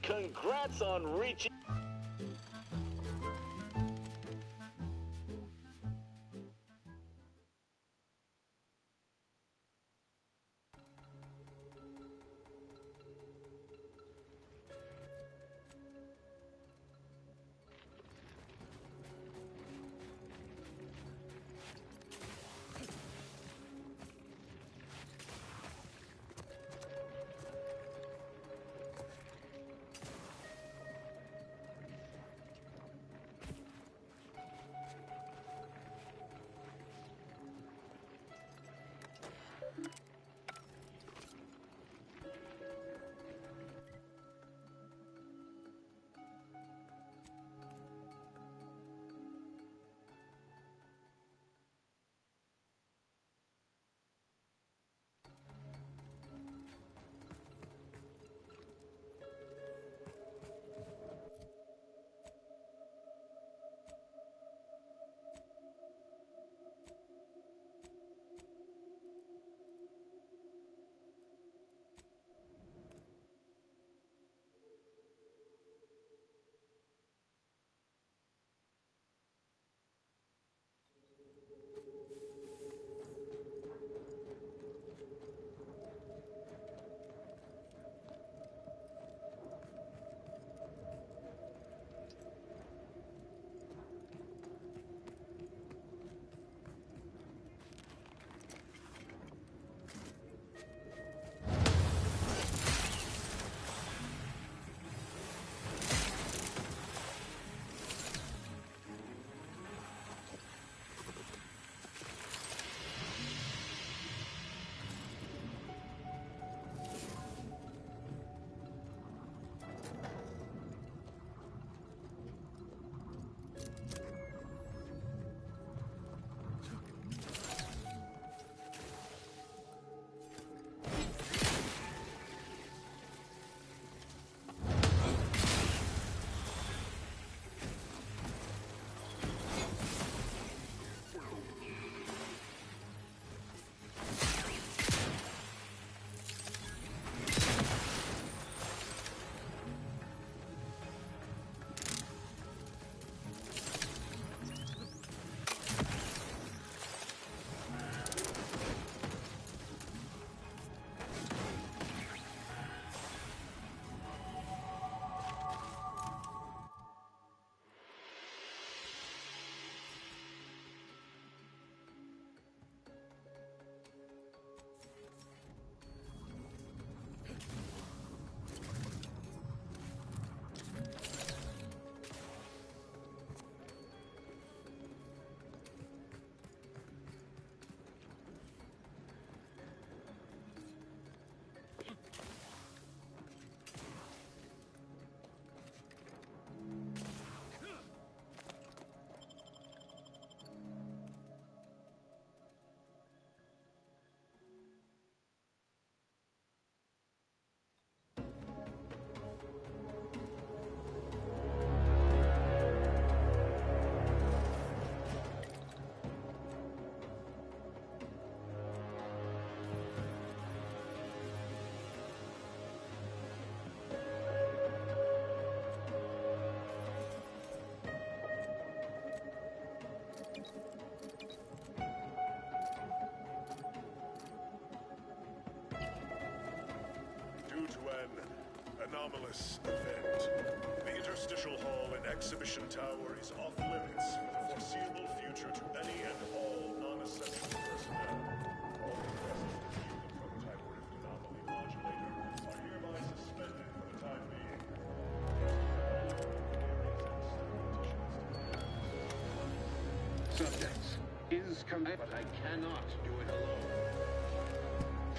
Speaker 20: Congrats on reaching...
Speaker 12: anomalous event. The interstitial hall and exhibition tower is off limits for the foreseeable future to any and all non-essential personnel. All present to view the prototype rift anomaly modulator are hereby suspended for the time being.
Speaker 22: Subjects, is command, but I cannot do it alone.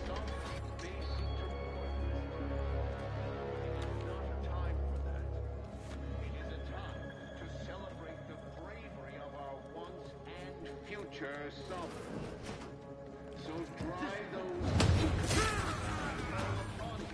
Speaker 22: Some may seek to time for that. It is a time to celebrate the bravery of our once and future sovereign. So drive those upon you.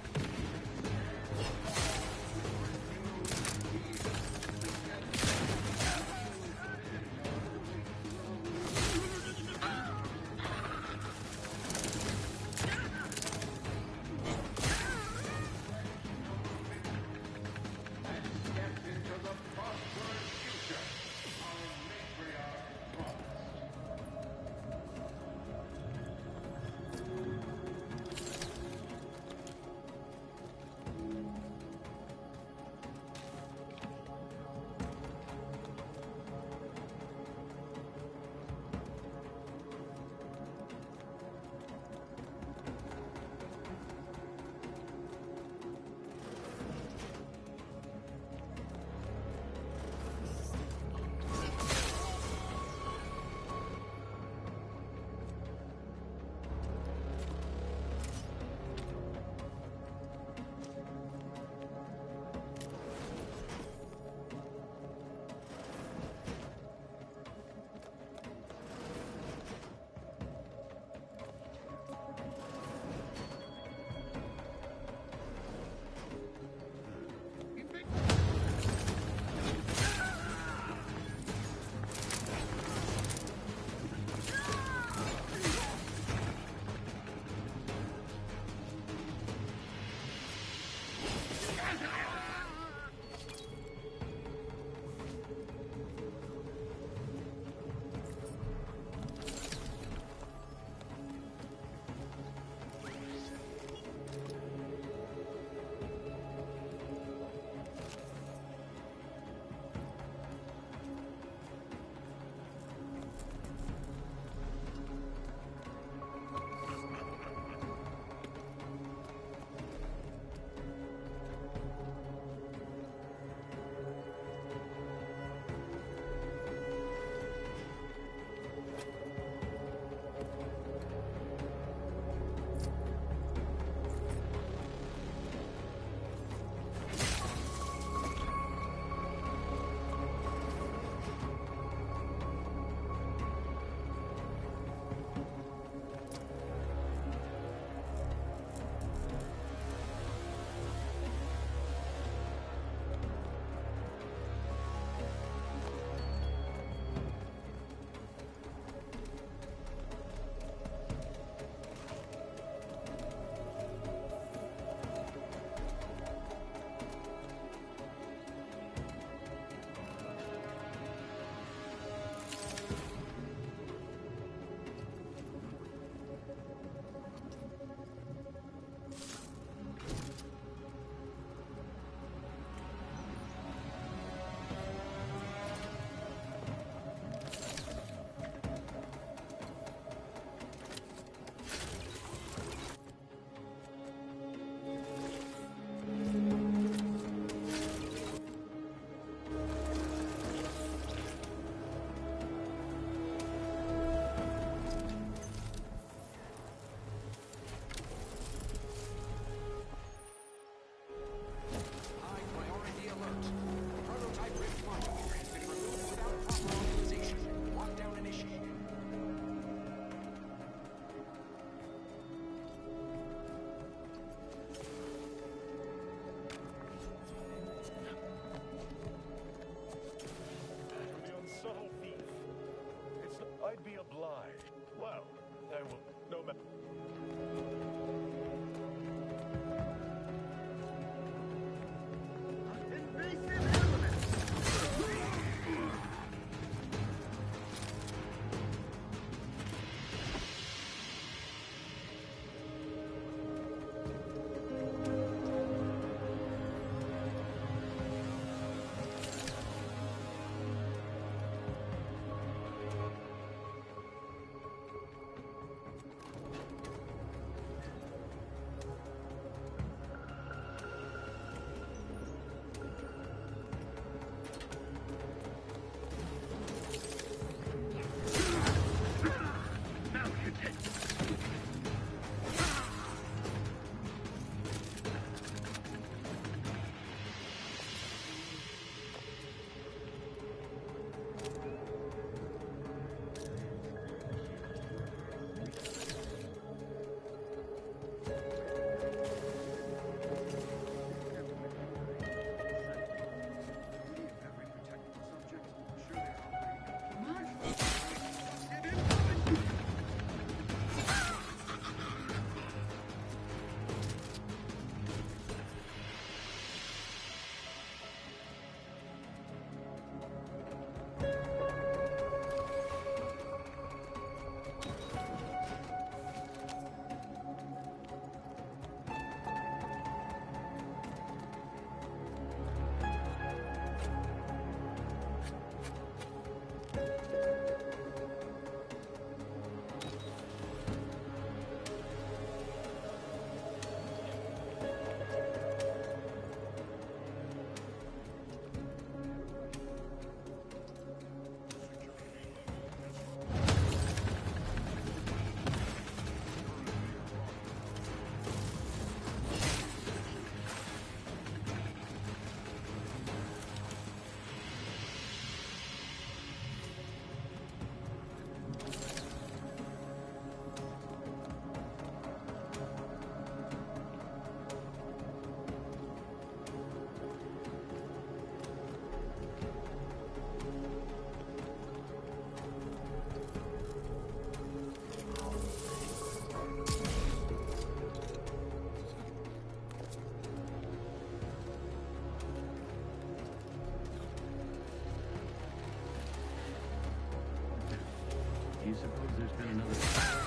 Speaker 13: suppose there's been another...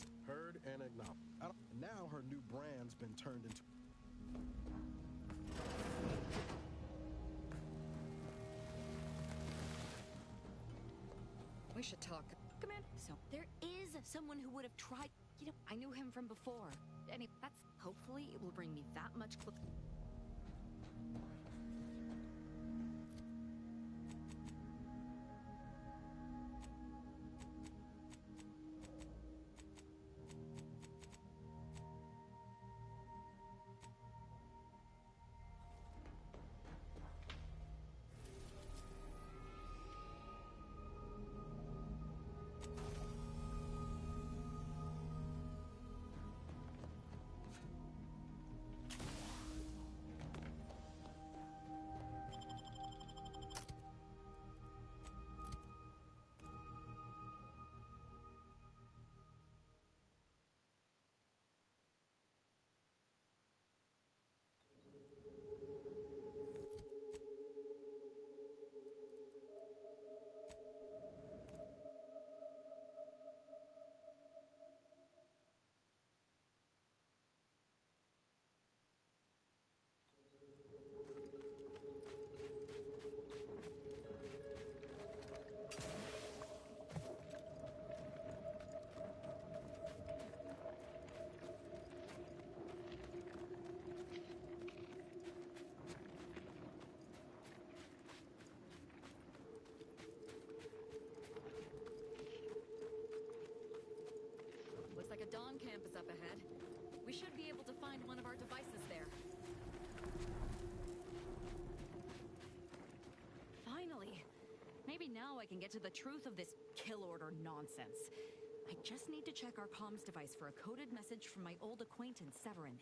Speaker 17: was heard and acknowledged. Now her new brand's been turned into.
Speaker 3: We should talk. Command. So there is someone who would have tried. You know, I knew him from before. That's hopefully it will bring me that much closer. Looks like a Dawn camp is up ahead. We should be able to find one of our devices there. Finally! Maybe now I can get to the truth of this kill order nonsense. I just need to check our comms device for a coded message from my old acquaintance, Severin.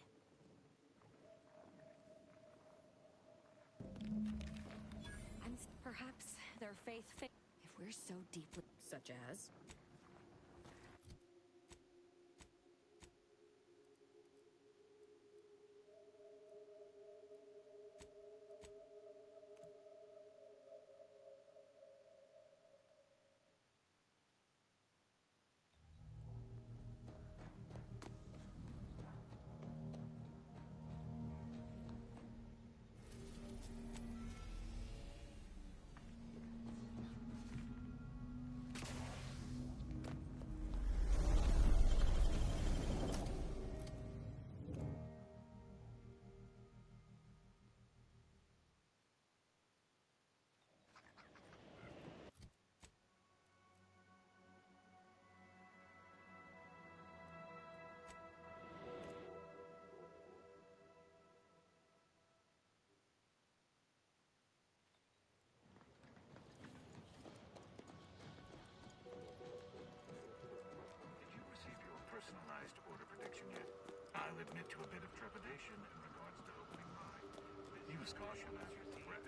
Speaker 3: And perhaps their faith if we're so deeply... Such as?
Speaker 8: Personalized order prediction yet. I'll admit to a bit of trepidation in regards to opening mine. Use caution as your threat.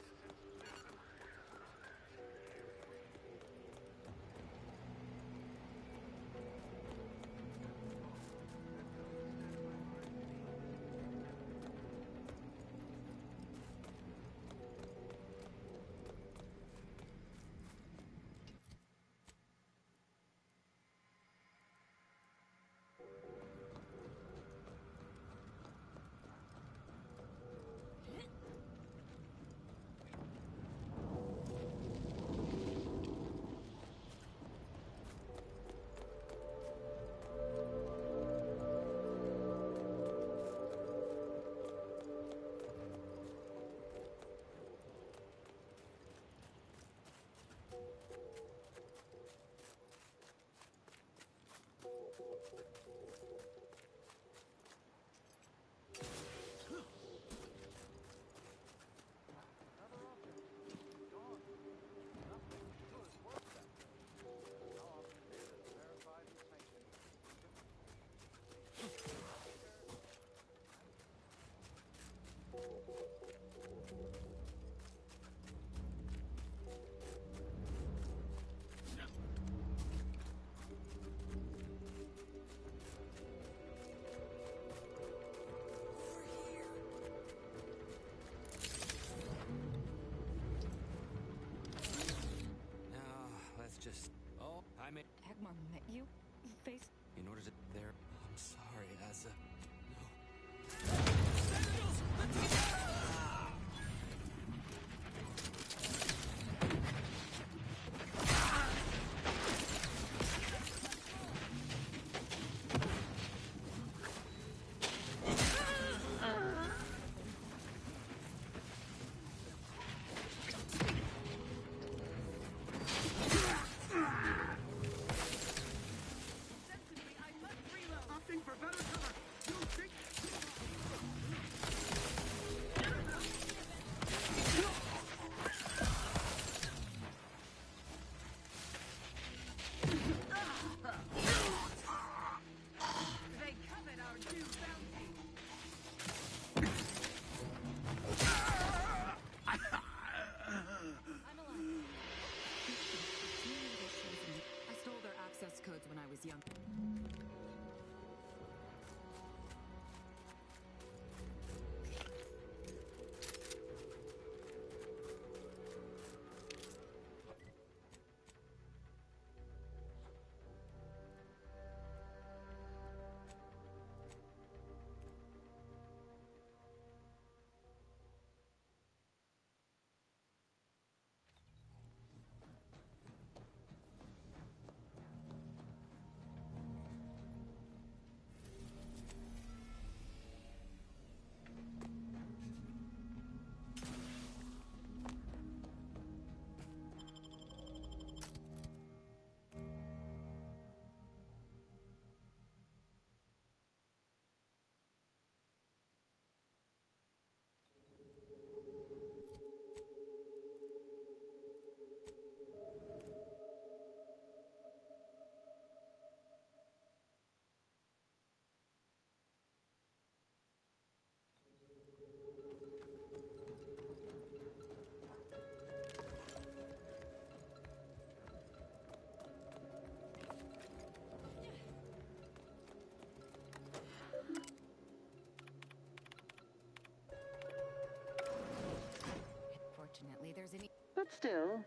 Speaker 7: Still,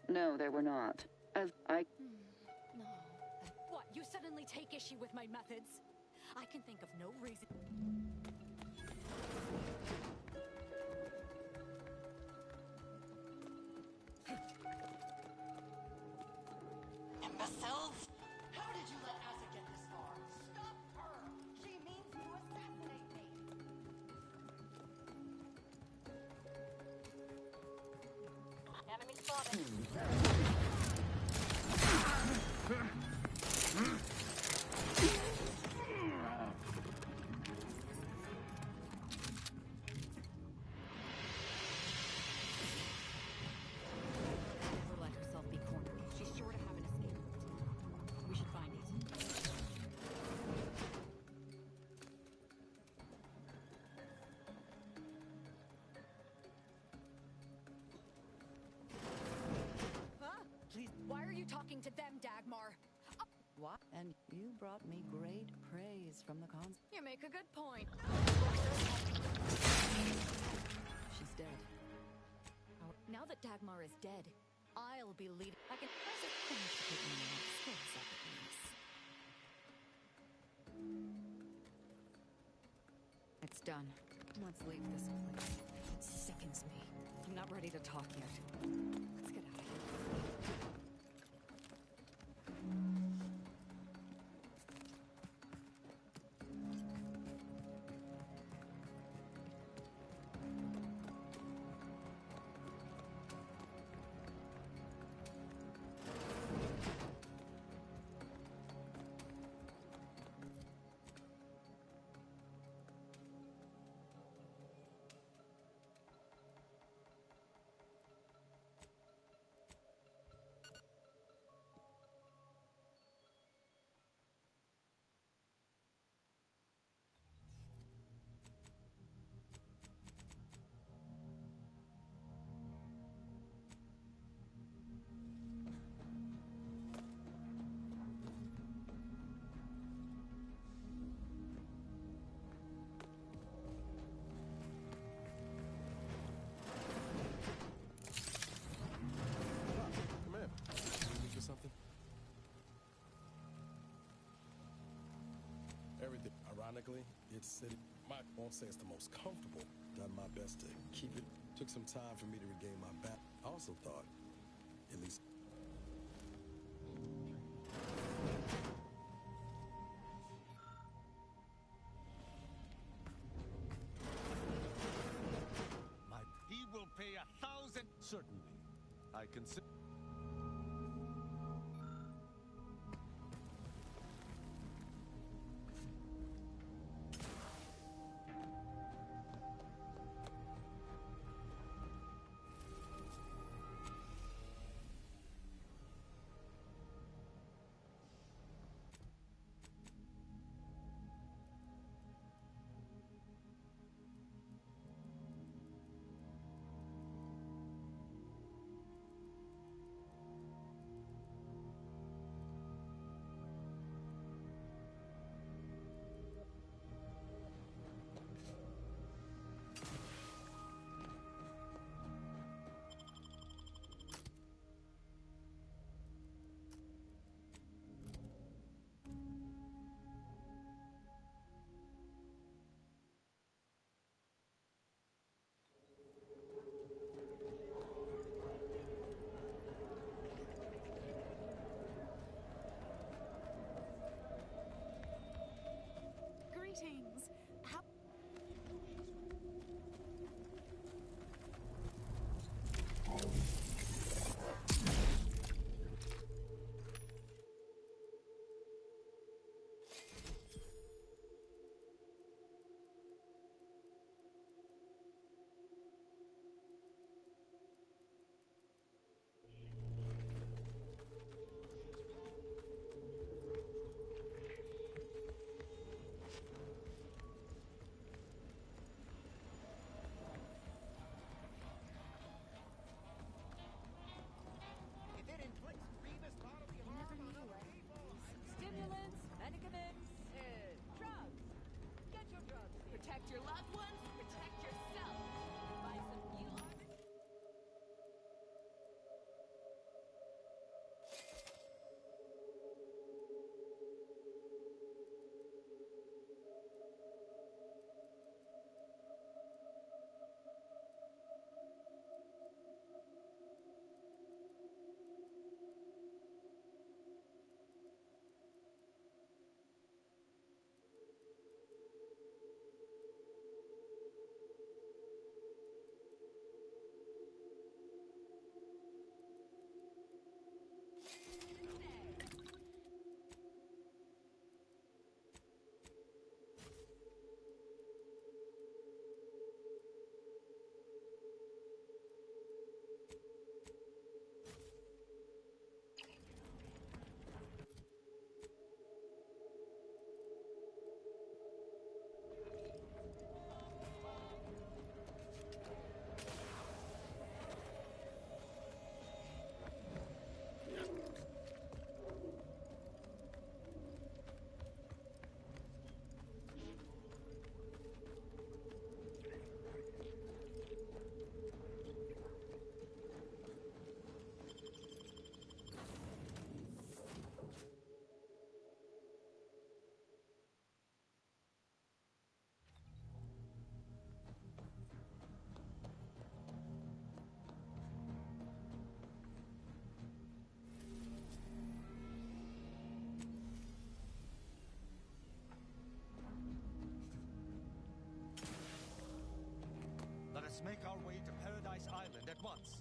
Speaker 7: no, they were not. As I...
Speaker 3: No. What, you suddenly take issue with my methods? I can think of no reason...
Speaker 14: Imbeciles! How did you let Asa get this far? Stop her! She means to assassinate me! Enemy spotted.
Speaker 3: Never let herself be cornered. She's sure to have an escape route. We should find it. Huh? Please. Why are you talking to them, Dagmar?
Speaker 15: What? And you brought me great praise from the cons.
Speaker 3: You make a good point.
Speaker 15: She's dead.
Speaker 3: Now that Dagmar is dead, I'll be leading. I can take my skills up at least. It's done. Let's leave this place. It sickens me. I'm not ready to talk yet. Let's get out of here.
Speaker 17: Everything. Ironically, it's city. I won't say it's the most comfortable. Done my best to keep it. Took some time for me to regain my back. I also thought, at least.
Speaker 4: He will pay 1,000.
Speaker 2: Certainly. I consider...
Speaker 4: island at once.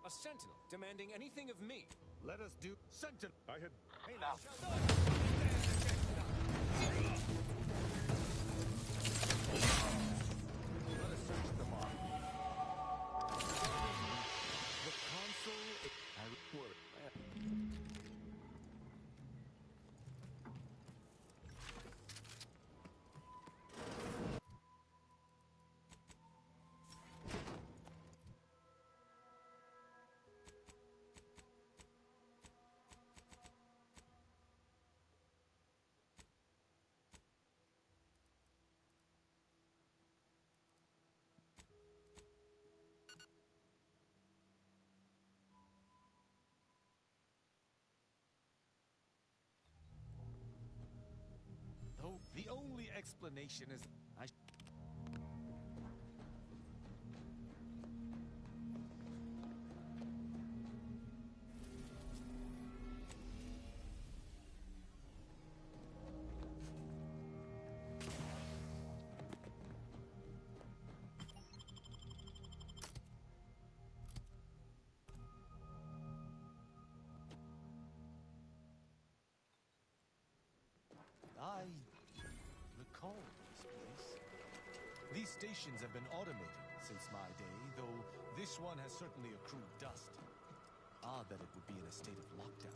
Speaker 16: A sentinel demanding anything of me.
Speaker 4: Let us do sentinel.
Speaker 12: I had...
Speaker 16: Hey now.
Speaker 4: Let us search the mark.
Speaker 16: The console... I report.
Speaker 4: Though the only explanation is I recall this place. These stations have been automated since my day, though this one has certainly accrued dust. Odd that it would be in a state of lockdown.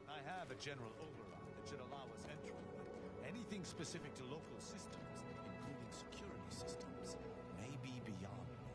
Speaker 4: I have a general override that should allow us entry, but anything specific to local systems, including security systems, may be beyond me.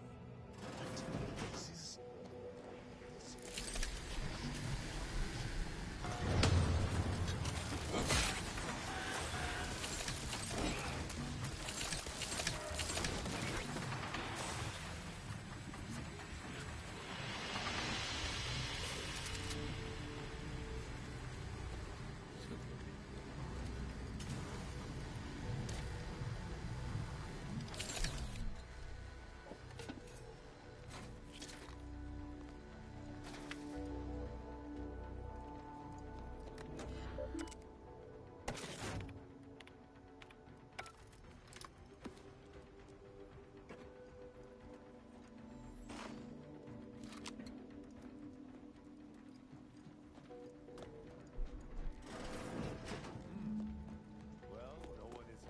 Speaker 4: What is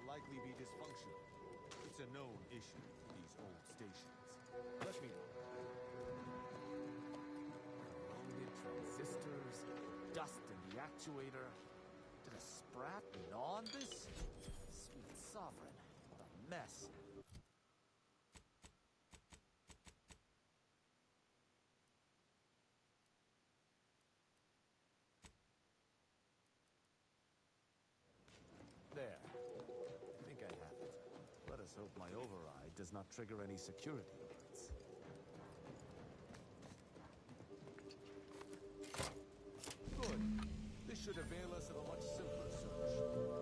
Speaker 4: likely be dysfunctional. It's a known issue, these old stations. Let me know. transistors, dust in the actuator. Did a sprat gnaw on this? Sweet sovereign, what a mess. There. I think I have it. Let us hope my override does not trigger any security alerts. Good. This should avail us of a much simpler search.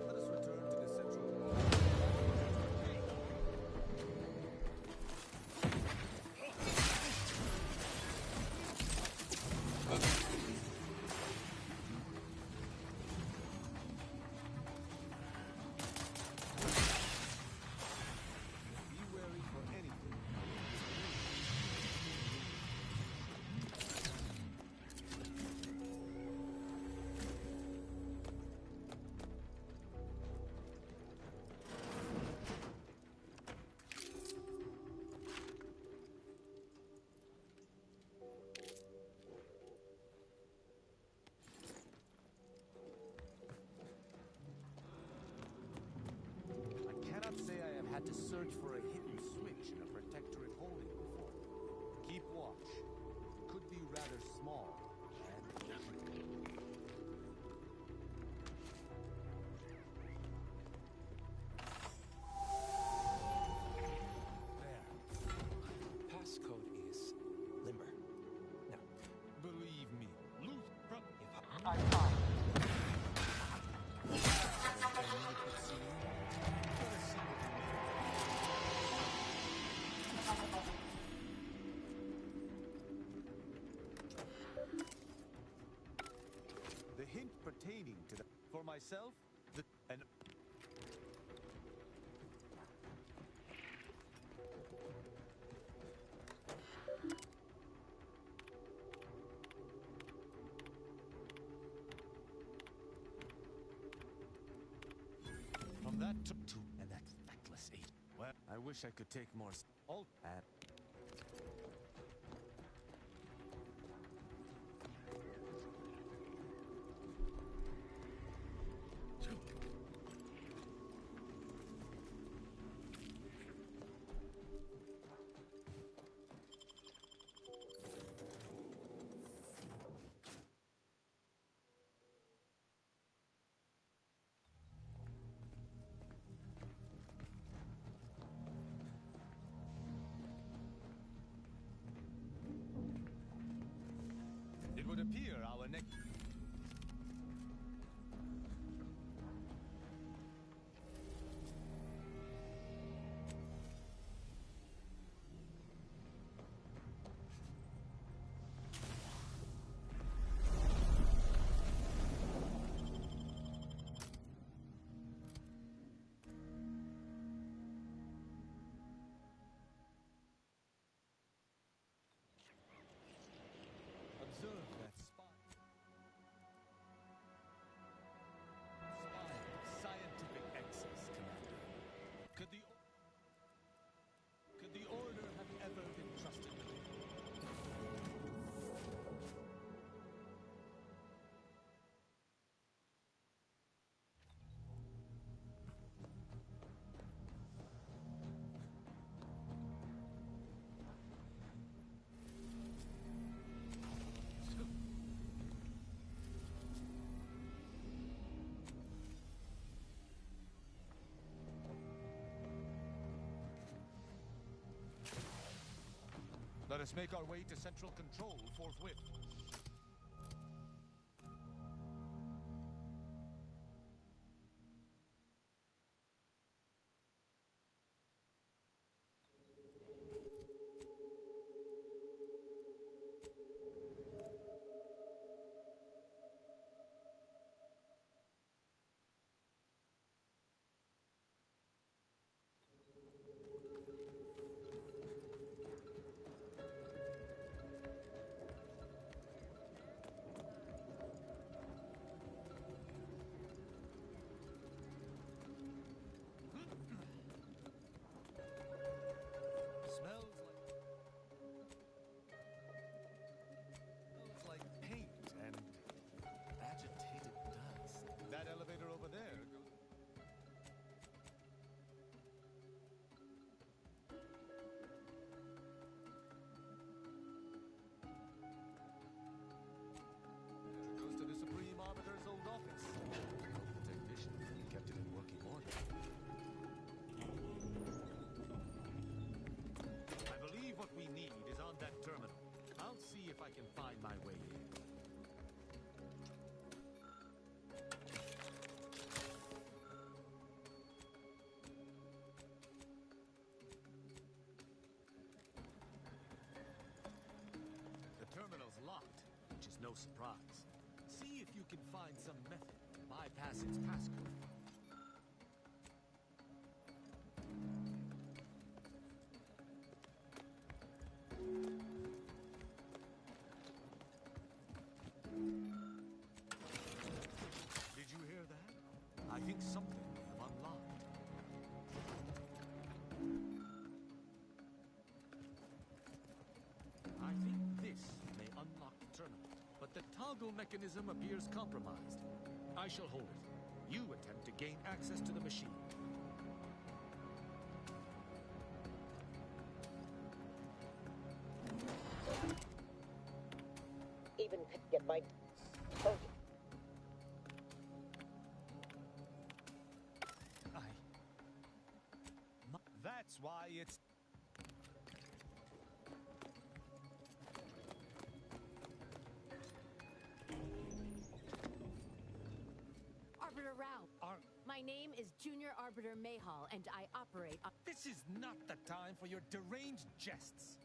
Speaker 4: Let us return to the central... Be wary for anything. I cannot say I have had to search for a hidden switch in a protectorate holding before. Keep watch. It could be rather small and
Speaker 16: Passcode is Limber. Now,
Speaker 4: believe me, loose from...
Speaker 14: I'm fine.
Speaker 4: The hint pertaining to the... For myself, the... And... From that to... And that feckless ape. Well, I wish I could take more... All... It would appear our next... Observe that spot. Spine of scientific excess, Commander. Could the Order have ever been trusted with it? Let us make our way to Central Control forthwith. no surprise. See if you can find some method to bypass its passcode. Did you hear that? I think something may have unlocked. I think this may unlock the tournament, but the toggle mechanism appears compromised. I shall hold it. You attempt to gain access to the machine.
Speaker 10: Even could get my... Okay.
Speaker 4: That's why it's...
Speaker 13: Arbiter Rao. My name is Junior Arbiter Mayhall, and I operate on...
Speaker 4: This is not the time for your deranged jests.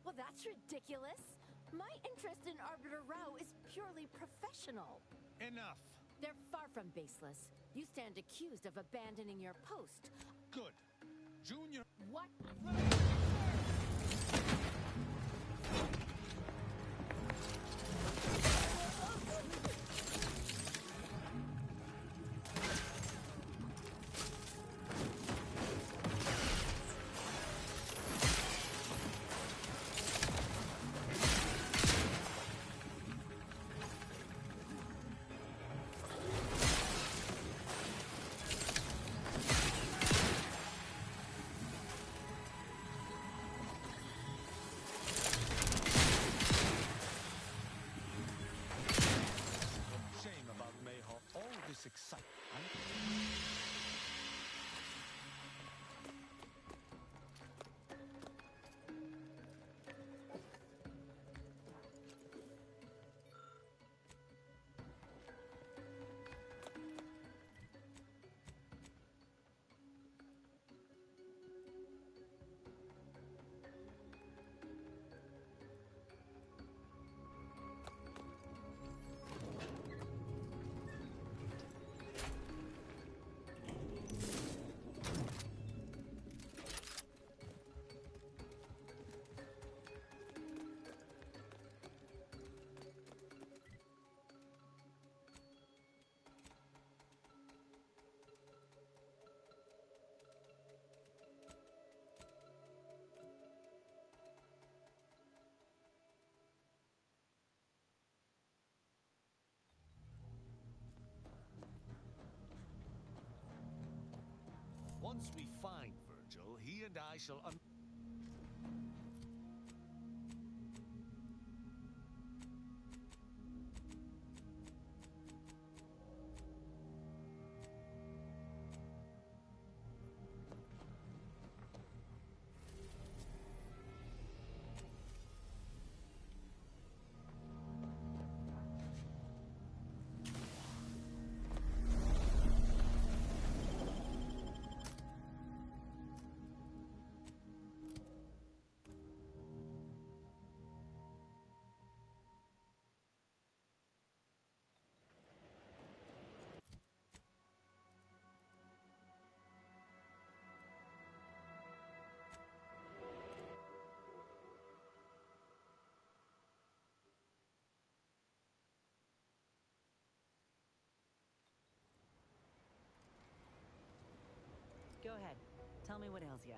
Speaker 13: Well, that's ridiculous. My interest in Arbiter Rao is purely professional.
Speaker 4: Enough.
Speaker 13: They're far from baseless. You stand accused of abandoning your post.
Speaker 4: Good. Junior...
Speaker 13: What?
Speaker 4: Excitement. Once we find Virgil, he and I shall
Speaker 15: Go ahead. Tell me what ails you.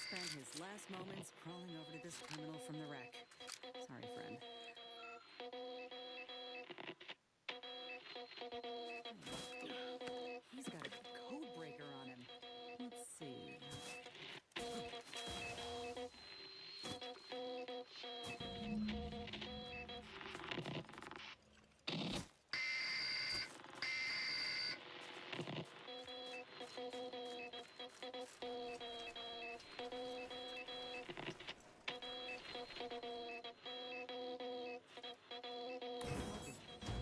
Speaker 15: spent his last moments crawling over to this criminal from the wreck. Sorry, friend. He's got a code breaker on him. Let's see.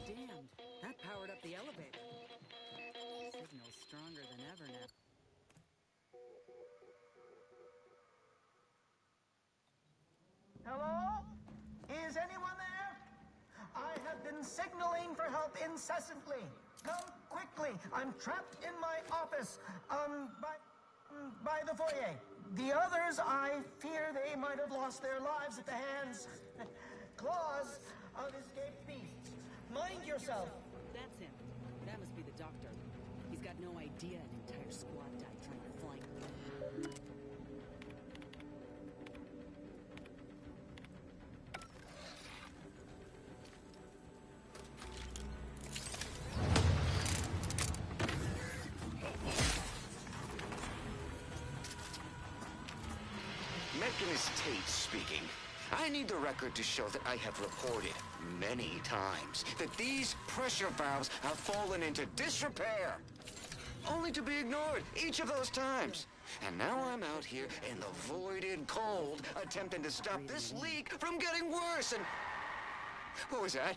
Speaker 15: Damned. That powered up the elevator. Signal's stronger than ever now.
Speaker 9: Hello? Is anyone there? I have been signaling for help incessantly. Come quickly. I'm trapped in my office. By the foyer. The others, I fear they might have lost their lives at the hands, claws of escaped beasts. Mind yourself.
Speaker 15: That's him. That must be the doctor. He's got no idea an entire squad died trying to fly.
Speaker 6: Mechanist Tate speaking. I need the record to show that I have reported many times that these pressure valves have fallen into disrepair, only to be ignored each of those times. And now I'm out here in the voided cold, attempting to stop this leak from getting worse, and... What was that?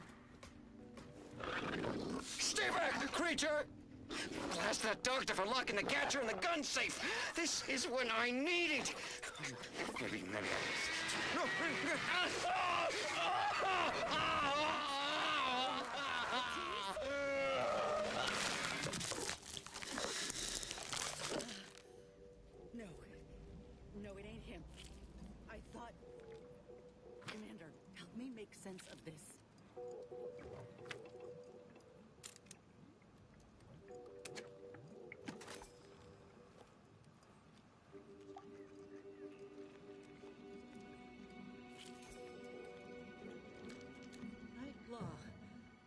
Speaker 6: Stay back, creature! Blast that doctor for locking the gadget in the gun safe! This is when I need it! Maybe I... No!
Speaker 15: No, it ain't him. I thought... Commander, help me make sense of this.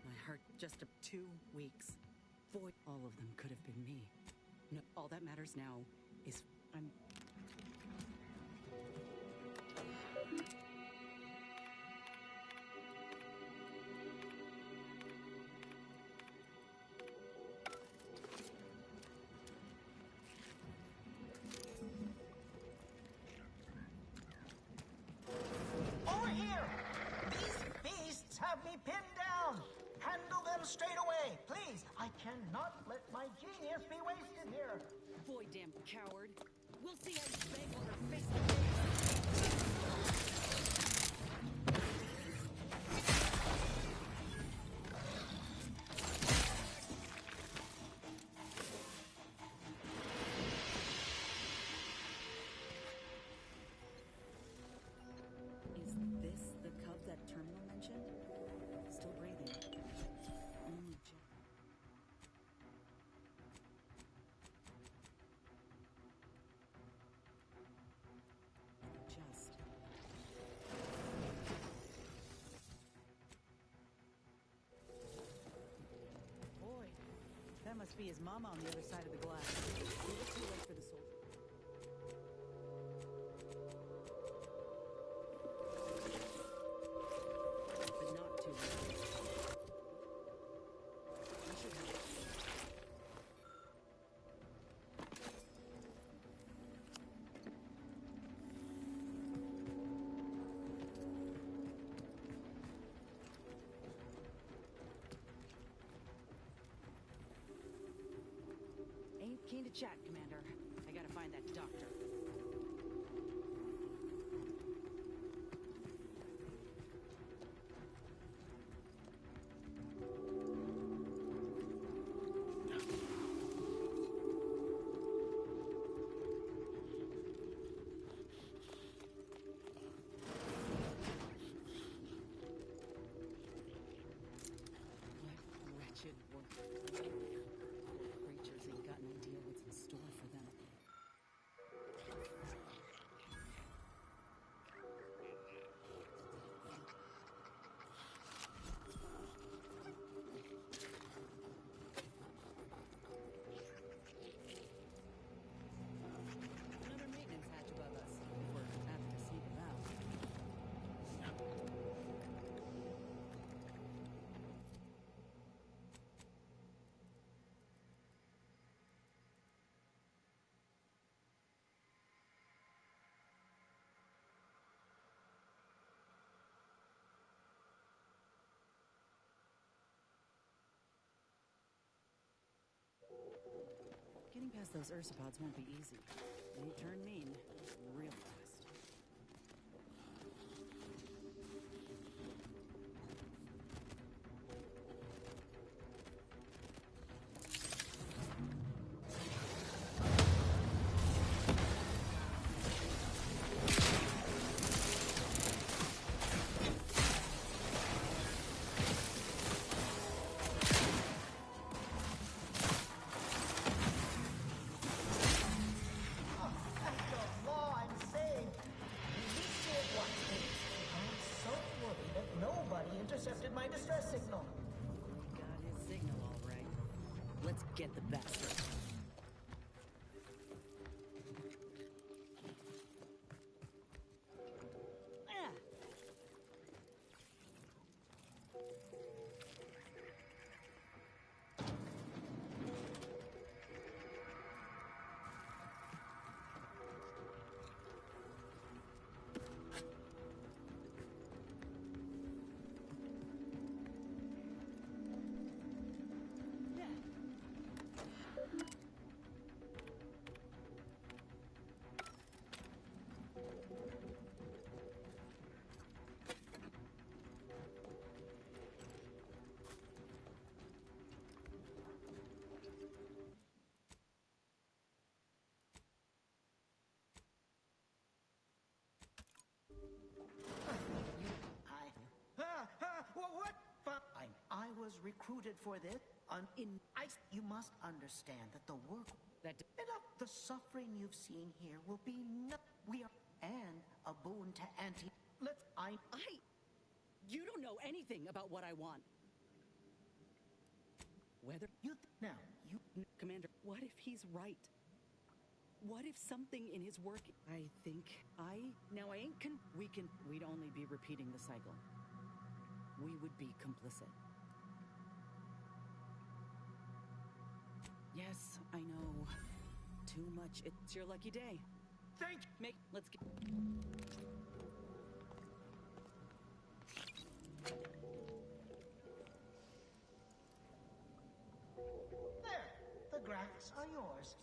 Speaker 15: My heart just 2 weeks. Void. All of them could have been me. No, all that matters now is I'm...
Speaker 9: have me pinned down. Handle them straight away, please. I cannot let my genius be wasted here.
Speaker 15: Boy, damn coward. We'll see how you bang on her face to face. Is this the cub that Terminal mentioned? Still breathing. Only just. Boy, that must be his mama on the other side of the glass. It was too late for the soldier. But not too late. I should have. Ain't keen to chat, Commander. I gotta find that doctor. What wretched work. Poor creatures ain't got an idea what's in store for them. Another maintenance hatch above us. If we're apt to sneak about. Getting past those ursopods won't be easy. They turn mean real fast.
Speaker 9: After law, I'm saved. Release me at once, please. I'm so worried that nobody intercepted my distress signal.
Speaker 15: Got his signal all right. Let's get the bastard. Ah!
Speaker 9: What? I was recruited for this. You must understand that the work the suffering you've seen here will be and a boon to anti.
Speaker 15: You don't know anything about what I want. Whether Commander, what if he's right? What if something in his work? We'd only be repeating the cycle. We would be complicit. Yes, I know. Too much. It's your lucky day.
Speaker 9: Thank you.
Speaker 15: Let's get.
Speaker 9: tasks are yours.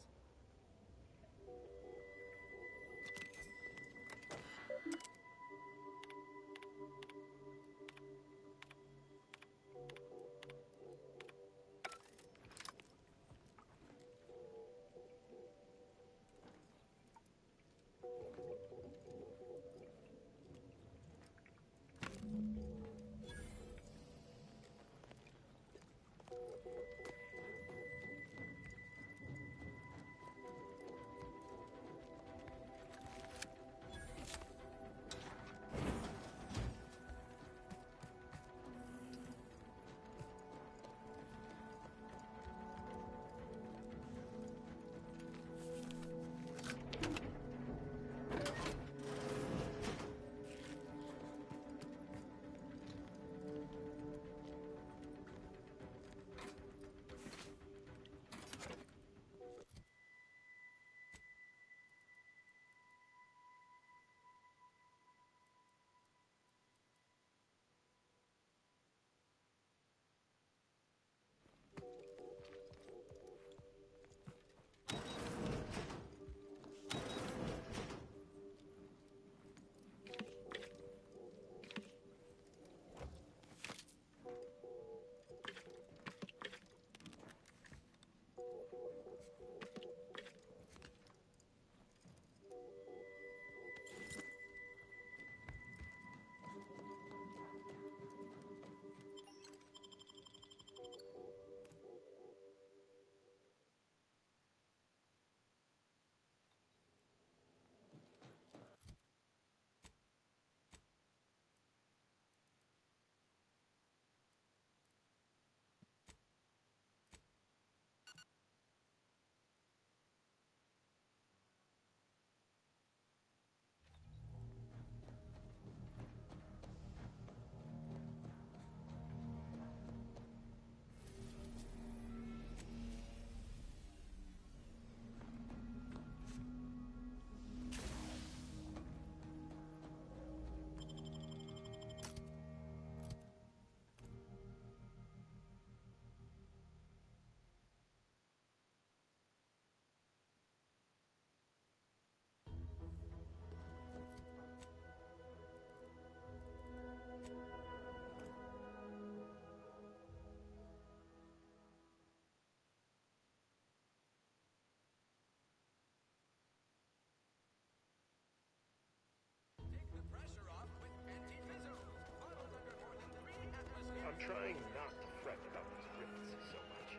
Speaker 12: I'm trying not to fret about these rifts so much.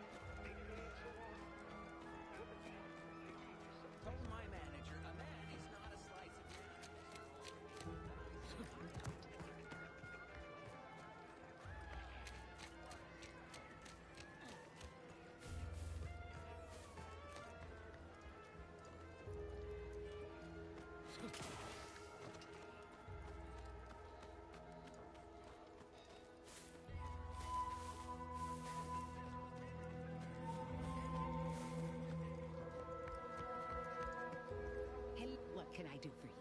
Speaker 11: Told my manager, a man is not a slice of
Speaker 15: Hey, what can I do for you?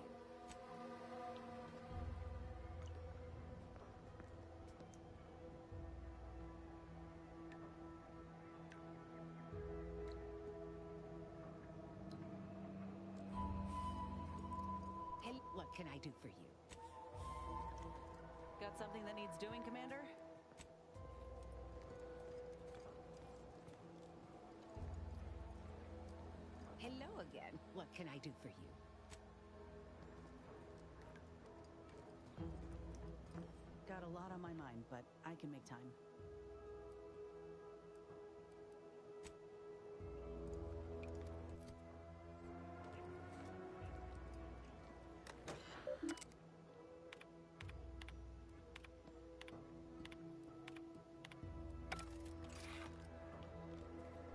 Speaker 15: Hey, what can I do for you?
Speaker 21: Got something that needs doing, Commander?
Speaker 15: Hello again. What can I do for you?
Speaker 21: Got a lot on my mind, but I can make time.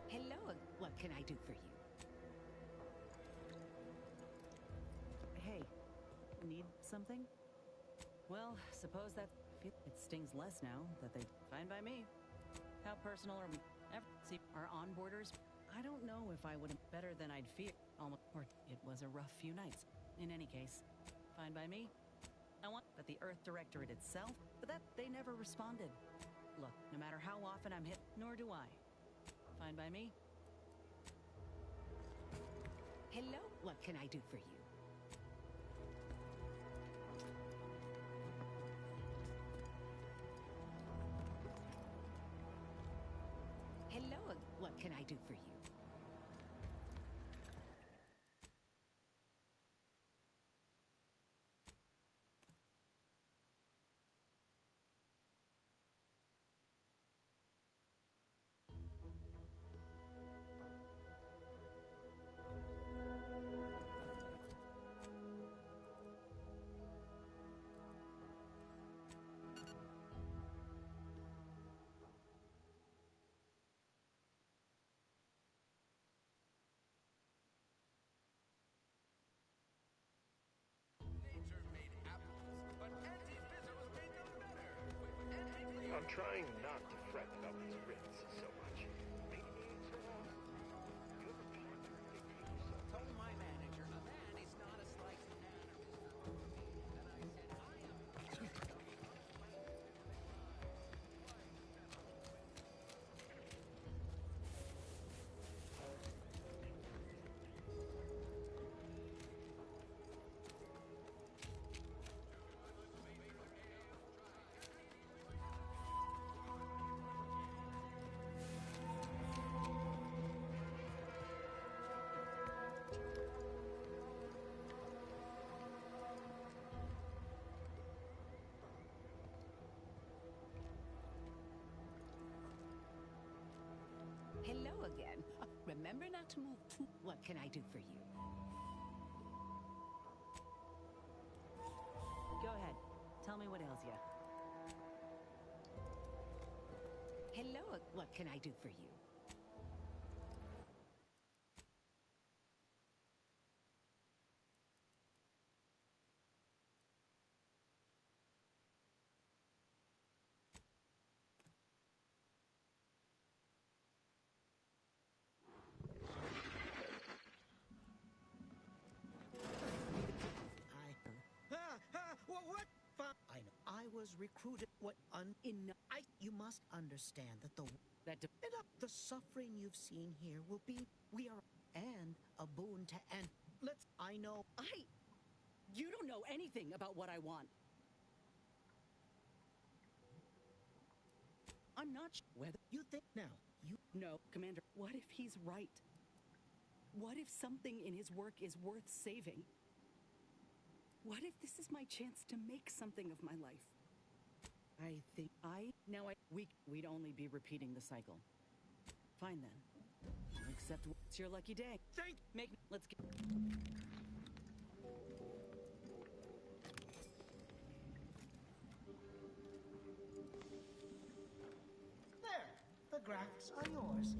Speaker 15: Hello, what can I do for you?
Speaker 21: Hey, need something? Well, suppose that it stings less now that they fine by me. How personal are we? See, our onboarders? I don't know if I would have better than I'd fear. Almost, or it was a rough few nights. In any case, fine by me. I want that the Earth Directorate itself, but that they never responded. Look, no matter how often I'm hit, nor do I. Fine by me. Hello? What can I do for you? Hello? What can I do for you?
Speaker 5: I'm trying not to fret about these writs so much. Maybe it's, you ever ponder thinking yourself?
Speaker 11: Told my manager, a man is not a slice of
Speaker 21: Hello again. Remember not to move too. What can I do for you? Go ahead. Tell me what ails you. Hello. What can I do for you?
Speaker 9: What? I know. I was recruited. What? You must understand that the suffering you've seen here will be. We are and a boon to and. I know.
Speaker 21: You don't know anything about what I want. I'm not sure whether
Speaker 9: you think now.
Speaker 21: No, Commander. What if he's right? What if something in his work is worth saving? What if this is my chance to make something of my life? We'd only be repeating the cycle. Fine then. Except it's your lucky day. Let's get.
Speaker 9: There. The grafts are yours.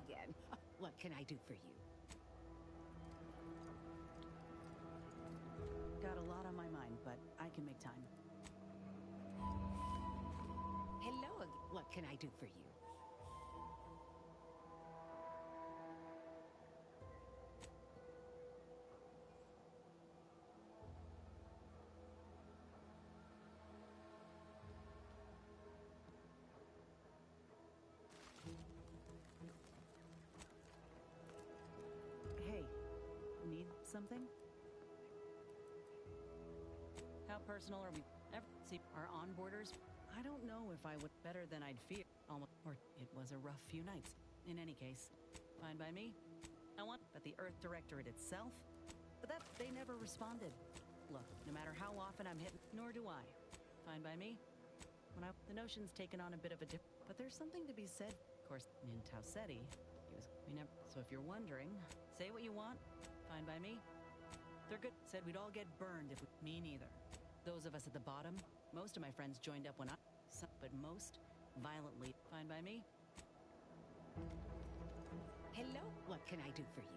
Speaker 21: again. What can I do for you? Got a lot on my mind, but I can make time. Hello, what can I do for you? Hey, need something? How personal are we? See, our onboarders? I don't know if I would better than I'd fear. Almost, or it was a rough few nights. In any case, fine by me. I want, but the Earth Directorate itself? But that, they never responded. Look, no matter how often I'm hit, nor do I. Fine by me. The notion's taken on a bit of a dip, but there's something to be said. Of course, in Taucetti, we never, so if you're wondering, say what you want, fine by me. They're good. Said we'd all get burned if me neither. Those of us at the bottom, most of my friends joined up when but most violently. Fine by me. Hello, what can I do for you?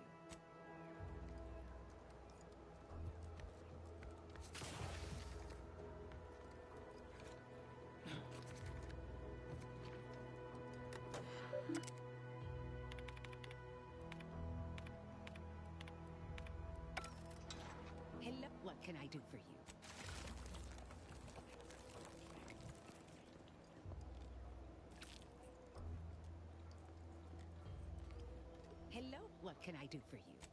Speaker 21: Hello, what can I do for you? Hello, what can I do for you?